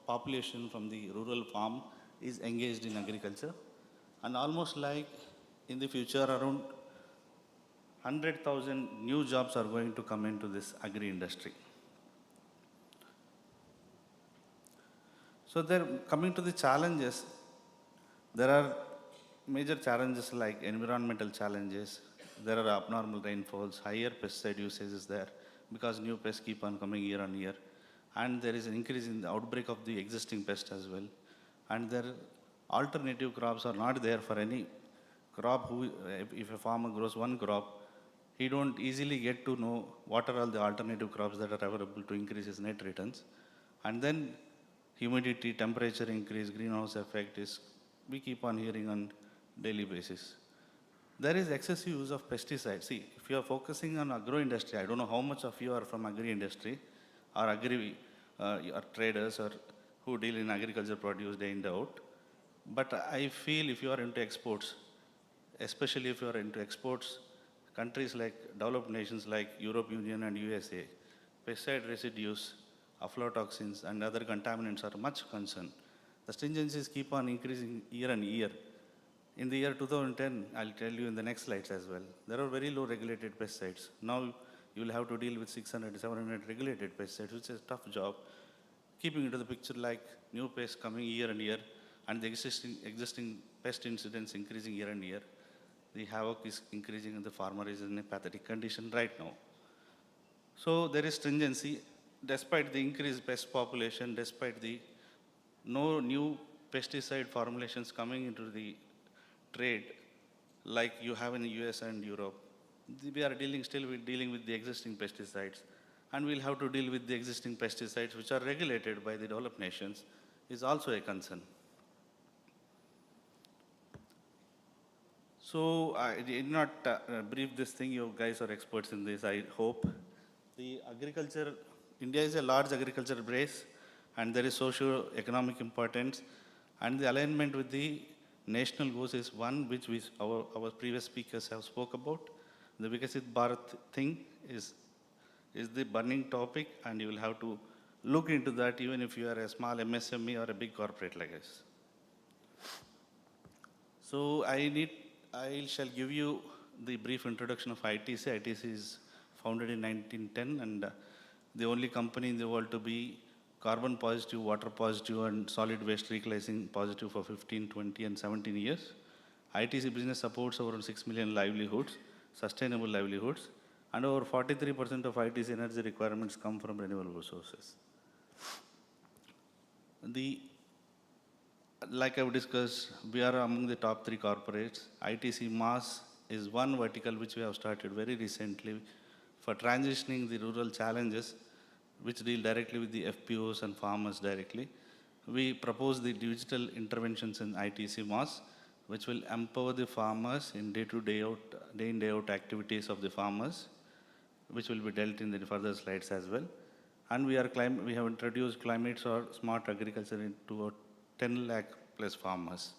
population from the rural farm is engaged in agriculture. And almost like in the future, around 100,000 new jobs are going to come into this agri-industry. So coming to the challenges, there are major challenges like environmental challenges. There are abnormal rainfalls, higher pesticide usage is there because new pests keep on coming year on year. And there is an increase in the outbreak of the existing pest as well. And there alternative crops are not there for any crop. If a farmer grows one crop, he don't easily get to know what are all the alternative crops that are available to increase his net returns. And then humidity, temperature increase, greenhouse effect is, we keep on hearing on daily basis. There is excessive use of pesticides. See, if you are focusing on agro-industry, I don't know how much of you are from agri-industry or or traders or who deal in agriculture produce day in, day out. But I feel if you are into exports, especially if you are into exports, countries like developed nations like European Union and USA, pesticide residues, aflatoxins and other contaminants are much concerned. The stringencies keep on increasing year on year. In the year 2010, I'll tell you in the next slides as well, there are very low regulated pesticides. Now you will have to deal with 600, 700 regulated pesticides, which is a tough job. Keeping into the picture like new pests coming year on year and the existing pest incidents increasing year on year, the havoc is increasing and the farmer is in a pathetic condition right now. So there is stringency, despite the increased pest population, despite the no new pesticide formulations coming into the trade like you have in the US and Europe. We are dealing with the existing pesticides, and we'll have to deal with the existing pesticides which are regulated by the developed nations is also a concern. So I did not brief this thing, you guys are experts in this, I hope. The agriculture, India is a large agriculture base and there is socio-economic importance, and the alignment with the national goals is one which our previous speakers have spoke about. The Vikasit Bharat thing is the burning topic, and you will have to look into that even if you are a small MSME or a big corporate like us. So I shall give you the brief introduction of ITC. ITC is founded in 1910 and the only company in the world to be carbon positive, water positive and solid waste reclassing positive for 15, 20 and 17 years. ITC business supports over 6 million livelihoods, sustainable livelihoods, and over 43% of ITC energy requirements come from renewable sources. Like I've discussed, we are among the top 3 corporates. ITC Mass is one vertical which we have started very recently for transitioning the rural challenges which deal directly with the FPOs and farmers directly. We propose the digital interventions in ITC Mass, which will empower the farmers in day in, day out activities of the farmers, which will be dealt in the further slides as well. And we have introduced climate or smart agriculture into 10 lakh plus farmers.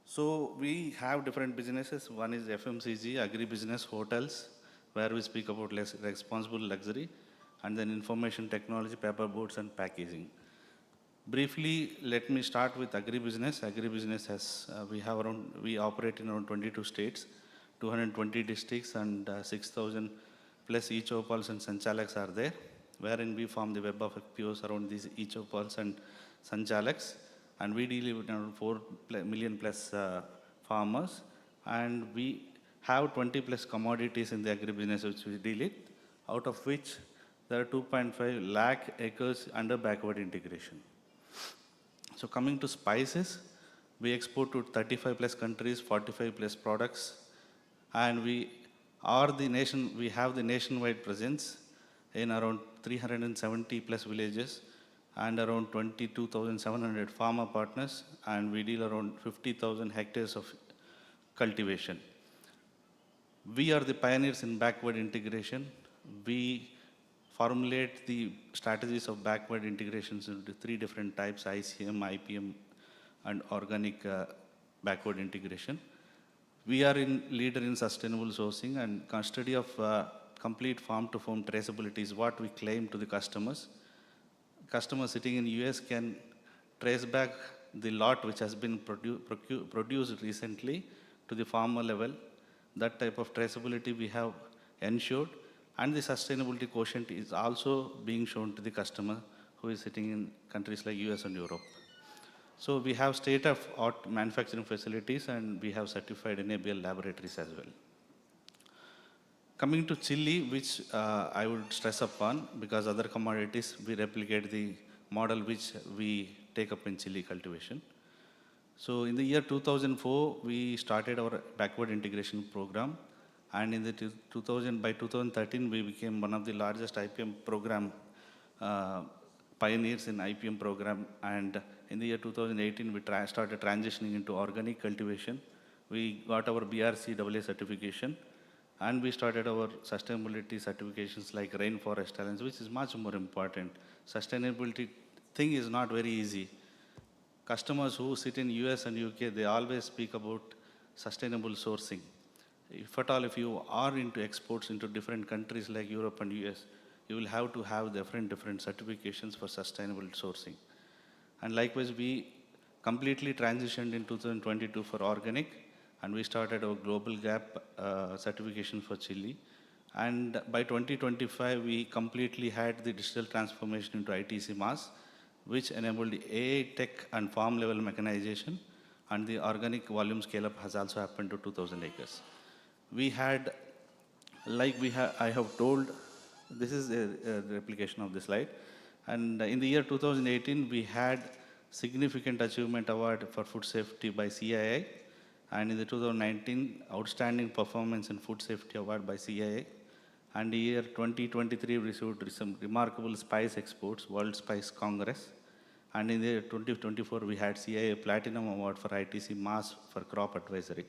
So we have different businesses. One is FMCG, agri-business, hotels, where we speak about responsible luxury, and then information technology, paper boards and packaging. Briefly, let me start with agri-business. Agri-business has, we operate in around 22 states, 220 districts and 6,000 plus e-chopals and sanchalaks are there, wherein we form the web of FPOs around these e-chopals and sanchalaks, and we deal with around 4 million plus farmers, and we have 20 plus commodities in the agribusiness which we deal with, out of which there are 2.5 lakh acres under backward integration. So coming to spices, we export to 35 plus countries, 45 plus products, and we have the nationwide presence, in around 370 plus villages and around 22,700 farmer partners, and we deal around 50,000 hectares of cultivation. We are the pioneers in backward integration. We formulate the strategies of backward integrations into three different types: ICM, IPM, and organic backward integration. We are in leader in sustainable sourcing, and custody of complete farm-to-farm traceability is what we claim to the customers. Customers sitting in US can trace back the lot which has been produced recently to the farmer level. That type of traceability we have ensured, and the sustainability quotient is also being shown to the customer who is sitting in countries like US and Europe. So we have state-of-art manufacturing facilities, and we have certified NABL laboratories as well. Coming to chili, which I would stress upon, because other commodities, we replicate the model which we take up in chili cultivation. So in the year 2004, we started our backward integration program, and in the by 2013, we became one of the largest IPM program pioneers in IPM program, and in the year 2018, we started transitioning into organic cultivation. We got our BRC AA certification, and we started our sustainability certifications like Rainforest Alliance, which is much more important. Sustainability thing is not very easy. Customers who sit in US and UK, they always speak about sustainable sourcing. If at all, if you are into exports into different countries like Europe and US, you will have to have different certifications for sustainable sourcing. And likewise, we completely transitioned in 2022 for organic, and we started our Global Gap certification for chili. And by 2025, we completely had the digital transformation into ITC Mass, which enabled the AI tech and farm level mechanization, and the organic volume scale up has also happened to 2,000 acres. We had, I have told, this is a replication of the slide. And in the year 2018, we had significant achievement award for food safety by CII. And in the 2019, outstanding performance in food safety award by CII. And the year 2023, we received some remarkable spice exports, World Spice Congress. And in the year 2024, we had CIA Platinum Award for ITC Mass for Crop Advisory,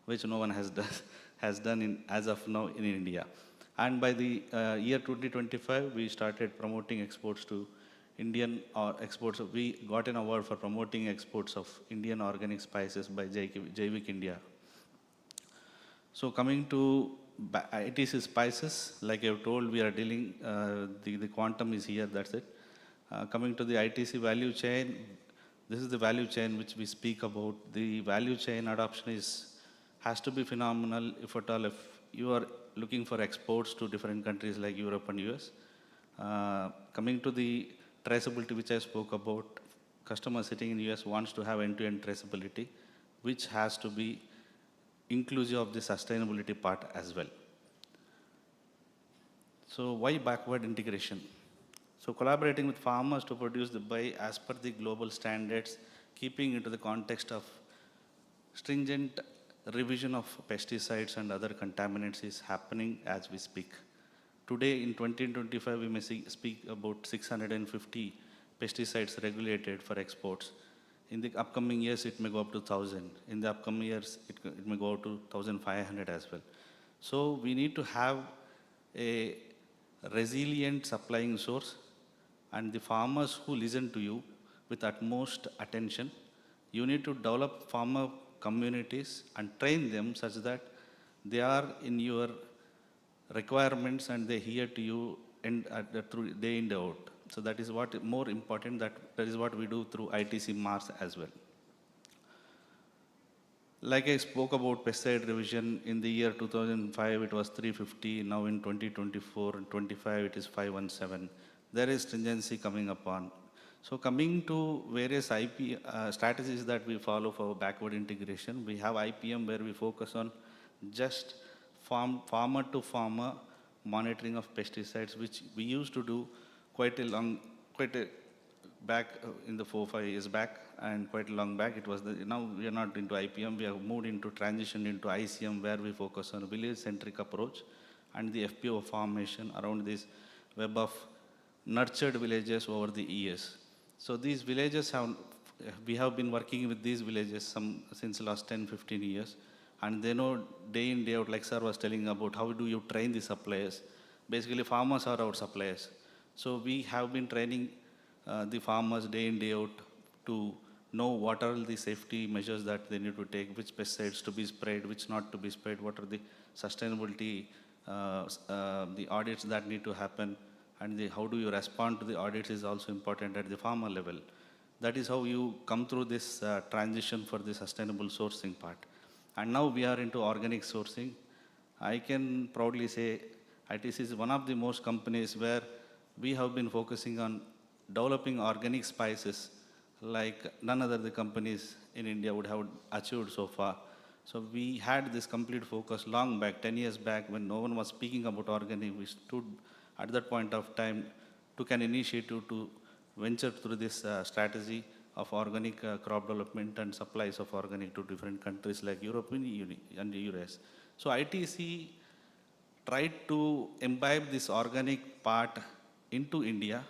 which no one has done as of now in India. And by the year 2025, we started promoting exports to Indian exports. We got an award for promoting exports of Indian organic spices by Jaivik India. So coming to ITC spices, like I've told, we are dealing, the quantum is here, that's it. Coming to the ITC value chain, this is the value chain which we speak about. The value chain adoption has to be phenomenal, if at all, if you are looking for exports to different countries like Europe and US. Coming to the traceability, which I spoke about, customers sitting in US wants to have end-to-end traceability, which has to be inclusive of the sustainability part as well. So why backward integration? So collaborating with farmers to produce the buy as per the global standards, keeping into the context of stringent revision of pesticides and other contaminants is happening as we speak. Today in 2025, we may speak about 650 pesticides regulated for exports. In the upcoming years, it may go up to 1,000. In the upcoming years, it may go up to 1,500 as well. So we need to have a resilient supplying source, and the farmers who listen to you with utmost attention, you need to develop farmer communities and train them such that they are in your requirements and they hear to you through day in, day out. So that is what more important, that is what we do through ITC Mars as well. Like I spoke about pesticide revision, in the year 2005 it was 350, now in 2024 and 25 it is 517. There is stringency coming upon. So coming to various strategies that we follow for backward integration, we have IPM where we focus on just farmer to farmer monitoring of pesticides, which we used to do quite a back in the 4-5 years back, and quite a long back. It was now we are not into IPM. We have moved into transition into ICM, where we focus on a village-centric approach and the FPO formation around these web of nurtured villages over the years. So these villages we have been working with these villages since the last 10, 15 years. And they know day in, day out, like sir was telling about how do you train the suppliers. Basically, farmers are our suppliers. So we have been training the farmers day in, day out to know what are the safety measures that they need to take, which pesticides to be sprayed, which not to be sprayed, what are the sustainability, the audits that need to happen, and how do you respond to the audits is also important at the farmer level. That is how you come through this transition for the sustainable sourcing part. And now we are into organic sourcing. I can proudly say ITC is one of the most companies where we have been focusing on developing organic spices like none other the companies in India would have achieved so far. So we had this complete focus long back, 10 years back, when no one was speaking about organic. We stood at that point of time, took an initiative to venture through this strategy of organic crop development and supplies of organic to different countries like European Union and the US. So ITC tried to imbibe this organic part into India.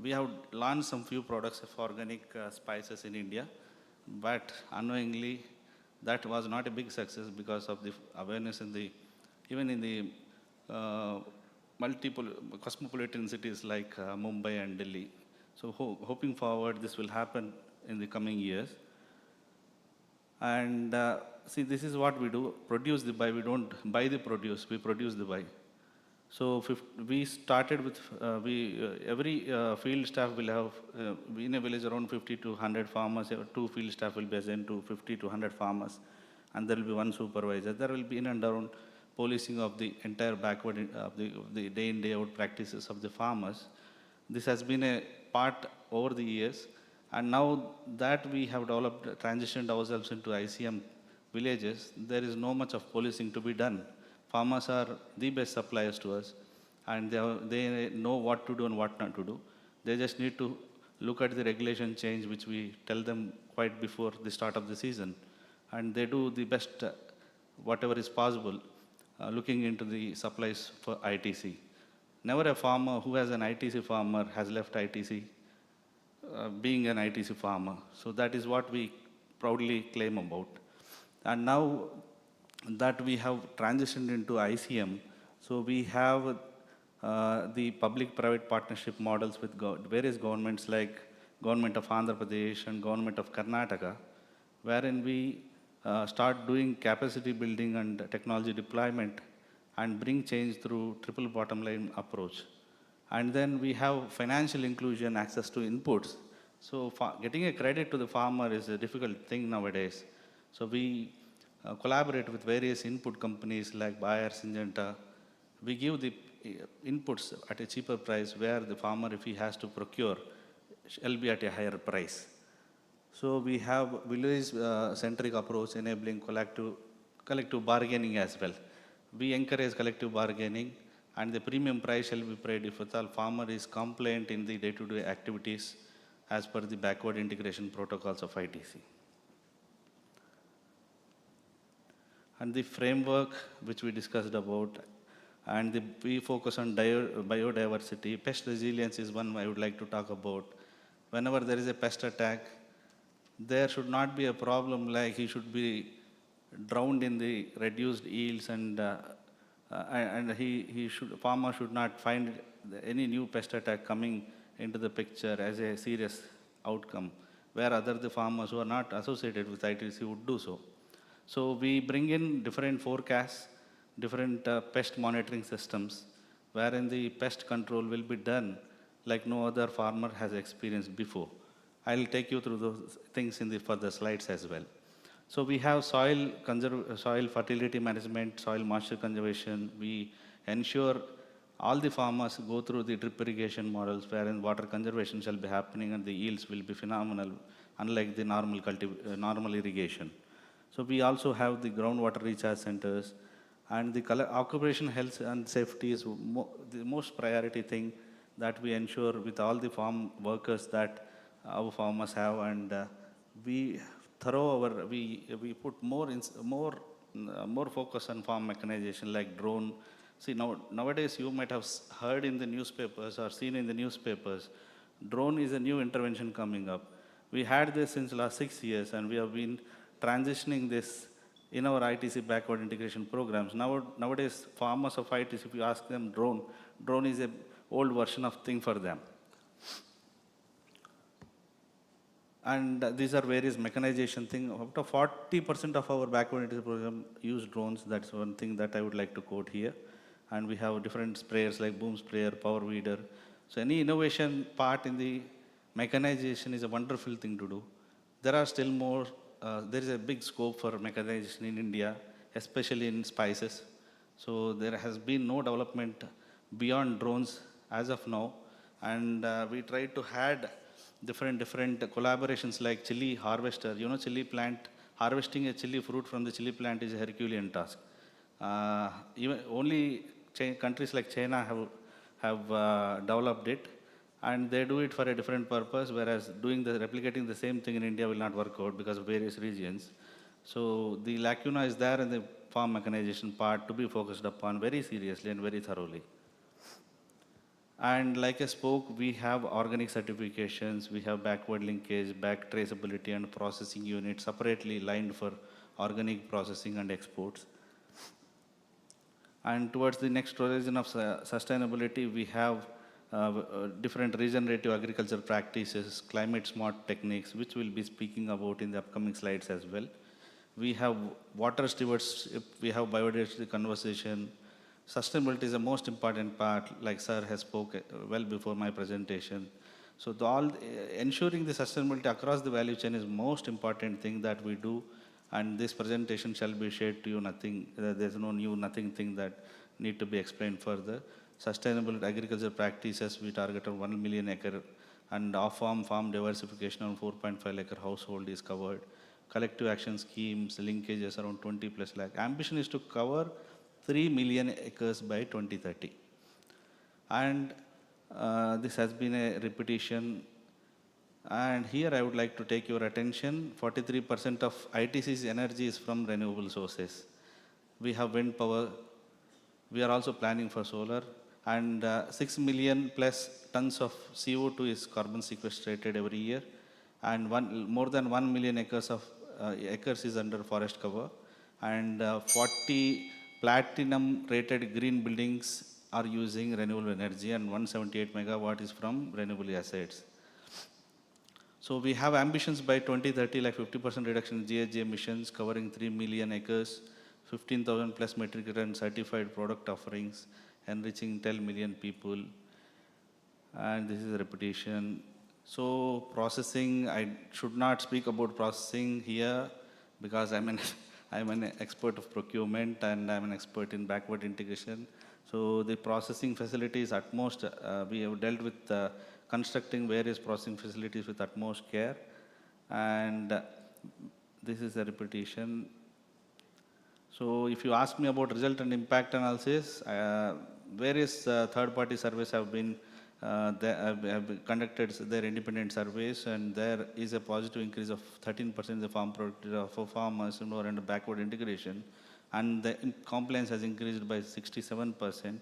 We have launched some few products of organic spices in India, but unknowingly that was not a big success because of the awareness even in the multiple cosmopolitan cities like Mumbai and Delhi. So hoping forward this will happen in the coming years. And see, this is what we do, produce the buy. We don't buy the produce, we produce the buy. So we started with, every field staff will have, in a village around 50 to 100 farmers, 2 field staff will be assigned to 50 to 100 farmers, and there will be 1 supervisor. There will be in and around policing of the entire backward, of the day in, day out practices of the farmers. This has been a part over the years, and now that we have developed, transitioned ourselves into ICM villages, there is no much of policing to be done. Farmers are the best suppliers to us, and they know what to do and what not to do. They just need to look at the regulation change, which we tell them quite before the start of the season, and they do the best, whatever is possible, looking into the supplies for ITC. Never a farmer who has an ITC farmer has left ITC being an ITC farmer. So that is what we proudly claim about. And now that we have transitioned into ICM, so we have the public-private partnership models with various governments like Government of Andhra Pradesh and Government of Karnataka, wherein we start doing capacity building and technology deployment and bring change through triple bottom line approach. And then we have financial inclusion, access to inputs. So getting a credit to the farmer is a difficult thing nowadays. So we collaborate with various input companies like Bayer, Syngenta. We give the inputs at a cheaper price where the farmer, if he has to procure, shall be at a higher price. So we have village-centric approach enabling collective bargaining as well. We encourage collective bargaining, and the premium price shall be paid if the farmer is compliant in the day-to-day activities as per the backward integration protocols of ITC. And the framework which we discussed about, and we focus on biodiversity. Pest resilience is one I would like to talk about. Whenever there is a pest attack, there should not be a problem like he should be drowned in the reduced yields, and farmer should not find any new pest attack coming into the picture as a serious outcome, where the farmers who are not associated with ITC would do so. So we bring in different forecasts, different pest monitoring systems, wherein the pest control will be done like no other farmer has experienced before. I'll take you through those things in the further slides as well. So we have soil fertility management, soil moisture conservation. We ensure all the farmers go through the drip irrigation models wherein water conservation shall be happening and the yields will be phenomenal, unlike the normal irrigation. So we also have the groundwater recharge centers, and the occupation health and safety is the most priority thing that we ensure with all the farm workers that our farmers have, and we put more focus on farm mechanization like drone See, nowadays you might have heard in the newspapers or seen in the newspapers, drone is a new intervention coming up. We had this since last 6 years, and we have been transitioning this in our ITC backward integration programs. Nowadays, farmers of ITC, if you ask them drone is a old version of thing for them. And these are various mechanization thing. Up to 40% of our backward integration program use drones. That's one thing that I would like to quote here. And we have different sprayers like boom sprayer, power weeder. So any innovation part in the mechanization is a wonderful thing to do. There are still more, there is a big scope for mechanization in India, especially in spices. So there has been no development beyond drones as of now. And we try to add different collaborations like chili harvester. You know, chili plant, harvesting a chili fruit from the chili plant is a Herculean task. Even only countries like China have developed it, and they do it for a different purpose, whereas replicating the same thing in India will not work out because of various regions. So the lacuna is there in the farm mechanization part to be focused upon very seriously and very thoroughly. And like I spoke, we have organic certifications, we have backward linkage, back traceability and processing units separately lined for organic processing and exports. And towards the next horizon of sustainability, we have different regenerative agriculture practices, climate smart techniques, which we'll be speaking about in the upcoming slides as well. We have water stewardship, we have biodiversity conservation. Sustainability is the most important part, like sir has spoken well before my presentation. So ensuring the sustainability across the value chain is most important thing that we do, and this presentation shall be shared to you. There's no new nothing thing that need to be explained further. Sustainable agriculture practices, we target on 1 million acre, and off-farm farm diversification on 4.5 acre household is covered. Collective action schemes, linkages around 20 plus lakh. Ambition is to cover 3 million acres by 2030. And this has been a repetition. And here I would like to take your attention, 43% of ITC's energy is from renewable sources. We have wind power. We are also planning for solar. And 6 million plus tons of CO2 is carbon sequestrated every year. And more than 1 million acres is under forest cover. And 40 platinum rated green buildings are using renewable energy, and 178 megawatt is from renewable assets. So we have ambitions by 2030, like 50% reduction in GHG emissions, covering 3 million acres, 15,000 plus metric ton certified product offerings, enriching 10 million people. And this is a repetition. So processing, I should not speak about processing here because I'm an expert of procurement and I'm an expert in backward integration. So the processing facilities utmost, we have dealt with constructing various processing facilities with utmost care. And this is a repetition. So if you ask me about result and impact analysis, various third-party surveys have been have conducted their independent surveys, and there is a positive increase of 13% in the farm productivity for farmers and backward integration, and the compliance has increased by 67%.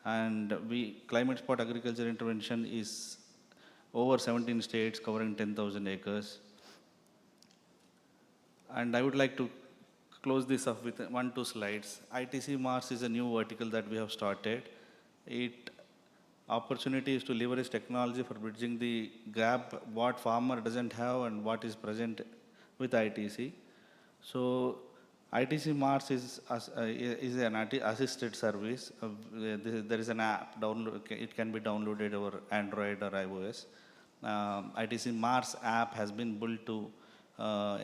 And climate smart agriculture intervention is over 17 states covering 10,000 acres. And I would like to close this off with 1-2 slides. ITC Mars is a new vertical that we have started. Opportunity is to leverage technology for bridging the gap, what farmer doesn't have and what is present with ITC. So ITC Mars is an assisted service. There is an app, it can be downloaded over Android or iOS. ITC Mars app has been built to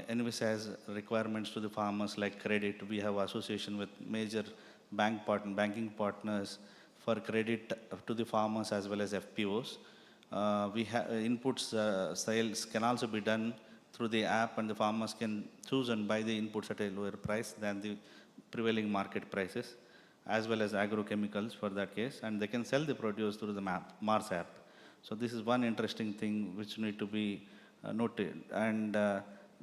envisage requirements to the farmers like credit. We have association with major banking partners for credit to the farmers as well as FPOs. We have inputs, sales can also be done through the app, and the farmers can choose and buy the inputs at a lower price than the prevailing market prices, as well as agrochemicals for that case, and they can sell the produce through the Mars app. So this is one interesting thing which need to be noted. And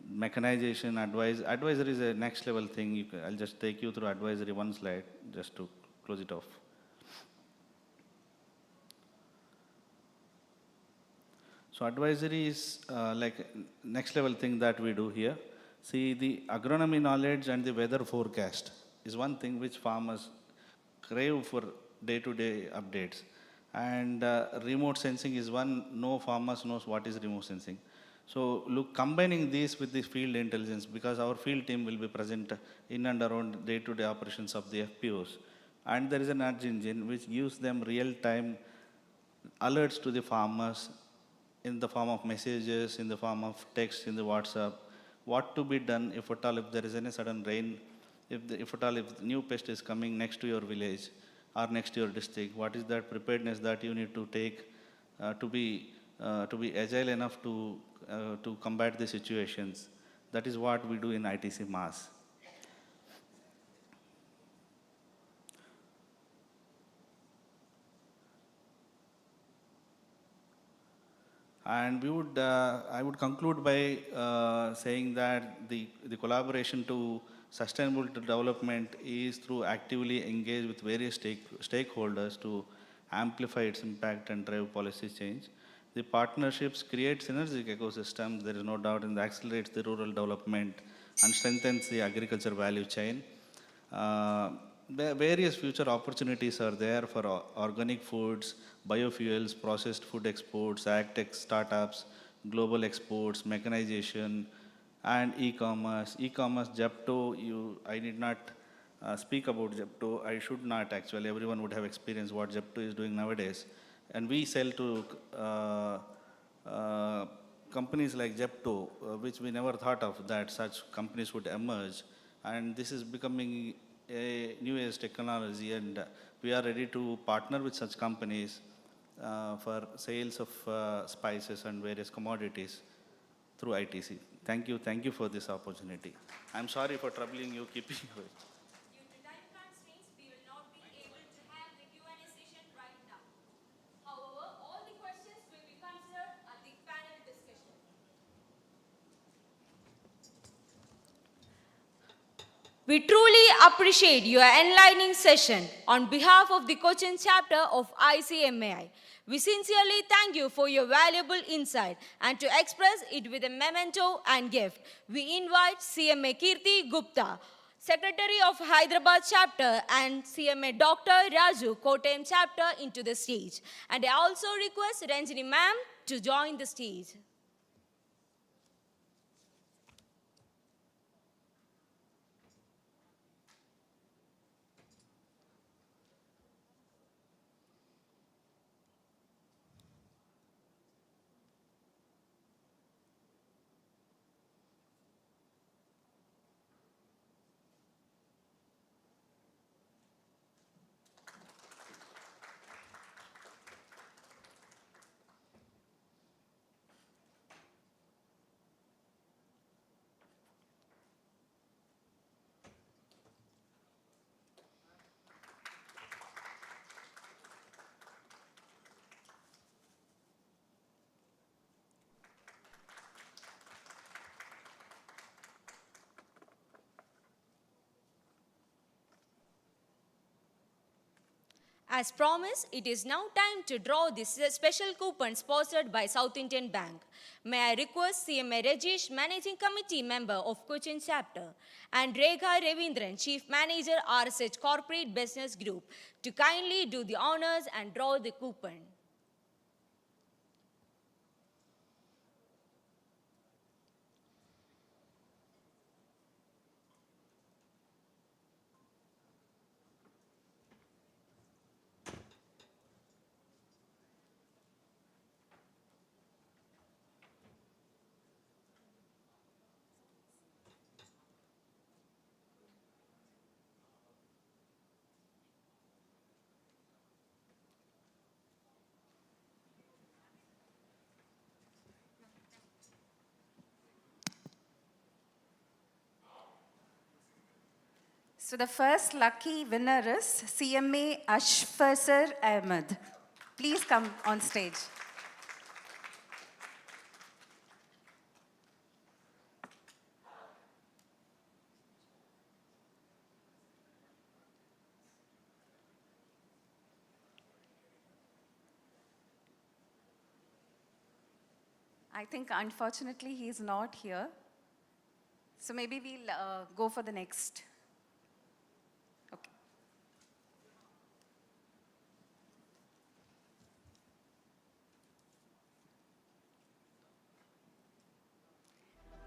mechanization advisory is a next level thing. I'll just take you through advisory one slide just to close it off. So advisory is like next level thing that we do here. See, the agronomy knowledge and the weather forecast is one thing which farmers crave for day-to-day updates. And remote sensing is one, no farmers knows what is remote sensing. So look, combining this with the field intelligence, because our field team will be present in and around day-to-day operations of the FPOs. And there is an nudge engine which gives them real-time alerts to the farmers in the form of messages, in the form of text, in the WhatsApp, what to be done if at all if there is any sudden rain, if at all if new pest is coming next to your village or next to your district, what is that preparedness that you need to take to be agile enough to combat the situations. That is what we do in ITC MAS. And we would, I would conclude by saying that the collaboration to sustainable development is through actively engage with various stakeholders to amplify its impact and drive policy change. The partnerships create synergic ecosystems, there is no doubt, and accelerates the rural development and strengthens the agriculture value chain. Various future opportunities are there for organic foods, biofuels, processed food exports, agtech startups, global exports, mechanization, and e-commerce. E-commerce, Zepto, I did not speak about Zepto. I should not actually. Everyone would have experienced what Zepto is doing nowadays. And we sell to companies like Zepto, which we never thought of that such companies would emerge. And this is becoming a new age technology, and we are ready to partner with such companies for sales of spices and various commodities through ITC. Thank you for this opportunity. I'm sorry for troubling you, keeping you. Due to time constraints, we will not be able to have the Q&A session right now. However, all the questions will be considered at the panel discussion. We truly appreciate your enlightening session on behalf of the Cochin chapter of ICMAI. We sincerely thank you for your valuable insight, and to express it with a memento and gift, we invite CMA Kirti Gupta, Secretary of Hyderabad chapter, and CMA Dr. Raju, Kottayam chapter, into the stage. And I also request Ranjini ma'am to join the stage. As promised, it is now time to draw this special coupon sponsored by South Indian Bank. May I request CMA Rajesh, Managing Committee Member of Cochin Chapter, and Rekha Ravindran, Chief Manager, RSH Corporate Business Group, to kindly do the honors and draw the coupon. So the first lucky winner is CMA Ashfasar Ahmed. Please come on stage. I think unfortunately he's not here. So maybe we'll go for the next. Okay.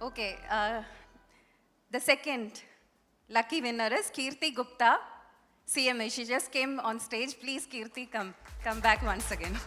Okay. The second lucky winner is Kirti Gupta, CMA. She just came on stage. Please, Kirti, come back once again.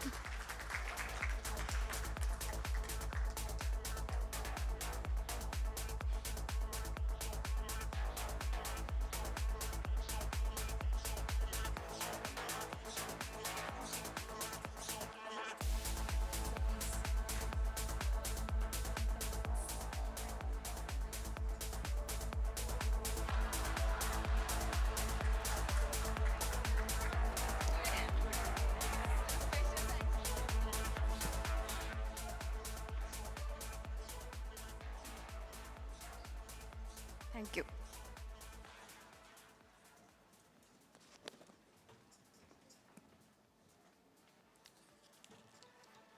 Thank you.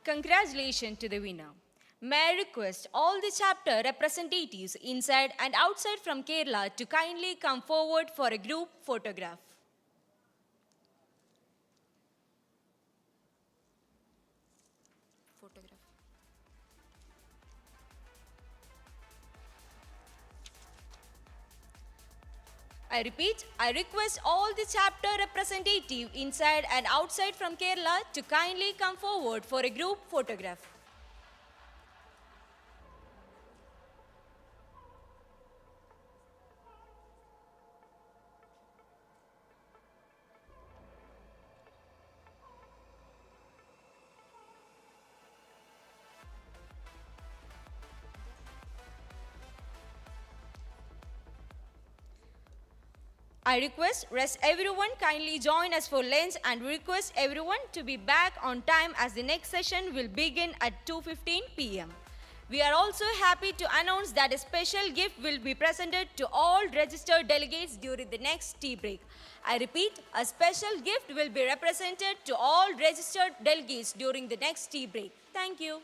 Congratulations to the winner. May I request all the chapter representatives inside and outside from Kerala to kindly come forward for a group photograph. I repeat, I request all the chapter representative inside and outside from Kerala to kindly come forward for a group photograph. I request rest everyone kindly join us for lunch and request everyone to be back on time as the next session will begin at 2:15 p.m. We are also happy to announce that a special gift will be presented to all registered delegates during the next tea break. I repeat, a special gift will be represented to all registered delegates during the next tea break. Thank you.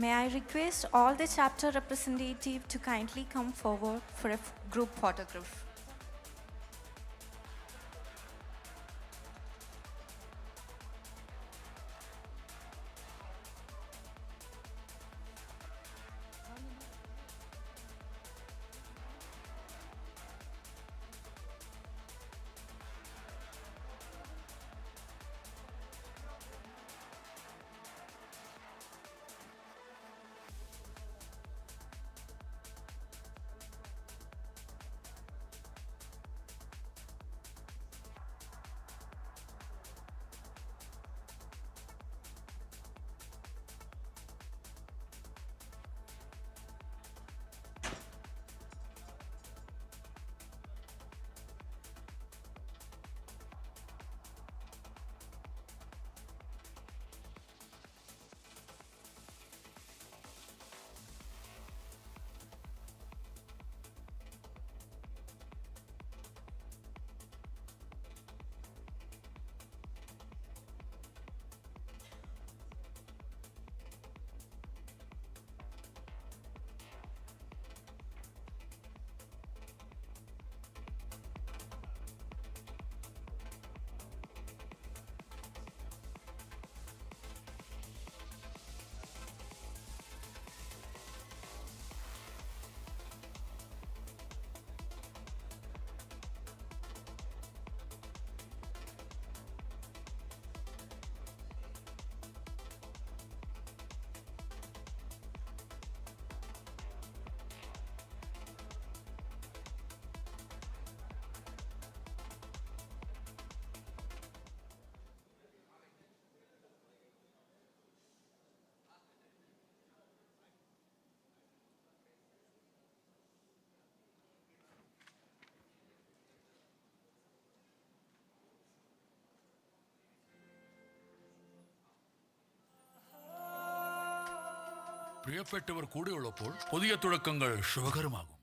May I request all the chapter representative to kindly come forward for a group photograph. പ്രിയപ്പെട്ടവർ കൂടെയുള്ളപ്പോൾ പുതിയ തുടക്കങ്ങൾ ശുഭകരമാകും.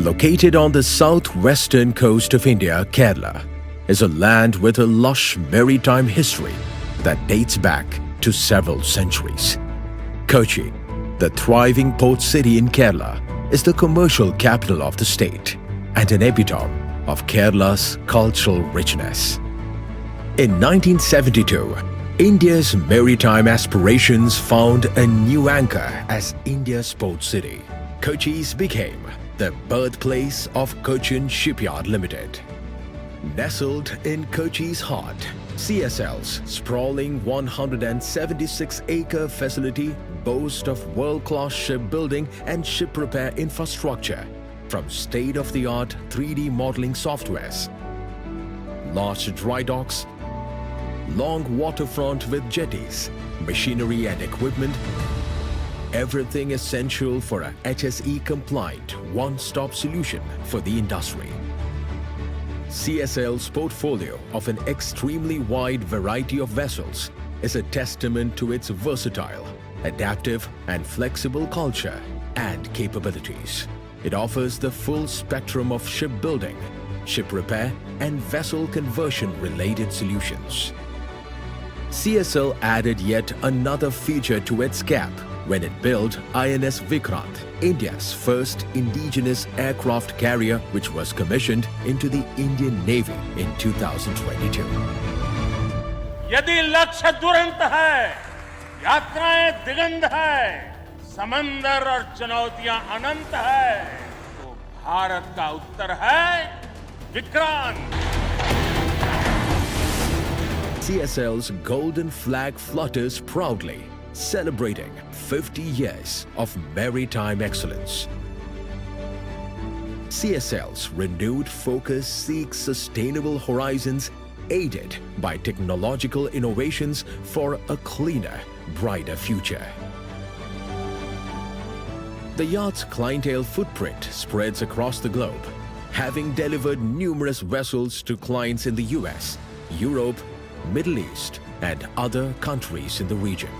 Located on the southwestern coast of India, Kerala is a land with a lush maritime history that dates back to several centuries. Cochin, the thriving port city in Kerala, is the commercial capital of the state and an epitome of Kerala's cultural richness. In 1972, India's maritime aspirations found a new anchor as India's port city. Kochi became the birthplace of Cochin Shipyard Limited. Nestled in Kochi's heart, CSL's sprawling 176-acre facility boasts of world-class shipbuilding and ship repair infrastructure, from state-of-the-art 3D modeling softwares, large dry docks, long waterfront with jetties, machinery and equipment, everything essential for a HSE-compliant one-stop solution for the industry. CSL's portfolio of an extremely wide variety of vessels is a testament to its versatile, adaptive and flexible culture and capabilities. It offers the full spectrum of shipbuilding, ship repair and vessel conversion related solutions. CSL added yet another feature to its cap when it built INS Vikrant, India's first indigenous aircraft carrier, which was commissioned into the Indian Navy in 2022. यदि लक्ष्य दुरंत है, यात्राएं दिगंध है, समंदर और चुनौतियां अनंत है, तो भारत का उत्तर है Vikrant. CSL's golden flag flutters proudly, celebrating 50 years of maritime excellence. CSL's renewed focus seeks sustainable horizons aided by technological innovations for a cleaner, brighter future. The yacht's clientele footprint spreads across the globe, having delivered numerous vessels to clients in the US, Europe, Middle East, and other countries in the region.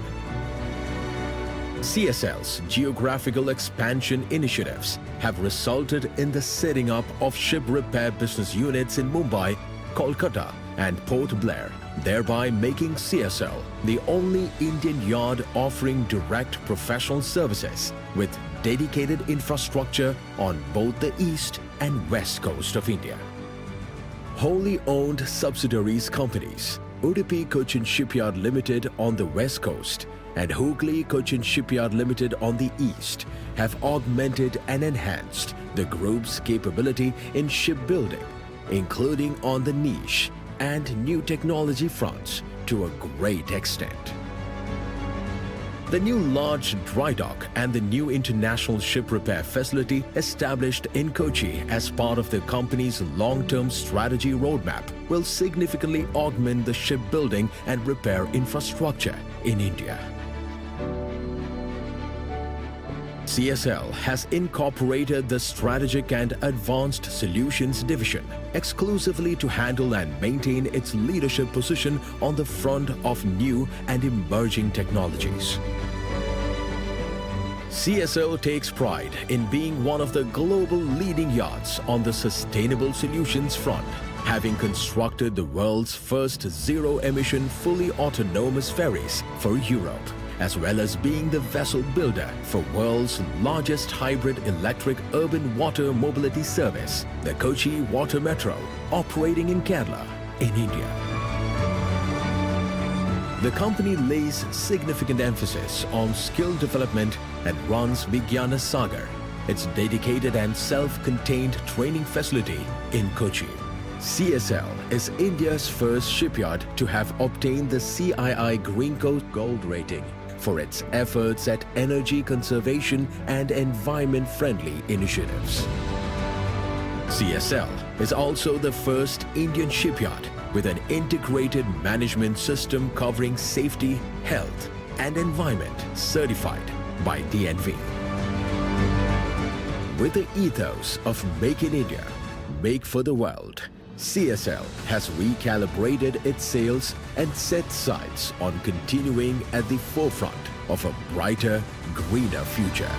CSL's geographical expansion initiatives have resulted in the setting up of ship repair business units in Mumbai, Kolkata, and Port Blair, thereby making CSL the only Indian yard offering direct professional services with dedicated infrastructure on both the east and west coast of India. Wholly owned subsidiaries companies, Udupi Cochin Shipyard Limited on the west coast and Hooghly Cochin Shipyard Limited on the east, have augmented and enhanced the group's capability in shipbuilding, including on the niche and new technology fronts to a great extent. The new large dry dock and the new international ship repair facility established in Kochi as part of the company's long-term strategy roadmap will significantly augment the shipbuilding and repair infrastructure in India. CSL has incorporated the Strategic and Advanced Solutions Division exclusively to handle and maintain its leadership position on the front of new and emerging technologies. CSL takes pride in being one of the global leading yards on the sustainable solutions front, having constructed the world's first zero-emission fully autonomous ferries for Europe, as well as being the vessel builder for world's largest hybrid electric urban water mobility service, the Kochi Water Metro, operating in Kerala, in India. The company lays significant emphasis on skill development and runs Vigyana Sagar, its dedicated and self-contained training facility in Kochi. CSL is India's first shipyard to have obtained the CII Green Coast Gold rating for its efforts at energy conservation and environment-friendly initiatives. CSL is also the first Indian shipyard with an integrated management system covering safety, health, and environment certified by DNV. With the ethos of Make in India, Make for the World, CSL has recalibrated its sails and set sights on continuing at the forefront of a brighter, greener future.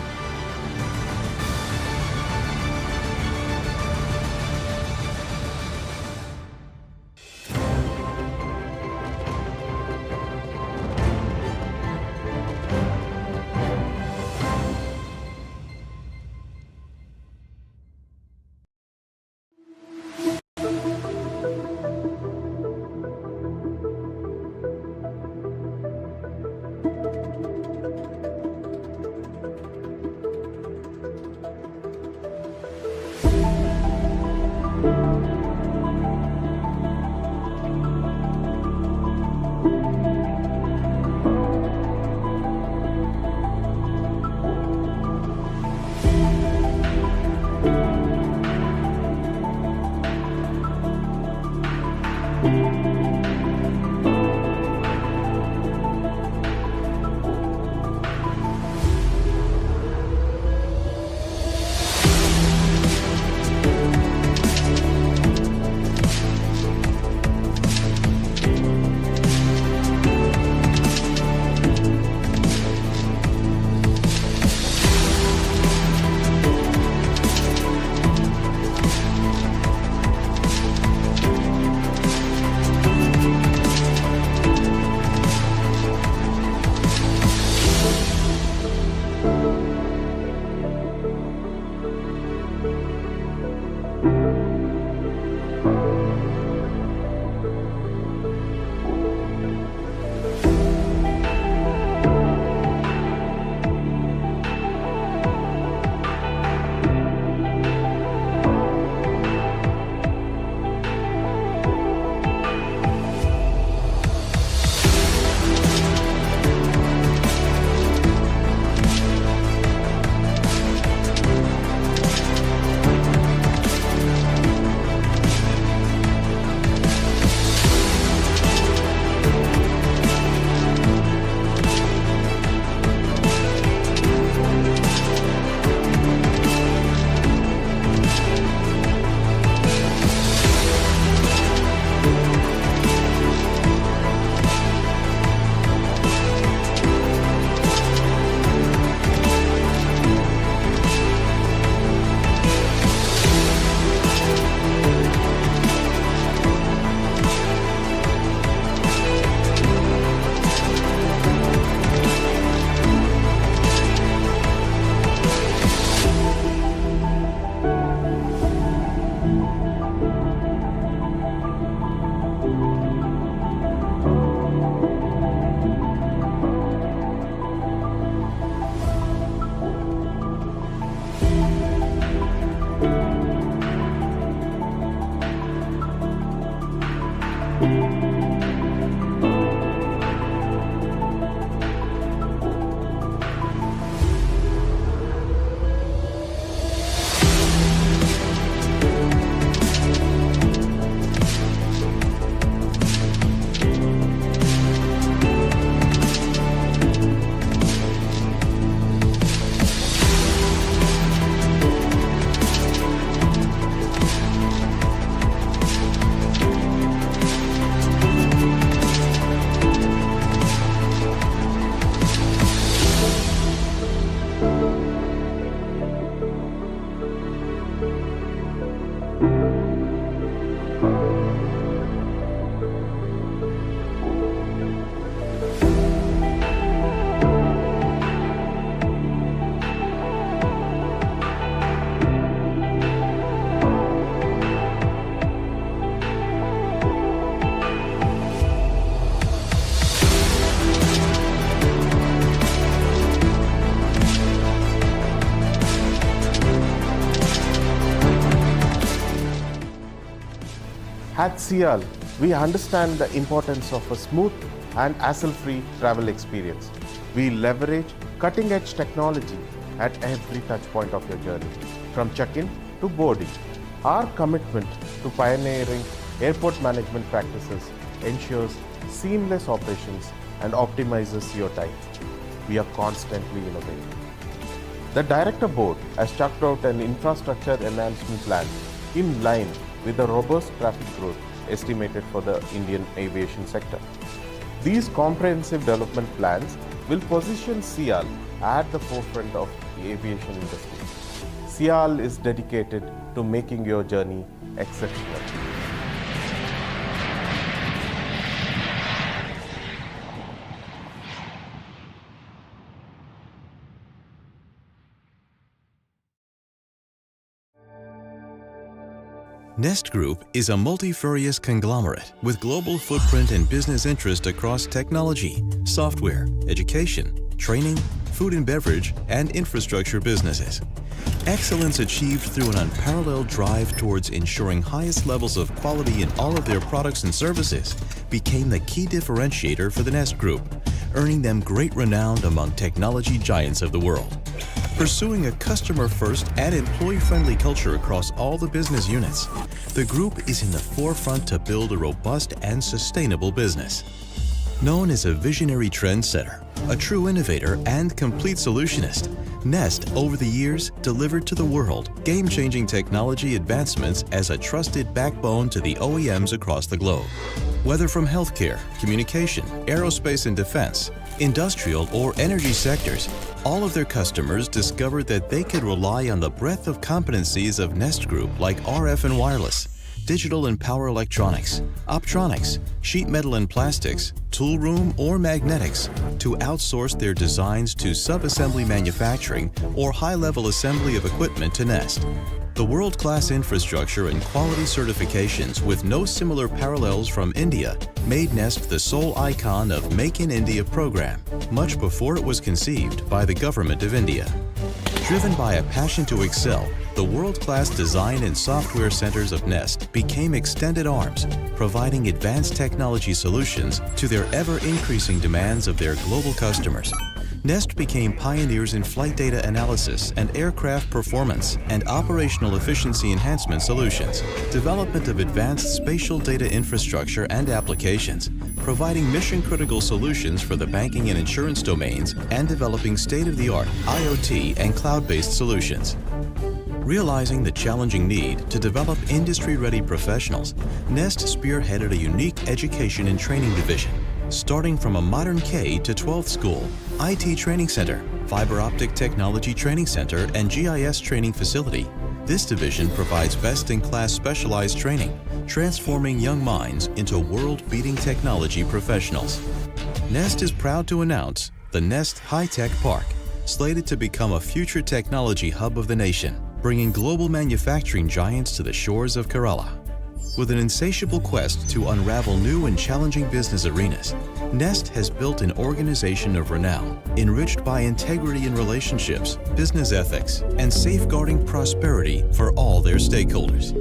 At Sial, we understand the importance of a smooth and hassle-free travel experience. We leverage cutting-edge technology at every touch point of your journey, from check-in to boarding. Our commitment to pioneering airport management practices ensures seamless operations and optimizes your time. We are constantly innovating. The Director Board has chalked out an infrastructure enhancement plan in line with the robust traffic growth estimated for the Indian aviation sector. These comprehensive development plans will position Sial at the forefront of the aviation industry. Sial is dedicated to making your journey exceptional. Nest Group is a multifarious conglomerate with global footprint and business interest across technology, software, education, training, food and beverage, and infrastructure businesses. Excellence achieved through an unparalleled drive towards ensuring highest levels of quality in all of their products and services became the key differentiator for the Nest Group, earning them great renown among technology giants of the world. Pursuing a customer-first and employee-friendly culture across all the business units, the group is in the forefront to build a robust and sustainable business. Known as a visionary trendsetter, a true innovator and complete solutionist, Nest, over the years, delivered to the world game-changing technology advancements as a trusted backbone to the OEMs across the globe. Whether from healthcare, communication, aerospace and defense, industrial or energy sectors, all of their customers discovered that they could rely on the breadth of competencies of Nest Group like RF and wireless, digital and power electronics, optronics, sheet metal and plastics, tool room or magnetics to outsource their designs to sub-assembly manufacturing or high-level assembly of equipment to Nest. The world-class infrastructure and quality certifications with no similar parallels from India made Nest the sole icon of Make in India program, much before it was conceived by the Government of India. Driven by a passion to excel, the world-class design and software centers of Nest became extended arms, providing advanced technology solutions to their ever-increasing demands of their global customers. Nest became pioneers in flight data analysis and aircraft performance and operational efficiency enhancement solutions, development of advanced spatial data infrastructure and applications, providing mission-critical solutions for the banking and insurance domains, and developing state-of-the-art IoT and cloud-based solutions. Realizing the challenging need to develop industry-ready professionals, Nest spearheaded a unique education and training division, starting from a modern K to 12th school, IT training center, fiber optic technology training center, and GIS training facility. This division provides best-in-class specialized training, transforming young minds into world-beating technology professionals. Nest is proud to announce the Nest High-Tech Park, slated to become a future technology hub of the nation, bringing global manufacturing giants to the shores of Kerala. With an insatiable quest to unravel new and challenging business arenas, Nest has built an organization of renown, enriched by integrity in relationships, business ethics, and safeguarding prosperity for all their stakeholders.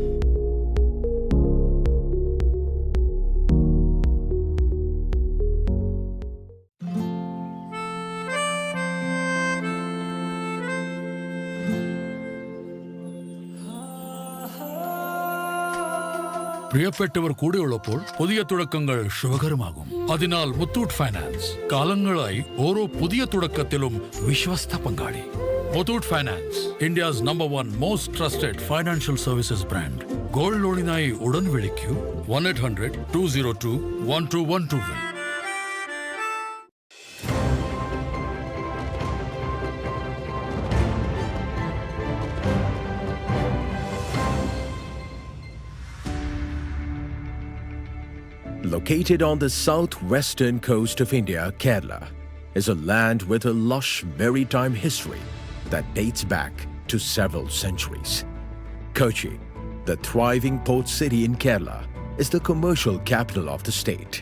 പ്രിയപ്പെട്ടവർ കൂടെയുള്ളപ്പോൾ പുതിയ തുടക്കങ്ങൾ ശുഭകരമാകും. അതിനാൽ Muthoot finance കാലങ്ങളായി ഓരോ പുതിയ തുടക്കത്തിലും വിശ്വസ്ത പങ്കാളി. Muthoot Finance, India's #1 most trusted financial services brand. Gold ലോണിനായി ഉടൻ വിളിക്കൂ 1-800-202-1212. Located on the southwestern coast of India, Kerala is a land with a lush maritime history that dates back to several centuries. Cochin, the thriving port city in Kerala, is the commercial capital of the state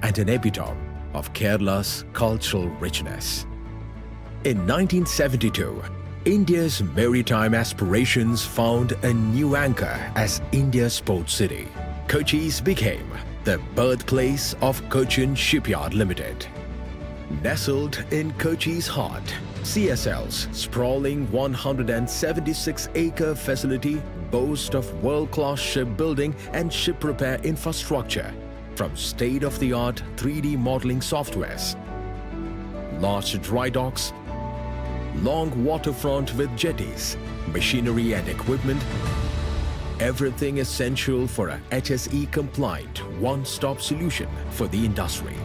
and an epitome of Kerala's cultural richness. In 1972, India's maritime aspirations found a new anchor as India's port city. Kochi's became the birthplace of Cochin Shipyard Limited. Nestled in Kochi's heart, CSL's sprawling 176-acre facility boasts of world-class shipbuilding and ship repair infrastructure, from state-of-the-art 3D modeling softwares, large dry docks, long waterfront with jetties, machinery and equipment, everything essential for a HSE-compliant one-stop solution for the industry.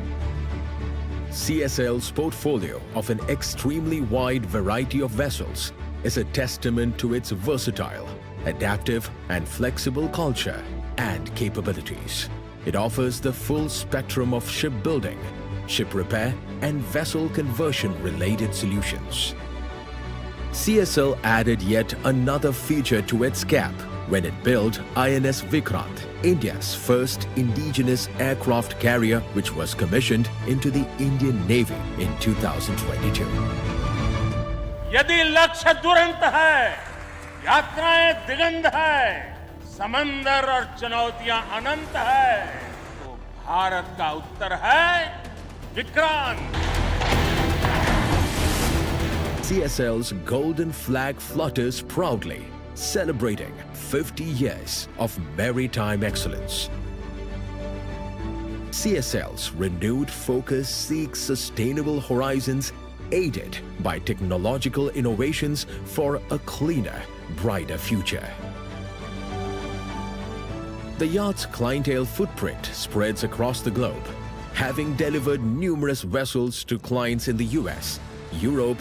CSL's portfolio of an extremely wide variety of vessels is a testament to its versatile, adaptive and flexible culture and capabilities. It offers the full spectrum of shipbuilding, ship repair and vessel conversion related solutions. CSL added yet another feature to its cap when it built INS Vikrant, India's first indigenous aircraft carrier, which was commissioned into the Indian Navy in 2022. यदि लक्ष्य दुरंत है, यात्राएं दिगंध है, समंदर और चुनौतियां अनंत है, तो भारत का उत्तर है Vikrant. CSL's golden flag flutters proudly, celebrating 50 years of maritime excellence. CSL's renewed focus seeks sustainable horizons aided by technological innovations for a cleaner, brighter future. The yacht's clientele footprint spreads across the globe, having delivered numerous vessels to clients in the US, Europe,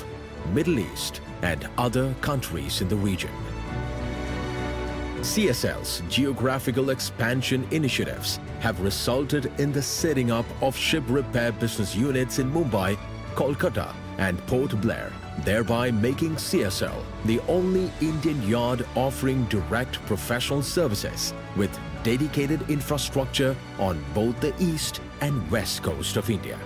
Middle East, and other countries in the region. CSL's geographical expansion initiatives have resulted in the setting up of ship repair business units in Mumbai, Kolkata, and Port Blair, thereby making CSL the only Indian yard offering direct professional services with dedicated infrastructure on both the east and west coast of India.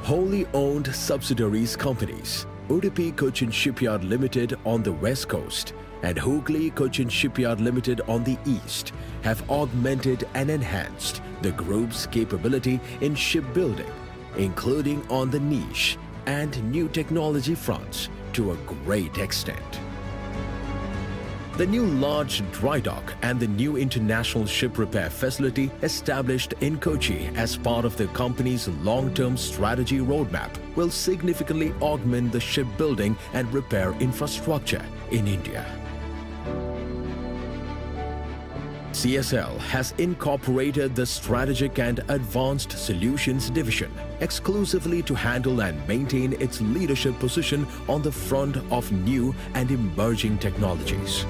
Wholly owned subsidiaries companies, Udupi Cochin Shipyard Limited on the west coast and Hooghly Cochin Shipyard Limited on the east have augmented and enhanced the group's capability in shipbuilding, including on the niche and new technology fronts to a great extent. The new large dry dock and the new international ship repair facility established in Kochi as part of the company's long-term strategy roadmap will significantly augment the shipbuilding and repair infrastructure in India. CSL has incorporated the Strategic and Advanced Solutions Division exclusively to handle and maintain its leadership position on the front of new and emerging technologies.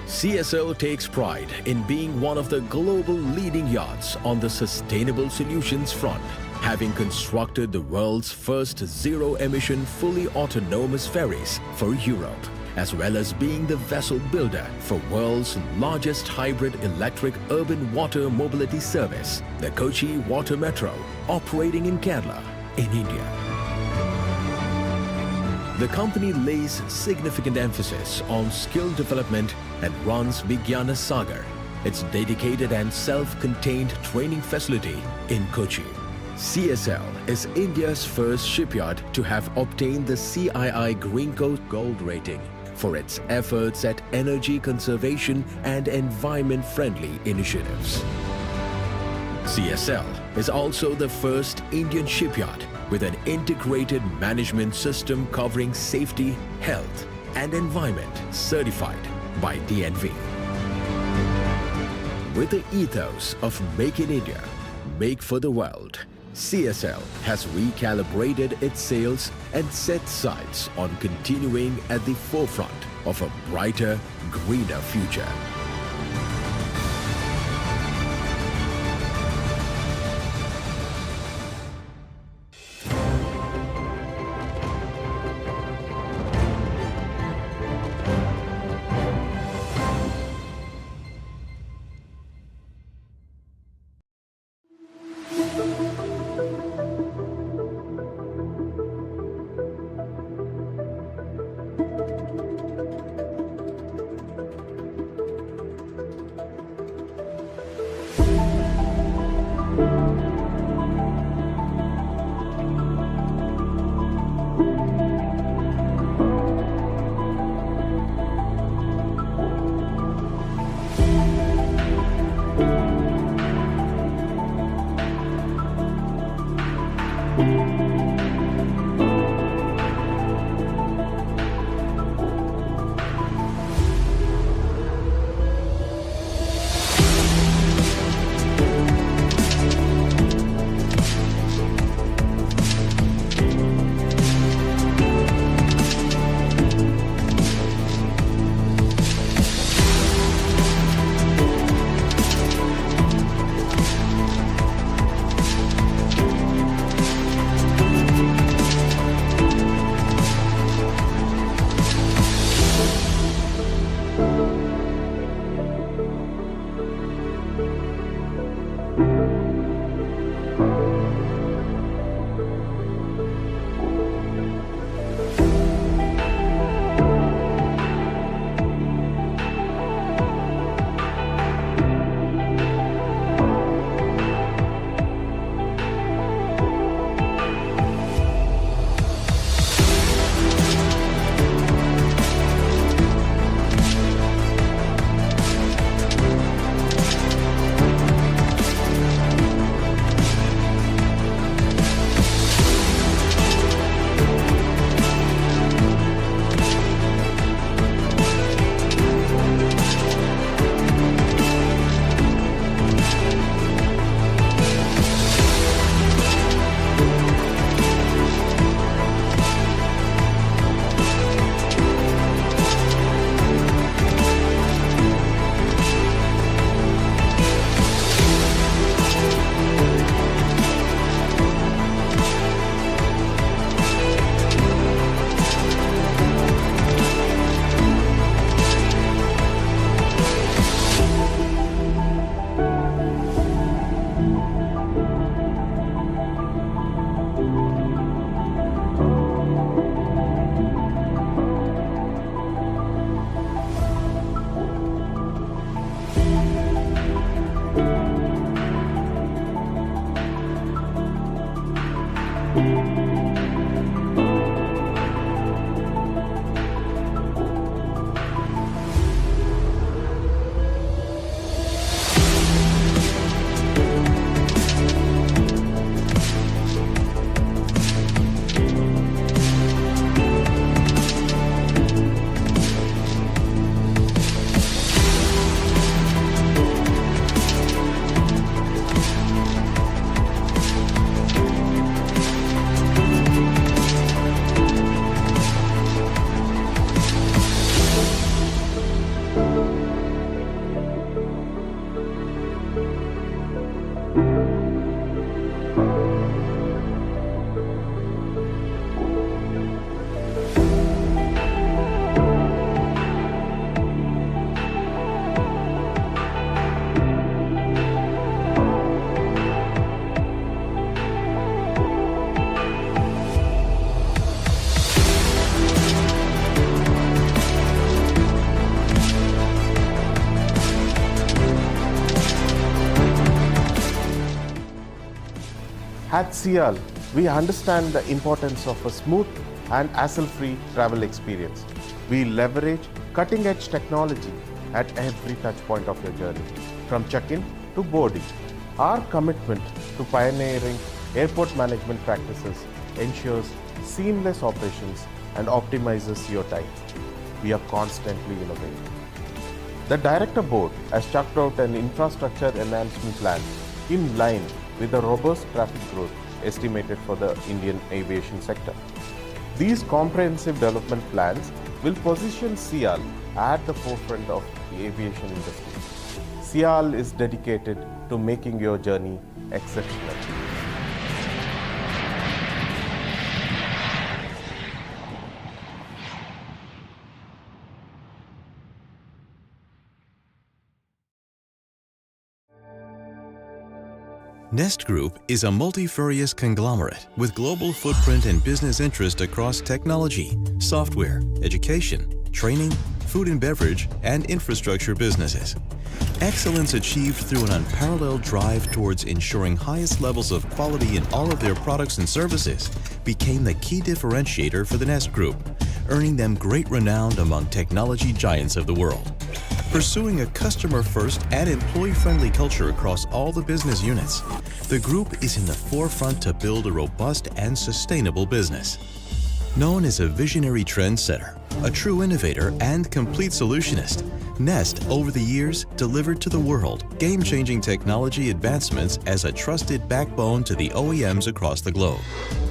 CSL takes pride in being one of the global leading yards on the sustainable solutions front, having constructed the world's first zero-emission fully autonomous ferries for Europe, as well as being the vessel builder for world's largest hybrid electric urban water mobility service, the Kochi Water Metro, operating in Kerala, in India. The company lays significant emphasis on skill development and runs Vigyana Sagar, its dedicated and self-contained training facility in Kochi. CSL is India's first shipyard to have obtained the CII Green Coast Gold rating for its efforts at energy conservation and environment-friendly initiatives. CSL is also the first Indian shipyard with an integrated management system covering safety, health, and environment certified by DNV. With the ethos of Make in India, Make for the World, CSL has recalibrated its sails and set sights on continuing at the forefront of a brighter, greener future. At CIAL, we understand the importance of a smooth and hassle-free travel experience. We leverage cutting-edge technology at every touch point of your journey, from check-in to boarding. Our commitment to pioneering airport management practices ensures seamless operations and optimizes your time. We are constantly innovating. The Director Board has chalked out an infrastructure enhancement plan in line with the robust traffic growth estimated for the Indian aviation sector. These comprehensive development plans will position CIAL at the forefront of the aviation industry. CIAL is dedicated to making your journey exceptional. Nest Group is a multifarious conglomerate with global footprint and business interest across technology, software, education, training, food and beverage, and infrastructure businesses. Excellence achieved through an unparalleled drive towards ensuring highest levels of quality in all of their products and services became the key differentiator for the Nest Group, earning them great renown among technology giants of the world. pursuing a customer-first and employee-friendly culture across all the business units. The group is in the forefront to build a robust and sustainable business. Known as a visionary trendsetter, a true innovator and complete solutionist, Nest, over the years, delivered to the world game-changing technology advancements as a trusted backbone to the OEMs across the globe.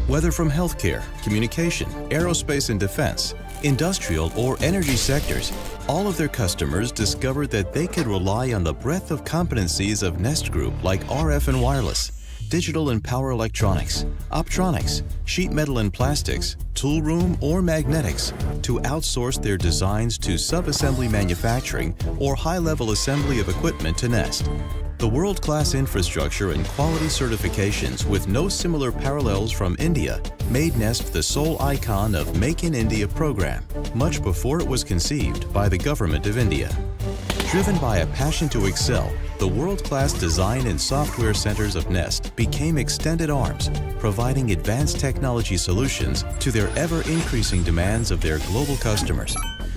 Whether from healthcare, communication, aerospace and defense, industrial or energy sectors, all of their customers discovered that they could rely on the breadth of competencies of Nest Group like RF and wireless, digital and power electronics, optronics, sheet metal and plastics, tool room or magnetics to outsource their designs to sub-assembly manufacturing or high-level assembly of equipment to Nest. The world-class infrastructure and quality certifications with no similar parallels from India made Nest the sole icon of Make in India program, much before it was conceived by the Government of India. Driven by a passion to excel, the world-class design and software centers of Nest became extended arms, providing advanced technology solutions to their ever-increasing demands of their global customers.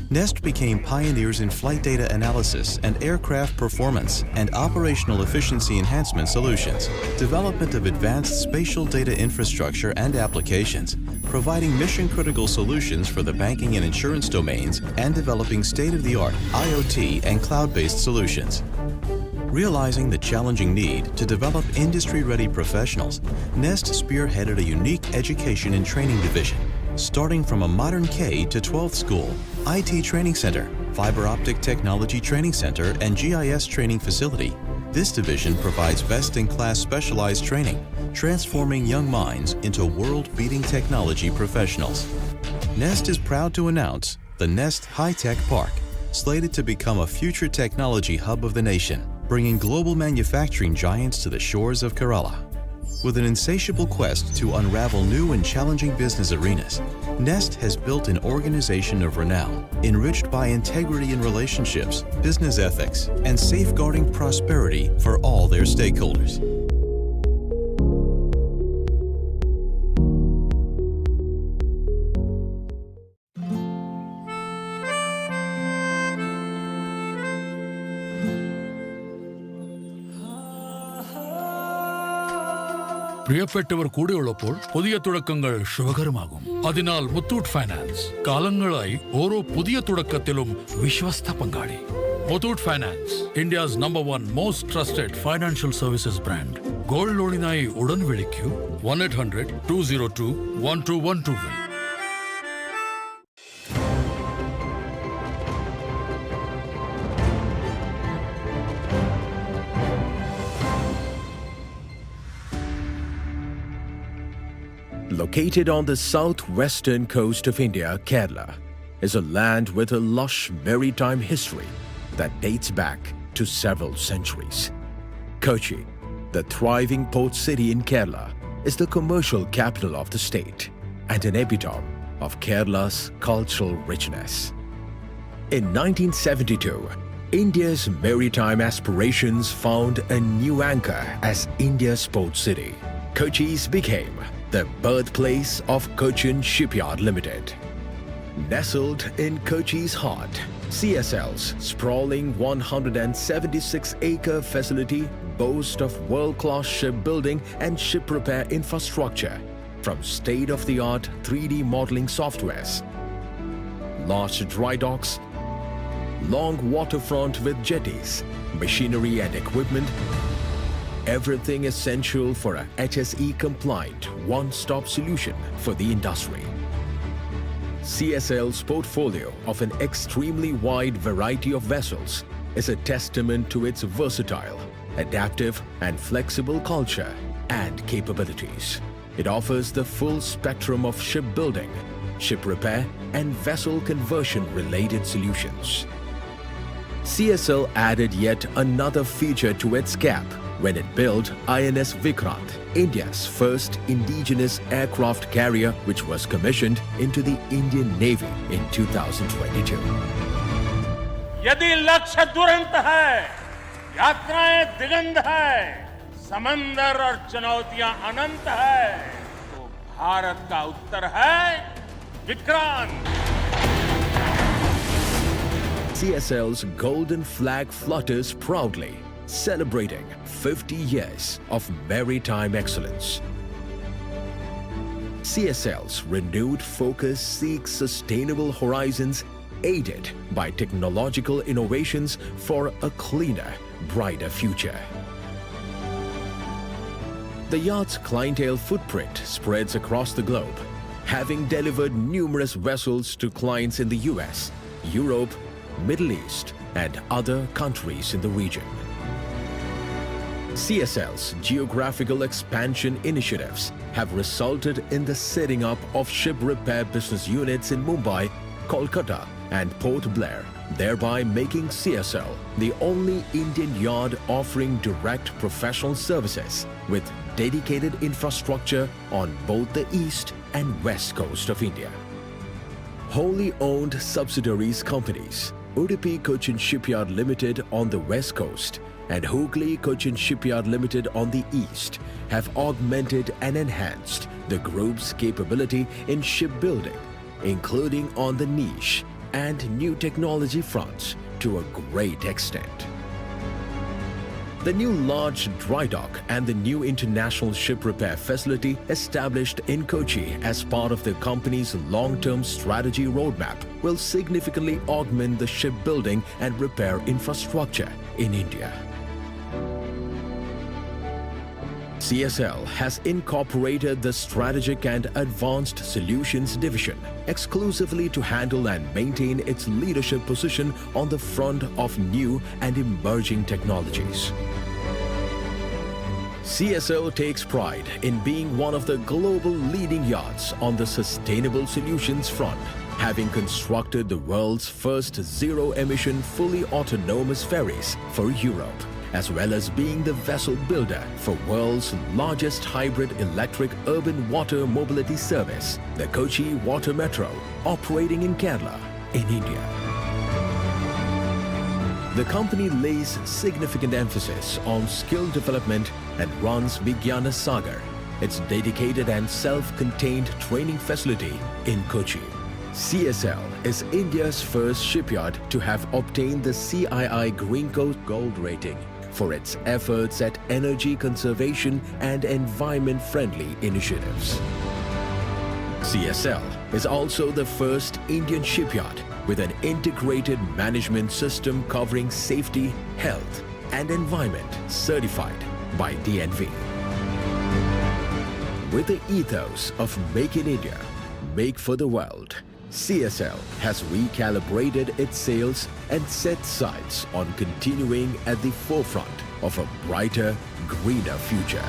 Nest became pioneers in flight data analysis and aircraft performance and operational efficiency enhancement solutions, development of advanced spatial data infrastructure and applications, providing mission-critical solutions for the banking and insurance domains, and developing state-of-the-art IoT and cloud-based solutions. Realizing the challenging need to develop industry-ready professionals, Nest spearheaded a unique education and training division. Starting from a modern K to 12th school, IT training center, fiber optic technology training center, and GIS training facility, this division provides best-in-class specialized training, transforming young minds into world-beating technology professionals. Nest is proud to announce the Nest High-Tech Park, slated to become a future technology hub of the nation, bringing global manufacturing giants to the shores of Kerala. With an insatiable quest to unravel new and challenging business arenas, Nest has built an organization of renown, enriched by integrity in relationships, business ethics, and safeguarding prosperity for all their stakeholders. പ്രിയപ്പെട്ടവർ കൂടെയുള്ളപ്പോൾ പുതിയ തുടക്കങ്ങൾ ശുഭകരമാകും. അതിനാൽ Muthoot finance കാലങ്ങളായി ഓരോ പുതിയ തുടക്കത്തിലും വിശ്വസ്ത പങ്കാളി. Muthoot Finance, India's number 1 most trusted financial services brand. Gold ലോണിനായി ഉടൻ വിളിക്കൂ 1-800-202-1212. Located on the southwestern coast of India, Kerala is a land with a lush maritime history that dates back to several centuries. Cochin, the thriving port city in Kerala, is the commercial capital of the state and an epitome of Kerala's cultural richness. In 1972, India's maritime aspirations found a new anchor as India's port city. Cochin became the birthplace of Cochin Shipyard Limited. Nestled in Cochin's heart, CSL's sprawling 176-acre facility boasts of world-class shipbuilding and ship repair infrastructure, from state-of-the-art 3D modeling softwares, large dry docks, long waterfront with jetties, machinery and equipment, everything essential for a HSE-compliant one-stop solution for the industry. CSL's portfolio of an extremely wide variety of vessels is a testament to its versatile, adaptive and flexible culture and capabilities. It offers the full spectrum of shipbuilding, ship repair and vessel conversion-related solutions. CSL added yet another feature to its cap when it built INS Vikrant, India's first indigenous aircraft carrier, which was commissioned into the Indian Navy in 2022. यदि लक्ष्य दुरंत है, यात्राएं दिगंत है, समंदर और चुनौतियां अनंत है, तो भारत का उत्तर है Vikrant. CSL's golden flag flutters proudly, celebrating 50 years of maritime excellence. CSL's renewed focus seeks sustainable horizons aided by technological innovations for a cleaner, brighter future. The yacht's clientele footprint spreads across the globe, having delivered numerous vessels to clients in the US, Europe, Middle East, and other countries in the region. CSL's geographical expansion initiatives have resulted in the setting up of ship repair business units in Mumbai, Kolkata, and Port Blair, thereby making CSL the only Indian yard offering direct professional services with dedicated infrastructure on both the east and west coast of India. Wholly owned subsidiaries companies, Udupi Cochin Shipyard Limited on the west coast and Hooghly Cochin Shipyard Limited on the east, have augmented and enhanced the group's capability in shipbuilding, including on the niche and new technology fronts to a great extent. The new large dry dock and the new international ship repair facility established in Kochi as part of the company's long-term strategy roadmap will significantly augment the shipbuilding and repair infrastructure in India. CSL has incorporated the Strategic and Advanced Solutions Division exclusively to handle and maintain its leadership position on the front of new and emerging technologies. CSL takes pride in being one of the global leading yards on the sustainable solutions front, having constructed the world's first zero-emission fully autonomous ferries for Europe, as well as being the vessel builder for world's largest hybrid electric urban water mobility service, the Kochi Water Metro, operating in Kerala, in India. The company lays significant emphasis on skill development and runs Vigyana Sagar, its dedicated and self-contained training facility in Kochi. CSL is India's first shipyard to have obtained the CII Green Coast Gold rating for its efforts at energy conservation and environment-friendly initiatives. CSL is also the first Indian shipyard with an integrated management system covering safety, health, and environment certified by DNV. With the ethos of Make in India, Make for the World, CSL has recalibrated its sails and set sights on continuing at the forefront of a brighter, greener future.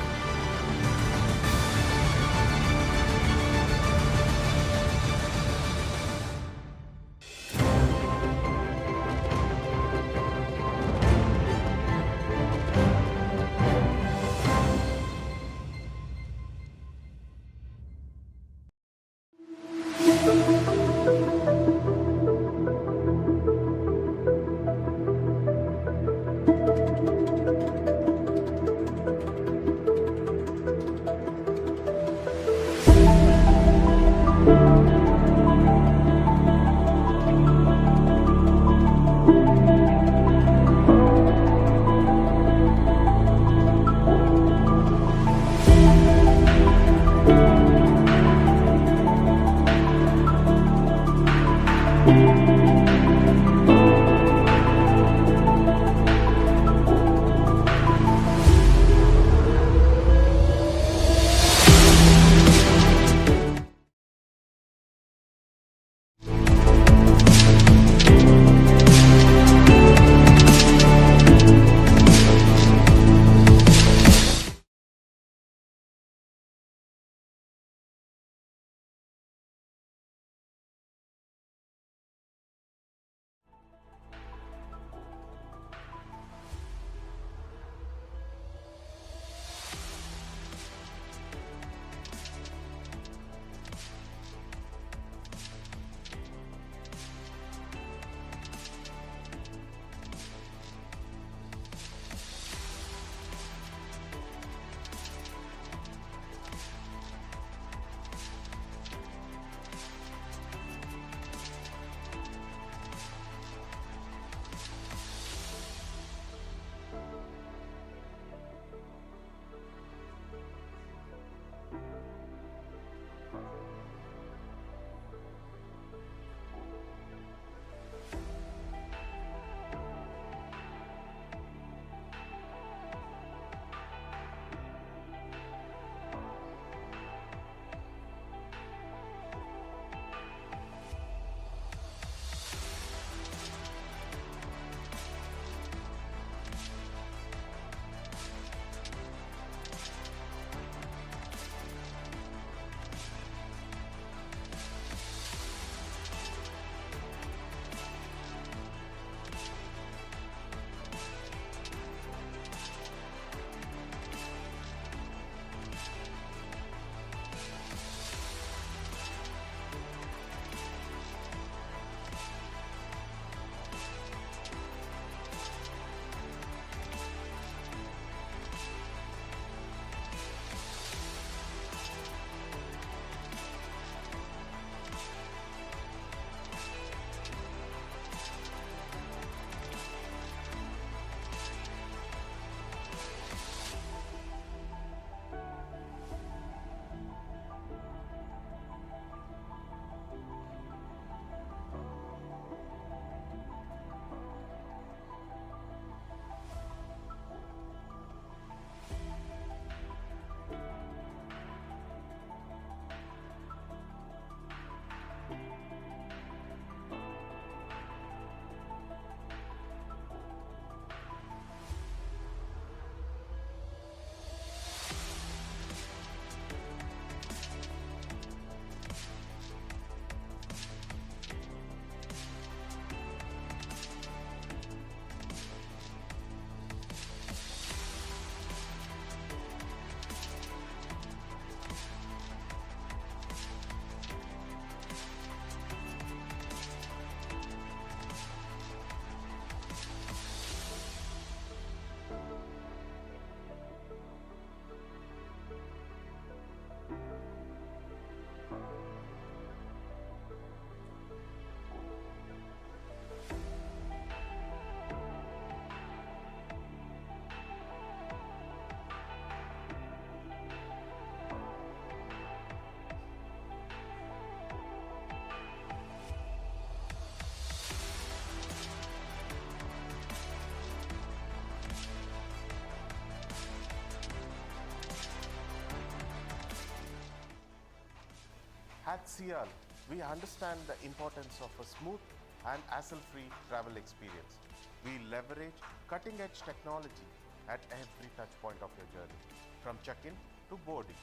At CIAL, we understand the importance of a smooth and hassle-free travel experience. We leverage cutting-edge technology at every touch point of your journey, from check-in to boarding.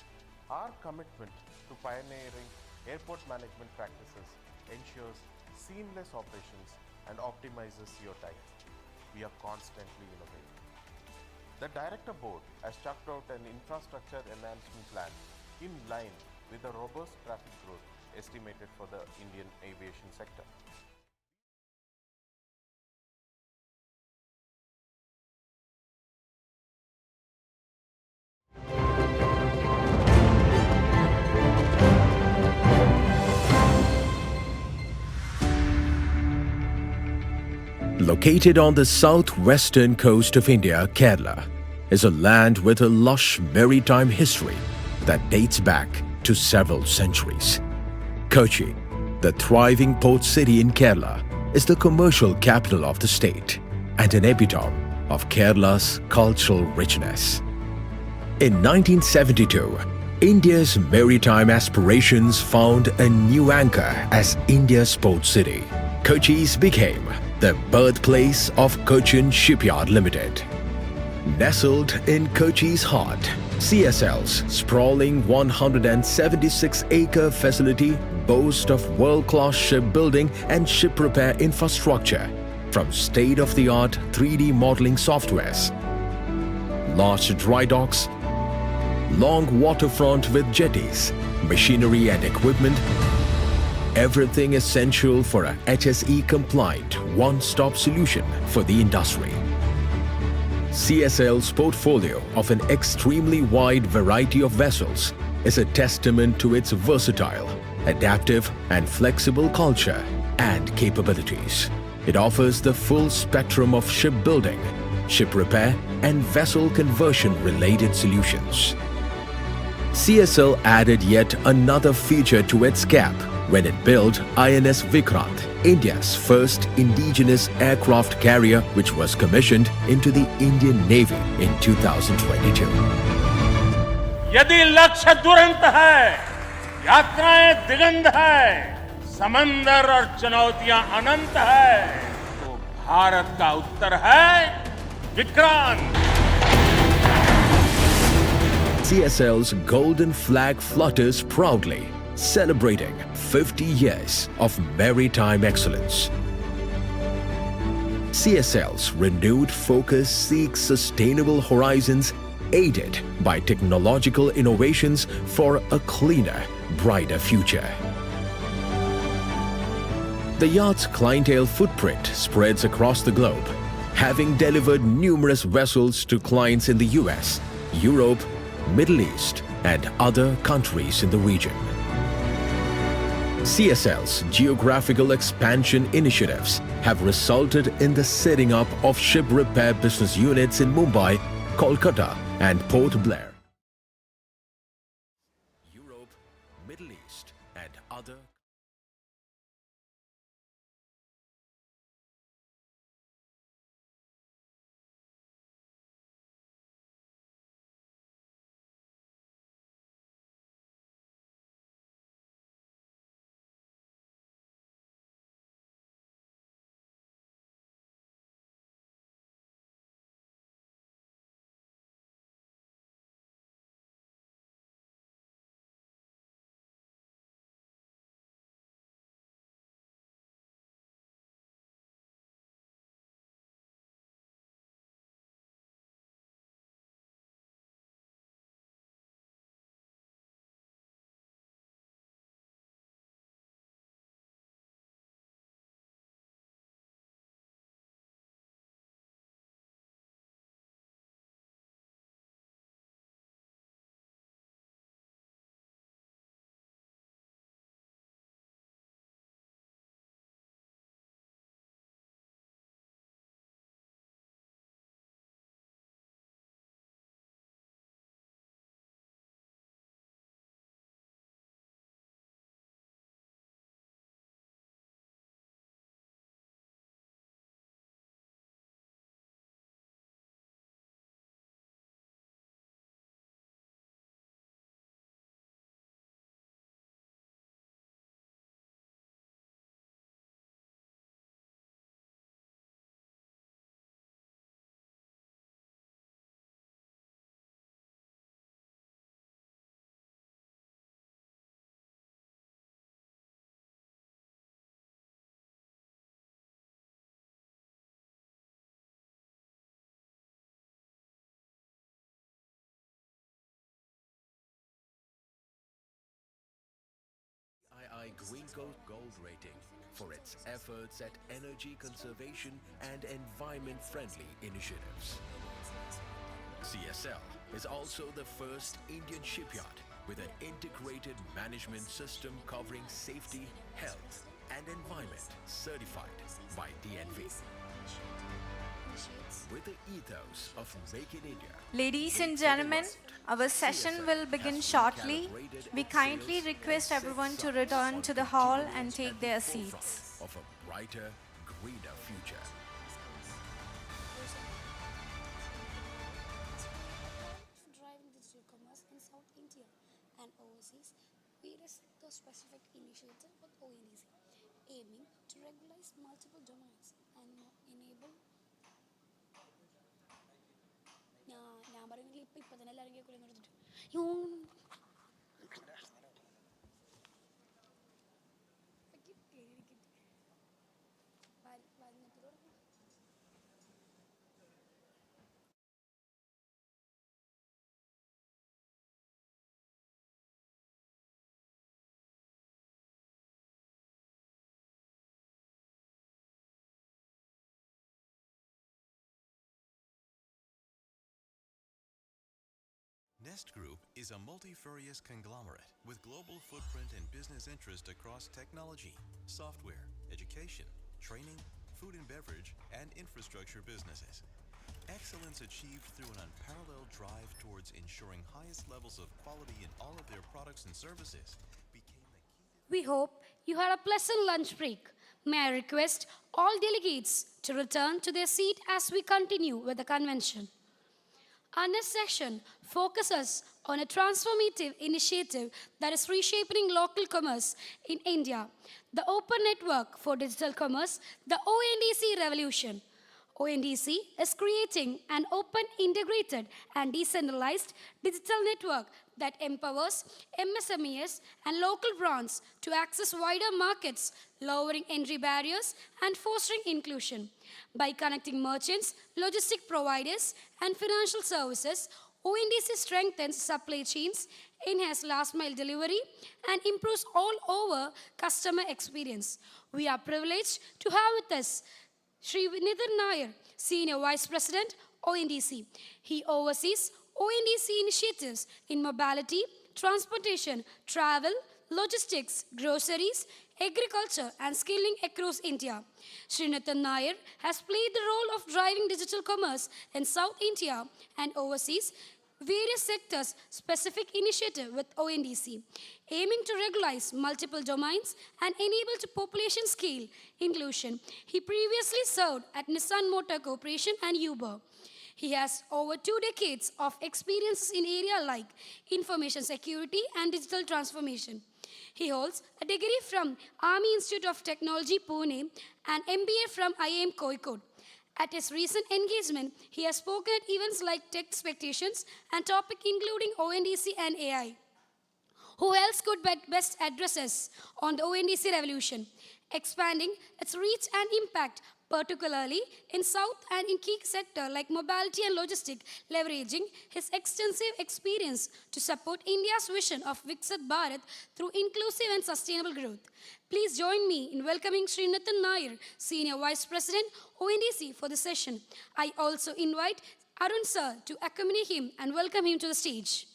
Our commitment to pioneering airport management practices ensures seamless operations and optimizes your time. We are constantly innovating. The Director Board has chalked out an infrastructure enhancement plan in line with the robust traffic growth estimated for the Indian aviation sector. Located on the southwestern coast of India, Kerala is a land with a lush maritime history that dates back to several centuries. Cochin, the thriving port city in Kerala, is the commercial capital of the state and an epitome of Kerala's cultural richness. In 1972, India's maritime aspirations found a new anchor as India's port city. Cochin became the birthplace of Cochin Shipyard Limited. Nestled in Cochin's heart, CSL's sprawling 176-acre facility boasts of world-class shipbuilding and ship repair infrastructure, from state-of-the-art 3D modeling softwares, large dry docks, long waterfront with jetties, machinery and equipment, everything essential for a HSE-compliant one-stop solution for the industry. CSL's portfolio of an extremely wide variety of vessels is a testament to its versatile, adaptive and flexible culture and capabilities. It offers the full spectrum of shipbuilding, ship repair and vessel conversion-related solutions. CSL added yet another feature to its cap when it built INS Vikrant, India's first indigenous aircraft carrier, which was commissioned into the Indian Navy in 2022. यदि लक्ष्य दुरंत है, यात्राएं दिगंध है, समंदर और चुनौतियां अनंत है, तो भारत का उत्तर है Vikrant. CSL's golden flag flutters proudly, celebrating 50 years of maritime excellence. CSL's renewed focus seeks sustainable horizons aided by technological innovations for a cleaner, brighter future. The yacht's clientele footprint spreads across the globe, having delivered numerous vessels to clients in the US, Europe, Middle East, and other countries in the region. CSL's geographical expansion initiatives have resulted in the setting up of ship repair business units in Mumbai, Kolkata, and Port Blair. Europe, Middle East, and other Green Gold rating for its efforts at energy conservation and environment-friendly initiatives. CSL is also the first Indian shipyard with an integrated management system covering safety, health, and environment certified by DNV. With the ethos of Make in India. Ladies and gentlemen, our session will begin shortly. We kindly request everyone to return to the hall and take their seats. Of a brighter, greener future. Driving digital commerce in South India and overseas, various sector-specific initiatives with ONDC, aiming to regularize multiple domains and enable. ഞാൻ പറയുന്നെങ്കിൽ ഇപ്പം തന്നെ എല്ലാവരും കേൾക്കില്ലെന്ന് പറഞ്ഞിട്ട് Nest Group is a multifarious conglomerate with global footprint and business interest across technology, software, education, training, food and beverage, and infrastructure businesses. Excellence achieved through an unparalleled drive towards ensuring highest levels of quality in all of their products and services became the key. We hope you had a pleasant lunch break. May I request all delegates to return to their seat as we continue with the convention. Our next session focuses on a transformative initiative that is reshaping local commerce in India, the Open Network for Digital Commerce, the ONDC revolution. ONDC is creating an open, integrated, and decentralized digital network that empowers MSMEs and local brands to access wider markets, lowering entry barriers and fostering inclusion. By connecting merchants, logistic providers, and financial services, ONDC strengthens supply chains, enhances last-mile delivery, and improves all-over customer experience. We are privileged to have with us Shri Nitin Nair, Senior Vice President, ONDC. He oversees ONDC initiatives in mobility, transportation, travel, logistics, groceries, agriculture, and skilling across India. Shri Nitin Nair has played the role of driving digital commerce in South India and oversees various sectors specific initiative with ONDC, aiming to regularize multiple domains and enable to population scale inclusion. He previously served at Nissan Motor Corporation and Uber. He has over 2 decades of experiences in areas like information security and digital transformation. He holds a degree from Army Institute of Technology, Pune, and MBA from IIM Kozhikode. At his recent engagement, he has spoken at events like Tech Expectations and topics including ONDC and AI. Who else could best address us on the ONDC revolution, expanding its reach and impact, particularly in South and in key sectors like mobility and logistics, leveraging his extensive experience to support India's vision of Viksit Bharat through inclusive and sustainable growth. Please join me in welcoming Shri Nitin Nair, Senior Vice President, ONDC, for the session. I also invite Arun Sir to accompany him and welcome him to the stage.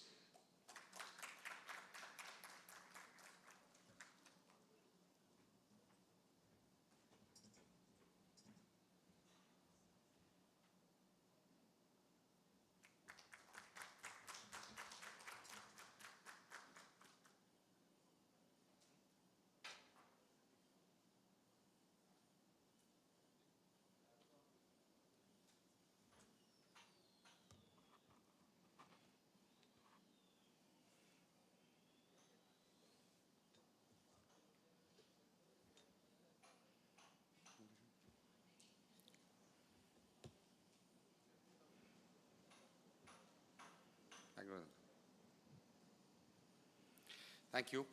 Thank you.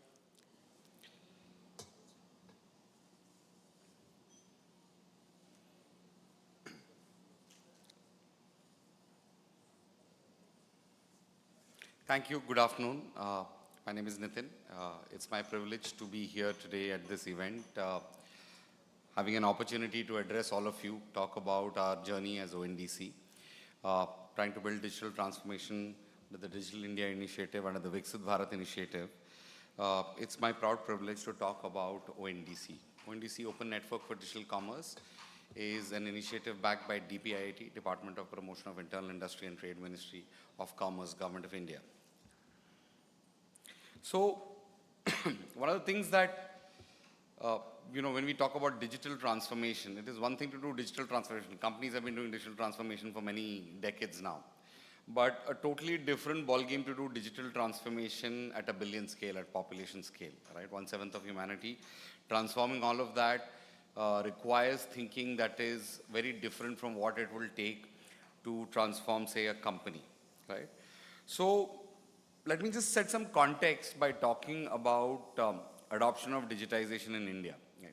Thank you. Good afternoon. My name is Nitin. It's my privilege to be here today at this event, having an opportunity to address all of you, talk about our journey as ONDC, trying to build digital transformation with the Digital India Initiative under the Viksit Bharat Initiative. It's my proud privilege to talk about ONDC. ONDC, Open Network for Digital Commerce, is an initiative backed by DPIIT, Department of Promotion of Internal Industry and Trade Ministry of Commerce, Government of India. So, one of the things that, when we talk about digital transformation, it is one thing to do digital transformation. Companies have been doing digital transformation for many decades now. But a totally different ballgame to do digital transformation at a billion scale, at population scale, right? 1/7 of humanity. Transforming all of that requires thinking that is very different from what it will take to transform, say, a company, right? So let me just set some context by talking about adoption of digitization in India. Right?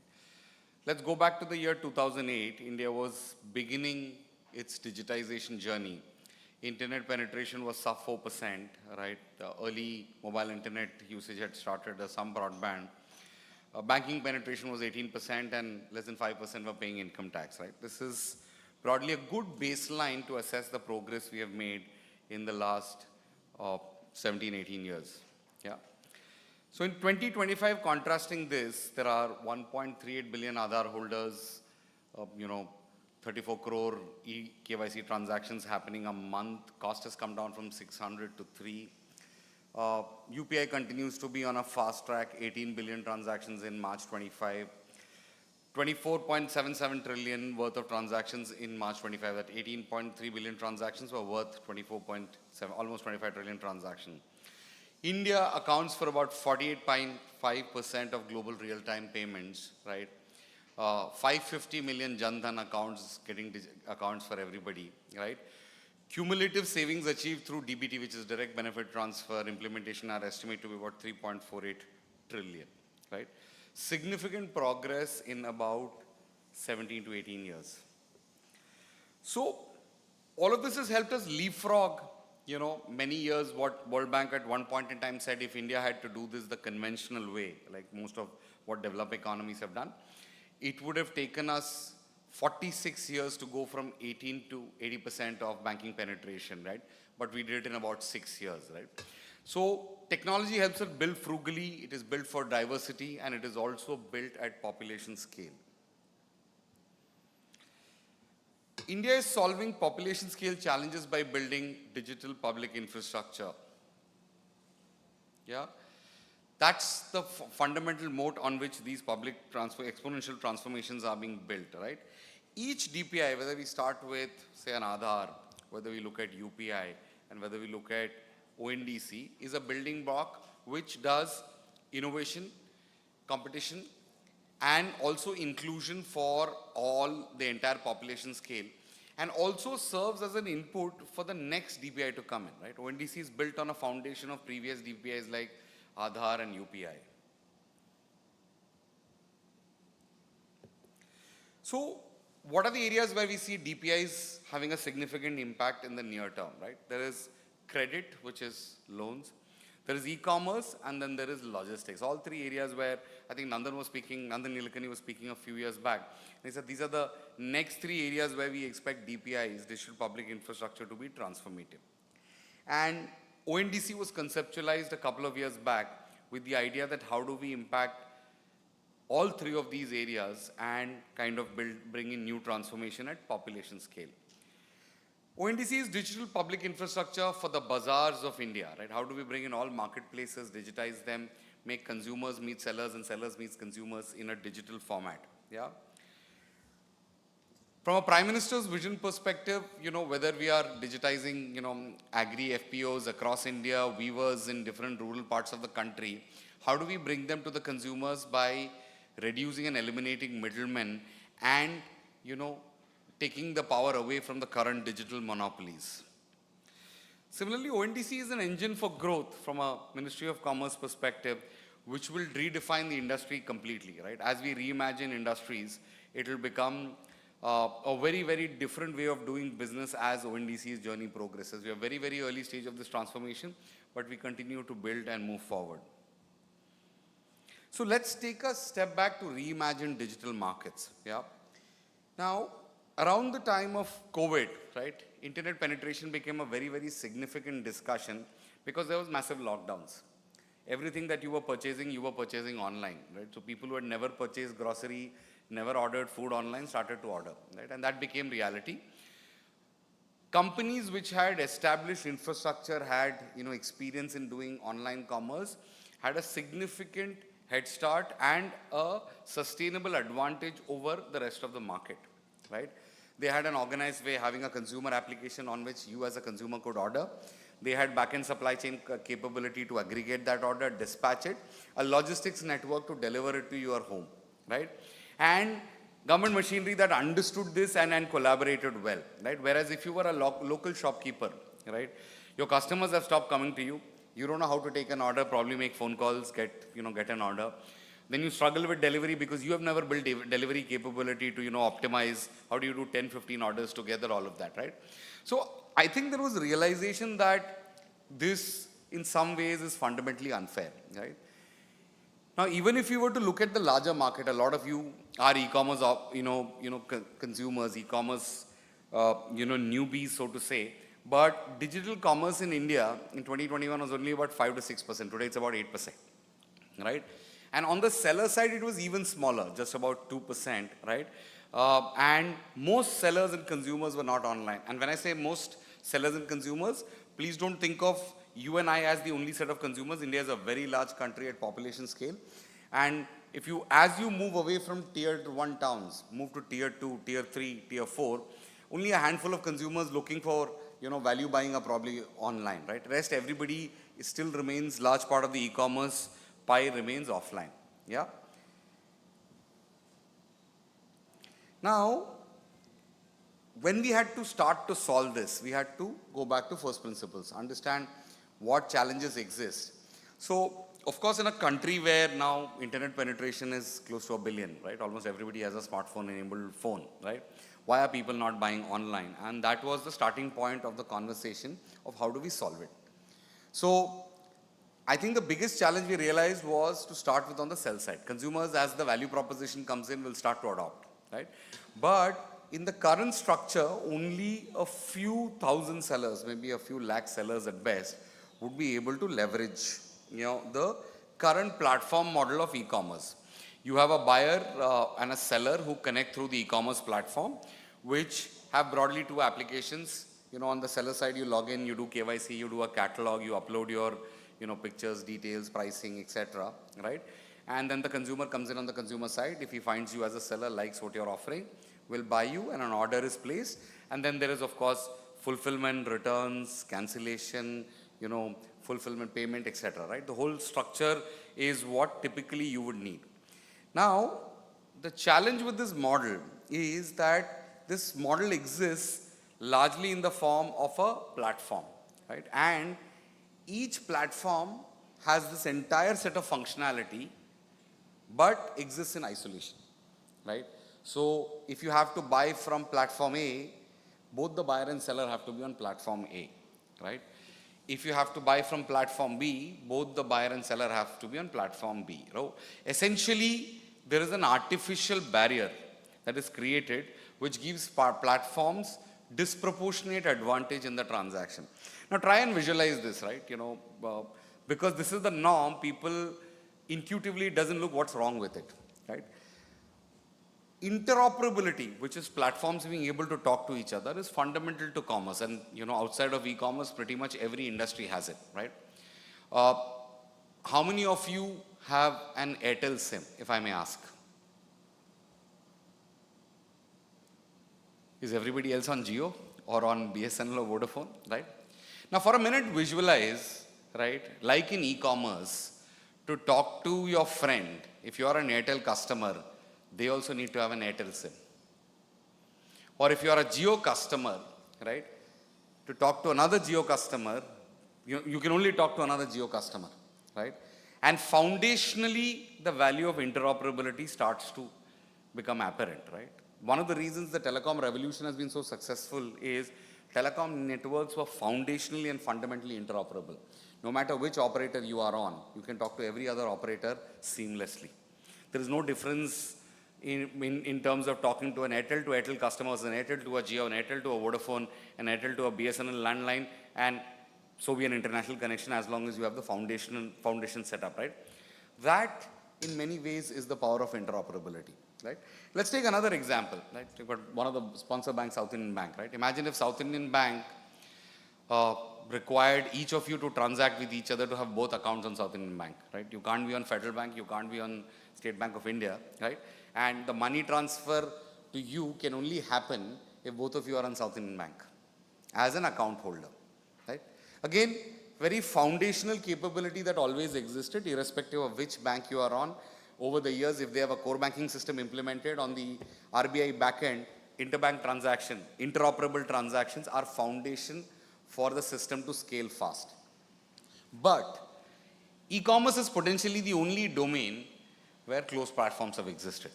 Let's go back to the year 2008. India was beginning its digitization journey. Internet penetration was sub 4%, right? The early mobile internet usage had started, some broadband. Banking penetration was 18% and less than 5% were paying income tax, right? This is broadly a good baseline to assess the progress we have made in the last 17, 18 years, yeah? So in 2025, contrasting this, there are 1.38 billion Aadhaar holders, 34 crore e-KYC transactions happening a month. Cost has come down from 600 to 3. UPI continues to be on a fast track, 18 billion transactions in March 25. 24.77 trillion worth of transactions in March 25. That 18.3 billion transactions were worth 24.7, almost 25 trillion transactions. India accounts for about 48.5% of global real-time payments, right? 550 million Jan Dhan accounts, getting accounts for everybody, right? Cumulative savings achieved through DBT, which is direct benefit transfer implementation, are estimated to be about 3.48 trillion, right? Significant progress in about 17 to 18 years. So all of this has helped us leapfrog, many years what World Bank at one point in time said if India had to do this the conventional way, like most of what developed economies have done, it would have taken us 46 years to go from 18 to 80% of banking penetration, right? But we did it in about 6 years, right? So technology helps us build frugally, it is built for diversity, and it is also built at population scale. India is solving population scale challenges by building digital public infrastructure. Yeah? That's the fundamental moat on which these public exponential transformations are being built, right? Each DPI, whether we start with, say, an Aadhaar, whether we look at UPI, and whether we look at ONDC, is a building block which does innovation, competition, and also inclusion for all the entire population scale, and also serves as an input for the next DPI to come in, right? ONDC is built on a foundation of previous DPIs like Aadhaar and UPI. So what are the areas where we see DPIs having a significant impact in the near term, right? There is credit, which is loans. There is e-commerce, and then there is logistics. All three areas where I think Nandan Nilekani was speaking a few years back. And he said these are the next three areas where we expect DPIs, digital public infrastructure, to be transformative. And ONDC was conceptualized a couple of years back with the idea that how do we impact all three of these areas and kind of bring in new transformation at population scale. ONDC is digital public infrastructure for the bazaars of India, right? How do we bring in all marketplaces, digitize them, make consumers meet sellers and sellers meet consumers in a digital format, yeah? From a Prime Minister's vision perspective, whether we are digitizing, agri FPOs across India, weavers in different rural parts of the country, how do we bring them to the consumers by reducing and eliminating middlemen and, taking the power away from the current digital monopolies? Similarly, ONDC is an engine for growth from a Ministry of Commerce perspective, which will redefine the industry completely, right? As we reimagine industries, it will become a very, very different way of doing business as ONDC's journey progresses. We are very, very early stage of this transformation, but we continue to build and move forward. So let's take a step back to reimagine digital markets. Yeah. Now, around the time of COVID, right, internet penetration became a very, very significant discussion because there was massive lockdowns. Everything that you were purchasing online, right? So people who had never purchased grocery, never ordered food online started to order, right? And that became reality. Companies which had established infrastructure, had experience in doing online commerce, had a significant head start and a sustainable advantage over the rest of the market, right? They had an organized way, having a consumer application on which you as a consumer could order. They had back-end supply chain capability to aggregate that order, dispatch it, a logistics network to deliver it to your home, right? And government machinery that understood this and collaborated well, right? Whereas if you were a local shopkeeper, right, your customers have stopped coming to you. You don't know how to take an order, probably make phone calls, get an order. Then you struggle with delivery because you have never built delivery capability to, optimize. How do you do 10, 15 orders together, all of that, right? So I think there was a realization that this, in some ways, is fundamentally unfair, right? Now, even if you were to look at the larger market, a lot of you are e-commerce, consumers, e-commerce, newbies, so to say. But digital commerce in India in 2021 was only about 5 to 6%. Today it's about 8%, right? And on the seller side, it was even smaller, just about 2%, right? And most sellers and consumers were not online. And when I say most sellers and consumers, please don't think of you and I as the only set of consumers. India is a very large country at population scale. And as you move away from tier 1 towns, move to tier 2, tier 3, tier 4, only a handful of consumers looking for value buying are probably online, right? Rest, everybody still remains, large part of the e-commerce pie remains offline, yeah? Now, when we had to start to solve this, we had to go back to first principles, understand what challenges exist. So, of course, in a country where now internet penetration is close to 1 billion, right? Almost everybody has a smartphone-enabled phone, right? Why are people not buying online? And that was the starting point of the conversation of how do we solve it. So, I think the biggest challenge we realized was to start with on the sell side. Consumers, as the value proposition comes in, will start to adopt, right? But in the current structure, only a few thousand sellers, maybe a few lakh sellers at best, would be able to leverage, the current platform model of e-commerce. You have a buyer and a seller who connect through the e-commerce platform, which have broadly two applications. On the seller side, you log in, you do KYC, you do a catalog, you upload your, pictures, details, pricing, etc., right? And then the consumer comes in on the consumer side. If he finds you as a seller, likes what you're offering, will buy you, and an order is placed. And then there is, of course, fulfillment, returns, cancellation, fulfillment, payment, etc., right? The whole structure is what typically you would need. Now, the challenge with this model is that this model exists largely in the form of a platform, right? And each platform has this entire set of functionality, but exists in isolation, right? So, if you have to buy from platform A, both the buyer and seller have to be on platform A, right? If you have to buy from platform B, both the buyer and seller have to be on platform B. Right? Essentially, there is an artificial barrier that is created which gives platforms disproportionate advantage in the transaction. Now try and visualize this, right? Because this is the norm, people intuitively doesn't look what's wrong with it, right? Interoperability, which is platforms being able to talk to each other, is fundamental to commerce. And outside of e-commerce, pretty much every industry has it, right? How many of you have an Airtel SIM, if I may ask? Is everybody else on Jio or on BSNL or Vodafone, right? Now for a minute, visualize, right, like in e-commerce, to talk to your friend, if you are an Airtel customer, they also need to have an Airtel SIM. Or if you are a Jio customer, right, to talk to another Jio customer, you can only talk to another Jio customer, right? And foundationally, the value of interoperability starts to become apparent, right? one of the reasons the telecom revolution has been so successful is telecom networks were foundationally and fundamentally interoperable. No matter which operator you are on, you can talk to every other operator seamlessly. There is no difference in terms of talking to an Airtel customers, an Airtel to a Jio, an Airtel to a Vodafone, an Airtel to a BSNL landline, and so be an international connection as long as you have the foundation set up, right? That, in many ways, is the power of interoperability, right? Let's take another example, right? You've got one of the sponsor banks, South Indian Bank, right? Imagine if South Indian Bank required each of you to transact with each other to have both accounts on South Indian Bank, right? You can't be on Federal Bank, you can't be on State Bank of India, right? And the money transfer to you can only happen if both of you are on South Indian Bank as an account holder, right? Again, very foundational capability that always existed, irrespective of which bank you are on. Over the years, if they have a core banking system implemented on the RBI backend, interbank transaction, interoperable transactions are foundation for the system to scale fast. But e-commerce is potentially the only domain where closed platforms have existed,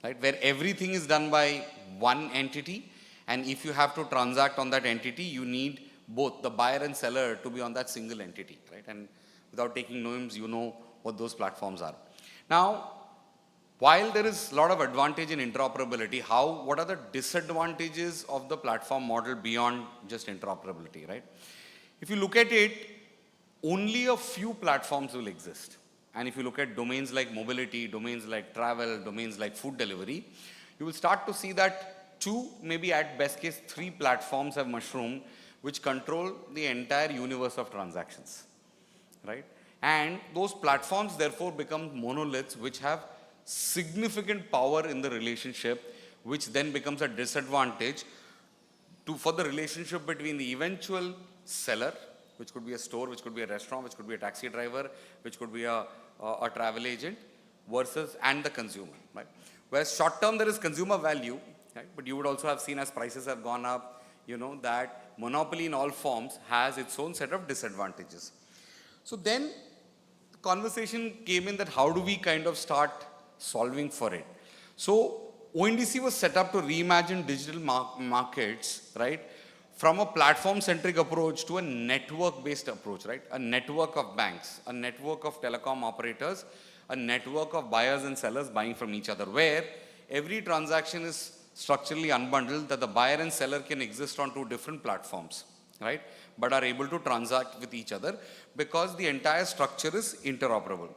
right? Where everything is done by one entity, and if you have to transact on that entity, you need both the buyer and seller to be on that single entity, right? And without taking names, you know what those platforms are. Now, while there is a lot of advantage in interoperability, what are the disadvantages of the platform model beyond just interoperability, right? If you look at it, only a few platforms will exist. And if you look at domains like mobility, domains like travel, domains like food delivery, you will start to see that 2, maybe at best case 3 platforms have mushroomed, which control the entire universe of transactions, right? And those platforms therefore become monoliths which have significant power in the relationship, which then becomes a disadvantage for the relationship between the eventual seller, which could be a store, which could be a restaurant, which could be a taxi driver, which could be a travel agent, and the consumer, right? Whereas short term there is consumer value, right? But you would also have seen as prices have gone up, that monopoly in all forms has its own set of disadvantages. So then the conversation came in that how do we kind of start solving for it? So ONDC was set up to reimagine digital markets, right? From a platform-centric approach to a network-based approach, right? A network of banks, a network of telecom operators, a network of buyers and sellers buying from each other, where every transaction is structurally unbundled, that the buyer and seller can exist on 2 different platforms, right? But are able to transact with each other because the entire structure is interoperable.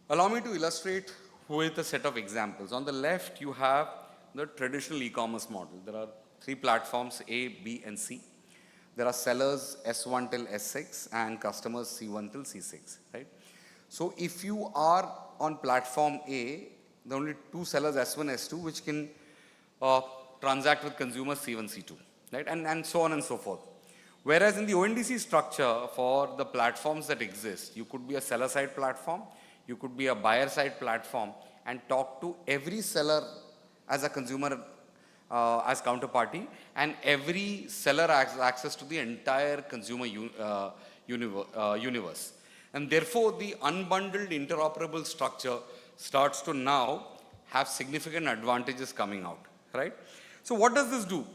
Allow me to illustrate with a set of examples. On the left, you have the traditional e-commerce model. There are 3 platforms, A, B, and C. There are sellers S1 till S6 and customers C1 till C6, right? So if you are on platform A, there are only 2 sellers S1, S2, which can transact with consumers C1, C2, right? And so on and so forth. Whereas in the ONDC structure, for the platforms that exist, you could be a seller-side platform, you could be a buyer-side platform, and talk to every seller as a consumer as counterparty, and every seller has access to the entire consumer universe. And therefore, the unbundled interoperable structure starts to now have significant advantages coming out, right? So what does this do?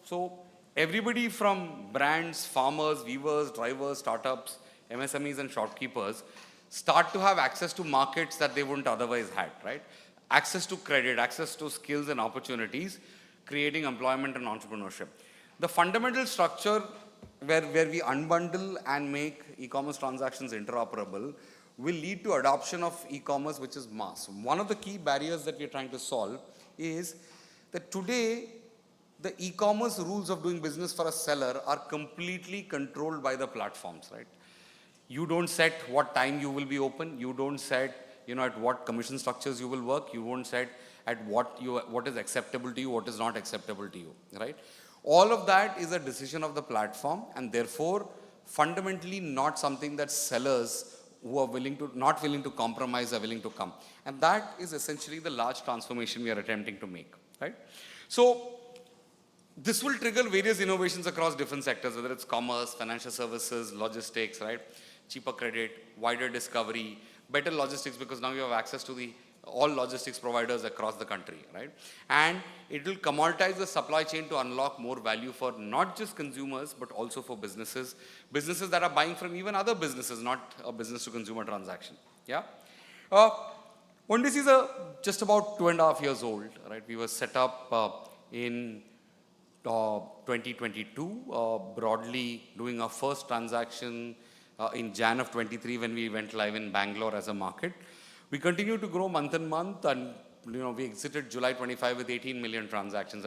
So everybody from brands, farmers, weavers, drivers, startups, MSMEs and shopkeepers start to have access to markets that they wouldn't otherwise had, right? Access to credit, access to skills and opportunities, creating employment and entrepreneurship. The fundamental structure where we unbundle and make e-commerce transactions interoperable will lead to adoption of e-commerce, which is mass. One of the key barriers that we're trying to solve is that today, the e-commerce rules of doing business for a seller are completely controlled by the platforms, right? You don't set what time you will be open. You don't set, at what commission structures you will work. You won't set at what is acceptable to you, what is not acceptable to you, right? All of that is a decision of the platform, and therefore fundamentally not something that sellers who are not willing to compromise are willing to come. And that is essentially the large transformation we are attempting to make, right? So this will trigger various innovations across different sectors, whether it's commerce, financial services, logistics, right? Cheaper credit, wider discovery, better logistics, because now you have access to the all logistics providers across the country, right? And it will commoditize the supply chain to unlock more value for not just consumers, but also for businesses that are buying from even other businesses, not a business to consumer transaction, yeah? ONDC is just about 2.5 years old, right? We were set up in 2022, broadly doing our first transaction in Jan of 23 when we went live in Bangalore as a market. We continue to grow month on month, and we exited July 25 with 18 million transactions,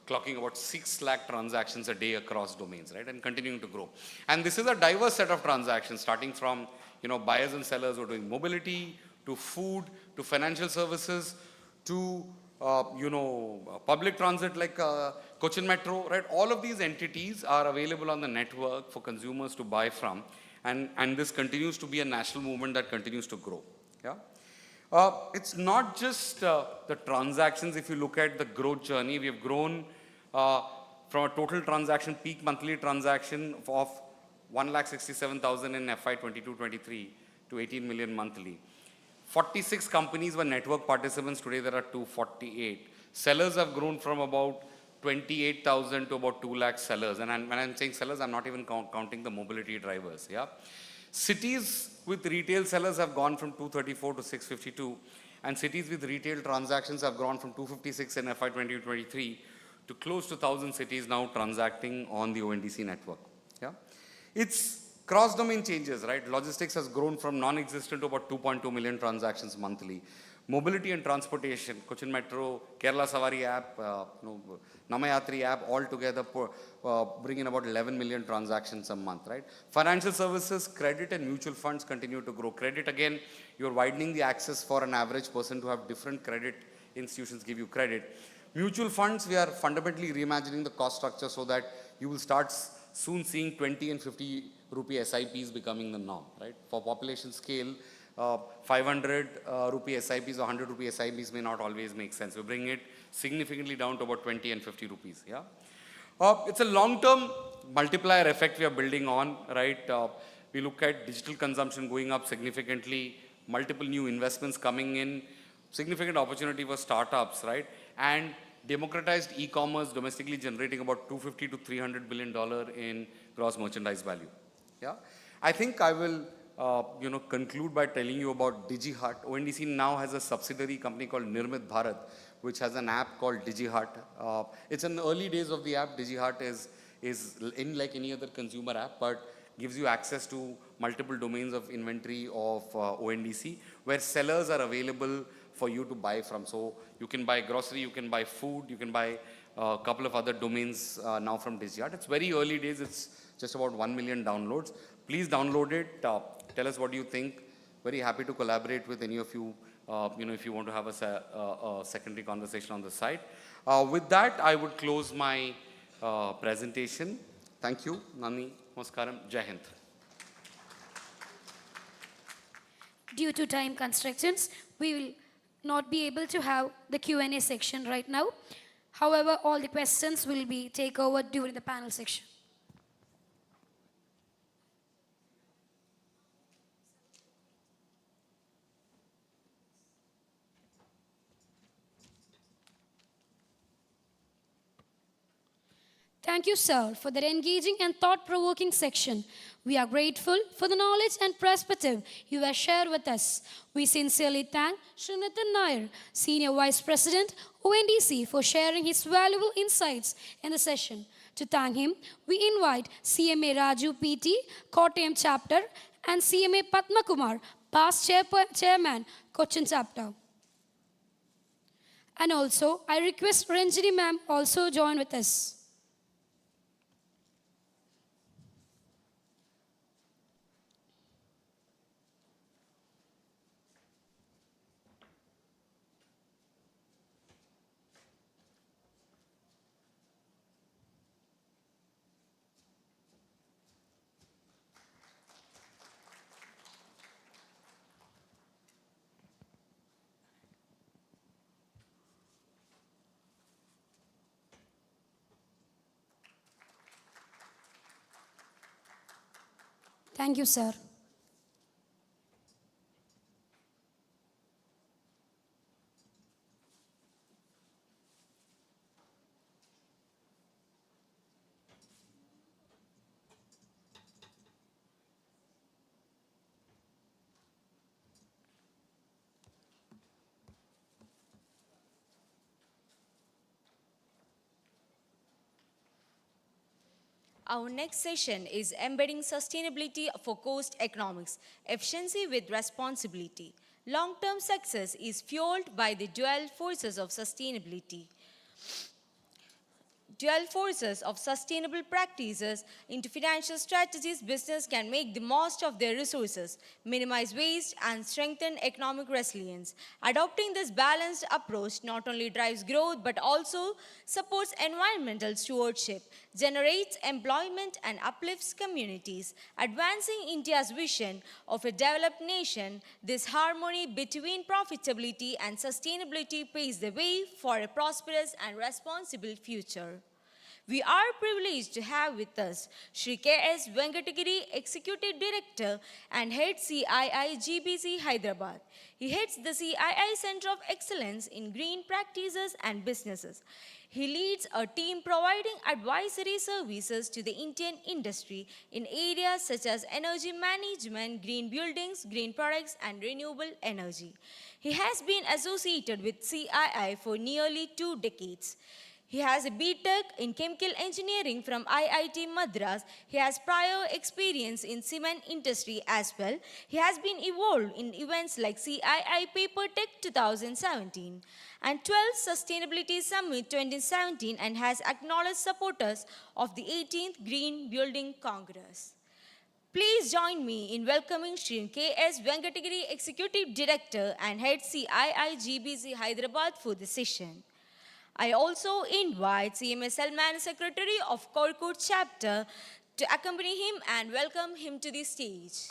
clocking about 6 lakh transactions a day across domains, right? And continuing to grow. And this is a diverse set of transactions, starting from buyers and sellers who are doing mobility, to food, to financial services, to public transit like Cochin Metro, right? All of these entities are available on the network for consumers to buy from, and this continues to be a national movement that continues to grow. Yeah. It's not just the transactions. If you look at the growth journey, we have grown from a total transaction, peak monthly transaction of 1,67,000 in FY 22-23 to 18 million monthly. 46 companies were network participants. Today there are 248. Sellers have grown from about 28,000 to about 2 lakh sellers. And when I'm saying sellers, I'm not even counting the mobility drivers. Yeah. Cities with retail sellers have gone from 234 to 652. And cities with retail transactions have grown from 256 in FY 2023 to close to 1,000 cities now transacting on the ONDC network. Yeah. It's cross-domain changes, right? Logistics has grown from non-existent to about 2.2 million transactions monthly. Mobility and transportation, Cochin Metro, Kerala Savari app, Namayatri app, all together bring in about 11 million transactions a month, right? Financial services, credit and mutual funds continue to grow. Credit, again, you're widening the access for an average person to have different credit institutions give you credit. Mutual funds, we are fundamentally reimagining the cost structure so that you will start soon seeing 20 and 50 rupee SIPs becoming the norm, right? For population scale, 500 rupee SIPs or 100 rupee SIPs may not always make sense. We bring it significantly down to about 20 and 50 rupees, yeah? It's a long-term multiplier effect we are building on, right? We look at digital consumption going up significantly, multiple new investments coming in, significant opportunity for startups, right? And democratized e-commerce domestically generating about $250 to $300 billion in gross merchandise value. Yeah, I think I will conclude by telling you about DigiHut. ONDC now has a subsidiary company called Nirmit Bharat, which has an app called DigiHut. It's in the early days of the app. DigiHut is in like any other consumer app, but gives you access to multiple domains of inventory of ONDC, where sellers are available for you to buy from. So you can buy grocery, you can buy food, you can buy a couple of other domains now from DigiHut. It's very early days. It's just about 1 million downloads. Please download it. Tell us what you think. Very happy to collaborate with any of you, if you want to have a secondary conversation on the site. With that, I would close my presentation. Thank you. Nani, Namaskaram, Jai Hind. Due to time constrictions, we will not be able to have the Q&A section right now. However, all the questions will be taken over during the panel section. Thank you, sir, for that engaging and thought-provoking section. We are grateful for the knowledge and perspective you have shared with us. We sincerely thank Shri Nitin Nair, Senior Vice President, ONDC, for sharing his valuable insights in the session. To thank him, we invite CMA Raju PT, Kottayam Chapter, and CMA Padma Kumar, Past Chairman, Cochin Chapter. And also, I request Ranjini ma'am also join with us. Thank you, sir. Our next session is Embedding Sustainability for Coast Economics, Efficiency with Responsibility. Long-term success is fueled by the dual forces of sustainability. Dual forces of sustainable practices into financial strategies, business can make the most of their resources, minimize waste, and strengthen economic resilience. Adopting this balanced approach not only drives growth but also supports environmental stewardship, generates employment, and uplifts communities. Advancing India's vision of a developed nation, this harmony between profitability and sustainability paves the way for a prosperous and responsible future. We are privileged to have with us Shri K.S. Venkatagiri, Executive Director and Head CII GBC Hyderabad. He heads the CII Center of Excellence in Green Practices and Businesses. He leads a team providing advisory services to the Indian industry in areas such as energy management, green buildings, green products, and renewable energy. He has been associated with CII for nearly 2 decades. He has a BTech in Chemical Engineering from IIT Madras. He has prior experience in cement industry as well. He has been involved in events like CII Paper Tech 2017 and 12th Sustainability Summit 2017 and has acknowledged supporters of the 18th Green Building Congress. Please join me in welcoming Shri K.S. Venkatagiri, Executive Director and Head CII GBC Hyderabad for the session. I also invite CMS Salman, Secretary of Korkut Chapter, to accompany him and welcome him to the stage.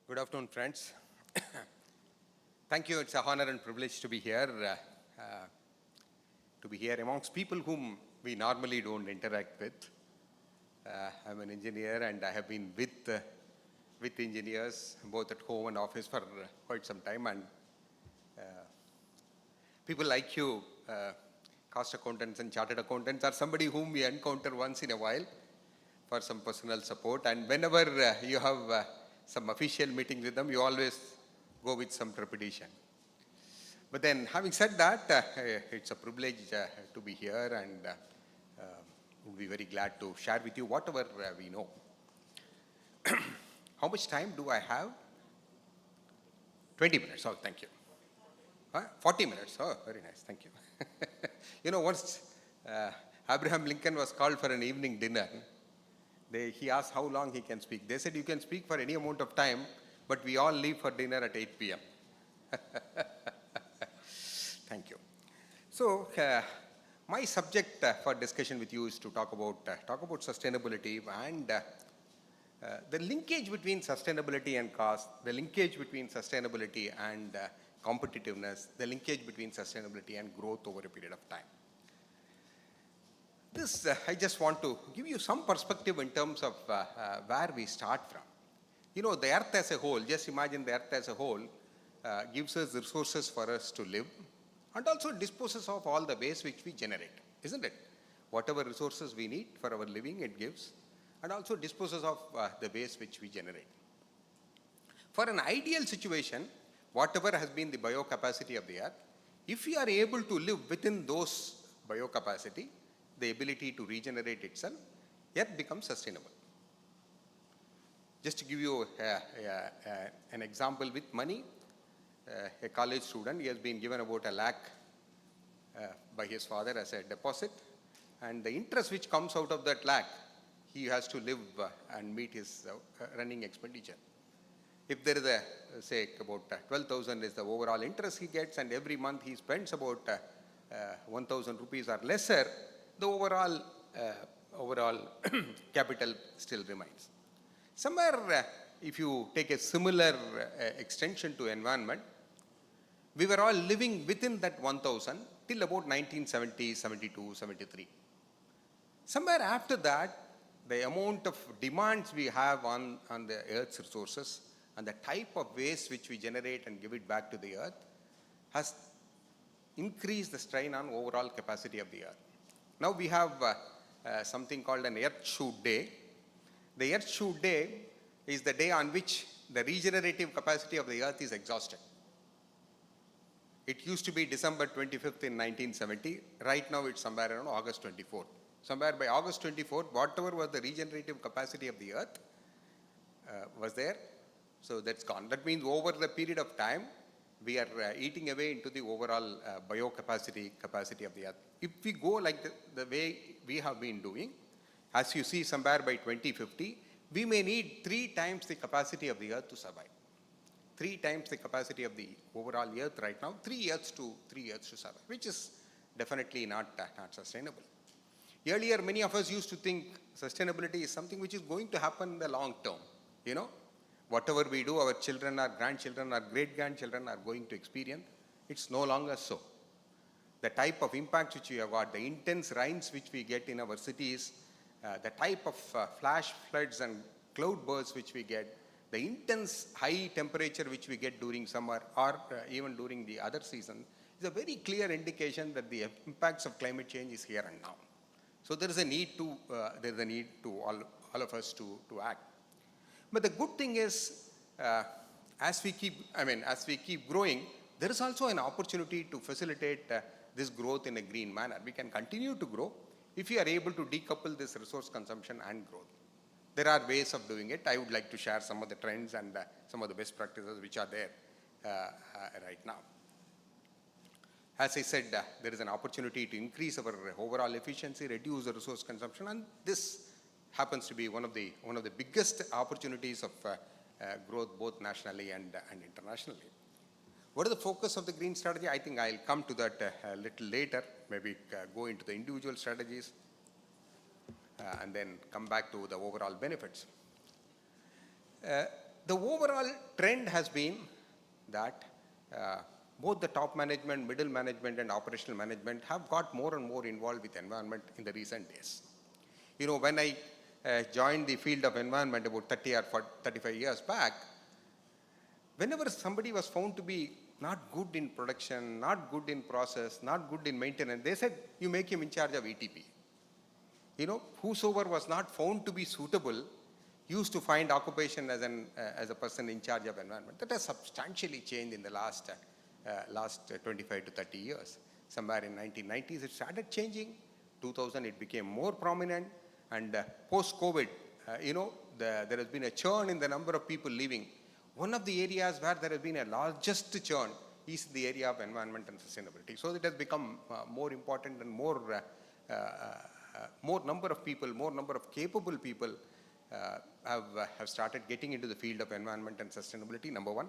Good afternoon, friends. Thank you. It's an honor and privilege to be here amongst people whom we normally don't interact with. I'm an engineer, and I have been with engineers both at home and office for quite some time. And people like you, cost accountants and chartered accountants, are somebody whom we encounter once in a while for some personal support. And whenever you have some official meeting with them, you always go with some trepidation. But then, having said that, it's a privilege to be here, and we'll be very glad to share with you whatever we know. How much time do I have? 20 minutes. Oh, thank you. 40 minutes. Oh, very nice. Thank you. You know, once Abraham Lincoln was called for an evening dinner, he asked how long he can speak. They said, you can speak for any amount of time, but we all leave for dinner at 8 p.m. Thank you. So, my subject for discussion with you is to talk about sustainability and the linkage between sustainability and cost, the linkage between sustainability and competitiveness, the linkage between sustainability and growth over a period of time. This, I just want to give you some perspective in terms of where we start from. You know, the earth as a whole, just imagine the earth as a whole, gives us resources for us to live and also disposes of all the waste which we generate, isn't it? Whatever resources we need for our living, it gives, and also disposes of the waste which we generate. For an ideal situation, whatever has been the biocapacity of the earth, if we are able to live within those biocapacity, the ability to regenerate itself, earth becomes sustainable. Just to give you an example with money, a college student, he has been given about 1 lakh by his father as a deposit, and the interest which comes out of that lakh, he has to live and meet his running expenditure. If there is a, say, about 12,000 is the overall interest he gets, and every month he spends about 1,000 rupees or lesser, the overall capital still remains. Somewhere, if you take a similar extension to environment, we were all living within that 1000 till about 1970, 72, 73. Somewhere after that, the amount of demands we have on the Earth's resources and the type of waste which we generate and give it back to the Earth has increased the strain on overall capacity of the Earth. Now we have something called an Earth Shoot Day. The Earth Shoot Day is the day on which the regenerative capacity of the Earth is exhausted. It used to be December 25th in 1970. Right now it's somewhere around August 24th. Somewhere by August 24th, whatever was the regenerative capacity of the Earth was there. So that's gone. That means over the period of time, we are eating away into the overall capacity of the Earth. If we go like the way we have been doing, as you see somewhere by 2050, we may need 3 times the capacity of the Earth to survive. 3 times the capacity of the overall Earth right now, 3 Earths to survive, which is definitely not sustainable. Earlier, many of us used to think sustainability is something which is going to happen in the long term. You know, whatever we do, our children, our grandchildren, our great-grandchildren are going to experience. It's no longer so. The type of impact which we have got, the intense rains which we get in our cities, the type of flash floods and cloud bursts which we get, the intense high temperature which we get during summer or even during the other season is a very clear indication that the impacts of climate change is here and now. So there is a need to all of us to act. But the good thing is, as we keep growing, there is also an opportunity to facilitate this growth in a green manner. We can continue to grow if we are able to decouple this resource consumption and growth. There are ways of doing it. I would like to share some of the trends and some of the best practices which are there right now. As I said, there is an opportunity to increase our overall efficiency, reduce the resource consumption, and this happens to be one of the biggest opportunities of growth both nationally and internationally. What is the focus of the green strategy? I think I'll come to that a little later, maybe go into the individual strategies and then come back to the overall benefits. The overall trend has been that both the top management, middle management, and operational management have got more and more involved with environment in the recent days. You know, when I joined the field of environment about 30 or 35 years back, whenever somebody was found to be not good in production, not good in process, not good in maintenance, they said, you make him in charge of ETP. You know, whosoever was not found to be suitable used to find occupation as a person in charge of environment. That has substantially changed in the last 25 to 30 years. Somewhere in 1990s, it started changing. 2000, it became more prominent. And post-COVID, there has been a churn in the number of people leaving. One of the areas where there has been a largest churn is the area of environment and sustainability. So it has become more important and more number of people, more number of capable people have started getting into the field of environment and sustainability, number one.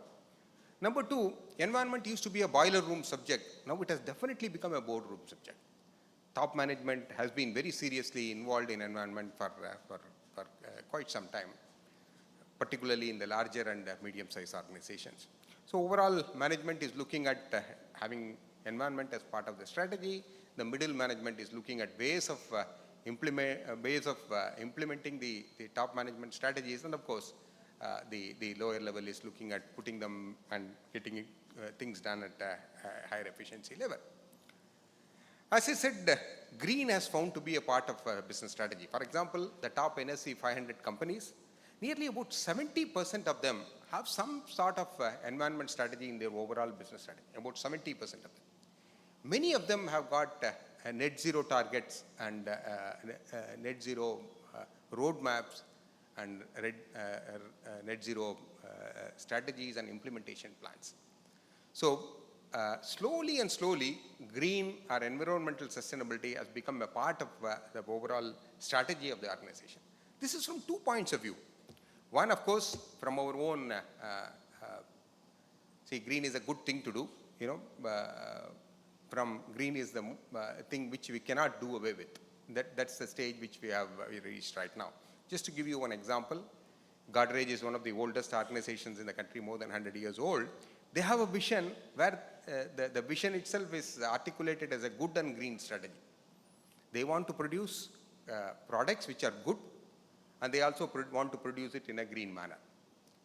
Number two, environment used to be a boiler room subject. Now it has definitely become a boardroom subject. Top management has been very seriously involved in environment for quite some time, particularly in the larger and medium-sized organizations. So overall, management is looking at having environment as part of the strategy. The middle management is looking at ways of implementing the top management strategies, and of course, the lower level is looking at putting them and getting things done at a higher efficiency level. As I said, green has found to be a part of business strategy. For example, the top NSE 500 companies, nearly about 70% of them have some sort of environment strategy in their overall business strategy, about 70% of them. Many of them have got net zero targets and net zero roadmaps and net zero strategies and implementation plans. So slowly and slowly, green or environmental sustainability has become a part of the overall strategy of the organization. This is from 2 points of view. One, of course, from our own, green is a good thing to do, from green is the thing which we cannot do away with. That's the stage which we have reached right now. Just to give you one example, Godrej is one of the oldest organizations in the country, more than 100 years old. They have a vision where the vision itself is articulated as a good and green strategy. They want to produce products which are good, and they also want to produce it in a green manner.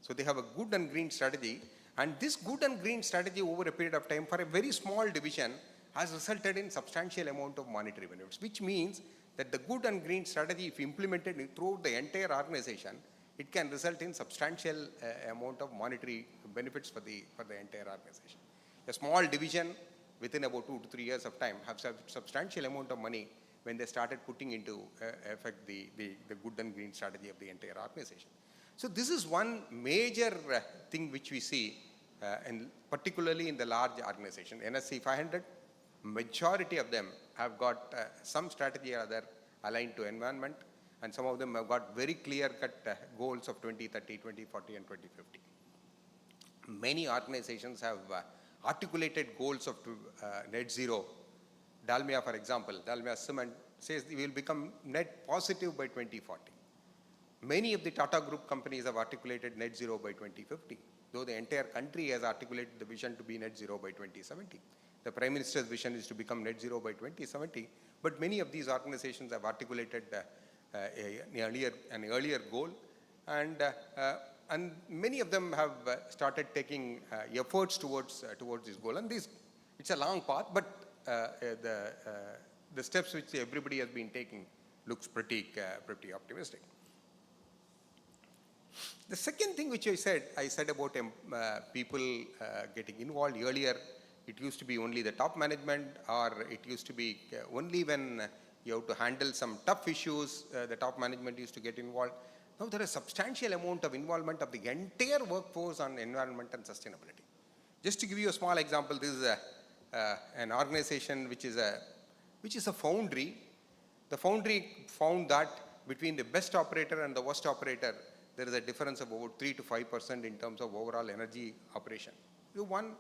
So they have a good and green strategy, and this good and green strategy over a period of time for a very small division has resulted in substantial amount of monetary benefits, which means that the good and green strategy, if implemented throughout the entire organization, it can result in substantial amount of monetary benefits for the entire organization. A small division within about 2 to 3 years of time have substantial amount of money when they started putting into effect the good and green strategy of the entire organization. So this is one major thing which we see, and particularly in the large organization. NSE 500, majority of them have got some strategy or other aligned to environment, and some of them have got very clear-cut goals of 2030, 2040, and 2050. Many organizations have articulated goals of net zero. Dalmia, for example, Dalmia Cement says we will become net positive by 2040. Many of the Tata Group companies have articulated net zero by 2050, though the entire country has articulated the vision to be net zero by 2070. The Prime Minister's vision is to become net zero by 2070, but many of these organizations have articulated an earlier goal, and many of them have started taking efforts towards this goal. And it's a long path, but the steps which everybody has been taking looks pretty optimistic. The second thing which I said about people getting involved earlier. It used to be only the top management, or it used to be only when you have to handle some tough issues, the top management used to get involved. Now there is substantial amount of involvement of the entire workforce on environment and sustainability. Just to give you a small example, this is an organization which is a foundry. The foundry found that between the best operator and the worst operator, there is a difference of about 3 to 5% in terms of overall energy operation. One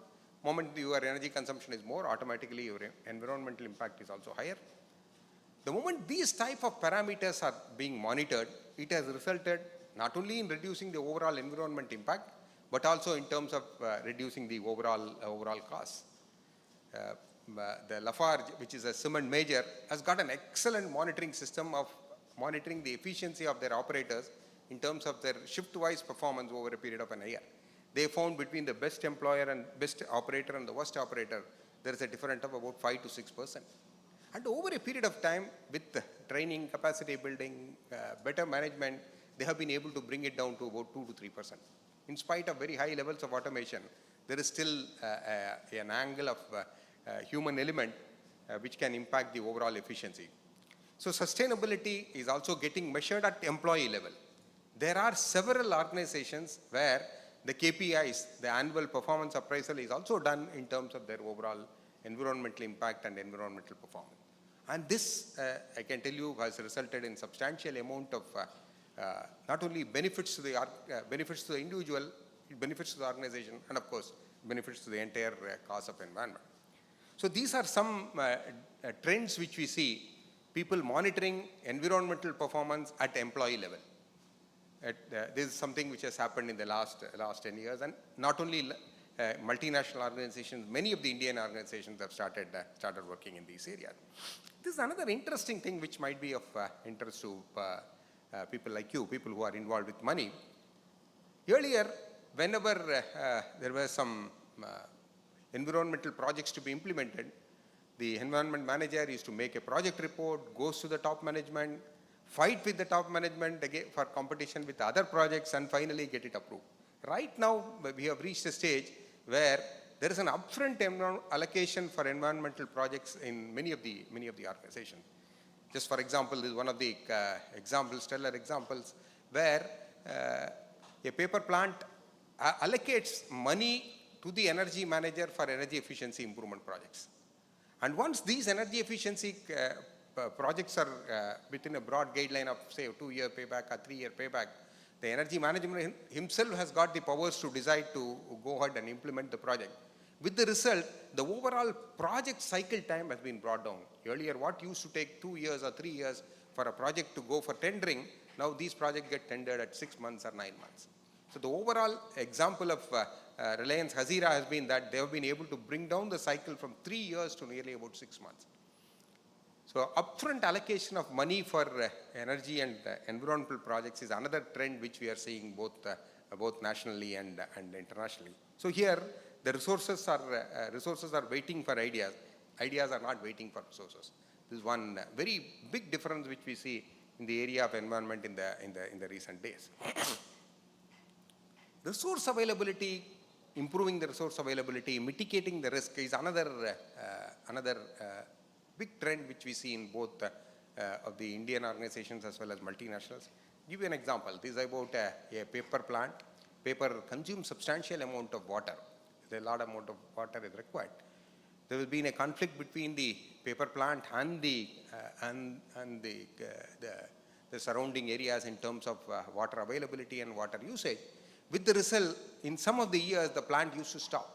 moment your energy consumption is more, automatically your environmental impact is also higher. The moment these type of parameters are being monitored, it has resulted not only in reducing the overall environment impact, but also in terms of reducing the overall costs. The Lafarge, which is a cement major, has got an excellent monitoring system of monitoring the efficiency of their operators in terms of their shift-wise performance over a period of an year. They found between the best employer and best operator and the worst operator, there is a difference of about 5 to 6%. And over a period of time, with training, capacity building, better management, they have been able to bring it down to about 2 to 3%. In spite of very high levels of automation, there is still an angle of human element which can impact the overall efficiency. So sustainability is also getting measured at employee level. There are several organizations where the KPIs, the annual performance appraisal, is also done in terms of their overall environmental impact and environmental performance. And this, I can tell you, has resulted in substantial amount of not only benefits to the individual, benefits to the organization, and of course, benefits to the entire cause of environment. So these are some trends which we see, people monitoring environmental performance at employee level. This is something which has happened in the last 10 years, and not only multinational organizations, many of the Indian organizations have started working in these areas. This is another interesting thing which might be of interest to people like you, people who are involved with money. Earlier, whenever there were some environmental projects to be implemented, the environment manager used to make a project report, goes to the top management, fight with the top management again for competition with other projects, and finally get it approved. Right now, we have reached a stage where there is an upfront allocation for environmental projects in many of the organizations. Just for example, this is one of the stellar examples, where a paper plant allocates money to the energy manager for energy efficiency improvement projects. And once these energy efficiency projects are within a broad guideline of, say, a 2-year payback or 3-year payback, the energy management himself has got the powers to decide to go ahead and implement the project. With the result, the overall project cycle time has been brought down. Earlier, what used to take 2 years or 3 years for a project to go for tendering, now these projects get tendered at 6 months or 9 months. So the overall example of Reliance Hazira has been that they have been able to bring down the cycle from 3 years to nearly about 6 months. So upfront allocation of money for energy and environmental projects is another trend which we are seeing both nationally and internationally. So here the resources are waiting for ideas. Ideas are not waiting for resources. This is one very big difference which we see in the area of environment in the recent days. Resource availability, improving the resource availability, mitigating the risk is another big trend which we see in both of the Indian organizations as well as multinationals. Give you an example. This is about a paper plant. Paper consumes substantial amount of water. There's a lot amount of water is required. There has been a conflict between the paper plant and the surrounding areas in terms of water availability and water usage. With the result, in some of the years, the plant used to stop.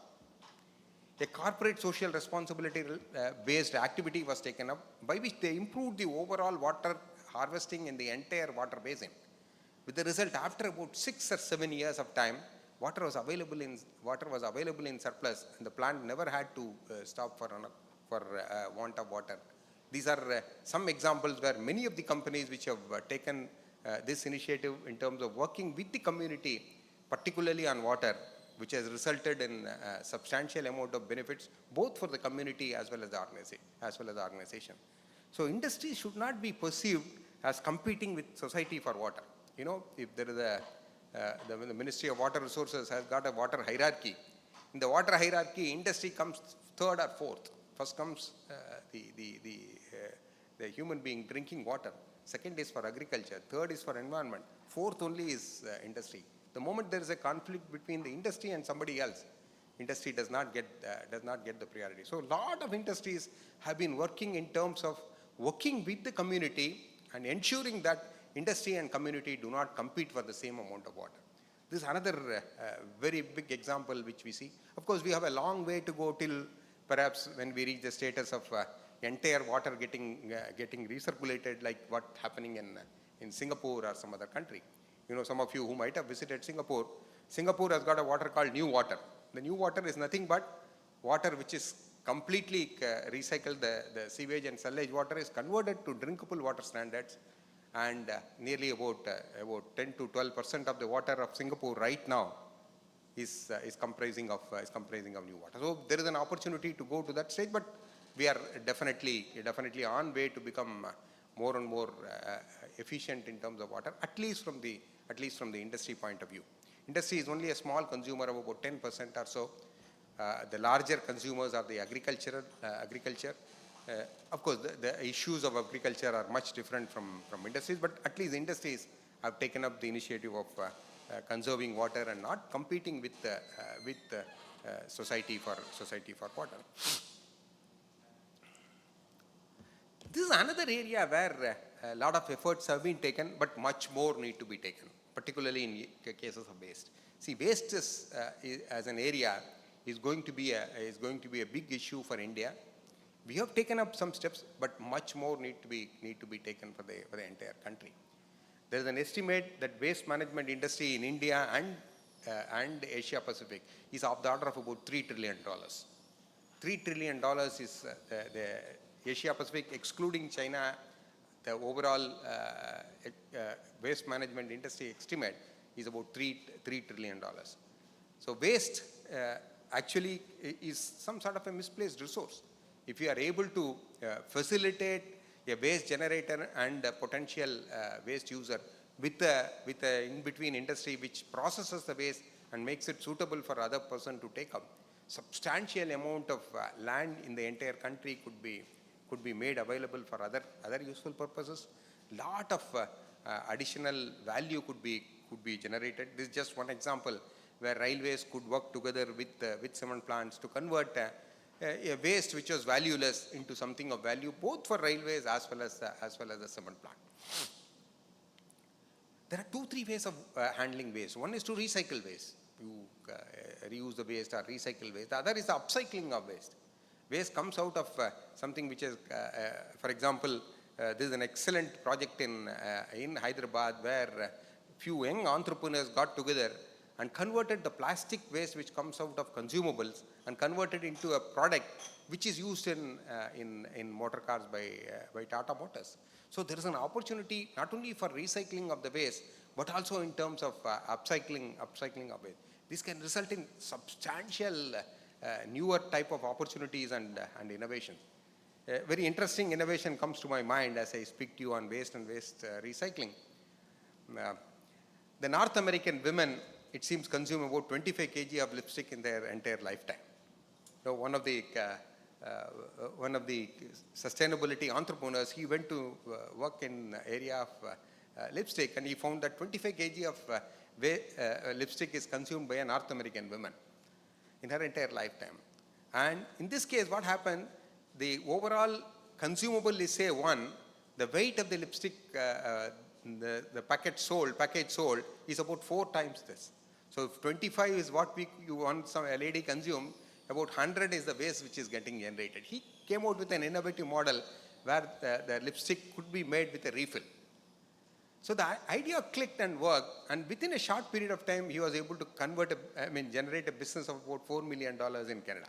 A corporate social responsibility based activity was taken up by which they improved the overall water harvesting in the entire water basin. With the result, after about 6 or 7 years of time, water was available in surplus, and the plant never had to stop for want of water. These are some examples where many of the companies which have taken this initiative in terms of working with the community, particularly on water, which has resulted in a substantial amount of benefits, both for the community as well as the organization. So industry should not be perceived as competing with society for water. You know, if there is the Ministry of Water Resources has got a water hierarchy. In the water hierarchy, industry comes third or fourth. First comes the human being drinking water. Second is for agriculture. Third is for environment. Fourth only is industry. The moment there is a conflict between the industry and somebody else, industry does not get the priority. So a lot of industries have been working in terms of working with the community and ensuring that industry and community do not compete for the same amount of water. This is another very big example which we see. Of course, we have a long way to go till perhaps when we reach the status of entire water getting recirculated, like what happening in Singapore or some other country. You know, some of you who might have visited Singapore, Singapore has got a water called new water. The new water is nothing but water which is completely recycled. The sewage and sewage water is converted to drinkable water standards, and nearly about 10 to 12% of the water of Singapore right now is comprising of new water. So there is an opportunity to go to that stage, but we are definitely on way to become more and more efficient in terms of water, at least from the industry point of view. Industry is only a small consumer of about 10% or so. The larger consumers are the agriculture. Of course, the issues of agriculture are much different from industries, but at least industries have taken up the initiative of conserving water and not competing with society for water. This is another area where a lot of efforts have been taken, but much more need to be taken, particularly in cases of waste. See, waste is as an area is going to be a big issue for India. We have taken up some steps, but much more need to be taken for the entire country. There is an estimate that waste management industry in India and Asia Pacific is of the order of about $3 trillion. $3 trillion is the Asia Pacific, excluding China. The overall waste management industry estimate is about $3 trillion. So waste actually is some sort of a misplaced resource. If you are able to facilitate a waste generator and a potential waste user with a in-between industry which processes the waste and makes it suitable for other person to take up, substantial amount of land in the entire country could be made available for other useful purposes. Lot of additional value could be generated. This is just one example where railways could work together with cement plants to convert a waste which was valueless into something of value, both for railways as well as the cement plant. There are 2-3 ways of handling waste. One is to recycle waste. You reuse the waste or recycle waste. The other is the upcycling of waste. Waste comes out of something which is, for example, this is an excellent project in Hyderabad where few young entrepreneurs got together and converted the plastic waste which comes out of consumables and converted into a product which is used in motor cars by Tata Motors. So there is an opportunity not only for recycling of the waste, but also in terms of upcycling of it. This can result in substantial newer type of opportunities and innovation. A very interesting innovation comes to my mind as I speak to you on waste and waste recycling. The North American women, it seems, consume about 25 kg of lipstick in their entire lifetime. Now, one of the sustainability entrepreneurs, he went to work in area of lipstick, and he found that 25 kg of lipstick is consumed by a North American woman in her entire lifetime. And in this case, what happened? The overall consumable is say 1, the weight of the lipstick, the package sold is about 4 times this. So if 25 is what you want a lady consume, about 100 is the waste which is getting generated. He came out with an innovative model where the lipstick could be made with a refill. So the idea clicked and worked, and within a short period of time, he was able to generate a business of about $4 million in Canada.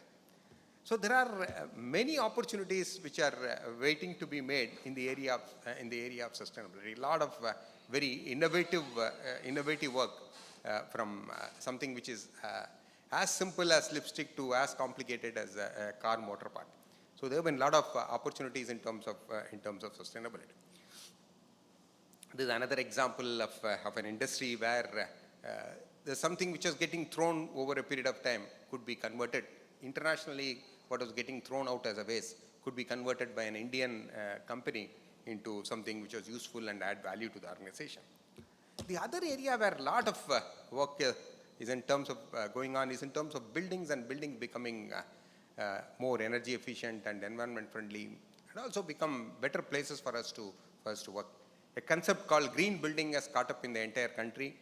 So there are many opportunities which are waiting to be made in the area of sustainability. A lot of very innovative work from something which is as simple as lipstick to as complicated as a car motor part. So there have been a lot of opportunities in terms of sustainability. This is another example of an industry where there's something which is getting thrown over a period of time could be converted. Internationally, what was getting thrown out as a waste could be converted by an Indian company into something which was useful and add value to the organization. The other area where a lot of work is in terms of going on is in terms of buildings and buildings becoming more energy efficient and environment friendly, and also become better places for us to work. A concept called green building has caught up in the entire country.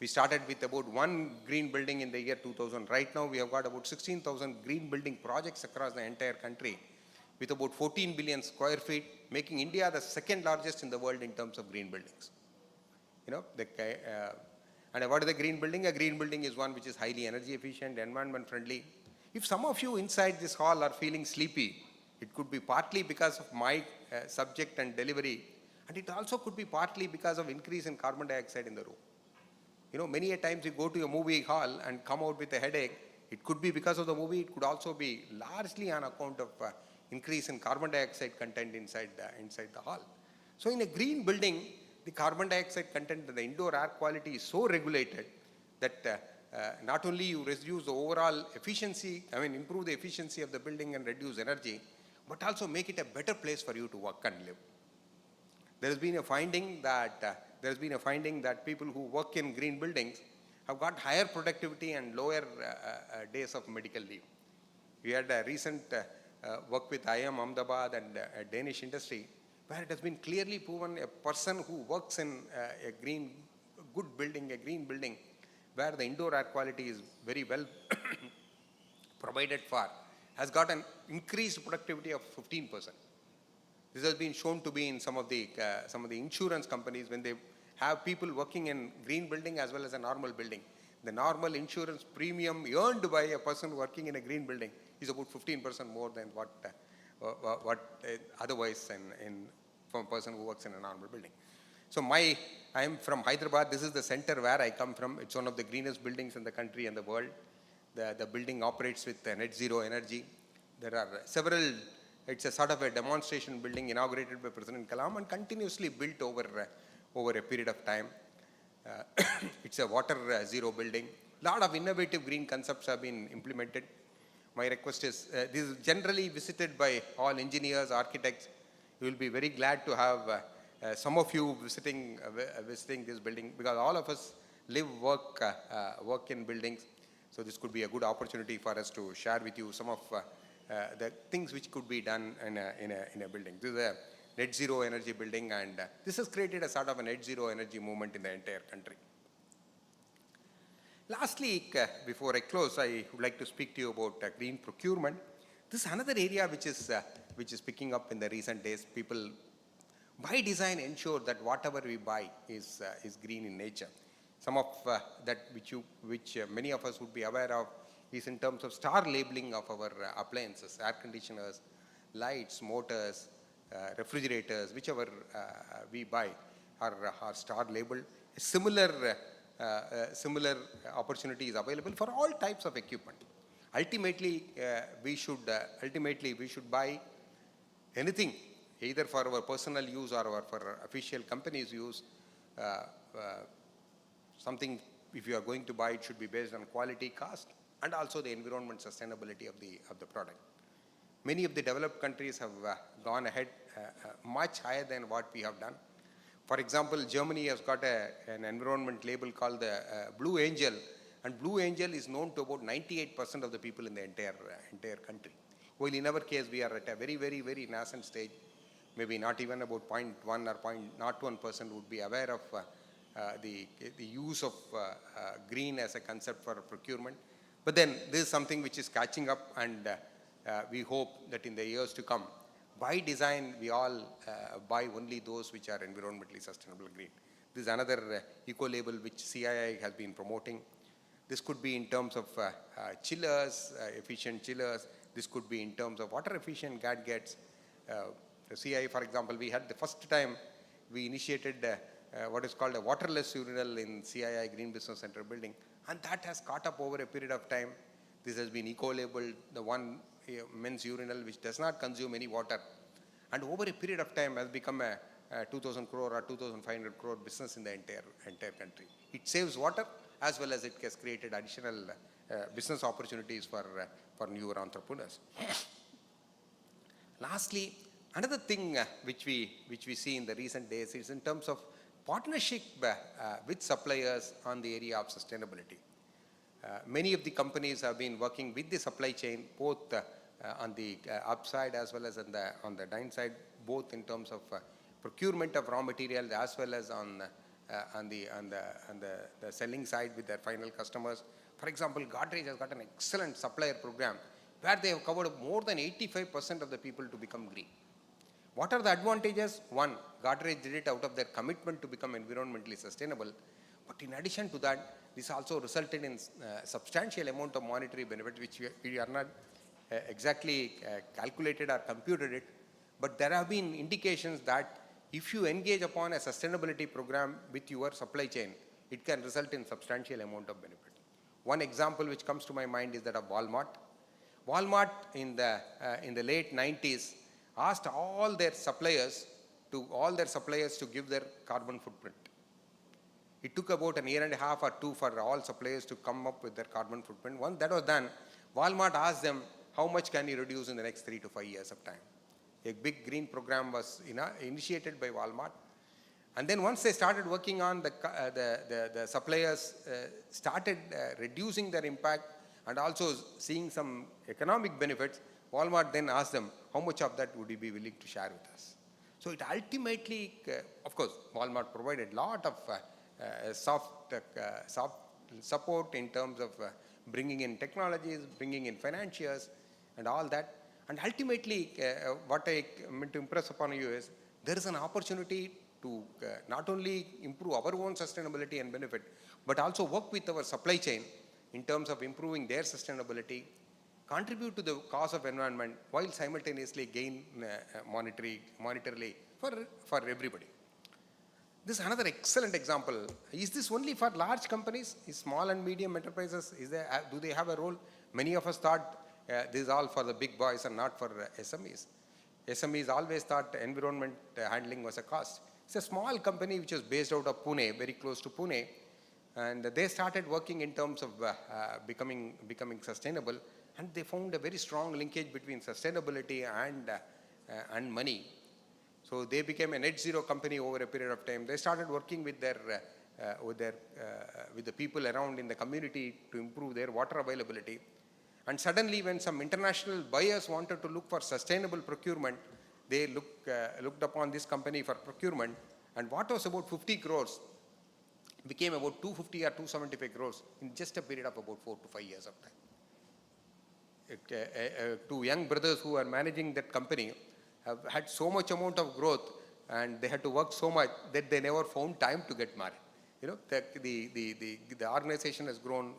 We started with about 1 green building in the year 2000. Right now we have got about 16,000 green building projects across the entire country with about 14 billion square feet, making India the second largest in the world in terms of green buildings. And what is a green building? A green building is one which is highly energy efficient, environment friendly. If some of you inside this hall are feeling sleepy, it could be partly because of my subject and delivery, and it also could be partly because of increase in carbon dioxide in the room. Many a times you go to a movie hall and come out with a headache. It could be because of the movie. It could also be largely on account of increase in carbon dioxide content inside the hall. So in a green building, the carbon dioxide content and the indoor air quality is so regulated that not only you reduce the overall efficiency, improve the efficiency of the building and reduce energy, but also make it a better place for you to work and live. There has been a finding that people who work in green buildings have got higher productivity and lower days of medical leave. We had a recent work with IIM Ahmedabad and a Danish industry where it has been clearly proven a person who works in a green building where the indoor air quality is very well provided for, has got an increased productivity of 15%. This has been shown to be in some of the insurance companies when they have people working in green building as well as a normal building. The normal insurance premium earned by a person working in a green building is about 15% more than what otherwise from a person who works in a normal building. So I am from Hyderabad. This is the center where I come from. It's one of the greenest buildings in the country and the world. The building operates with net zero energy. There are several. It's a sort of a demonstration building inaugurated by President Kalam and continuously built over a period of time. It's a water zero building. A lot of innovative green concepts have been implemented. My request is, this is generally visited by all engineers, architects. You will be very glad to have some of you visiting this building, because all of us live, work in buildings. So this could be a good opportunity for us to share with you some of the things which could be done in a building. This is a net zero energy building, and this has created a sort of a net zero energy movement in the entire country. Lastly, before I close, I would like to speak to you about green procurement. This is another area which is picking up in the recent days. People by design ensure that whatever we buy is green in nature. Some of that which many of us would be aware of is in terms of star labeling of our appliances, air conditioners, lights, motors, refrigerators, whichever we buy are star labeled. Similar opportunity is available for all types of equipment. Ultimately, we should buy anything, either for our personal use or for official companies' use. Something, if you are going to buy, it should be based on quality, cost, and also the environment sustainability of the product. Many of the developed countries have gone ahead much higher than what we have done. For example, Germany has got an environment label called the Blue Angel, and Blue Angel is known to about 98% of the people in the entire country. While in our case, we are at a very, very, very nascent stage. Maybe not even about 0.1 or 0.01% would be aware of the use of green as a concept for procurement. But then this is something which is catching up, and we hope that in the years to come, by design, we all buy only those which are environmentally sustainable green. This is another eco-label which CII has been promoting. This could be in terms of chillers, efficient chillers. This could be in terms of water-efficient gadgets. The CII, for example, we had the first time we initiated what is called a waterless urinal in CII Green Business Center building, and that has caught up over a period of time. This has been eco-labeled, the one men's urinal which does not consume any water, and over a period of time has become a 2,000 crore or 2,500 crore business in the entire country. It saves water as well as it has created additional business opportunities for newer entrepreneurs. Lastly, another thing which we see in the recent days is in terms of partnership with suppliers on the area of sustainability. Many of the companies have been working with the supply chain, both on the upside as well as on the downside, both in terms of procurement of raw materials as well as on the selling side with their final customers. For example, Godrej has got an excellent supplier program where they have covered more than 85% of the people to become green. What are the advantages? One, Godrej did it out of their commitment to become environmentally sustainable. But in addition to that, this also resulted in substantial amount of monetary benefit, which we are not exactly calculated or computed it. But there have been indications that if you engage upon a sustainability program with your supply chain, it can result in substantial amount of benefit. One example which comes to my mind is that of Walmart. Walmart in the late 90s asked all their suppliers to give their carbon footprint. It took about a year and a half or two for all suppliers to come up with their carbon footprint. Once that was done, Walmart asked them, how much can you reduce in the next 3 to 5 years of time? A big green program was initiated by Walmart. And then once they started working on the suppliers started reducing their impact and also seeing some economic benefits, Walmart then asked them, how much of that would you be willing to share with us? So it ultimately, of course, Walmart provided a lot of soft support in terms of bringing in technologies, bringing in financiers and all that. And ultimately, what I meant to impress upon you is there is an opportunity to not only improve our own sustainability and benefit, but also work with our supply chain in terms of improving their sustainability, contribute to the cause of environment while simultaneously gain monetarily for everybody. This is another excellent example. Is this only for large companies? Is small and medium enterprises, do they have a role? Many of us thought this is all for the big boys and not for SMEs. SMEs always thought environment handling was a cost. It's a small company which is based out of Pune, very close to Pune, and they started working in terms of becoming sustainable, and they found a very strong linkage between sustainability and money. So they became a net zero company over a period of time. They started working with the people around in the community to improve their water availability. And suddenly, when some international buyers wanted to look for sustainable procurement, they looked upon this company for procurement, and what was about 50 crores became about 250 or 275 crores in just a period of about 4 to 5 years of time. Two young brothers who are managing that company have had so much amount of growth and they had to work so much that they never found time to get married. You know, the organization has grown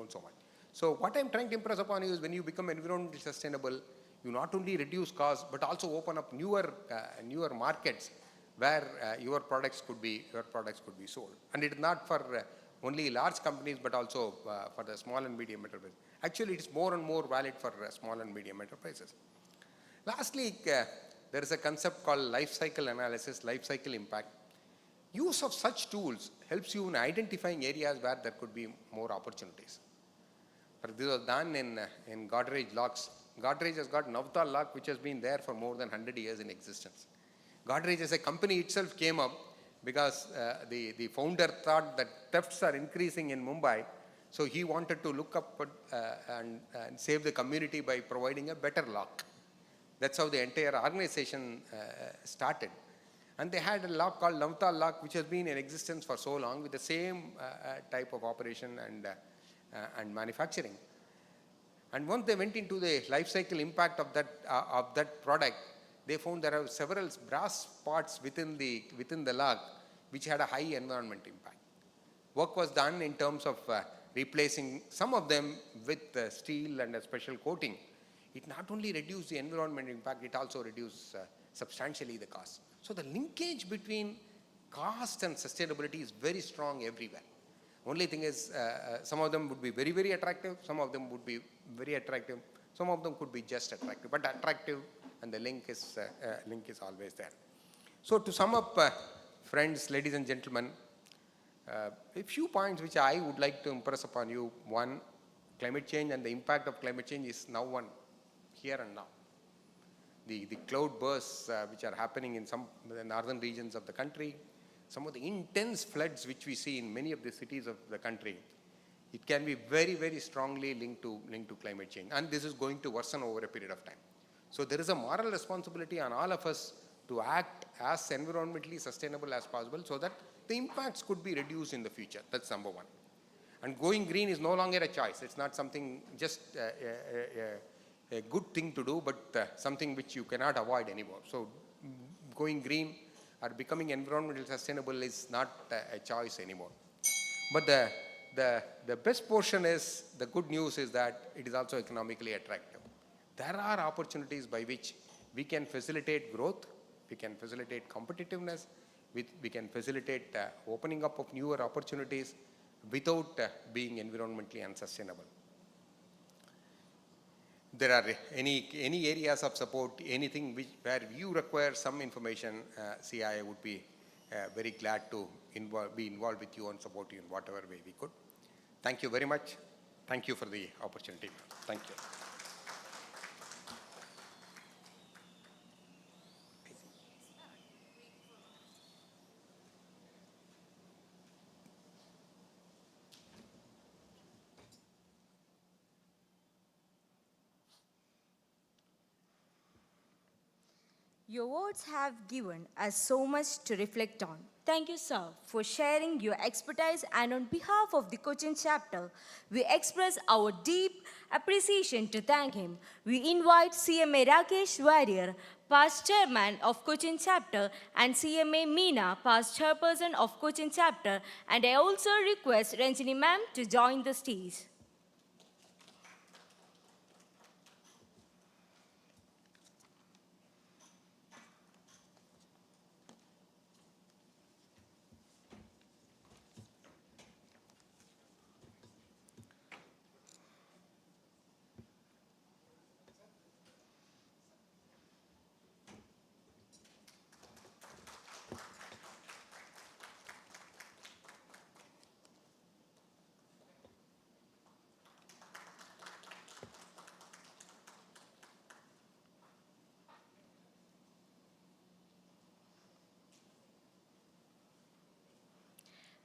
so much. So what I'm trying to impress upon you is when you become environmentally sustainable, you not only reduce costs but also open up newer markets where your products could be sold. And it is not for only large companies but also for the small and medium enterprises. Actually, it is more and more valid for small and medium enterprises. Lastly, there is a concept called life cycle analysis, life cycle impact. Use of such tools helps you in identifying areas where there could be more opportunities. This was done in Godrej locks. Godrej has got Navtal lock, which has been there for more than 100 years in existence. Godrej as a company itself came up because the founder thought that thefts are increasing in Mumbai. So he wanted to look up and save the community by providing a better lock. That's how the entire organization started. And they had a lock called Navtal lock, which has been in existence for so long with the same type of operation and manufacturing. And once they went into the life cycle impact of that product, they found there are several brass parts within the lock which had a high environment impact. Work was done in terms of replacing some of them with steel and a special coating. It not only reduced the environment impact, it also reduced substantially the cost. So the linkage between cost and sustainability is very strong everywhere. Only thing is, some of them would be very, very attractive. Some of them would be very attractive. Some of them could be just attractive. But attractive and the link is always there. So to sum up, friends, ladies and gentlemen, a few points which I would like to impress upon you. One, climate change and the impact of climate change is now one, here and now. The cloud bursts which are happening in some of the northern regions of the country, some of the intense floods which we see in many of the cities of the country, it can be very, very strongly linked to climate change. And this is going to worsen over a period of time. So there is a moral responsibility on all of us to act as environmentally sustainable as possible so that the impacts could be reduced in the future. That's number one. And going green is no longer a choice. It's not something just a good thing to do, but something which you cannot avoid anymore. So going green or becoming environmentally sustainable is not a choice anymore. But the best portion is, the good news is that it is also economically attractive. There are opportunities by which we can facilitate growth, we can facilitate competitiveness, we can facilitate opening up of newer opportunities without being environmentally unsustainable. There are any areas of support, anything where you require some information, CII would be very glad to be involved with you and support you in whatever way we could. Thank you very much. Thank you for the opportunity. Thank you. Your words have given us so much to reflect on. Thank you, sir, for sharing your expertise, and on behalf of the Cochin chapter, we express our deep appreciation to thank him. We invite CMA Rakesh Warrior, past chairman of Cochin chapter, and CMA Meena, past chairperson of Cochin chapter, and I also request Ranjini ma'am to join the stage.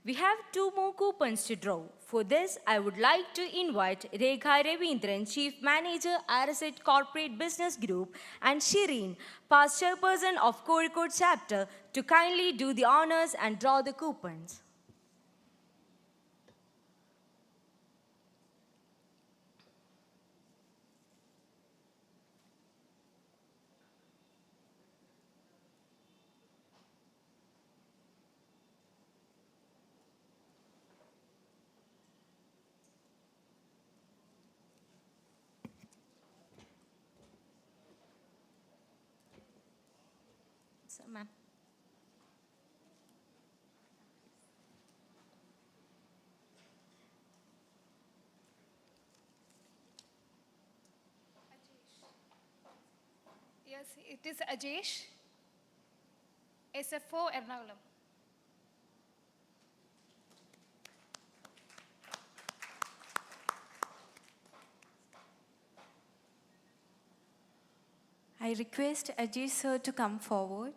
We have 2 more coupons to draw. For this, I would like to invite Rekha Ravindran, Chief Manager, Araset Corporate Business Group, and Shireen, past chairperson of Kozhikode chapter, to kindly do the honors and draw the coupons. Sir, ma'am. Yes, it is Ajesh, SFO Ernakulam. I request Ajay sir to come forward.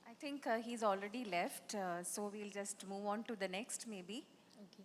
I think he's already left, so we'll just move on to the next maybe. Okay.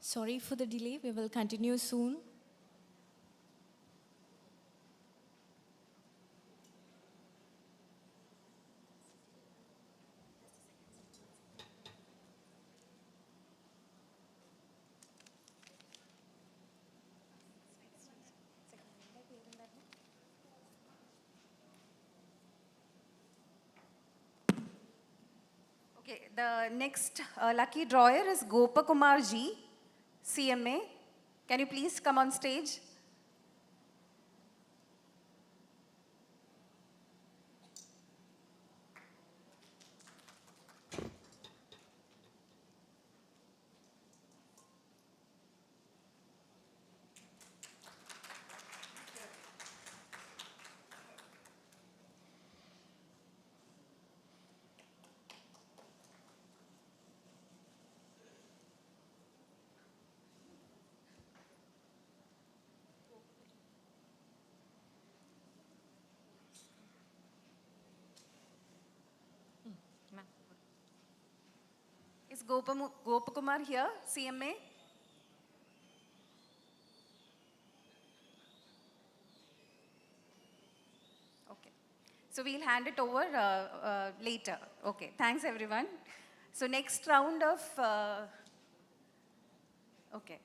Sorry for the delay. We will continue soon. Okay, the next lucky drawer is Gopakumar Ji, CMA. Can you please come on stage? Is Gopakumar here, CMA? Okay. So we'll hand it over later. Okay, thanks everyone. So next round of, okay.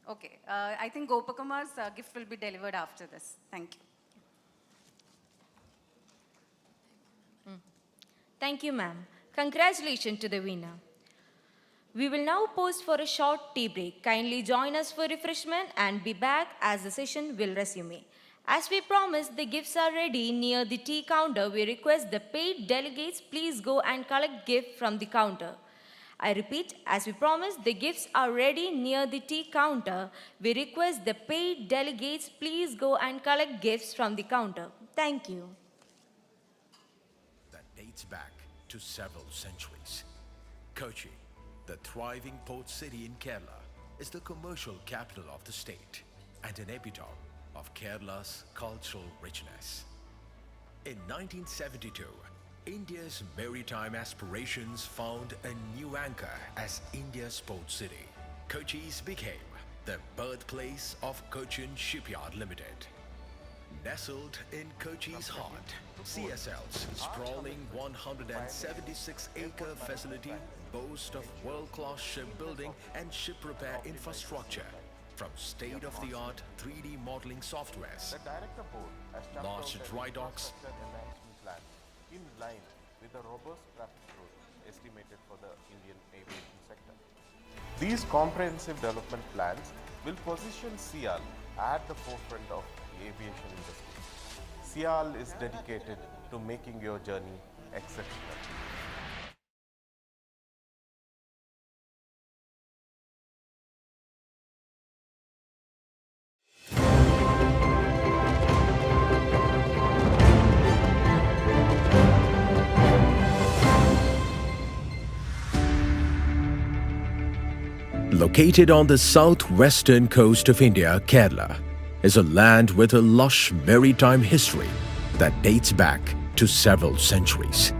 Okay, I think Gopakumar's gift will be delivered after this. Thank you. Thank you, ma'am. Congratulations to the winner. We will now pause for a short tea break. Kindly join us for refreshment and be back as the session will resume. As we promised, the gifts are ready near the tea counter. We request the paid delegates please go and collect gift from the counter. I repeat, as we promised, the gifts are ready near the tea counter. We request the paid delegates please go and collect gifts from the counter. Thank you. That dates back to several centuries. Kochi, the thriving port city in Kerala, is the commercial capital of the state and an epitome of Kerala's cultural richness. In 1972, India's maritime aspirations found a new anchor as India's port city. Kochi's became the birthplace of Cochin Shipyard Limited. Nestled in Kochi's heart, CSL's sprawling 176-acre facility boasts of world-class shipbuilding and ship repair infrastructure, from state-of-the-art 3D modeling softwares, The Director Board has charted large out an dry docks, infrastructure enhancement plan in line with the robust traffic growth estimated for the Indian aviation sector. These comprehensive development plans will position SIAL at the forefront of the aviation industry. SIAL is dedicated to making your journey exceptional. Located on the southwestern coast of India, Kerala is a land with a lush maritime history that dates back to several centuries.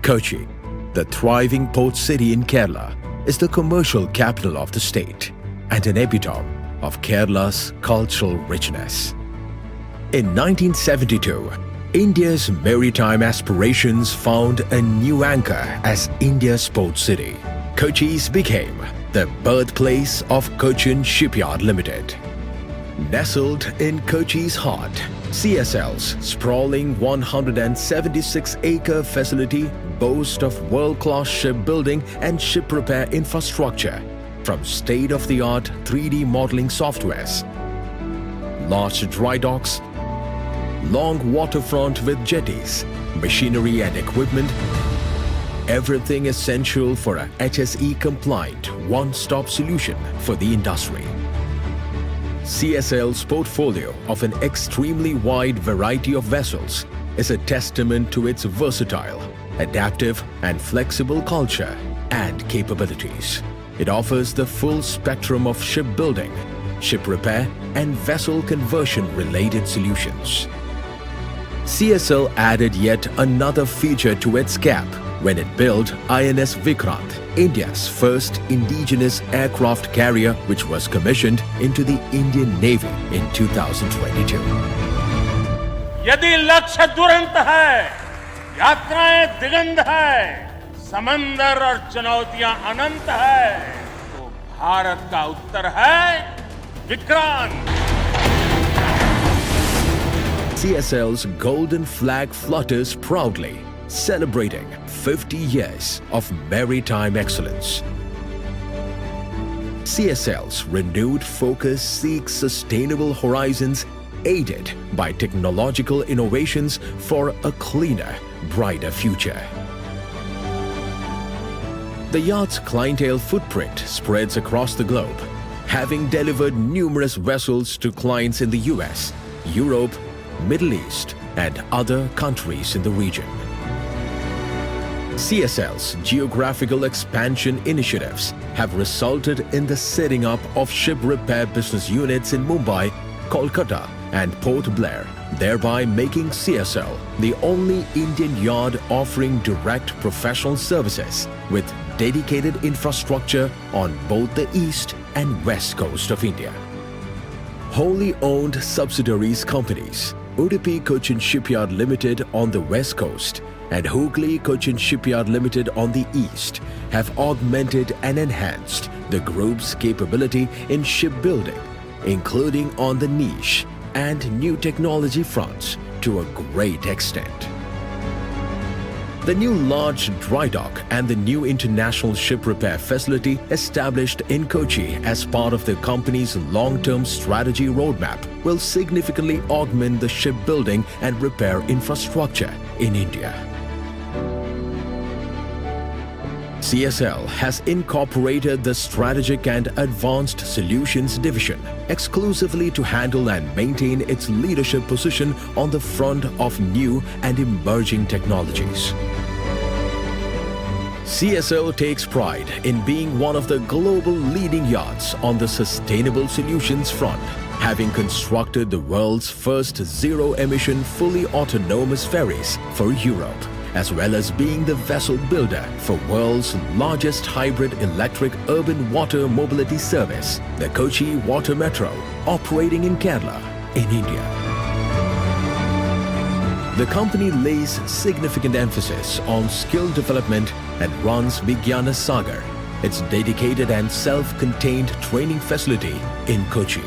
Kochi, the thriving port city in Kerala, is the commercial capital of the state and an epitome of Kerala's cultural richness. In 1972, India's maritime aspirations found a new anchor as India's port city. Kochi's became the birthplace of Cochin Shipyard Limited. Nestled in Kochi's heart, CSL's sprawling 176-acre facility boasts of world-class shipbuilding and ship repair infrastructure, from state-of-the-art 3D modeling softwares, large dry docks, long waterfront with jetties, machinery and equipment, everything essential for a HSE-compliant one-stop solution for the industry. CSL's portfolio of an extremely wide variety of vessels is a testament to its versatile, adaptive and flexible culture and capabilities. It offers the full spectrum of shipbuilding, ship repair and vessel conversion-related solutions. CSL added yet another feature to its cap when it built INS Vikrant, India's first indigenous aircraft carrier, which was commissioned into the Indian Navy in 2022. यदि लक्ष्य दुरंत है, यात्राएं दिगंत है, समंदर और चुनौतियां अनंत है, तो भारत का उत्तर है Vikrant. CSL's golden flag flutters proudly, celebrating 50 years of maritime excellence. CSL's renewed focus seeks sustainable horizons aided by technological innovations for a cleaner, brighter future. The yacht's clientele footprint spreads across the globe, having delivered numerous vessels to clients in the US, Europe, Middle East, and other countries in the region. CSL's geographical expansion initiatives have resulted in the setting up of ship repair business units in Mumbai, Kolkata, and Port Blair, thereby making CSL the only Indian yard offering direct professional services with dedicated infrastructure on both the east and west coast of India. Wholly owned subsidiaries companies, Udupi Cochin Shipyard Limited on the west coast and Hooghly Cochin Shipyard Limited on the east, have augmented and enhanced the group's capability in shipbuilding, including on the niche and new technology fronts to a great extent. The new large dry dock and the new international ship repair facility established in Kochi as part of the company's long-term strategy roadmap will significantly augment the shipbuilding and repair infrastructure in India. CSL has incorporated the Strategic and Advanced Solutions Division exclusively to handle and maintain its leadership position on the front of new and emerging technologies. CSL takes pride in being one of the global leading yards on the sustainable solutions front, having constructed the world's first zero-emission fully autonomous ferries for Europe, as well as being the vessel builder for world's largest hybrid electric urban water mobility service, the Kochi Water Metro, operating in Kerala, in India. The company lays significant emphasis on skill development and runs Vigyana Sagar, its dedicated and self-contained training facility in Cochin.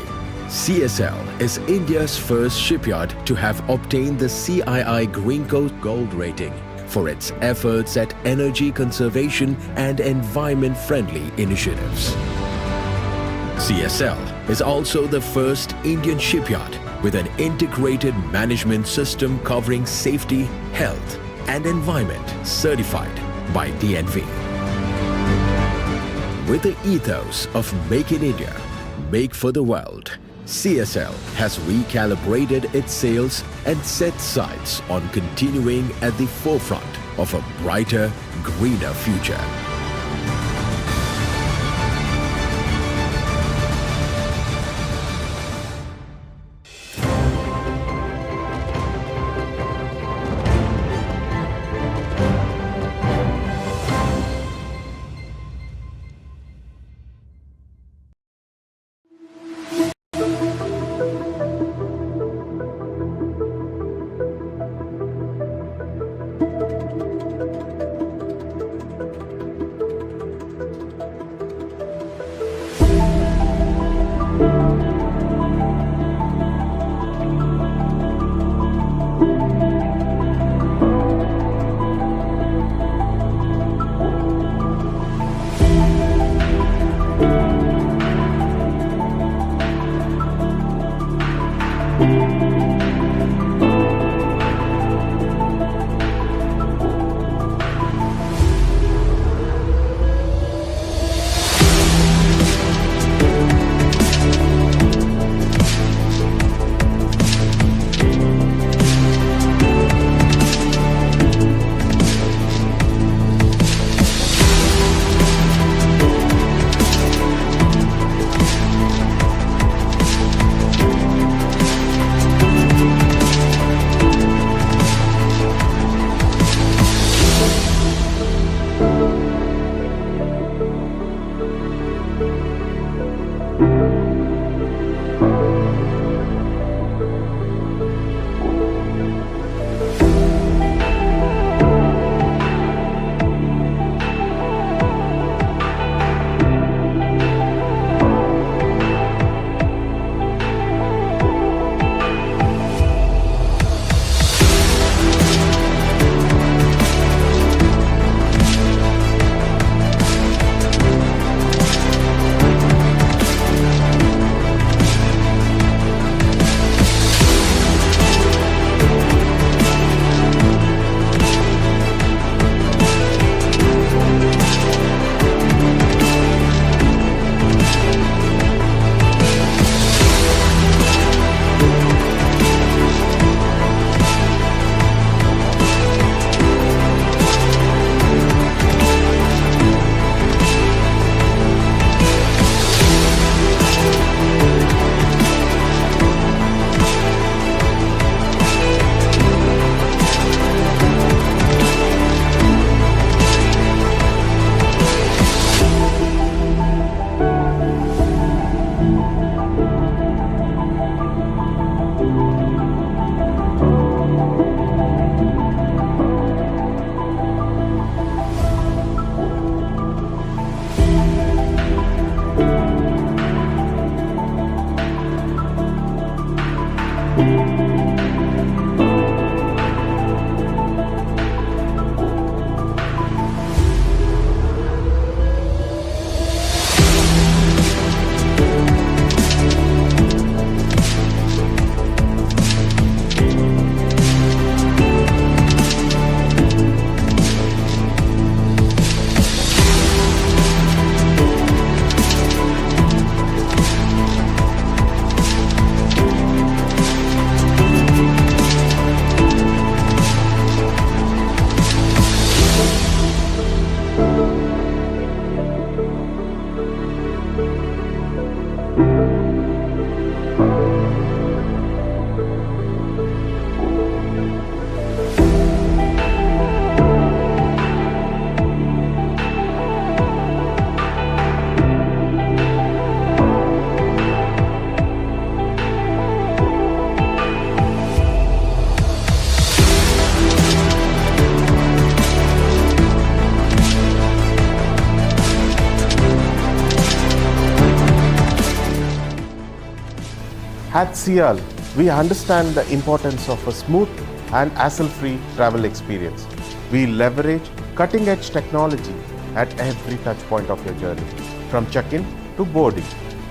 CSL is India's first shipyard to have obtained the CII Green Coast Gold rating for its efforts at energy conservation and environment-friendly initiatives. CSL is also the first Indian shipyard with an integrated management system covering safety, health and environment certified by DNV. With the ethos of Make in India, Make for the World, CSL has recalibrated its sails and set sights on continuing at the forefront of a brighter, greener future. At CIAL, we understand the importance of a smooth and hassle-free travel experience. We leverage cutting-edge technology at every touch point of your journey, from check-in to boarding.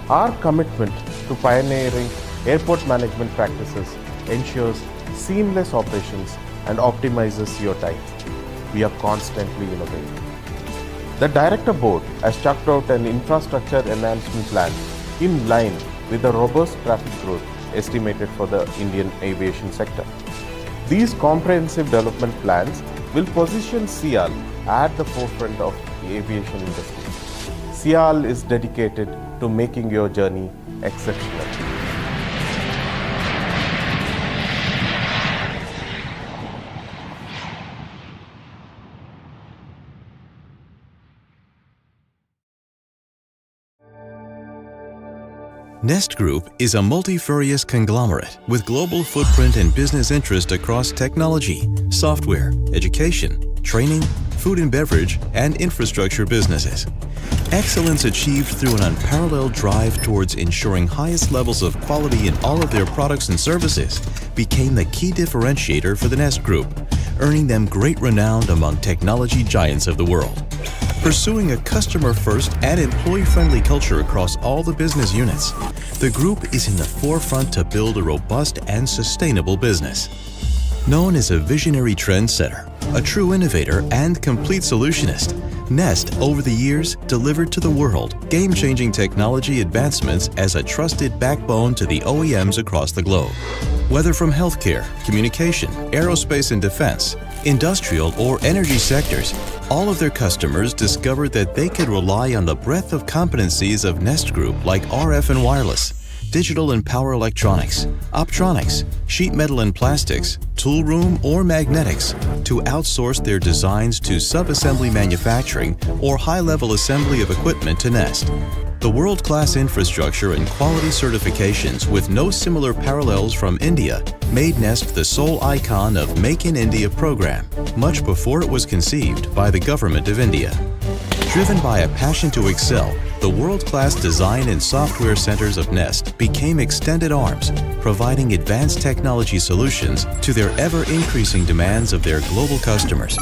Our commitment to pioneering airport management practices ensures seamless operations and optimizes your time. We are constantly innovating. The Director Board has chalked out an infrastructure enhancement plan in line with the robust traffic growth estimated for the Indian aviation sector. These comprehensive development plans will position CIAL at the forefront of the aviation industry. CIAL is dedicated to making your journey exceptional. Nest Group is a multifarious conglomerate with global footprint and business interest across technology, software, education, training, food and beverage, and infrastructure businesses. Excellence achieved through an unparalleled drive towards ensuring highest levels of quality in all of their products and services became the key differentiator for the Nest Group, earning them great renown among technology giants of the world. Pursuing a customer-first and employee-friendly culture across all the business units, the group is in the forefront to build a robust and sustainable business. Known as a visionary trendsetter, a true innovator and complete solutionist, Nest, over the years, delivered to the world game-changing technology advancements as a trusted backbone to the OEMs across the globe. Whether from healthcare, communication, aerospace and defense, industrial or energy sectors, all of their customers discovered that they could rely on the breadth of competencies of Nest Group like RF and wireless, digital and power electronics, optronics, sheet metal and plastics, tool room or magnetics to outsource their designs to sub-assembly manufacturing or high-level assembly of equipment to Nest. The world-class infrastructure and quality certifications with no similar parallels from India made Nest the sole icon of Make in India program, much before it was conceived by the Government of India. Driven by a passion to excel, the world-class design and software centers of Nest became extended arms, providing advanced technology solutions to their ever-increasing demands of their global customers.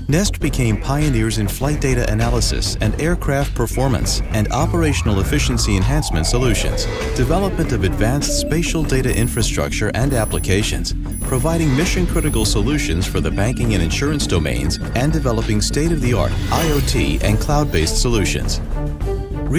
Nest became pioneers in flight data analysis and aircraft performance and operational efficiency enhancement solutions, development of advanced spatial data infrastructure and applications, providing mission-critical solutions for the banking and insurance domains, and developing state-of-the-art IoT and cloud-based solutions.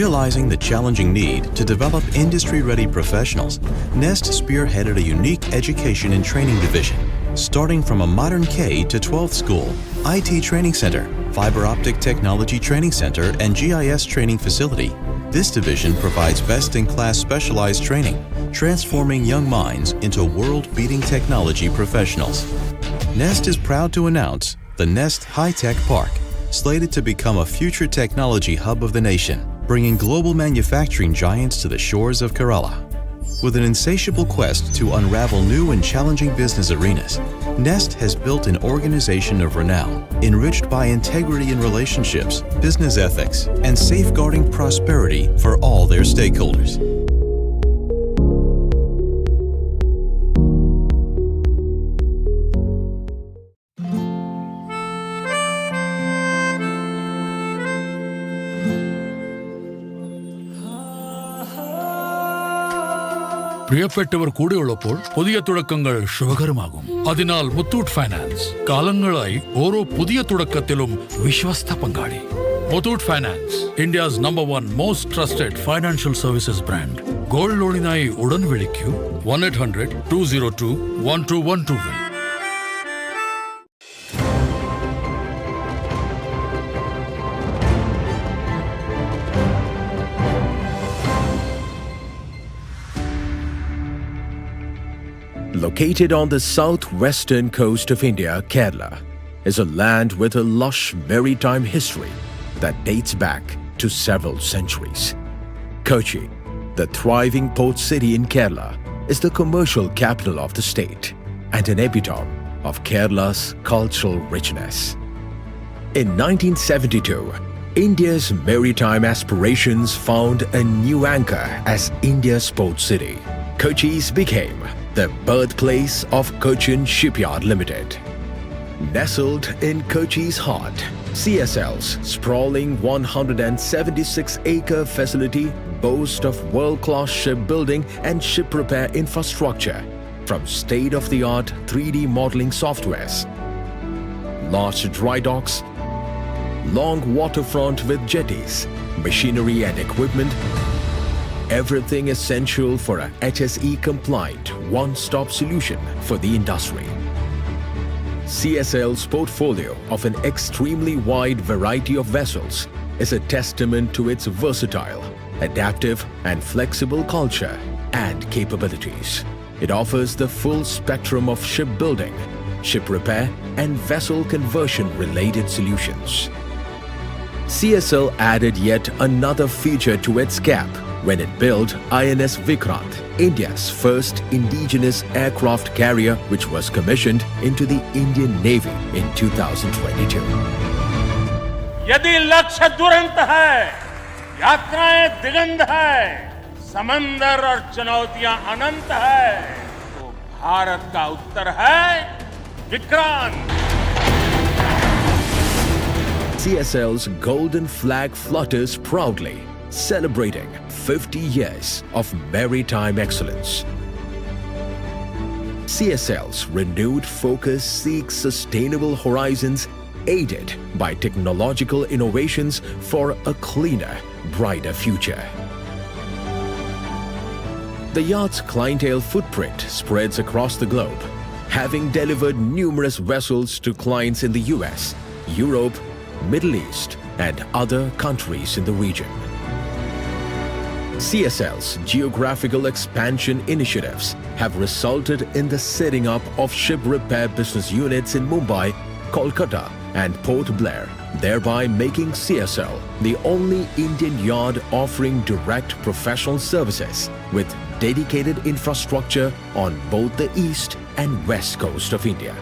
Realizing the challenging need to develop industry-ready professionals, Nest spearheaded a unique education and training division, starting from a modern K to 12th school, IT training center, fiber optic technology training center, and GIS training facility. This division provides best-in-class specialized training, transforming young minds into world-beating technology professionals. Nest is proud to announce the Nest High-Tech Park, slated to become a future technology hub of the nation, bringing global manufacturing giants to the shores of Kerala. With an insatiable quest to unravel new and challenging business arenas, Nest has built an organization of renown, enriched by integrity in relationships, business ethics, and safeguarding prosperity for all their stakeholders. പ്രിയപ്പെട്ടവർ കൂടെയുള്ളപ്പോൾ പുതിയ തുടക്കങ്ങൾ ശുഭകരമാകും. അതിനാൽ Muthoot finance കാലങ്ങളായി ഓരോ പുതിയ തുടക്കത്തിലും വിശ്വസ്ത പങ്കാളി. Muthoot Finance, India's number 1 most trusted financial services brand. Gold ലോണിനായി ഉടൻ വിളിക്കൂ 1-800-202-1212. Located on the southwestern coast of India, Kerala is a land with a lush maritime history that dates back to several centuries. Cochin, the thriving port city in Kerala, is the commercial capital of the state and an epitome of Kerala's cultural richness. In 1972, India's maritime aspirations found a new anchor as India's port city. Kochi's became the birthplace of Cochin Shipyard Limited. Nestled in Kochi's heart, CSL's sprawling 176-acre facility boasts of world-class shipbuilding and ship repair infrastructure, from state-of-the-art 3D modeling softwares, large dry docks, long waterfront with jetties, machinery and equipment, everything essential for a HSE-compliant one-stop solution for the industry. CSL's portfolio of an extremely wide variety of vessels is a testament to its versatile, adaptive and flexible culture and capabilities. It offers the full spectrum of shipbuilding, ship repair and vessel conversion related solutions. CSL added yet another feature to its cap when it built INS Vikrant, India's first indigenous aircraft carrier, which was commissioned into the Indian Navy in 2022. यदि लक्ष्य दुरंत है, यात्राएं दिगंध है, समंदर और चुनौतियां अनंत है, तो भारत का उत्तर है Vikrant. CSL's golden flag flutters proudly, celebrating 50 years of maritime excellence. CSL's renewed focus seeks sustainable horizons aided by technological innovations for a cleaner, brighter future. The yacht's clientele footprint spreads across the globe, having delivered numerous vessels to clients in the US, Europe, Middle East, and other countries in the region. CSL's geographical expansion initiatives have resulted in the setting up of ship repair business units in Mumbai, Kolkata, and Port Blair, thereby making CSL the only Indian yard offering direct professional services with dedicated infrastructure on both the east and west coast of India.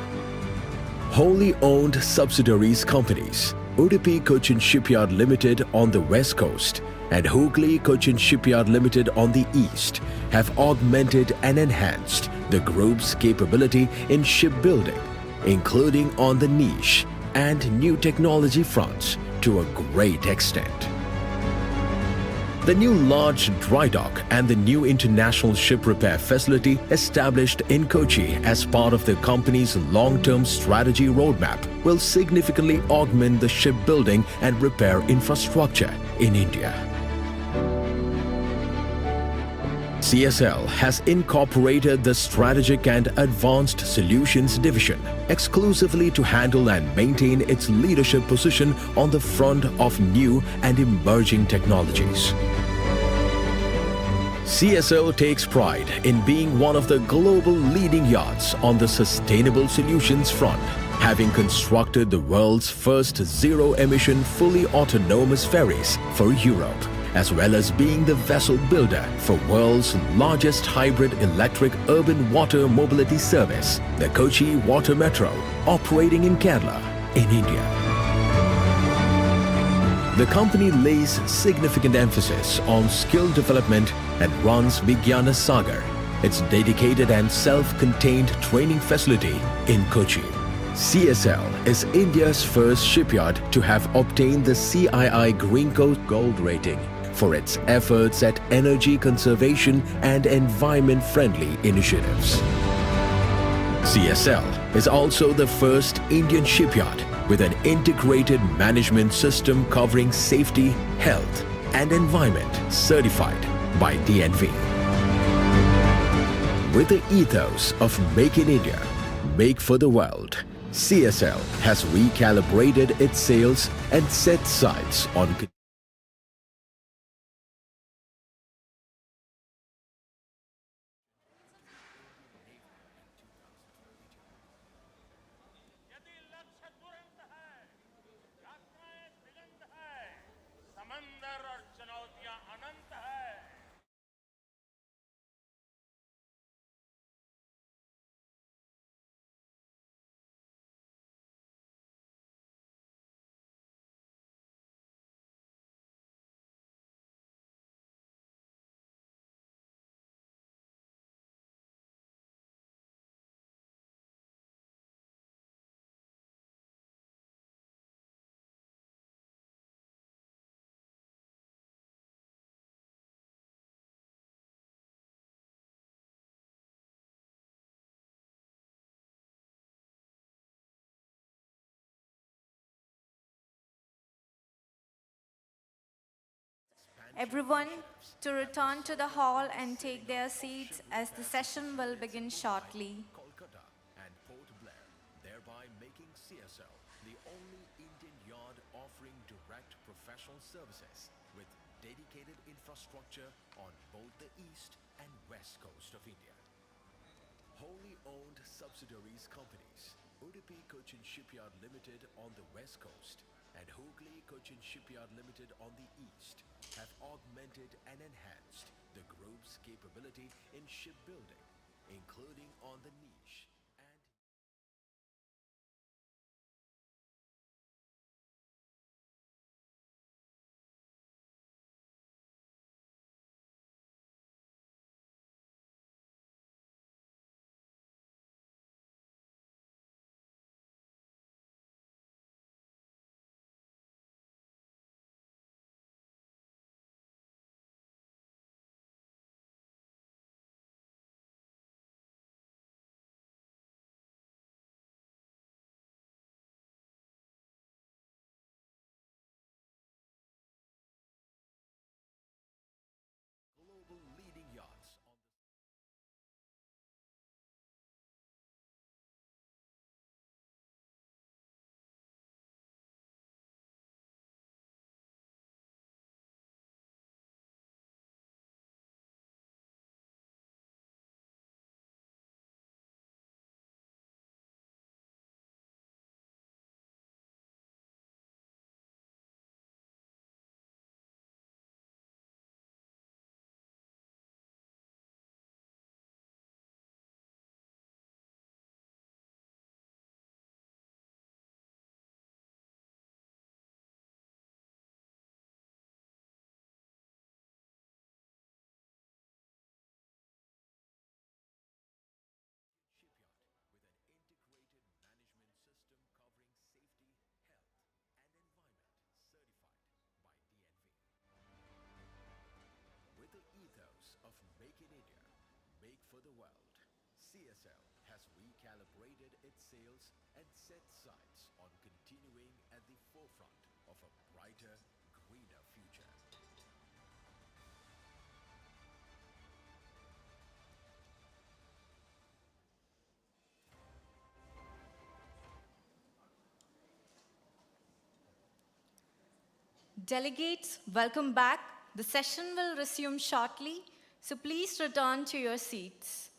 Wholly owned subsidiaries companies, Udupi Cochin Shipyard Limited on the west coast and Hooghly Cochin Shipyard Limited on the east, have augmented and enhanced the group's capability in shipbuilding, including on the niche and new technology fronts to a great extent. The new large dry dock and the new international ship repair facility established in Kochi as part of the company's long-term strategy roadmap will significantly augment the shipbuilding and repair infrastructure in India. CSL has incorporated the Strategic and Advanced Solutions Division exclusively to handle and maintain its leadership position on the front of new and emerging technologies. CSL takes pride in being one of the global leading yards on the sustainable solutions front, having constructed the world's first zero-emission fully autonomous ferries for Europe, as well as being the vessel builder for world's largest hybrid electric urban water mobility service, the Kochi Water Metro, operating in Kerala, in India. The company lays significant emphasis on skill development and runs Vigyana Sagar, its dedicated and self-contained training facility in Kochi. CSL is India's first shipyard to have obtained the CII Green Coast Gold rating for its efforts at energy conservation and environment-friendly initiatives. CSL is also the first Indian shipyard with an integrated management system covering safety, health, and environment certified by DNV. With the ethos of Make in India, Make for the World, CSL has recalibrated its sails and set sights on Everyone to return to the hall and take their seats as the session will begin shortly. Kolkata and Port Blair, thereby making CSL the only Indian yard offering direct professional services with dedicated infrastructure on both the east and west coast of India. Wholly owned subsidiaries companies, Udupi Cochin Shipyard Limited on the west coast and Hooghly Cochin Shipyard Limited on the east, have augmented and enhanced the group's capability in shipbuilding, including on the niche and global leading yachts on the shipyard with an integrated management system covering safety, health, and environment certified by DNV. With the ethos of Make in India, Make for the World, CSL has recalibrated its sails and set sights on continuing at the forefront of a brighter, greener future. Delegates, welcome back. The session will resume shortly, so please return to your seats.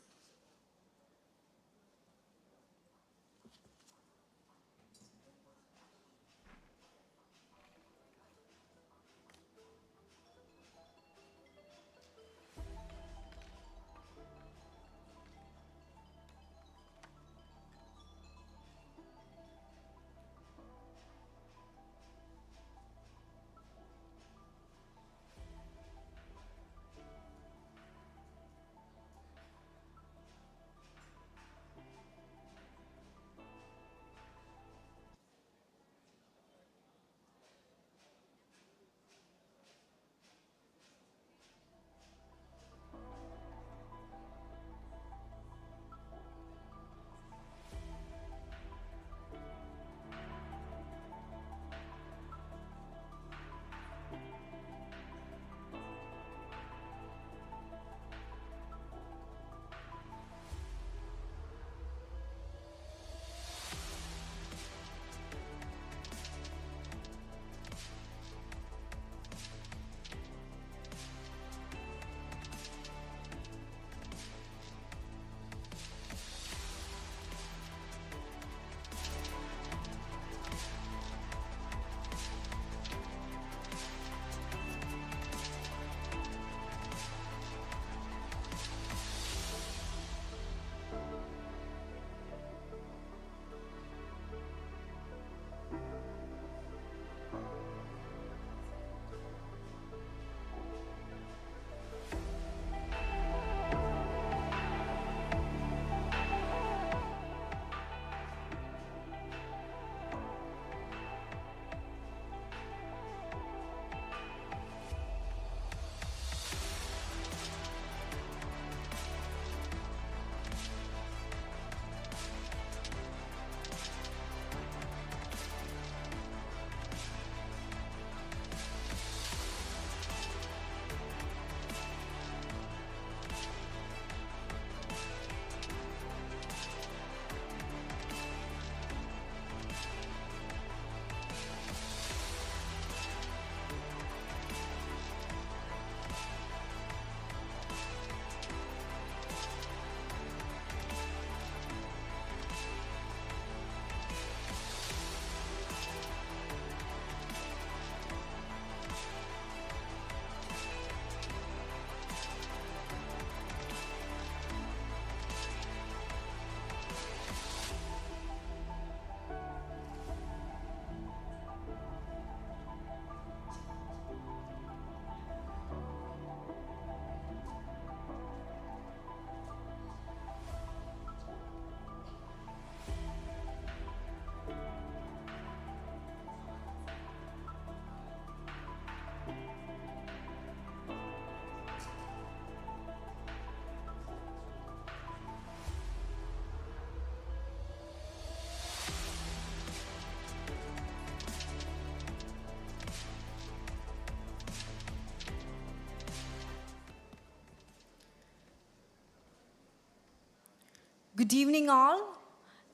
Good evening, all.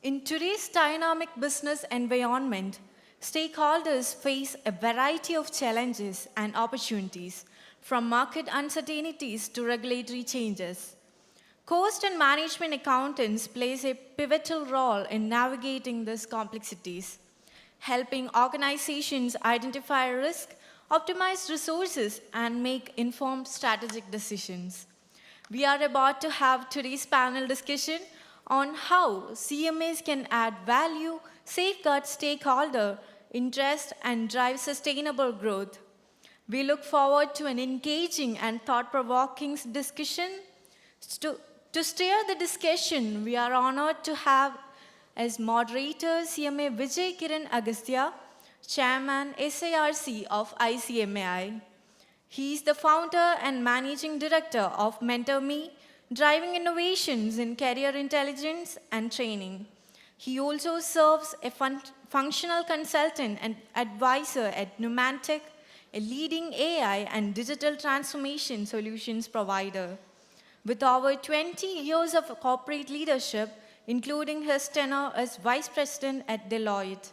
In today's dynamic business environment, stakeholders face a variety of challenges and opportunities, from market uncertainties to regulatory changes. Cost and management accountants plays a pivotal role in navigating these complexities, helping organizations identify risk, optimize resources, and make informed strategic decisions. We are about to have today's panel discussion on how CMAs can add value, safeguard stakeholder interest, and drive sustainable growth. We look forward to an engaging and thought-provoking discussion. To steer the discussion, we are honored to have as moderator CMA Vijay Kiran Agastya, Chairman SARC of ICMAI. He is the founder and managing director of MentorMe, driving innovations in career intelligence and training. He also serves a functional consultant and advisor at Numantic, a leading AI and digital transformation solutions provider. With over 20 years of corporate leadership, including his tenure as vice president at Deloitte,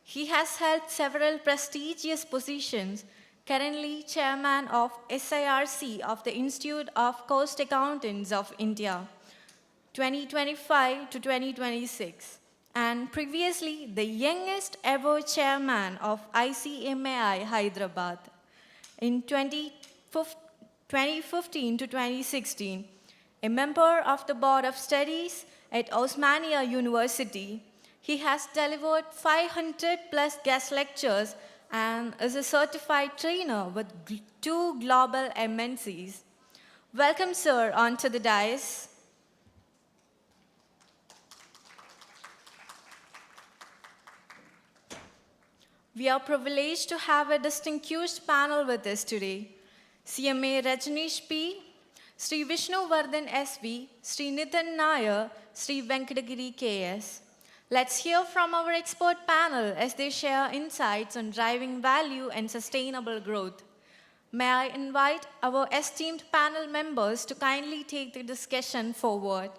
he has held several prestigious positions, currently chairman of SIRC of the Institute of Cost Accountants of India, 2025 to 2026, and previously the youngest ever chairman of ICMAI Hyderabad. In 2015 to 2016, a member of the Board of Studies at Osmania University, he has delivered 500 plus guest lectures and is a certified trainer with 2 global MNCs. Welcome, sir, onto the dais. We are privileged to have a distinguished panel with us today. CMA Rajneesh P., Sri Vishnu Vardhan SV, Sri Nitin Nair, Sri Venkatagiri KS. Let's hear from our expert panel as they share insights on driving value and sustainable growth. May I invite our esteemed panel members to kindly take the discussion forward.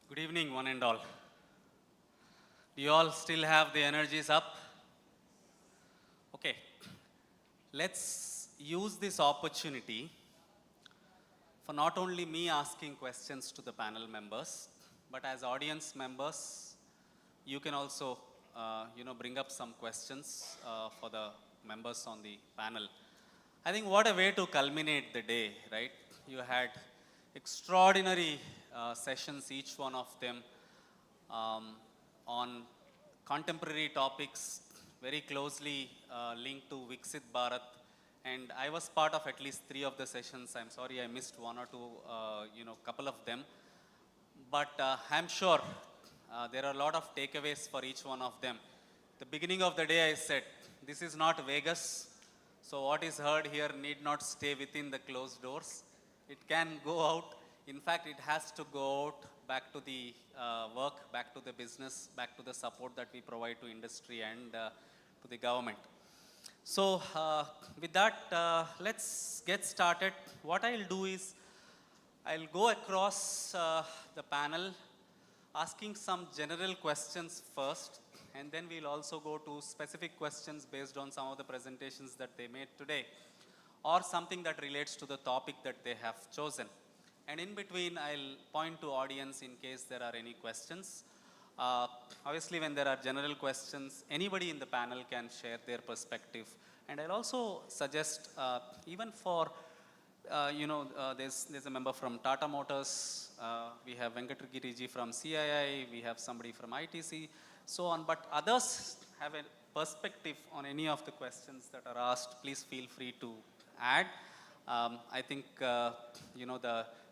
Good evening, one and all. Do you all still have the energies up? Okay, let's use this opportunity for not only me asking questions to the panel members, but as audience members, you can also bring up some questions for the members on the panel. I think what a way to culminate the day, right? You had extraordinary sessions, each one of them on contemporary topics very closely linked to Viksit Bharat. And I was part of at least 3 of the sessions. I'm sorry I missed 1 or 2, couple of them. But I'm sure there are a lot of takeaways for each one of them. The beginning of the day I said, this is not Vegas. So what is heard here need not stay within the closed doors. It can go out. In fact, it has to go out back to the work, back to the business, back to the support that we provide to industry and to the government. So with that, let's get started. What I'll do is, I'll go across the panel asking some general questions first, and then we'll also go to specific questions based on some of the presentations that they made today, or something that relates to the topic that they have chosen. And in between, I'll point to audience in case there are any questions. Obviously, when there are general questions, anybody in the panel can share their perspective. And I'll also suggest, even for, there's a member from Tata Motors, we have Venkatagiri ji from CII, we have somebody from ITC, so on. But others have a perspective on any of the questions that are asked, please feel free to add. I think,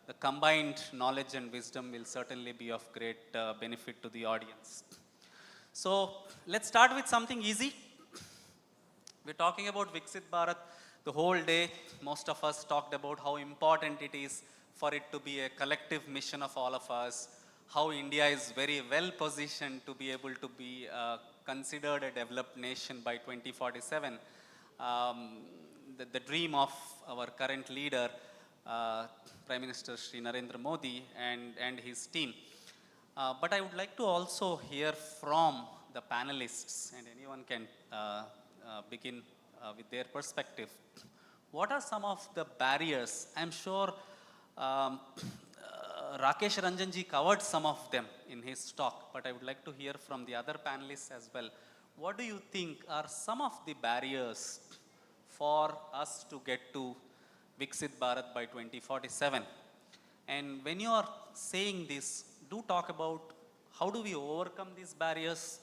the combined knowledge and wisdom will certainly be of great benefit to the audience. So let's start with something easy. We're talking about Viksit Bharat the whole day. Most of us talked about how important it is for it to be a collective mission of all of us, how India is very well positioned to be able to be considered a developed nation by 2047. The dream of our current leader, Prime Minister Shri Narendra Modi and his team. But I would like to also hear from the panelists, and anyone can begin with their perspective. What are some of the barriers? I'm sure Rakesh Ranjanji covered some of them in his talk, but I would like to hear from the other panelists as well. What do you think are some of the barriers for us to get to Viksit Bharat by 2047? And when you are saying this, do talk about how do we overcome these barriers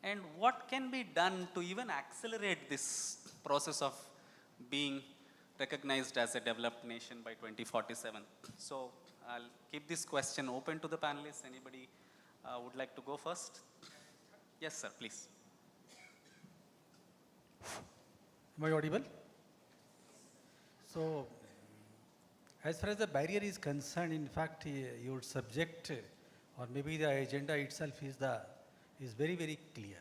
and what can be done to even accelerate this process of being recognized as a developed nation by 2047. So I'll keep this question open to the panelists. Anybody would like to go first? Yes, sir, please. Am I audible? So, as far as the barrier is concerned, in fact, your subject or maybe the agenda itself is very, very clear.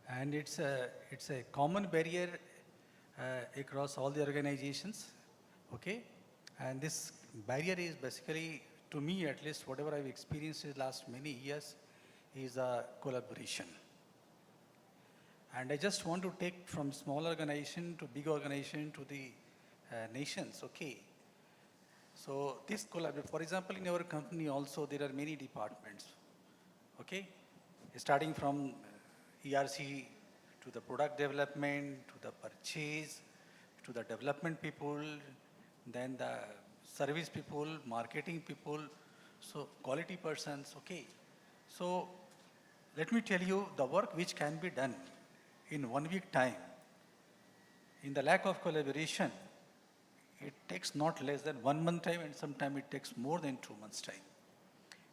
And it's a common barrier across all the organizations, okay? And this barrier is basically, to me at least, whatever I've experienced in the last many years, is a collaboration. And I just want to take from small organization to big organization to the nations, okay? So this collaboration, for example, in our company also there are many departments, okay? Starting from ERC to the product development, to the purchase, to the development people, then the service people, marketing people, so quality persons, okay? So let me tell you the work which can be done in 1 week time. In the lack of collaboration, it takes not less than 1 month time, and sometimes it takes more than 2 months time.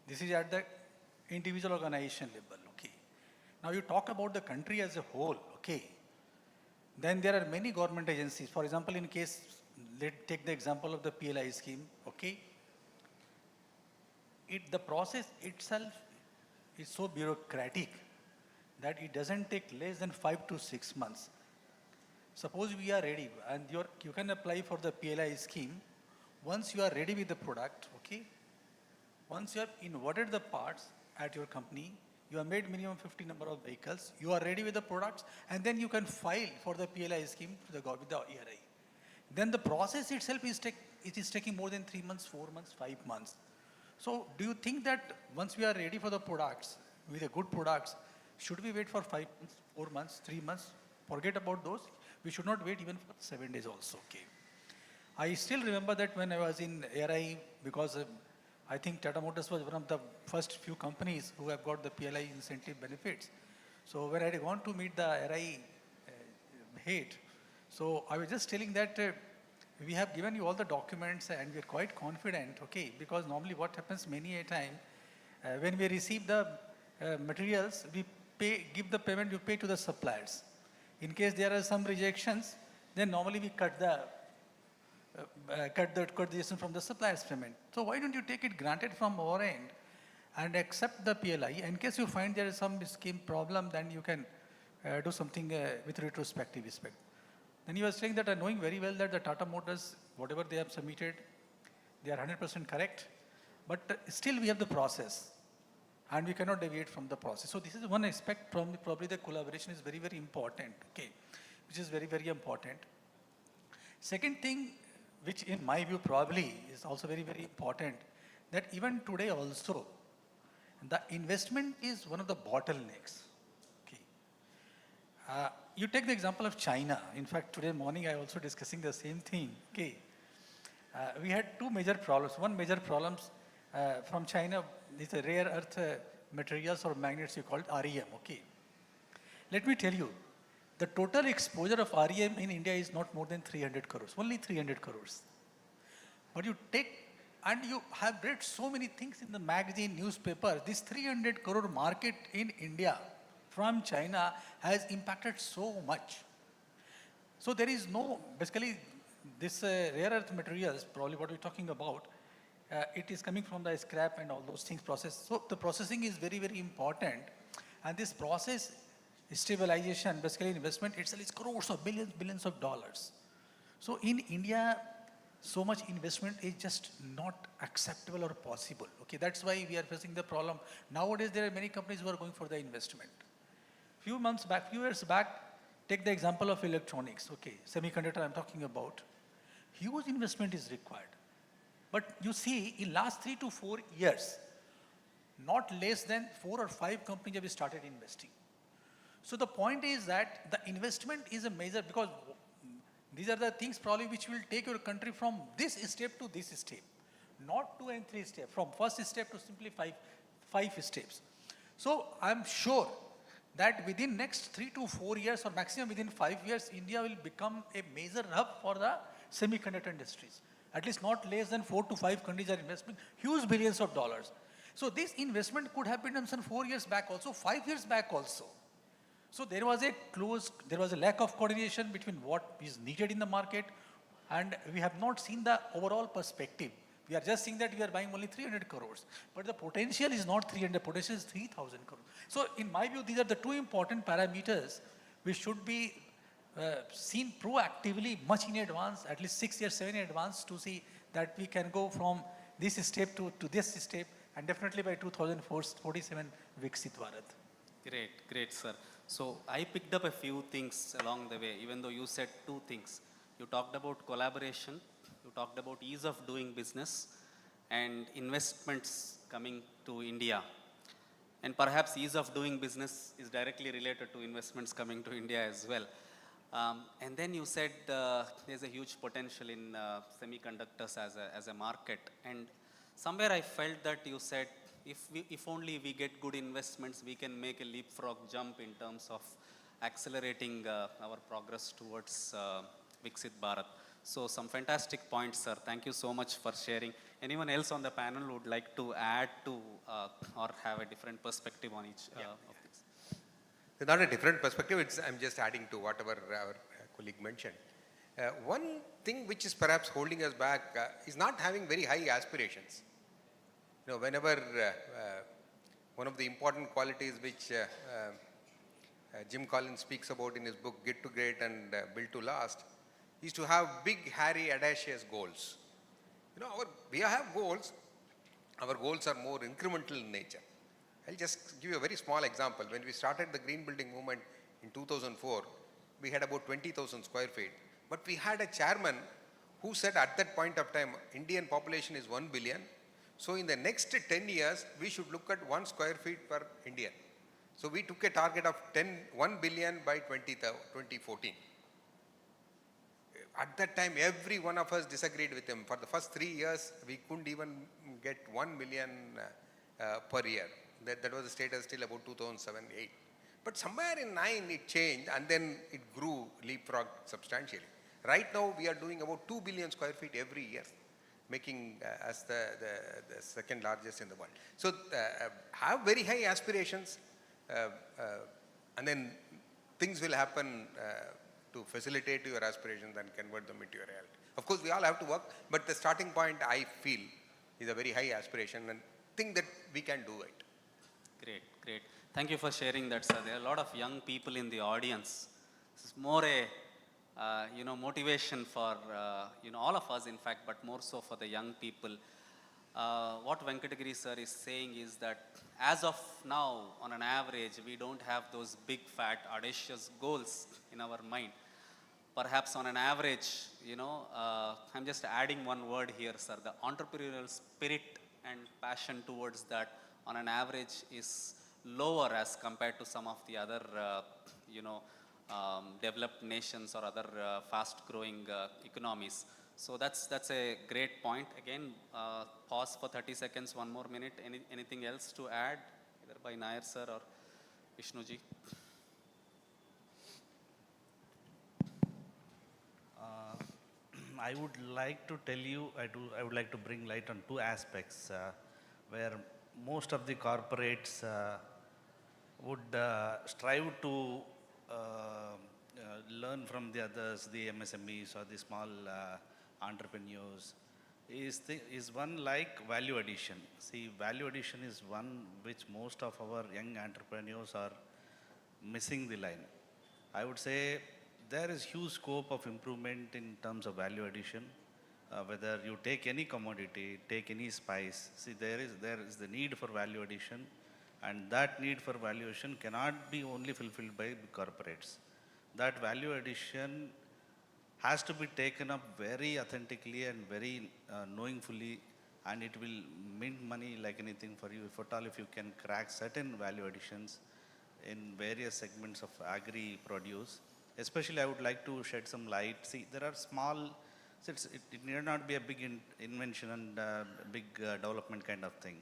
This is at the individual organization level, okay? Now you talk about the country as a whole, okay? Then there are many government agencies. For example, in case, let's take the example of the PLI scheme, okay? The process itself is so bureaucratic that it doesn't take less than 5 to 6 months. Suppose we are ready and you can apply for the PLI scheme. Once you are ready with the product, okay? Once you have inverted the parts at your company, you have made minimum 50 number of vehicles, you are ready with the products, and then you can file for the PLI scheme with the ERI. Then the process itself is taking more than 3 months, 4 months, 5 months. So do you think that once we are ready for the products, with the good products, should we wait for 5 months, 4 months, 3 months? Forget about those. We should not wait even for 7 days also, okay? I still remember that when I was in ARI, because I think Tata Motors was one of the first few companies who have got the PLI incentive benefits. So when I had gone to meet the ARI head, so I was just telling that we have given you all the documents and we are quite confident, okay? Because normally what happens many a time, when we receive the materials, we give the payment, you pay to the suppliers. In case there are some rejections, then normally we cut the distance from the supplier's payment. So why don't you take it granted from our end and accept the PLI? In case you find there is some scheme problem, then you can do something with retrospective respect. Then he was saying that knowing very well that the Tata Motors, whatever they have submitted, they are 100% correct, but still we have the process. And we cannot deviate from the process. So this is one aspect, probably the collaboration is very, very important, okay, which is very, very important. Second thing, which in my view probably is also very, very important, that even today also, the investment is one of the bottlenecks, okay. You take the example of China. In fact, today morning I also discussing the same thing, okay. We had two major problems. One major problems from China, these are rare earth materials or magnets, you call it REM, okay. Let me tell you, the total exposure of REM in India is not more than 300 crores, only 300 crores. But you take, and you have read so many things in the magazine, newspaper, this 300 crore market in India from China has impacted so much. So there is no, basically, this rare earth materials, probably what we're talking about, it is coming from the scrap and all those things process. So the processing is very, very important. And this process stabilization, basically investment itself is crores of billions of dollars. So in India, so much investment is just not acceptable or possible. Okay, that's why we are facing the problem. Nowadays, there are many companies who are going for the investment. Few years back, take the example of electronics. Okay, semiconductor I'm talking about. Huge investment is required. But you see, in last 3 to 4 years, not less than 4 or 5 companies have started investing. So the point is that the investment is a major, because these are the things probably which will take your country from this step to this step, not 2 and 3 steps, from first step to simply five steps. So I'm sure that within next 3 to 4 years or maximum within 5 years, India will become a major hub for the semiconductor industries. At least not less than 4 to 5 countries are investing huge billions of dollars. So this investment could have been done some 4 years back also, 5 years back also. So there was a lack of coordination between what is needed in the market, and we have not seen the overall perspective. We are just seeing that we are buying only 300 crores, but the potential is not 300, potential is 3,000 crores. So in my view, these are the two important parameters which should be seen proactively much in advance, at least 6 years, 7 years in advance, to see that we can go from this step to this step, and definitely by 2047, Viksit Bharat. Great, sir. So I picked up a few things along the way, even though you said 2 things. You talked about collaboration, you talked about ease of doing business, and investments coming to India. And perhaps ease of doing business is directly related to investments coming to India as well. And then you said there's a huge potential in semiconductors as a market. And somewhere I felt that you said, if only we get good investments, we can make a leapfrog jump in terms of accelerating our progress towards Viksit Bharat. So some fantastic points, sir. Thank you so much for sharing. Anyone else on the panel would like to add to or have a different perspective on each of these? It's not a different perspective, I'm just adding to whatever our colleague mentioned. One thing which is perhaps holding us back is not having very high aspirations. You know, whenever one of the important qualities which Jim Collins speaks about in his book Get to Great and Build to Last is to have big, hairy, audacious goals. You know, we have goals. Our goals are more incremental in nature. I'll just give you a very small example. When we started the green building movement in 2004, we had about 20,000 square feet. But we had a chairman who said at that point of time, Indian population is 1 billion. So in the next 10 years, we should look at 1 square feet per Indian. So we took a target of 1 billion by 2014. At that time, every one of us disagreed with him. For the first 3 years, we couldn't even get 1 million per year. That was the status till about 2007-8. But somewhere in 9, it changed, and then it grew leapfrog substantially. Right now, we are doing about 2 billion square feet every year, making us the second largest in the world. So have very high aspirations, and then things will happen to facilitate your aspirations and convert them into your reality. Of course, we all have to work, but the starting point, I feel, is a very high aspiration and think that we can do it. Great. Thank you for sharing that, sir. There are a lot of young people in the audience. This is more a motivation for all of us, in fact, but more so for the young people. What Venkatagiri sir is saying is that as of now, on an average, we don't have those big, fat, audacious goals in our mind. Perhaps on an average, I'm just adding one word here, sir. The entrepreneurial spirit and passion towards that, on an average, is lower as compared to some of the other, developed nations or other fast-growing economies. So that's a great point. Again, pause for 30 seconds, 1 more minute. Anything else to add, either by Nair sir or Vishnuji? I would like to tell you, I would like to bring light on 2 aspects where most of the corporates would strive to learn from the others, the MSMEs or the small entrepreneurs, is one like value addition. See, value addition is one which most of our young entrepreneurs are missing the line. I would say there is huge scope of improvement in terms of value addition. Whether you take any commodity, take any spice, see there is the need for value addition, and that need for value addition cannot be only fulfilled by the corporates. That value addition has to be taken up very authentically and very knowingfully, and it will mint money like anything for you. If at all, if you can crack certain value additions in various segments of agri-produce, especially I would like to shed some light. See, there are small, it need not be a big invention and big development kind of thing.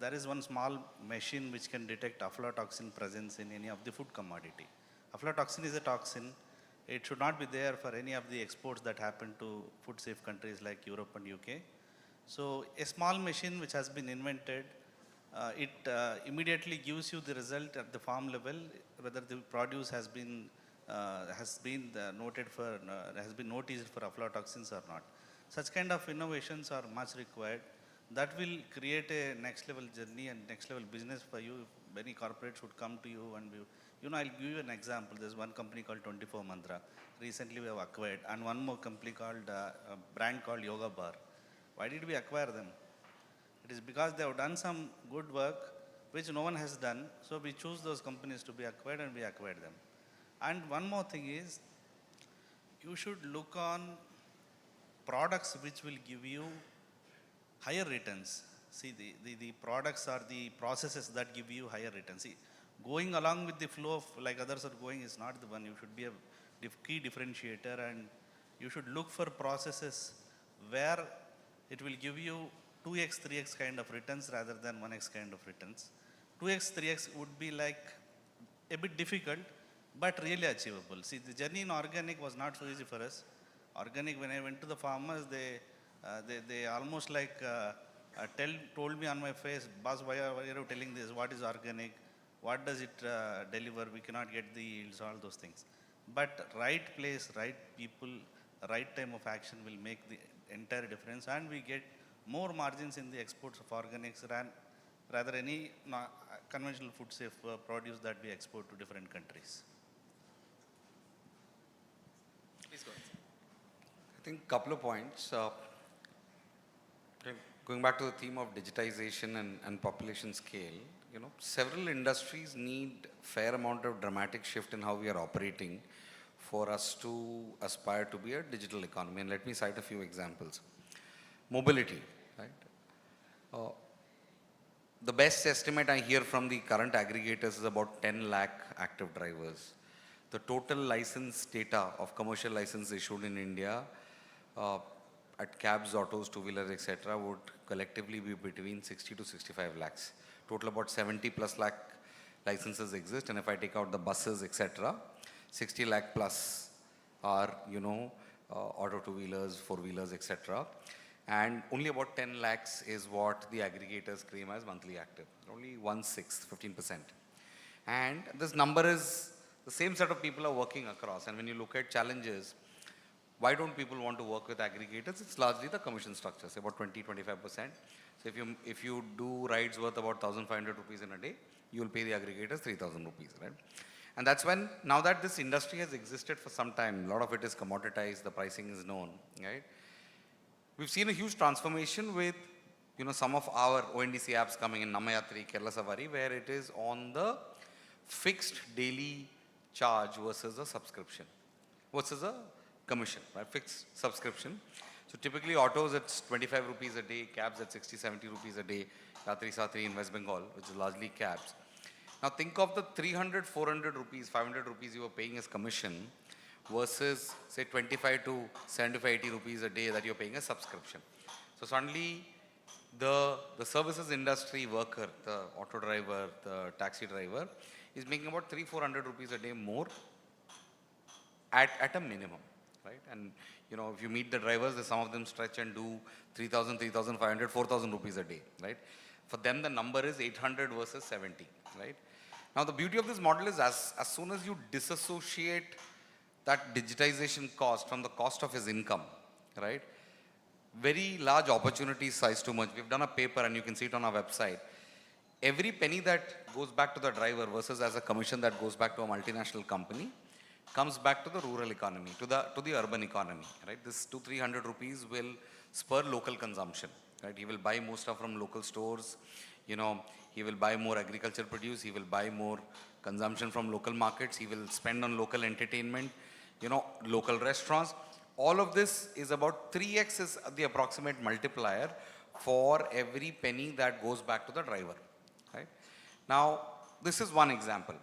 There is one small machine which can detect aflatoxin presence in any of the food commodity. Aflatoxin is a toxin. It should not be there for any of the exports that happen to food safe countries like Europe and UK. So a small machine which has been invented, it immediately gives you the result at the farm level, whether the produce has been noted for, has been noticed for aflatoxins or not. Such kind of innovations are much required. That will create a next level journey and next level business for you. Many corporates would come to you and I'll give you an example. There's one company called 24 Mantra. Recently we have acquired, and one more company called, a brand called Yoga Bar. Why did we acquire them? It is because they have done some good work which no one has done. So we choose those companies to be acquired and we acquired them. And one more thing is, you should look on products which will give you higher returns. See, the products are the processes that give you higher returns. See, going along with the flow of like others are going is not the one. You should be a key differentiator, and you should look for processes where it will give you 2x, 3x kind of returns rather than 1x kind of returns. 2x, 3x would be like a bit difficult, but really achievable. See, the journey in organic was not so easy for us. Organic, when I went to the farmers, they almost like told me on my face, boss, why are you telling this? What is organic? What does it deliver? We cannot get the yields, all those things. But right place, right people, right time of action will make the entire difference, and we get more margins in the exports of organics rather any conventional food safe produce that we export to different countries. Please go ahead. I think a couple of points. Going back to the theme of digitization and population scale, several industries need fair amount of dramatic shift in how we are operating for us to aspire to be a digital economy. And let me cite a few examples. Mobility, right? The best estimate I hear from the current aggregators is about 10 lakh active drivers. The total license data of commercial license issued in India at cabs, autos, two-wheelers, etc. would collectively be between 60 to 65 lakhs. Total about 70 plus lakh licenses exist, and if I take out the buses, etc., 60 lakh plus are, auto two-wheelers, four-wheelers, etc. And only about 10 lakhs is what the aggregators claim as monthly active. Only 1/6, 15%. And this number is, the same set of people are working across. And when you look at challenges, why don't people want to work with aggregators? It's largely the commission structures, about 20-25%. So if you do rides worth about 1,500 rupees in a day, you will pay the aggregators 3,000 rupees, right? And that's when, now that this industry has existed for some time, a lot of it is commoditized, the pricing is known, right? We've seen a huge transformation with, some of our ONDC apps coming in, Namayatri, Kerala Safari, where it is on the fixed daily charge versus a subscription, versus a commission, right? Fixed subscription. So typically autos, it's 25 rupees a day, cabs at 60, 70 rupees a day, Yatri Satri in West Bengal, which is largely cabs. Now think of the 300, 400 rupees, 500 rupees you were paying as commission versus say 25 to 75, 80 rupees a day that you're paying as subscription. So suddenly the services industry worker, the auto driver, the taxi driver is making about 300-400 rupees a day more at a minimum, right? And if you meet the drivers, some of them stretch and do 3,000, 3,500, 4,000 rupees a day, right? For them, the number is 800 versus 70, right? Now, the beauty of this model is as soon as you disassociate that digitization cost from the cost of his income, right? Very large opportunity size too much. We've done a paper and you can see it on our website. Every penny that goes back to the driver versus as a commission that goes back to a multinational company comes back to the rural economy, to the urban economy, right? This 200-300 rupees will spur local consumption, right? He will buy more stuff from local stores, he will buy more agriculture produce, he will buy more consumption from local markets, he will spend on local entertainment, local restaurants. All of this is about 3x is the approximate multiplier for every penny that goes back to the driver, right? Now, this is one example.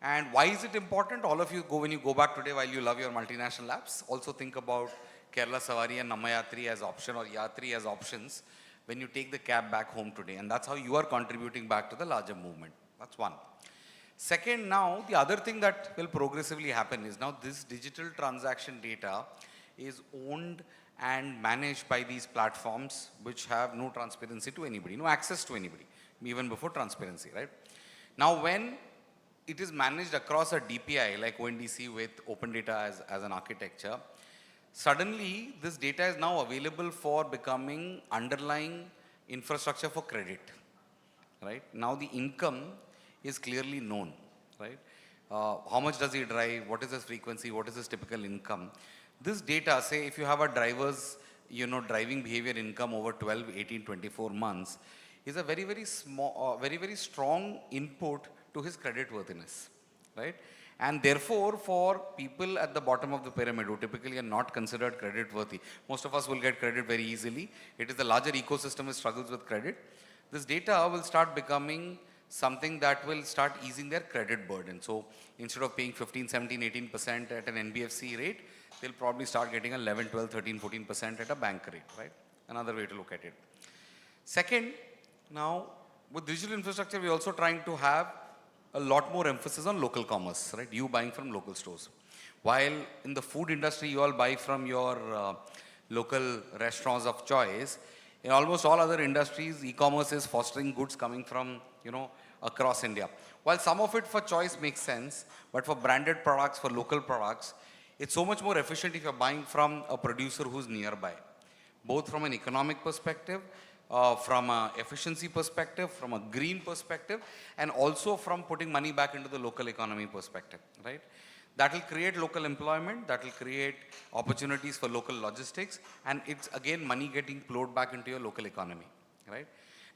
And why is it important? All of you when you go back today while you love your multinational apps, also think about Kerala Savari and Nammayatri as option or Yatri as options when you take the cab back home today. And that's how you are contributing back to the larger movement. That's one. Second, now the other thing that will progressively happen is now this digital transaction data is owned and managed by these platforms which have no transparency to anybody, no access to anybody, even before transparency, right? Now when it is managed across a DPI like ONDC with open data as an architecture, suddenly this data is now available for becoming underlying infrastructure for credit, right? Now the income is clearly known, right? How much does he drive? What is his frequency? What is his typical income? This data, say if you have a driver's driving behavior income over 12, 18, 24 months, is a very, very small, very, very strong input to his credit worthiness, right? And therefore, for people at the bottom of the pyramid who typically are not considered credit worthy, most of us will get credit very easily. It is the larger ecosystem that struggles with credit. This data will start becoming something that will start easing their credit burden. So instead of paying 15, 17, 18% at an NBFC rate, they'll probably start getting 11, 12, 13, 14% at a bank rate, right? Another way to look at it. Second, now with digital infrastructure, we're also trying to have a lot more emphasis on local commerce, right? You buying from local stores. While in the food industry, you all buy from your local restaurants of choice, in almost all other industries, e-commerce is fostering goods coming from, across India. While some of it for choice makes sense, but for branded products, for local products, it's so much more efficient if you're buying from a producer who's nearby, both from an economic perspective, from an efficiency perspective, from a green perspective, and also from putting money back into the local economy perspective, right? That will create local employment, that will create opportunities for local logistics, and it's again money getting flowed back into your local economy, right?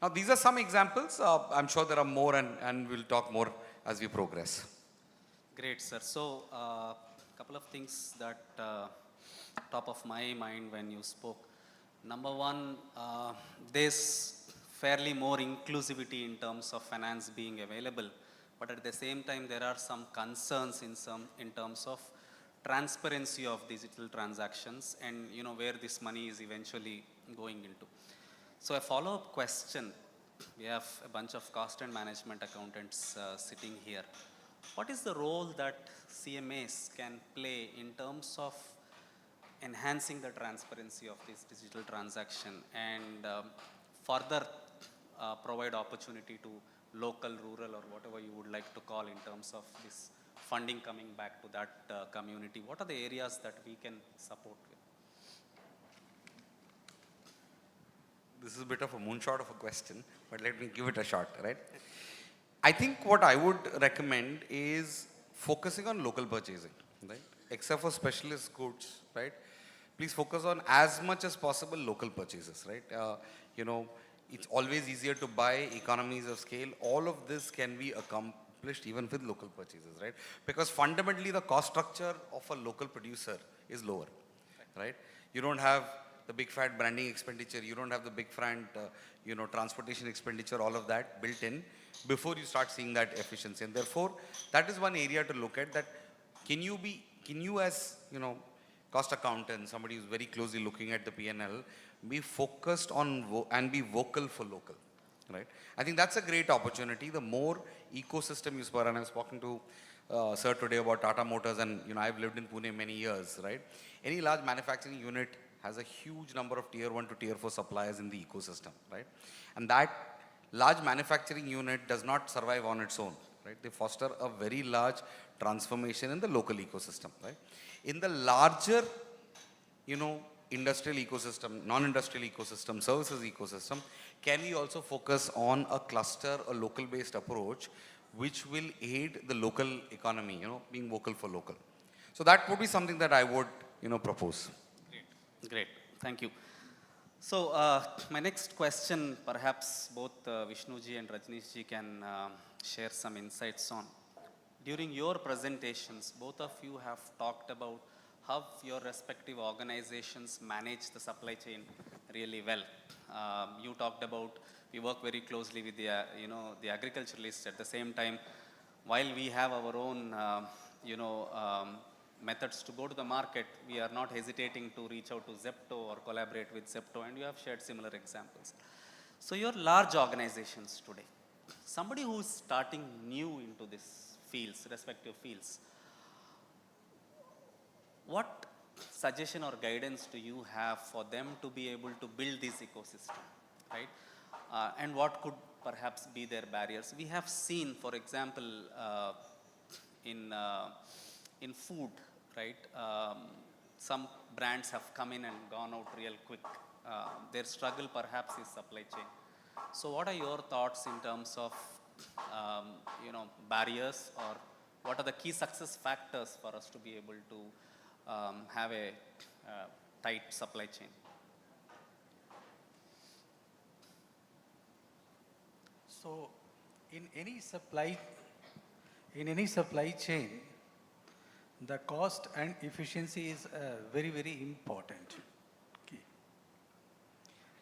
Now these are some examples. I'm sure there are more and we'll talk more as we progress. Great, sir. So, couple of things that top of my mind when you spoke. Number one, there's fairly more inclusivity in terms of finance being available, but at the same time there are some concerns in terms of transparency of digital transactions and where this money is eventually going into. So a follow-up question, we have a bunch of cost and management accountants sitting here. What is the role that CMAs can play in terms of enhancing the transparency of this digital transaction and further provide opportunity to local, rural, or whatever you would like to call in terms of this funding coming back to that community? What are the areas that we can support with? This is a bit of a moonshot of a question, but let me give it a shot, right? I think what I would recommend is focusing on local purchasing, right? Except for specialist goods, right? Please focus on as much as possible local purchases, right? It's always easier to buy, economies of scale. All of this can be accomplished even with local purchases, right? Because fundamentally the cost structure of a local producer is lower, right? You don't have the big fat branding expenditure, you don't have the big fat, transportation expenditure, all of that built in before you start seeing that efficiency. And therefore, that is one area to look at, that can you as, cost accountant, somebody who's very closely looking at the P&L, be focused on and be vocal for local, right? I think that's a great opportunity. The more ecosystem you spur, and I was talking to sir today about Tata Motors, and I've lived in Pune many years, right? Any large manufacturing unit has a huge number of tier 1 to tier 4 suppliers in the ecosystem, right? And that large manufacturing unit does not survive on its own, right? They foster a very large transformation in the local ecosystem, right? In the larger, industrial ecosystem, non-industrial ecosystem, services ecosystem, can we also focus on a cluster, a local-based approach, which will aid the local economy, being vocal for local? So that would be something that I would, propose. Great. Thank you. So my next question, perhaps both Vishnuji and Rajnishji can share some insights on. During your presentations, both of you have talked about how your respective organizations manage the supply chain really well. You talked about we work very closely with the the agriculturalists. At the same time, while we have our own methods to go to the market, we are not hesitating to reach out to Zepto or collaborate with Zepto, and you have shared similar examples. So your large organizations today, somebody who is starting new into this fields, respective fields, what suggestion or guidance do you have for them to be able to build this ecosystem, right? And what could perhaps be their barriers? We have seen, for example, in food, right? Some brands have come in and gone out real quick. Their struggle perhaps is supply chain. So what are your thoughts in terms of, barriers, or what are the key success factors for us to be able to have a tight supply chain? So in any supply chain, the cost and efficiency is very, very important. Okay.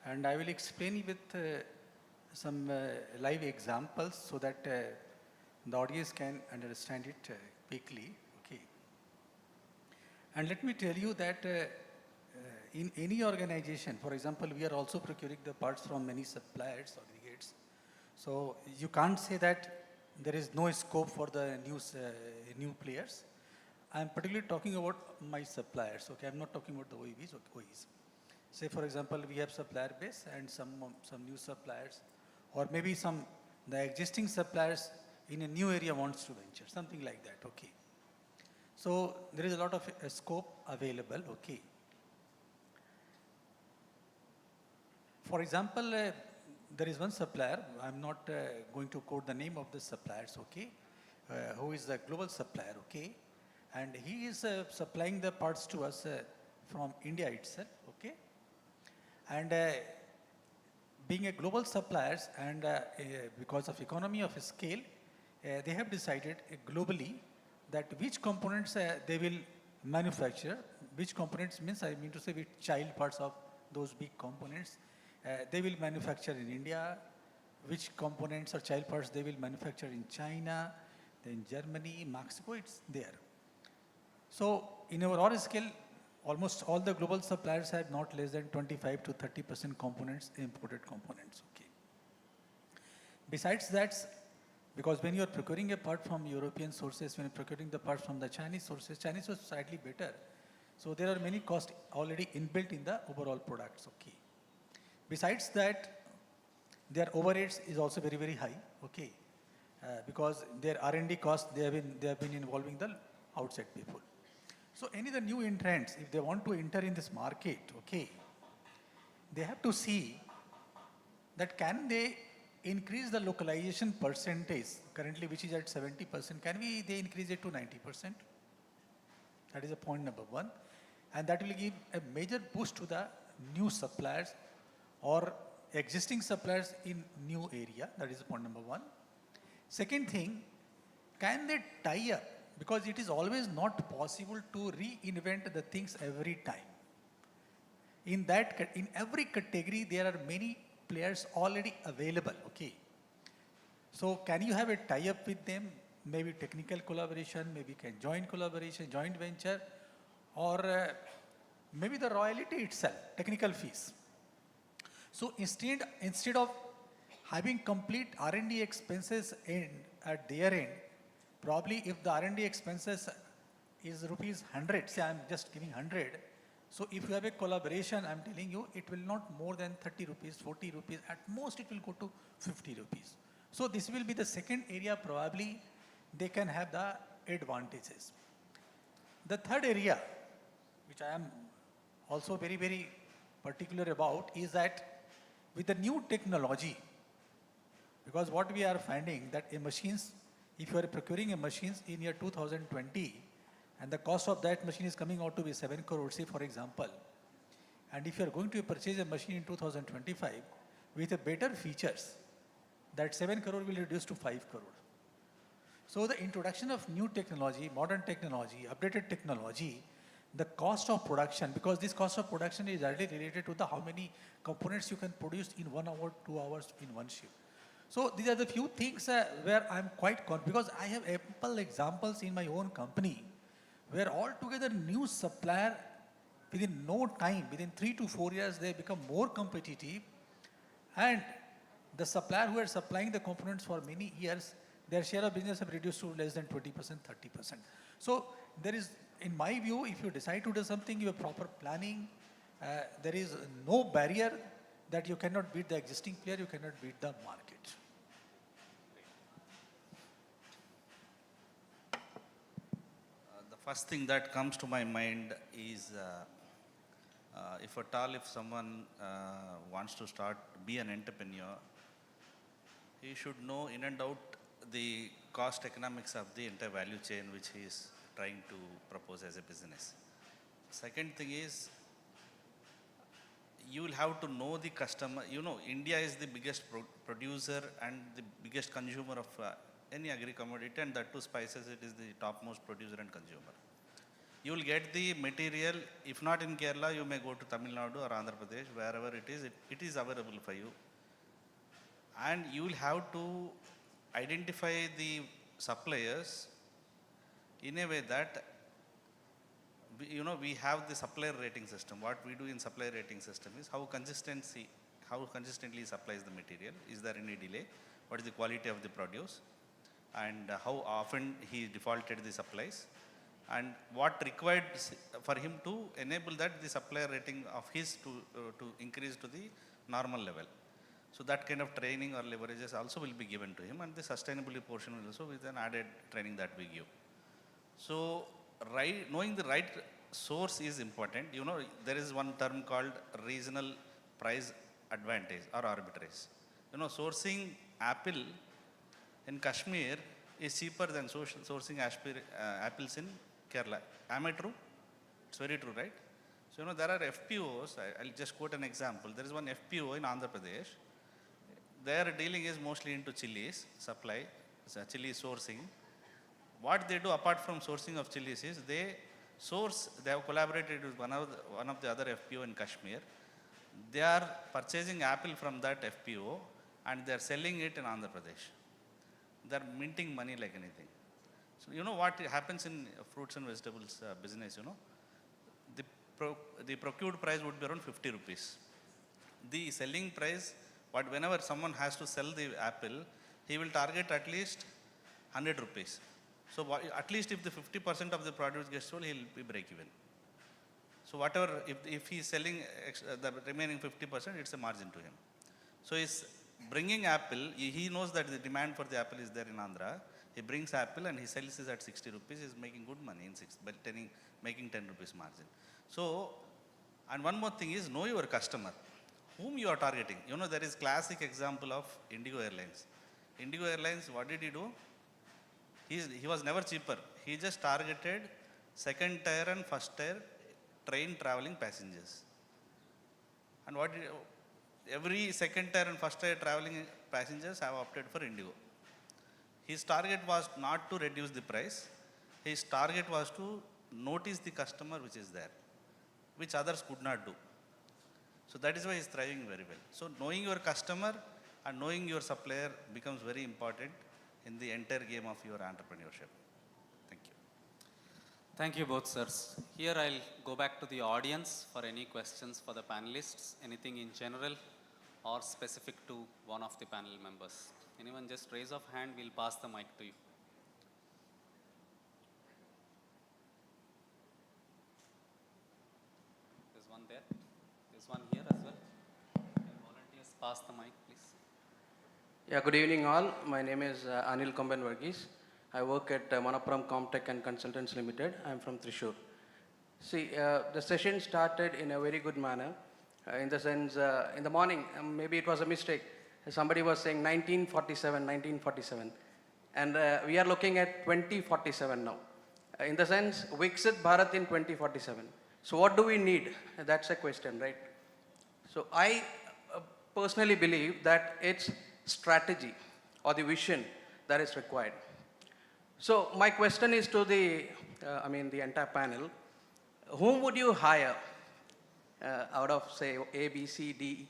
And I will explain with some live examples so that the audience can understand it quickly. Okay. And let me tell you that in any organization, for example, we are also procuring the parts from many suppliers, aggregates. So you can't say that there is no scope for the new players. I'm particularly talking about my suppliers. Okay, I'm not talking about the OEVs or OEs. Say, for example, we have supplier base and some new suppliers, or maybe the existing suppliers in a new area wants to venture, something like that. Okay. So there is a lot of scope available. Okay. For example, there is one supplier. I'm not going to quote the name of the suppliers. Okay, who is a global supplier. Okay. And he is supplying the parts to us from India itself, okay? And being a global suppliers and because of economy of scale, they have decided globally that which components they will manufacture, which components means I mean to say which child parts of those big components they will manufacture in India, which components or child parts they will manufacture in China, then Germany, Mexico, it's there. So in our overall scale, almost all the global suppliers have not less than 25 to 30% components, imported components. Okay. Besides that, because when you are procuring a part from European sources, when you are procuring the part from the Chinese sources is slightly better. So there are many costs already inbuilt in the overall products. Okay. Besides that, their overheads is also very, very high. Okay. Because their R&D costs, they have been involving the outside people. So any of the new entrants, if they want to enter in this market, okay, they have to see that can they increase the localization percentage, currently which is at 70%, they increase it to 90%? That is a point number one. And that will give a major boost to the new suppliers or existing suppliers in new area. That is point number one. Second thing, can they tie up? Because it is always not possible to reinvent the things every time. In every category, there are many players already available. Okay. So can you have a tie-up with them? Maybe technical collaboration, maybe joint collaboration, joint venture, or maybe the royalty itself, technical fees. So instead of having complete R&D expenses at their end, probably if the R&D expenses is rupees 100, say I'm just giving 100. So if you have a collaboration, I'm telling you, it will not more than 30 rupees, 40 rupees. At most, it will go to 50 rupees. So this will be the second area probably they can have the advantages. The third area, which I am also very, very particular about, is that with the new technology, because what we are finding that a machines, if you are procuring a machines in year 2020, and the cost of that machine is coming out to be 7 crore, say for example, and if you are going to purchase a machine in 2025 with a better features, that 7 crore will reduce to 5 crore. So the introduction of new technology, modern technology, updated technology, the cost of production, because this cost of production is directly related to the how many components you can produce in 1 hour, 2 hours in one shift. So these are the few things where I'm quite confident, because I have ample examples in my own company where altogether new supplier within no time, within 3 to 4 years, they become more competitive, and the supplier who are supplying the components for many years, their share of business have reduced to less than 20%, 30%. So there is, in my view, if you decide to do something, you have proper planning, there is no barrier that you cannot beat the existing player, you cannot beat the market. The first thing that comes to my mind is if someone wants to be an entrepreneur, he should know in and out the cost economics of the entire value chain which he is trying to propose as a business. Second thing is, you will have to know the customer. You know, India is the biggest producer and the biggest consumer of any agri-commodity, and that too spices, it is the topmost producer and consumer. You will get the material, if not in Kerala, you may go to Tamil Nadu or Andhra Pradesh, wherever it is available for you. And you will have to identify the suppliers in a way that, we have the supplier rating system. What we do in supplier rating system is how consistently he supplies the material. Is there any delay? What is the quality of the produce? And how often he defaulted the supplies? And what required for him to enable that the supplier rating of his to increase to the normal level. So that kind of training or leverages also will be given to him, and the sustainability portion will also with an added training that we give. So knowing the right source is important. There is one term called regional price advantage or arbitrage. Sourcing apple in Kashmir is cheaper than sourcing apples in Kerala. Am I true? It's very true, right? So, there are FPOs. I'll just quote an example. There is one FPO in Andhra Pradesh. Their dealing is mostly into chilies supply, chili sourcing. What they do apart from sourcing of chilies is they have collaborated with one of the other FPO in Kashmir. They are purchasing apple from that FPO and they are selling it in Andhra Pradesh. They are minting money like anything. So what happens in fruits and vegetables business, the procured price would be around 50 rupees. The selling price, whenever someone has to sell the apple, he will target at least 100 rupees. So at least if the 50% of the produce gets sold, he will be break even. So whatever, if he is selling the remaining 50%, it's a margin to him. So he's bringing apple, he knows that the demand for the apple is there in Andhra. He brings apple and he sells it at 60 rupees, he's making good money by making 10 rupees margin. So, and one more thing is, know your customer, whom you are targeting. There is classic example of Indigo Airlines. Indigo Airlines, what did he do? He was never cheaper. He just targeted second tier and first tier train traveling passengers. And every second tier and first tier traveling passengers have opted for Indigo. His target was not to reduce the price. His target was to notice the customer which is there, which others could not do. So that is why he is thriving very well. So knowing your customer and knowing your supplier becomes very important in the entire game of your entrepreneurship. Thank you. Thank you both, sirs. Here I'll go back to the audience for any questions for the panelists, anything in general or specific to one of the panel members. Anyone just raise of hand, we'll pass the mic to you. There's one there. There's one here as well. Can volunteers pass the mic, please? Yeah, good evening all. My name is Anil Komban Varghese. I work at Manappuram Comtech and Consultants Limited. I'm from Thrissur. See, the session started in a very good manner. In the sense, in the morning, maybe it was a mistake. Somebody was saying 1947, 1947. And we are looking at 2047 now. In the sense, Viksit Bharat in 2047. So what do we need? That's a question, right? So I personally believe that it's strategy or the vision that is required. So my question is to the entire panel. Whom would you hire out of, say, A, B, C, D?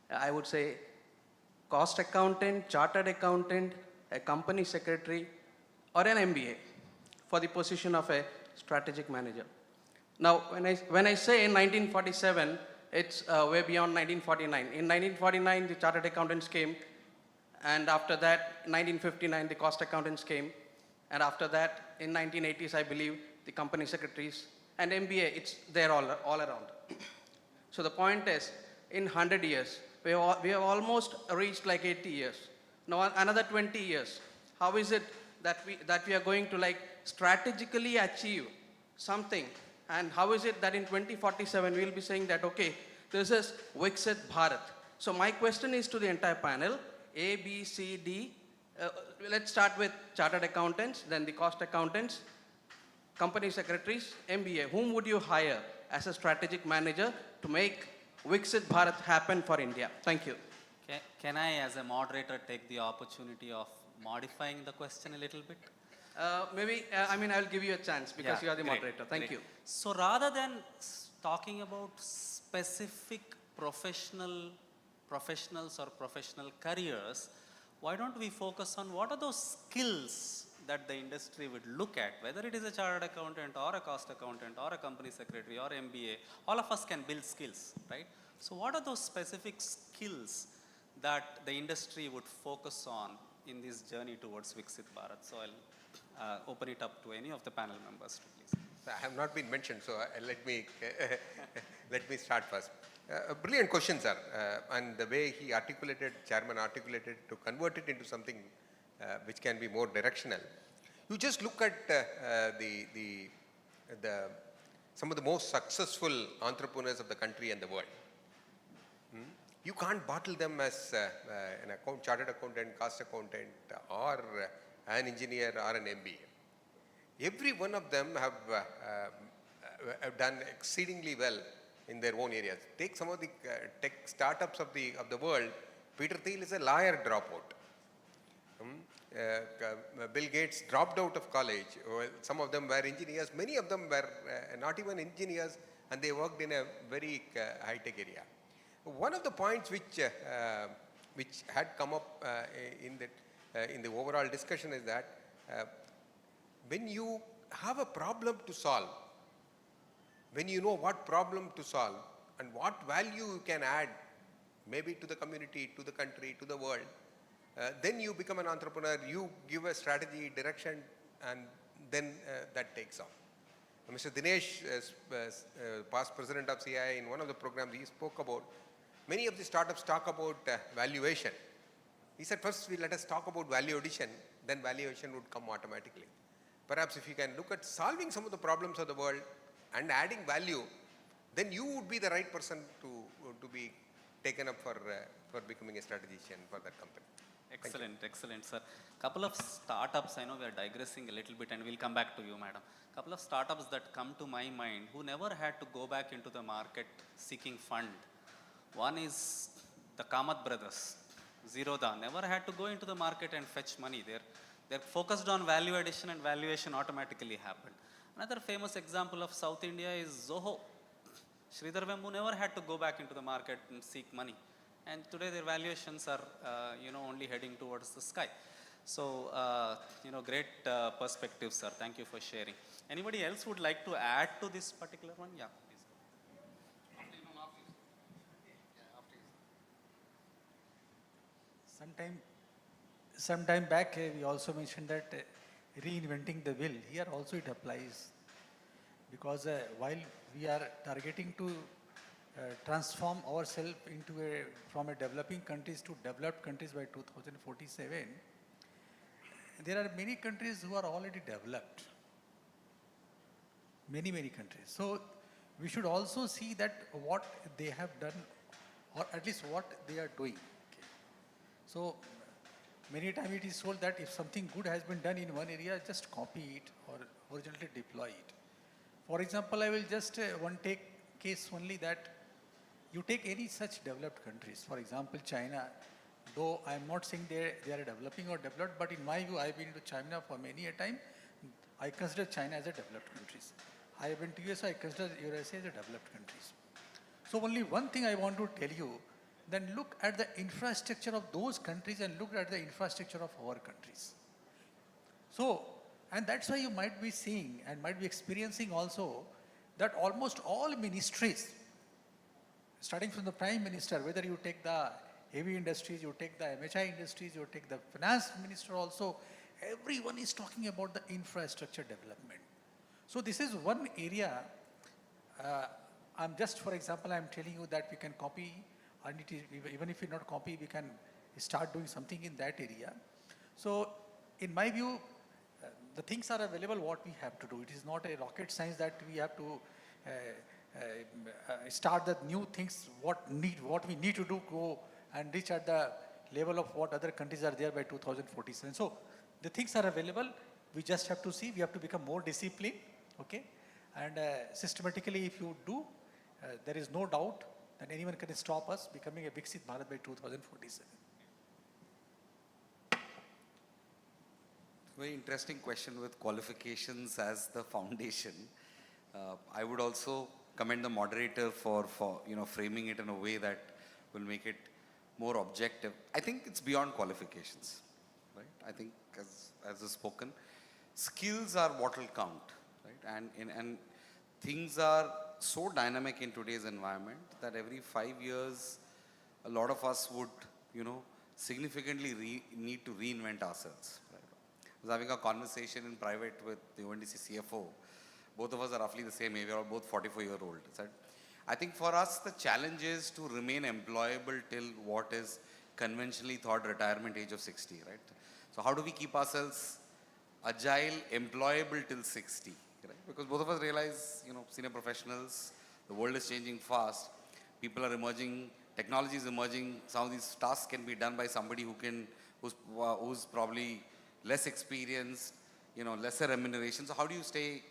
I would say cost accountant, chartered accountant, a company secretary, or an MBA for the position of a strategic manager. Now, when I say in 1947, it's way beyond 1949. In 1949, the chartered accountants came, and after that, 1959, the cost accountants came, and after that, in 1980s, I believe, the company secretaries, and MBA, it's there all around. So the point is, in 100 years, we have almost reached like 80 years. Now another 20 years. How is it that we are going to like strategically achieve something? And how is it that in 2047 we'll be saying that, okay, this is Viksit Bharat. So my question is to the entire panel, A, B, C, D. Let's start with chartered accountants, then the cost accountants, company secretaries, MBA. Whom would you hire as a strategic manager to make Viksit Bharat happen for India? Thank you. Can I, as a moderator, take the opportunity of modifying the question a little bit? I'll give you a chance because you are the moderator. Thank you. So rather than talking about specific professionals or professional careers, why don't we focus on what are those skills that the industry would look at, whether it is a chartered accountant or a cost accountant or a company secretary or MBA, all of us can build skills, right? So what are those specific skills that the industry would focus on in this journey towards Viksit Bharat? So I'll open it up to any of the panel members, please. I have not been mentioned, so let me start first. Brilliant question, sir. And the way Chairman articulated to convert it into something which can be more directional. You just look at some of the most successful entrepreneurs of the country and the world. You can't bottle them as an chartered accountant, cost accountant, or an engineer or an MBA. Every one of them have done exceedingly well in their own areas. Take some of the tech startups of the world. Peter Thiel is a lawyer dropout. Bill Gates dropped out of college. Some of them were engineers. Many of them were not even engineers, and they worked in a very high-tech area. One of the points which had come up in the overall discussion is that when you have a problem to solve, when you know what problem to solve and what value you can add, maybe to the community, to the country, to the world, then you become an entrepreneur, you give a strategy, direction, and then that takes off. Mr. Dinesh, past president of CII, in one of the programs he spoke about, many of the startups talk about valuation. He said, first let us talk about value addition, then valuation would come automatically. Perhaps if you can look at solving some of the problems of the world and adding value, then you would be the right person to be taken up for becoming a strategician for that company. Excellent, sir. Couple of startups, I know we are digressing a little bit and we'll come back to you, madam. Couple of startups that come to my mind who never had to go back into the market seeking fund. One is the Kamath brothers, Zerodha, never had to go into the market and fetch money. They're focused on value addition and valuation automatically happened. Another famous example of South India is Zoho. Sridhar Vembu never had to go back into the market and seek money. And today their valuations are, only heading towards the sky. So, great perspective, sir. Thank you for sharing. Anybody else would like to add to this particular one? Yeah, please. Sometime back, we also mentioned that reinventing the wheel. Here also it applies. Because while we are targeting to transform ourselves from a developing countries to developed countries by 2047, there are many countries who are already developed. Many, many countries. So we should also see that what they have done, or at least what they are doing. Okay. So many times it is told that if something good has been done in one area, just copy it or originally deploy it. For example, I will just one take case only that you take any such developed countries, for example, China, though I am not saying they are developing or developed, but in my view, I have been to China for many a time. I consider China as a developed countries. I have been to USA, I consider USA as a developed countries. So only one thing I want to tell you, then look at the infrastructure of those countries and look at the infrastructure of our countries. So, and that's why you might be seeing and might be experiencing also that almost all ministries, starting from the Prime Minister, whether you take the heavy industries, you take the MHI industries, you take the Finance Minister also, everyone is talking about the infrastructure development. So this is one area, I'm just, for example, I'm telling you that we can copy, and it is, even if we not copy, we can start doing something in that area. So in my view, the things are available what we have to do. It is not a rocket science that we have to start the new things, what we need to do, go and reach at the level of what other countries are there by 2047. So the things are available. We just have to see, we have to become more disciplined, okay? And systematically, if you do, there is no doubt that anyone can stop us becoming a Viksit Bharat by 2047. Very interesting question with qualifications as the foundation. I would also commend the moderator for framing it in a way that will make it more objective. I think it's beyond qualifications, right? I think as is spoken, skills are what will count, right? And things are so dynamic in today's environment that every 5 years, a lot of us would, significantly need to reinvent ourselves. Right? I was having a conversation in private with the ONDC CFO. Both of us are roughly the same age. We are both 44-year-old. I think for us, the challenge is to remain employable till what is conventionally thought retirement age of 60, right? So how do we keep ourselves agile, employable till 60, right? Because both of us realize, senior professionals, the world is changing fast. People are emerging, technology is emerging. Some of these tasks can be done by somebody who's probably less experienced, lesser remuneration. So how do you stay,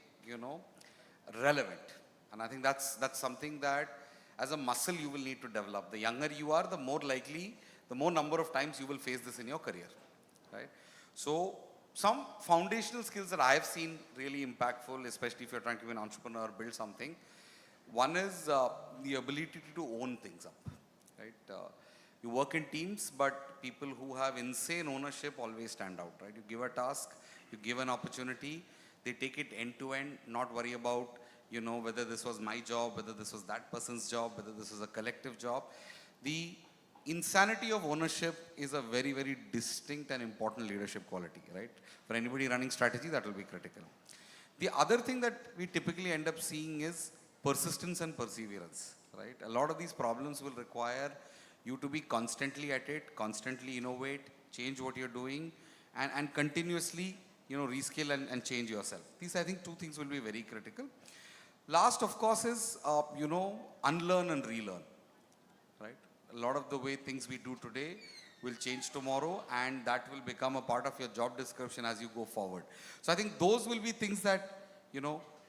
relevant? And I think that's something that as a muscle you will need to develop. The younger you are, the more likely, the more number of times you will face this in your career, right? So some foundational skills that I have seen really impactful, especially if you're trying to be an entrepreneur, build something. One is the ability to own things up, right? You work in teams, but people who have insane ownership always stand out, right? You give a task, you give an opportunity, they take it end to end, not worry about whether this was my job, whether this was that person's job, whether this was a collective job. The insanity of ownership is a very, very distinct and important leadership quality, right? For anybody running strategy, that will be critical. The other thing that we typically end up seeing is persistence and perseverance, right? A lot of these problems will require you to be constantly at it, constantly innovate, change what you're doing, and continuously, reskill and change yourself. These, I think, two things will be very critical. Last, of course, is, unlearn and relearn, right? A lot of the way things we do today will change tomorrow, and that will become a part of your job description as you go forward. So I think those will be things that,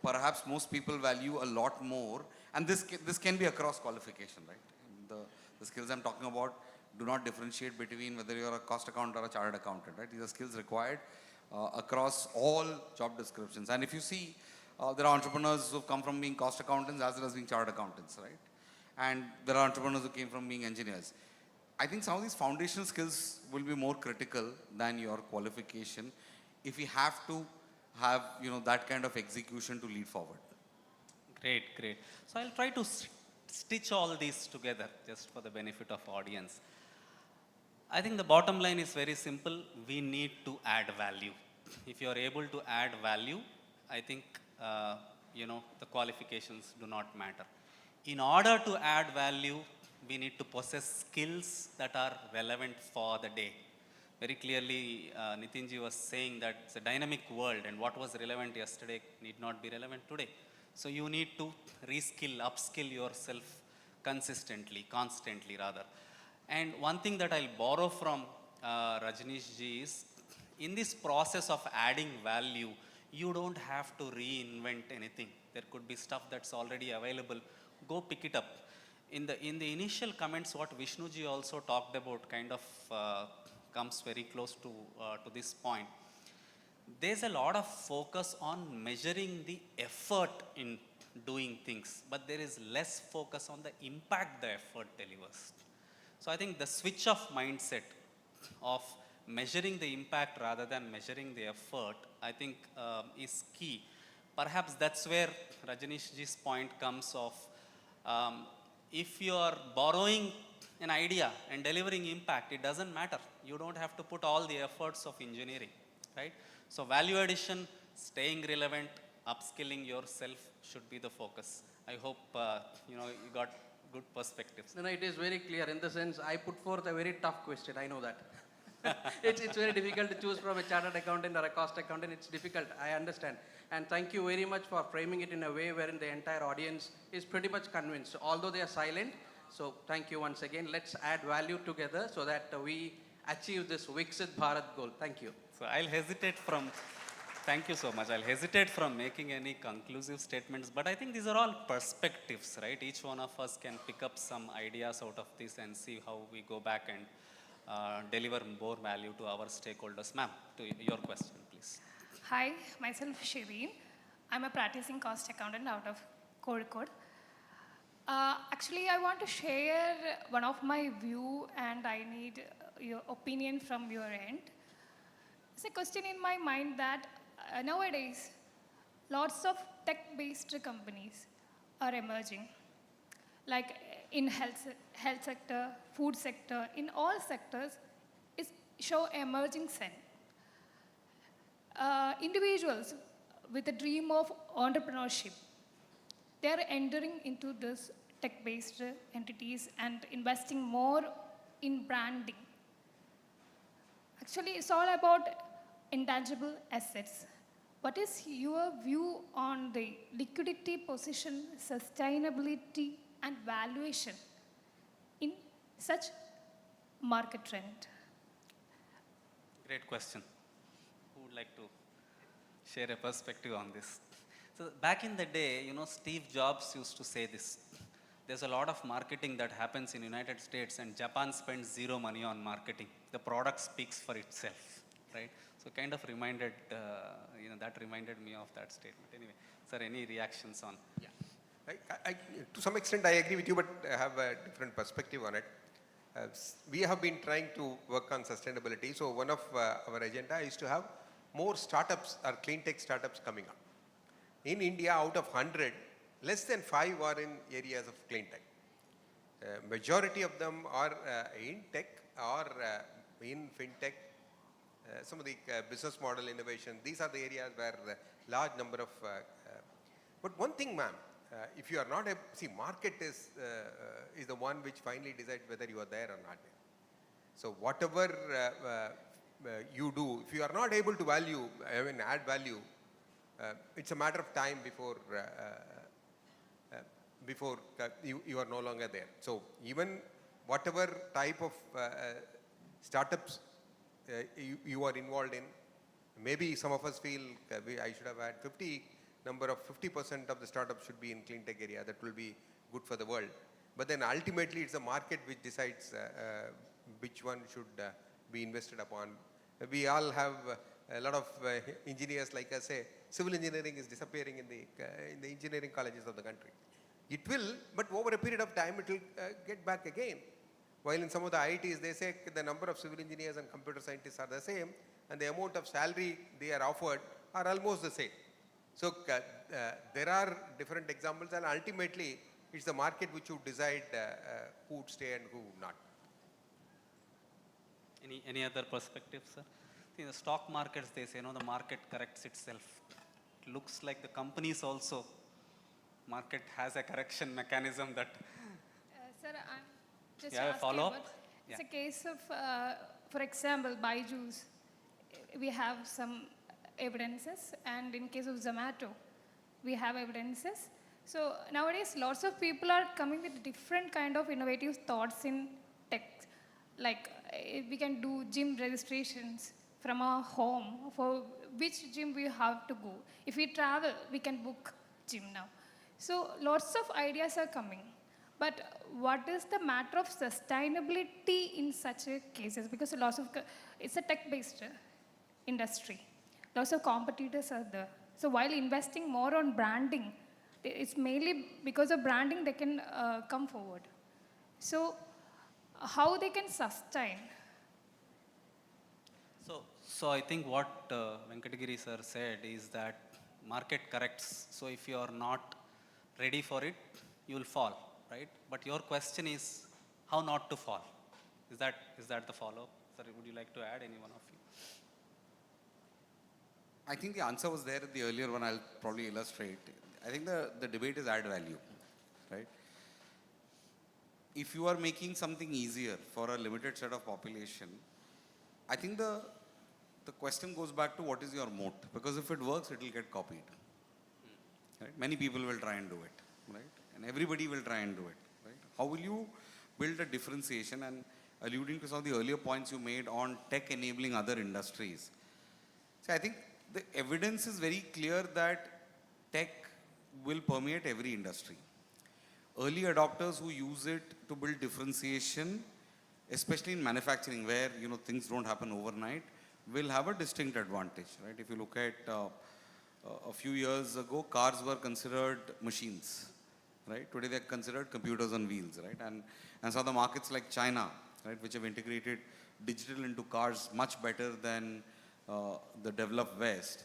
perhaps most people value a lot more, and this can be across qualification, right? The skills I'm talking about do not differentiate between whether you're a cost accountant or a chartered accountant, right? These are skills required across all job descriptions. And if you see, there are entrepreneurs who've come from being cost accountants as well as being chartered accountants, right? And there are entrepreneurs who came from being engineers. I think some of these foundational skills will be more critical than your qualification if we have to have, that kind of execution to lead forward. Great. So I'll try to stitch all these together just for the benefit of audience. I think the bottom line is very simple. We need to add value. If you are able to add value, I think, the qualifications do not matter. In order to add value, we need to possess skills that are relevant for the day. very clearly Nitinji was saying that it's a dynamic world and what was relevant yesterday need not be relevant today. So you need to reskill, upskill yourself consistently, constantly rather. And one thing that I'll borrow from Rajneesh ji is, in this process of adding value, you don't have to reinvent anything. There could be stuff that's already available. Go pick it up. In the initial comments, what Vishnu ji also talked about kind of comes very close to this point. There's a lot of focus on measuring the effort in doing things, but there is less focus on the impact the effort delivers. So I think the switch of mindset of measuring the impact rather than measuring the effort, I think is key. Perhaps that's where Rajneesh ji's point comes of, if you are borrowing an idea and delivering impact, it doesn't matter. You don't have to put all the efforts of engineering, right? So value addition, staying relevant, upskilling yourself should be the focus. I hope you got good perspectives. No, it is very clear. In the sense, I put forth a very tough question. I know that. It's very difficult to choose from a chartered accountant or a cost accountant. It's difficult. I understand. And thank you very much for framing it in a way wherein the entire audience is pretty much convinced, although they are silent. So thank you once again. Let's add value together so that we achieve this Viksit Bharat goal. Thank you. So I'll hesitate from, thank you so much. I'll hesitate from making any conclusive statements, but I think these are all perspectives, right? Each one of us can pick up some ideas out of this and see how we go back and deliver more value to our stakeholders. Ma'am, to your question, please. Hi, myself Shireen. I'm a practicing cost accountant out of Kozhikode. Actually, I want to share one of my view and I need your opinion from your end. It's a question in my mind that nowadays, lots of tech-based companies are emerging. Like in health sector, food sector, in all sectors, show emerging sense. Individuals with a dream of entrepreneurship, they are entering into this tech-based entities and investing more in branding. Actually, it's all about intangible assets. What is your view on the liquidity position, sustainability, and valuation in such market trend? Great question. Who would like to share a perspective on this? So back in the day, Steve Jobs used to say this. There's a lot of marketing that happens in United States and Japan spends zero money on marketing. The product speaks for itself, right? So kind of reminded, that reminded me of that statement. Anyway, sir, any reactions on? Yeah. To some extent, I agree with you, but I have a different perspective on it. We have been trying to work on sustainability. So one of our agenda is to have more startups or clean tech startups coming up. In India, out of 100, less than 5 are in areas of clean tech. Majority of them are in tech or in fintech. Some of the business model innovation, these are the areas where large number of, but one thing, ma'am, if you are not, market is the one which finally decides whether you are there or not there. So whatever you do, if you are not able to add value, it's a matter of time before you are no longer there. So even whatever type of startups you are involved in, maybe some of us feel I should have had 50% of the startups should be in clean tech area. That will be good for the world. But then ultimately it's the market which decides which one should be invested upon. We all have a lot of engineers, like I say, civil engineering is disappearing in the engineering colleges of the country. It will, but over a period of time it will get back again. While in some of the IITs, they say the number of civil engineers and computer scientists are the same, and the amount of salary they are offered are almost the same. So there are different examples, and ultimately it's the market which would decide who would stay and who would not. Any other perspectives, sir? In the stock markets, they say, the market corrects itself. It looks like the companies also, market has a correction mechanism that... Sir, I'm just you have a asking follow-up? about, it's a case of for example, Byju's, we have some evidences, and in case of Zomato, we have evidences. So nowadays, lots of people are coming with different kind of innovative thoughts in tech. Like we can do gym registrations from our home for which gym we have to go. If we travel, we can book gym now. So lots of ideas are coming. But what is the matter of sustainability in such a cases? Because it's a tech-based industry. Lots of competitors are there. So while investing more on branding, it's mainly because of branding they can come forward. So how they can sustain? So I think what Venkatagiri sir said is that market corrects. So if you are not ready for it, you will fall, right? But your question is how not to fall. Is that the follow-up? Sir, would you like to add, any one of you? I think the answer was there in the earlier one. I'll probably illustrate. I think the debate is add value, right? If you are making something easier for a limited set of population, I think the question goes back to what is your moat? Because if it works, it will get copied. Right? Many people will try and do it, right? And everybody will try and do it, right? How will you build a differentiation? And alluding to some of the earlier points you made on tech enabling other industries. So I think the evidence is very clear that tech will permeate every industry. Early adopters who use it to build differentiation, especially in manufacturing where things don't happen overnight, will have a distinct advantage, right? If you look at a few years ago, cars were considered machines, right? Today they're considered computers on wheels, right? And so the markets like China, right, which have integrated digital into cars much better than the developed West,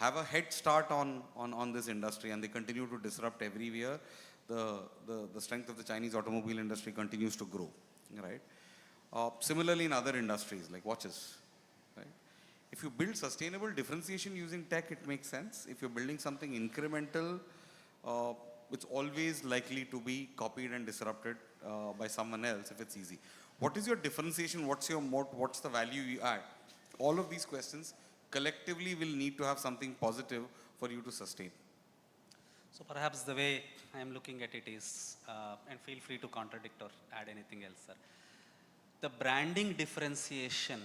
have a head start on this industry, and they continue to disrupt every year. The strength of the Chinese automobile industry continues to grow, right? Similarly in other industries like watches, right? If you build sustainable differentiation using tech, it makes sense. If you're building something incremental, it's always likely to be copied and disrupted by someone else if it's easy. What is your differentiation? What's your moat? What's the value you add? All of these questions collectively will need to have something positive for you to sustain. So perhaps the way I am looking at it is, and feel free to contradict or add anything else, sir. The branding differentiation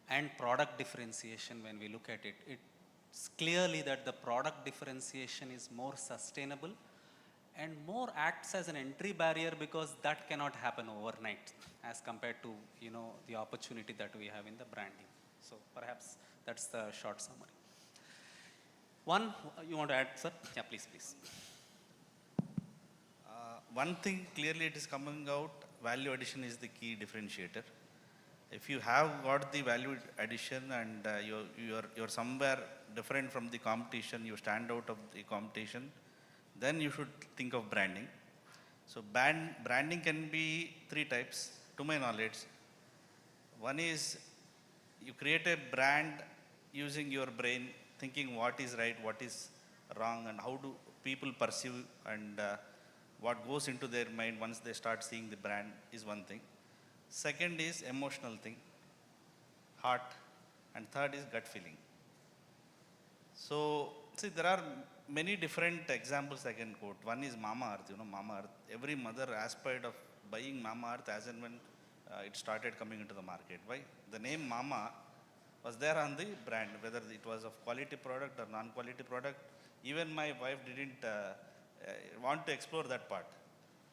and product differentiation, when we look at it, it's clearly that the product differentiation is more sustainable and more acts as an entry barrier, because that cannot happen overnight as compared to the opportunity that we have in the branding. So perhaps that's the short summary. One, you want to add, sir? Yeah, please. One thing clearly it is coming out, value addition is the key differentiator. If you have got the value addition and you're somewhere different from the competition, you stand out of the competition, then you should think of branding. So branding can be three types, to my knowledge. One is you create a brand using your brain, thinking what is right, what is wrong, and how do people perceive, and what goes into their mind once they start seeing the brand is one thing. Second is emotional thing, heart, and third is gut feeling. So, see, there are many different examples I can quote. One is Mama Earth, Mama Earth. Every mother aspired of buying Mama Earth as and when it started coming into the market. Why? The name Mama was there on the brand, whether it was of quality product or non-quality product. Even my wife didn't want to explore that part.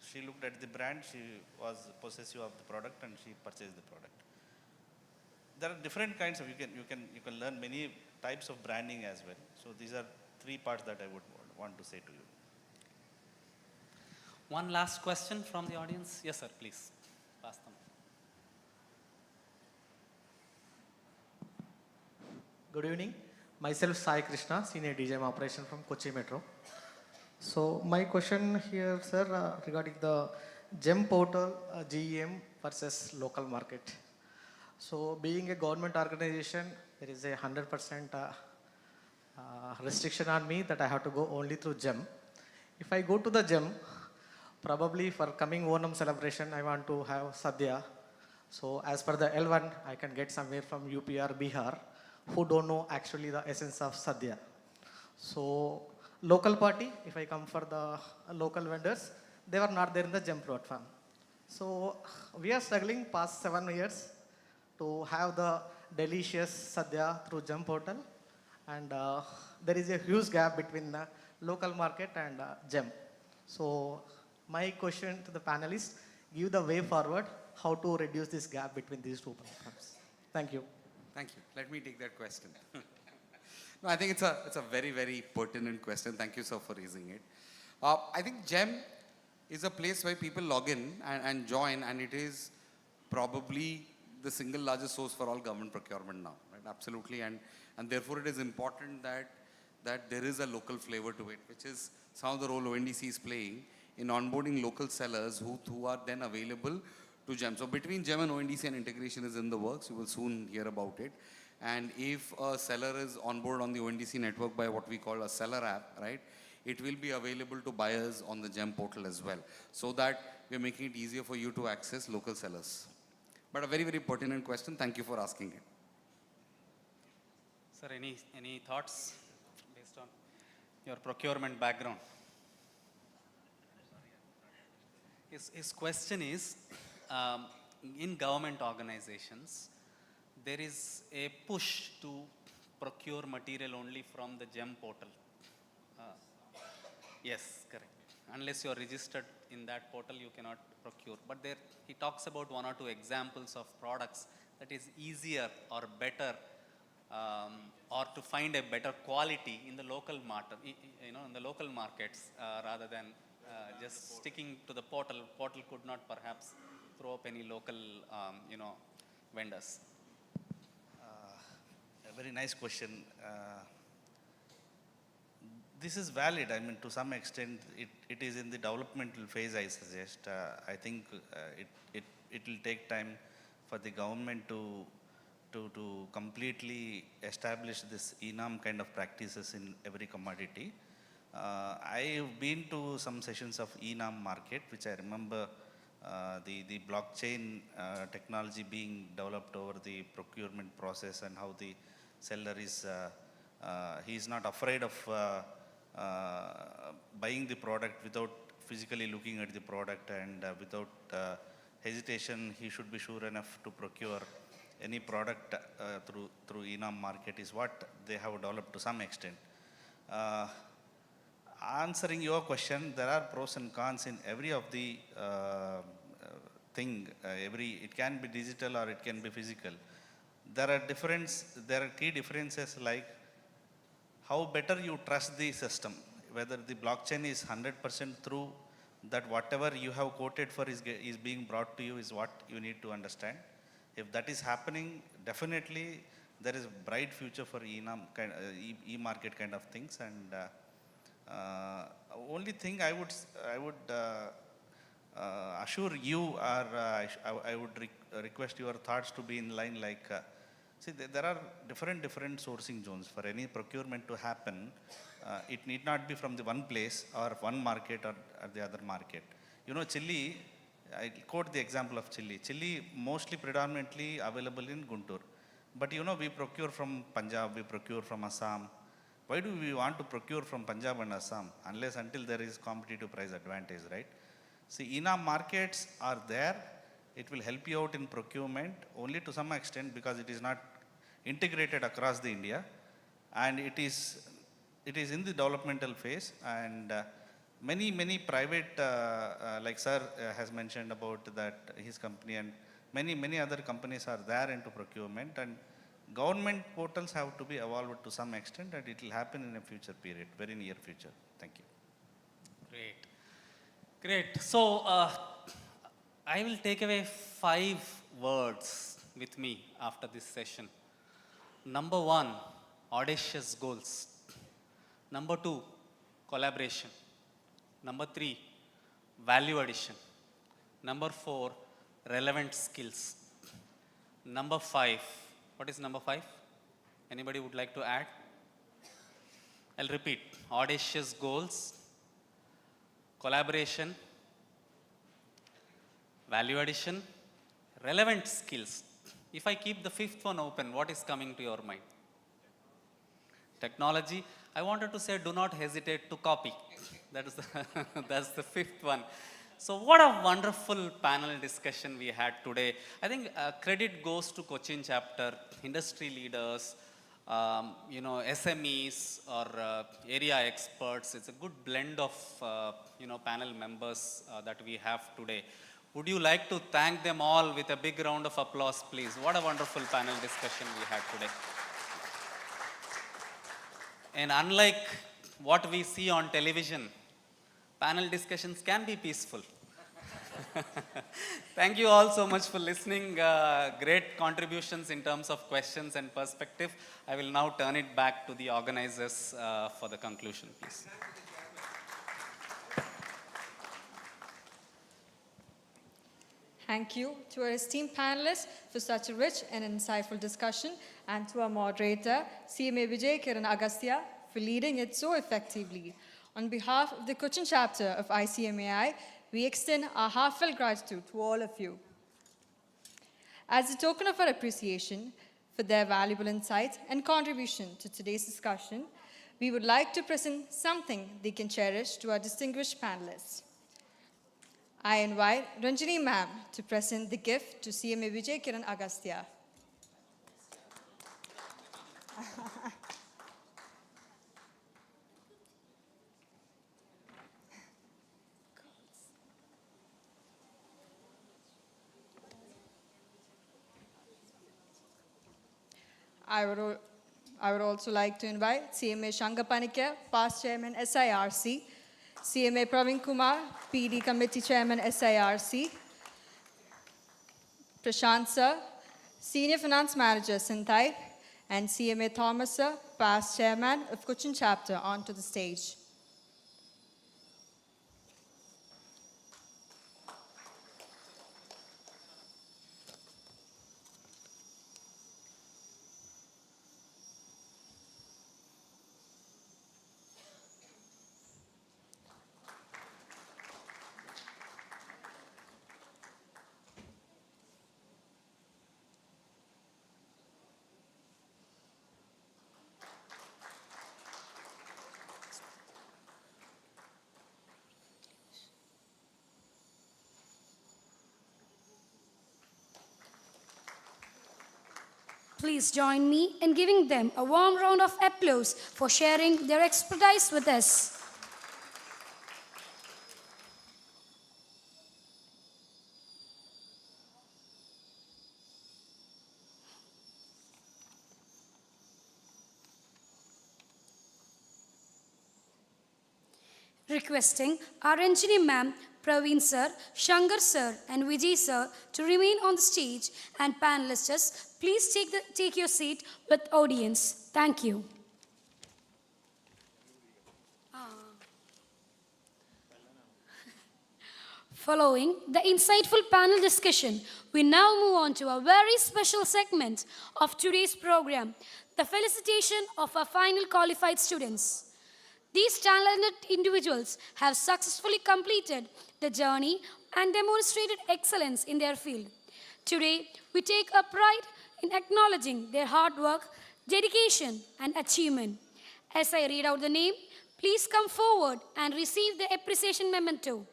She looked at the brand, she was possessive of the product, and she purchased the product. There are different kinds of, you can learn many types of branding as well. So these are three parts that I would want to say to you. One last question from the audience. Yes, sir, please. Pass them. Good evening. Myself, Sai Krishna, Senior DGM Operation from Cochin Metro. So my question here, sir, regarding the GEM portal, GEM versus local market. So being a government organization, there is a 100% restriction on me that I have to go only through GEM. If I go to the GEM, probably for coming Onam celebration, I want to have Sadhya So as per the L1, I can get somewhere from UP or Bihar who don't know actually the essence of Sadhya. So local party, if I come for the local vendors, they were not there in the GEM platform. So we are struggling past 7 years to have the delicious Sadhya through GEM portal. And there is a huge gap between the local market and GEM. So my question to the panelists, give the way forward how to reduce this gap between these two platforms. Thank you. Thank you. Let me take that question. No, I think it's a very, very pertinent question. Thank you, sir, for raising it. I think GEM is a place where people log in and join, and it is probably the single largest source for all government procurement now, right? Absolutely, and therefore it is important that there is a local flavor to it, which is some of the role ONDC is playing in onboarding local sellers who are then available to GEM. So between GEM and ONDC, an integration is in the works. You will soon hear about it. And if a seller is on board on the ONDC network by what we call a seller app, right, it will be available to buyers on the GEM portal as well, so that we are making it easier for you to access local sellers. But a very, very pertinent question. Thank you for asking it. Sir, any thoughts based on your procurement background? His question is, in government organizations, there is a push to procure material only from the GEM portal. Yes, correct. Unless you are registered in that portal, you cannot procure. But there, he talks about 1 or 2 examples of products that is easier or better, or to find a better quality in the local market, in the local markets, rather than just sticking to the portal. Portal could not perhaps throw up any local, vendors. A very nice question. This is valid. I mean, to some extent, it is in the developmental phase, I suggest. I think it will take time for the government to completely establish this ENAM kind of practices in every commodity. I've been to some sessions of ENAM market, which I remember the blockchain technology being developed over the procurement process, and how the seller is, he is not afraid of buying the product without physically looking at the product, and without hesitation, he should be sure enough to procure any product through ENAM market, is what they have developed to some extent. Answering your question, there are pros and cons in every of the thing. It can be digital or it can be physical. There are key differences, like how better you trust the system, whether the blockchain is 100% through, that whatever you have quoted for is being brought to you, is what you need to understand. If that is happening, definitely there is a bright future for ENAM, e-market kind of things. And only thing I would assure you, or I would request your thoughts to be in line, like, see, there are different sourcing zones. For any procurement to happen, it need not be from the one place or one market or the other market. Chili, I quote the example of chili. Chili mostly predominantly available in Guntur. But we procure from Punjab, we procure from Assam. Why do we want to procure from Punjab and Assam? Until there is competitive price advantage, right? See, ENAM markets are there. It will help you out in procurement only to some extent, because it is not integrated across the India, and it is in the developmental phase. And many private, like sir has mentioned about that, his company, and many other companies are there into procurement, and government portals have to be evolved to some extent, and it will happen in a future period, very near future. Thank you. Great. So I will take away 5 words with me after this session. Number 1, audacious goals. Number 2, collaboration. Number 3, value addition. Number 4, relevant skills. Number 5, what is number 5? Anybody would like to add? I'll repeat: audacious goals, collaboration, value addition, Relevant skills. If I keep the fifth one open, what is coming to your mind? Technology. I wanted to say do not hesitate to copy. That is the that's the fifth one. So what a wonderful panel discussion we had today. I think credit goes to Cochin chapter, industry leaders, SMEs or area experts. It's a good blend of panel members that we have today. Would you like to thank them all with a big round of applause, please? What a wonderful panel discussion we had today. And unlike what we see on television, panel discussions can be peaceful. Thank you all so much for listening. Great contributions in terms of questions and perspective. I will now turn it back to the organizers for the conclusion, please. Thank you to our esteemed panelists for such a rich and insightful discussion, and to our moderator, CMA Vijay Kiran Agastya, for leading it so effectively. On behalf of the Cochin chapter of ICMAI, we extend our heartfelt gratitude to all of you. As a token of our appreciation for their valuable insights and contribution to today's discussion, we would like to present something they can cherish to our distinguished panelists. I invite Ranjini ma'am to present the gift to CMA Vijay Kiran Agastya. I would also like to invite CMA Shangapanikya, past chairman SIRC, CMA Praveen Kumar, PD committee chairman SIRC, Prashant sir, senior finance manager Sinthai, and CMA Thomas sir, past chairman of Cochin chapter, onto the stage. Please join me in giving them a warm round of applause for sharing their expertise with us. Requesting our engineer ma'am, Praveen sir, Shankar sir and Vijay sir to remain on the stage, and panelists, please take your seat with audience. Thank you. Following the insightful panel discussion, we now move on to a very special segment of today's program, the felicitation of our final qualified students. These talented individuals have successfully completed the journey and demonstrated excellence in their field. Today, we take a pride in acknowledging their hard work, dedication, and achievement. As I read out the name, please come forward and receive the appreciation memento.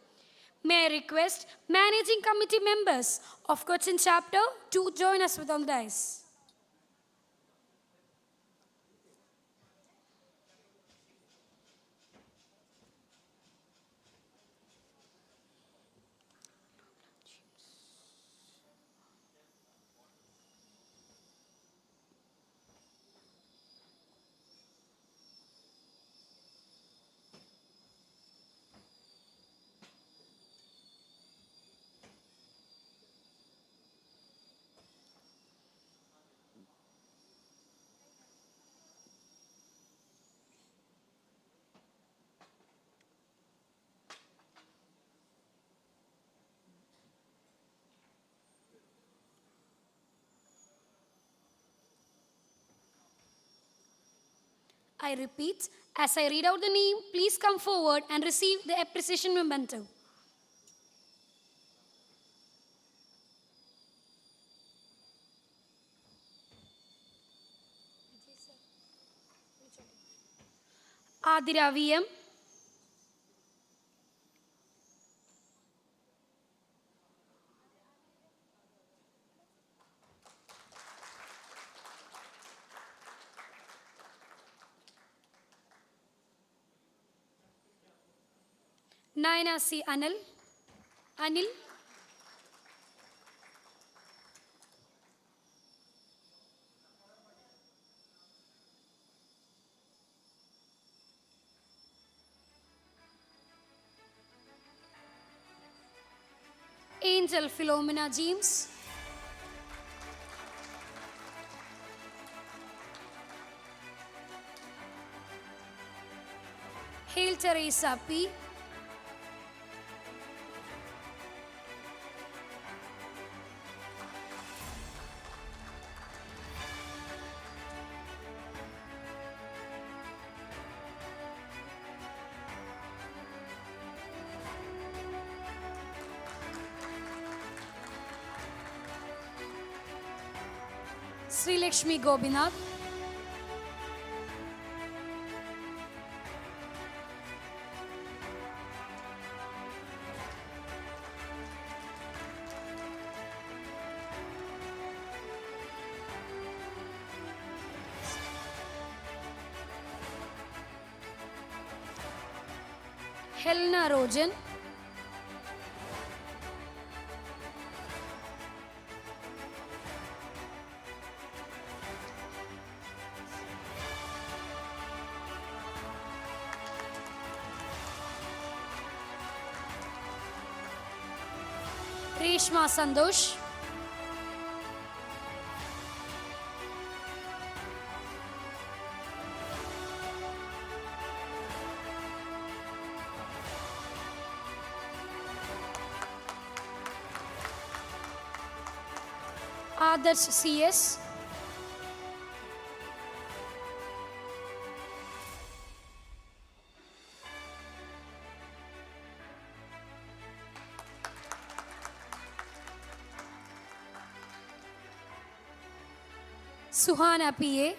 May I request managing committee members of Cochin chapter to join us with on this. I repeat, as I read out the name, please come forward and receive the appreciation memento. Adira VM. Naina C. Anil. Angel Philomena James. Hail Teresa P. Sri Lakshmi Gobinath. Helena Rojan. Reshma Sandosh. Adarsh CS. Suhana PA.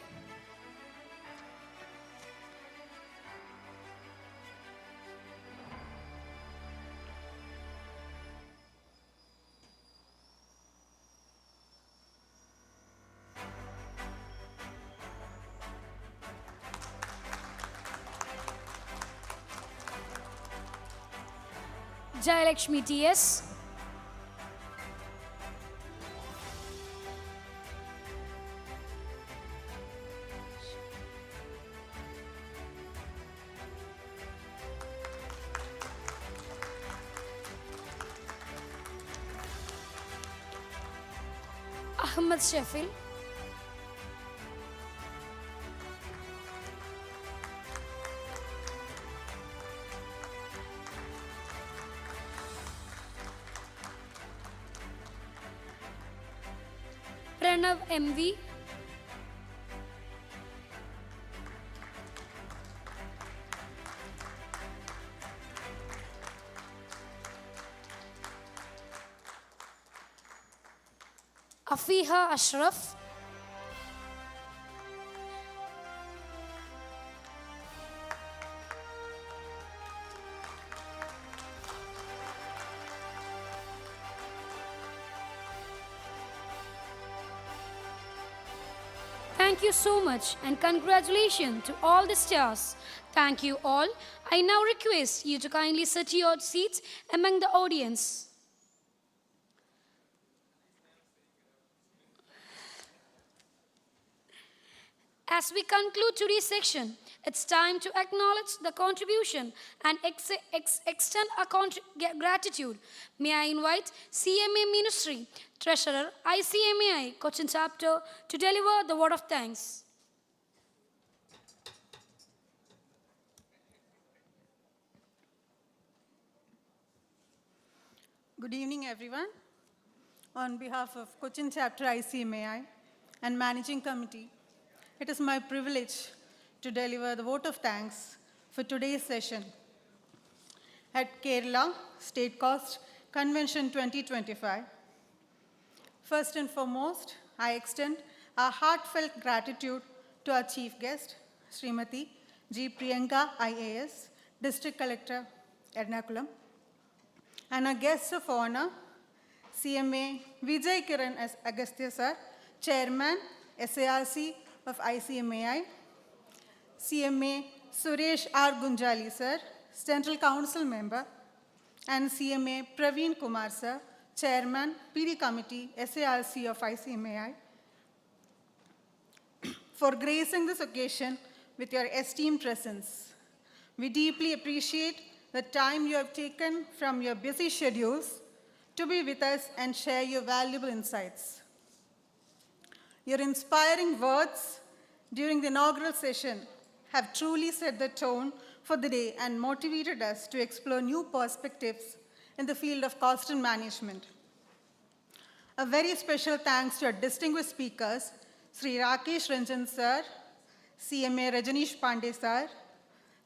Jayalakshmi TS. Ahmed Sheffield. Pranav MV. Afiha Ashraf. Thank you so much and congratulations to all the stars. Thank you all. I now request you to kindly sit your seats among the audience. As we conclude today's section, it's time to acknowledge the contribution and extend our gratitude. May I invite CMA Ministry Treasurer, Icmai Cochin Chapter to deliver the word of thanks. Good evening, everyone. On behalf of Cochin Chapter Icmai and Managing Committee, it is my privilege to deliver the vote of thanks for today's session. At Kerala State Cost Convention 2025, first and foremost, I extend our heartfelt gratitude to our chief guest, Srimati G. Priyanka, IAS, District Collector, Ernakulam. And our guests of honor, CMA Vijay Kiran Agastya Sir, Chairman, SARC of ICMAI. CMA Suresh R. Gunjali Sir, Central Council Member. And CMA Praveen Kumar Sir, Chairman, PD Committee, SARC of ICMAI, for gracing this occasion with your esteemed presence. We deeply appreciate the time you have taken from your busy schedules to be with us and share your valuable insights. Your inspiring words during the inaugural session have truly set the tone for the day and motivated us to explore new perspectives in the field of cost and management. A very special thanks to our distinguished speakers, Sri Rakesh Ranjan Sir, CMA Rajanish Pandey Sir,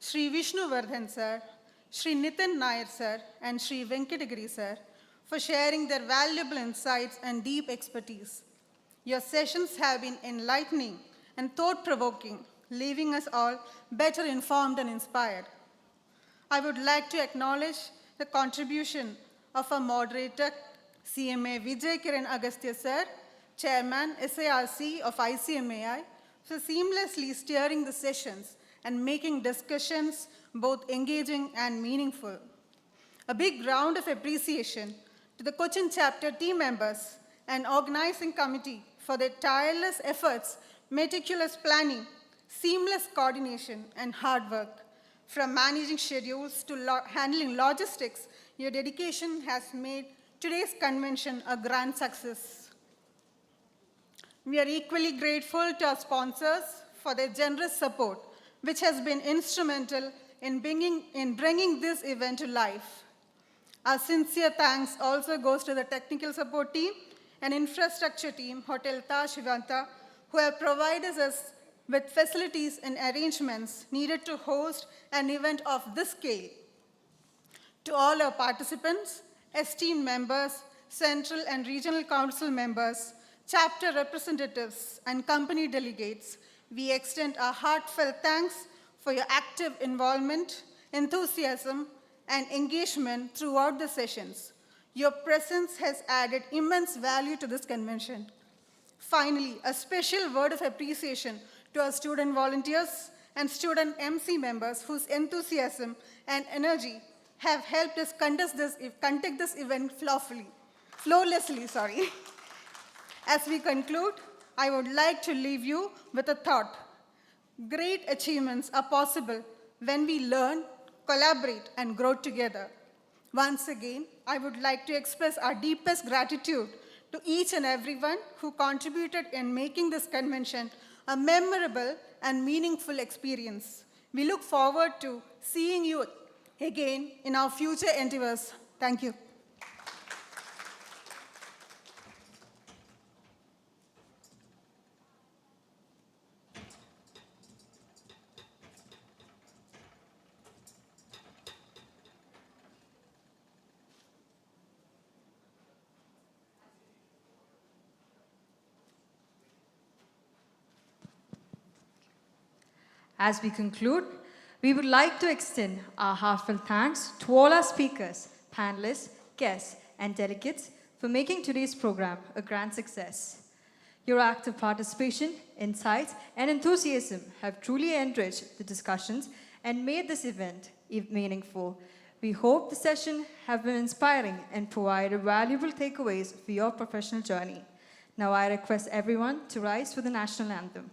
Sri Vishnu Vardhan Sir, Sri Nitin Nair Sir, and Sri Venkatagiri Sir for sharing their valuable insights and deep expertise. Your sessions have been enlightening and thought-provoking, leaving us all better informed and inspired. I would like to acknowledge the contribution of our moderator, CMA Vijay Kiran Agastya Sir, Chairman, SARC of ICMAI, for seamlessly steering the sessions and making discussions both engaging and meaningful. A big round of appreciation to the Cochin chapter team members and organizing committee for their tireless efforts, meticulous planning, seamless coordination, and hard work. From managing schedules to handling logistics, your dedication has made today's convention a grand success. We are equally grateful to our sponsors for their generous support, which has been instrumental in bringing this event to life. Our sincere thanks also goes to the technical support team and infrastructure team, Hotel Taj Vivanta, who have provided us with facilities and arrangements needed to host an event of this scale. To all our participants, esteemed members, Central and Regional Council members, chapter representatives, and company delegates, we extend our heartfelt thanks for your active involvement, enthusiasm, and engagement throughout the sessions. Your presence has added immense value to this convention. Finally, a special word of appreciation to our student volunteers and student MC members whose enthusiasm and energy have helped us conduct this event flawlessly. As we conclude, I would like to leave you with a thought. Great achievements are possible when we learn, collaborate, and grow together. Once again, I would like to express our deepest gratitude to each and everyone who contributed in making this convention a memorable and meaningful experience. We look forward to seeing you again in our future endeavors. Thank you. As we conclude, we would like to extend our heartfelt thanks to all our speakers, panelists, guests, and delegates for making today's program a grand success. Your active participation, insights, and enthusiasm have truly enriched the discussions and made this event meaningful. We hope the session have been inspiring and provided valuable takeaways for your professional journey. Now I request everyone to rise for the national anthem.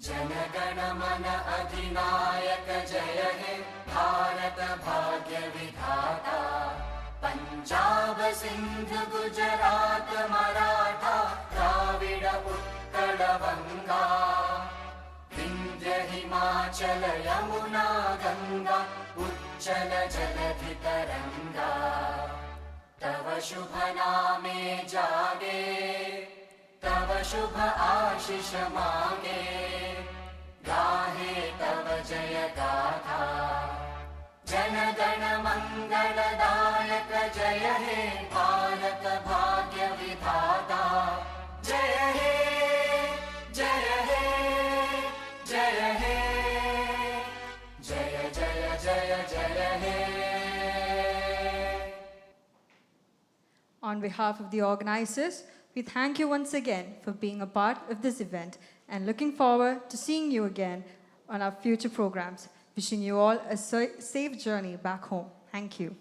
जनगण मन अधिनायक जय हे भारत भाग्य विधाता पंजाब सिंध गुजरात मराठा द्राविड उत्कल बंगा विंध्य हिमाचल यमुना गंगा उच्चल जलधि तरंगा तव शुभ नामे जागे तव शुभ आशीष मांगे गाहे तव जय गाथा जन गण मंगलदायक जय हे भारत भाग्य विधाता जय हे On behalf of the organizers, we thank you once again for being a part of this event and looking forward to seeing you again on our future programs. Wishing you all a safe journey back home. Thank you.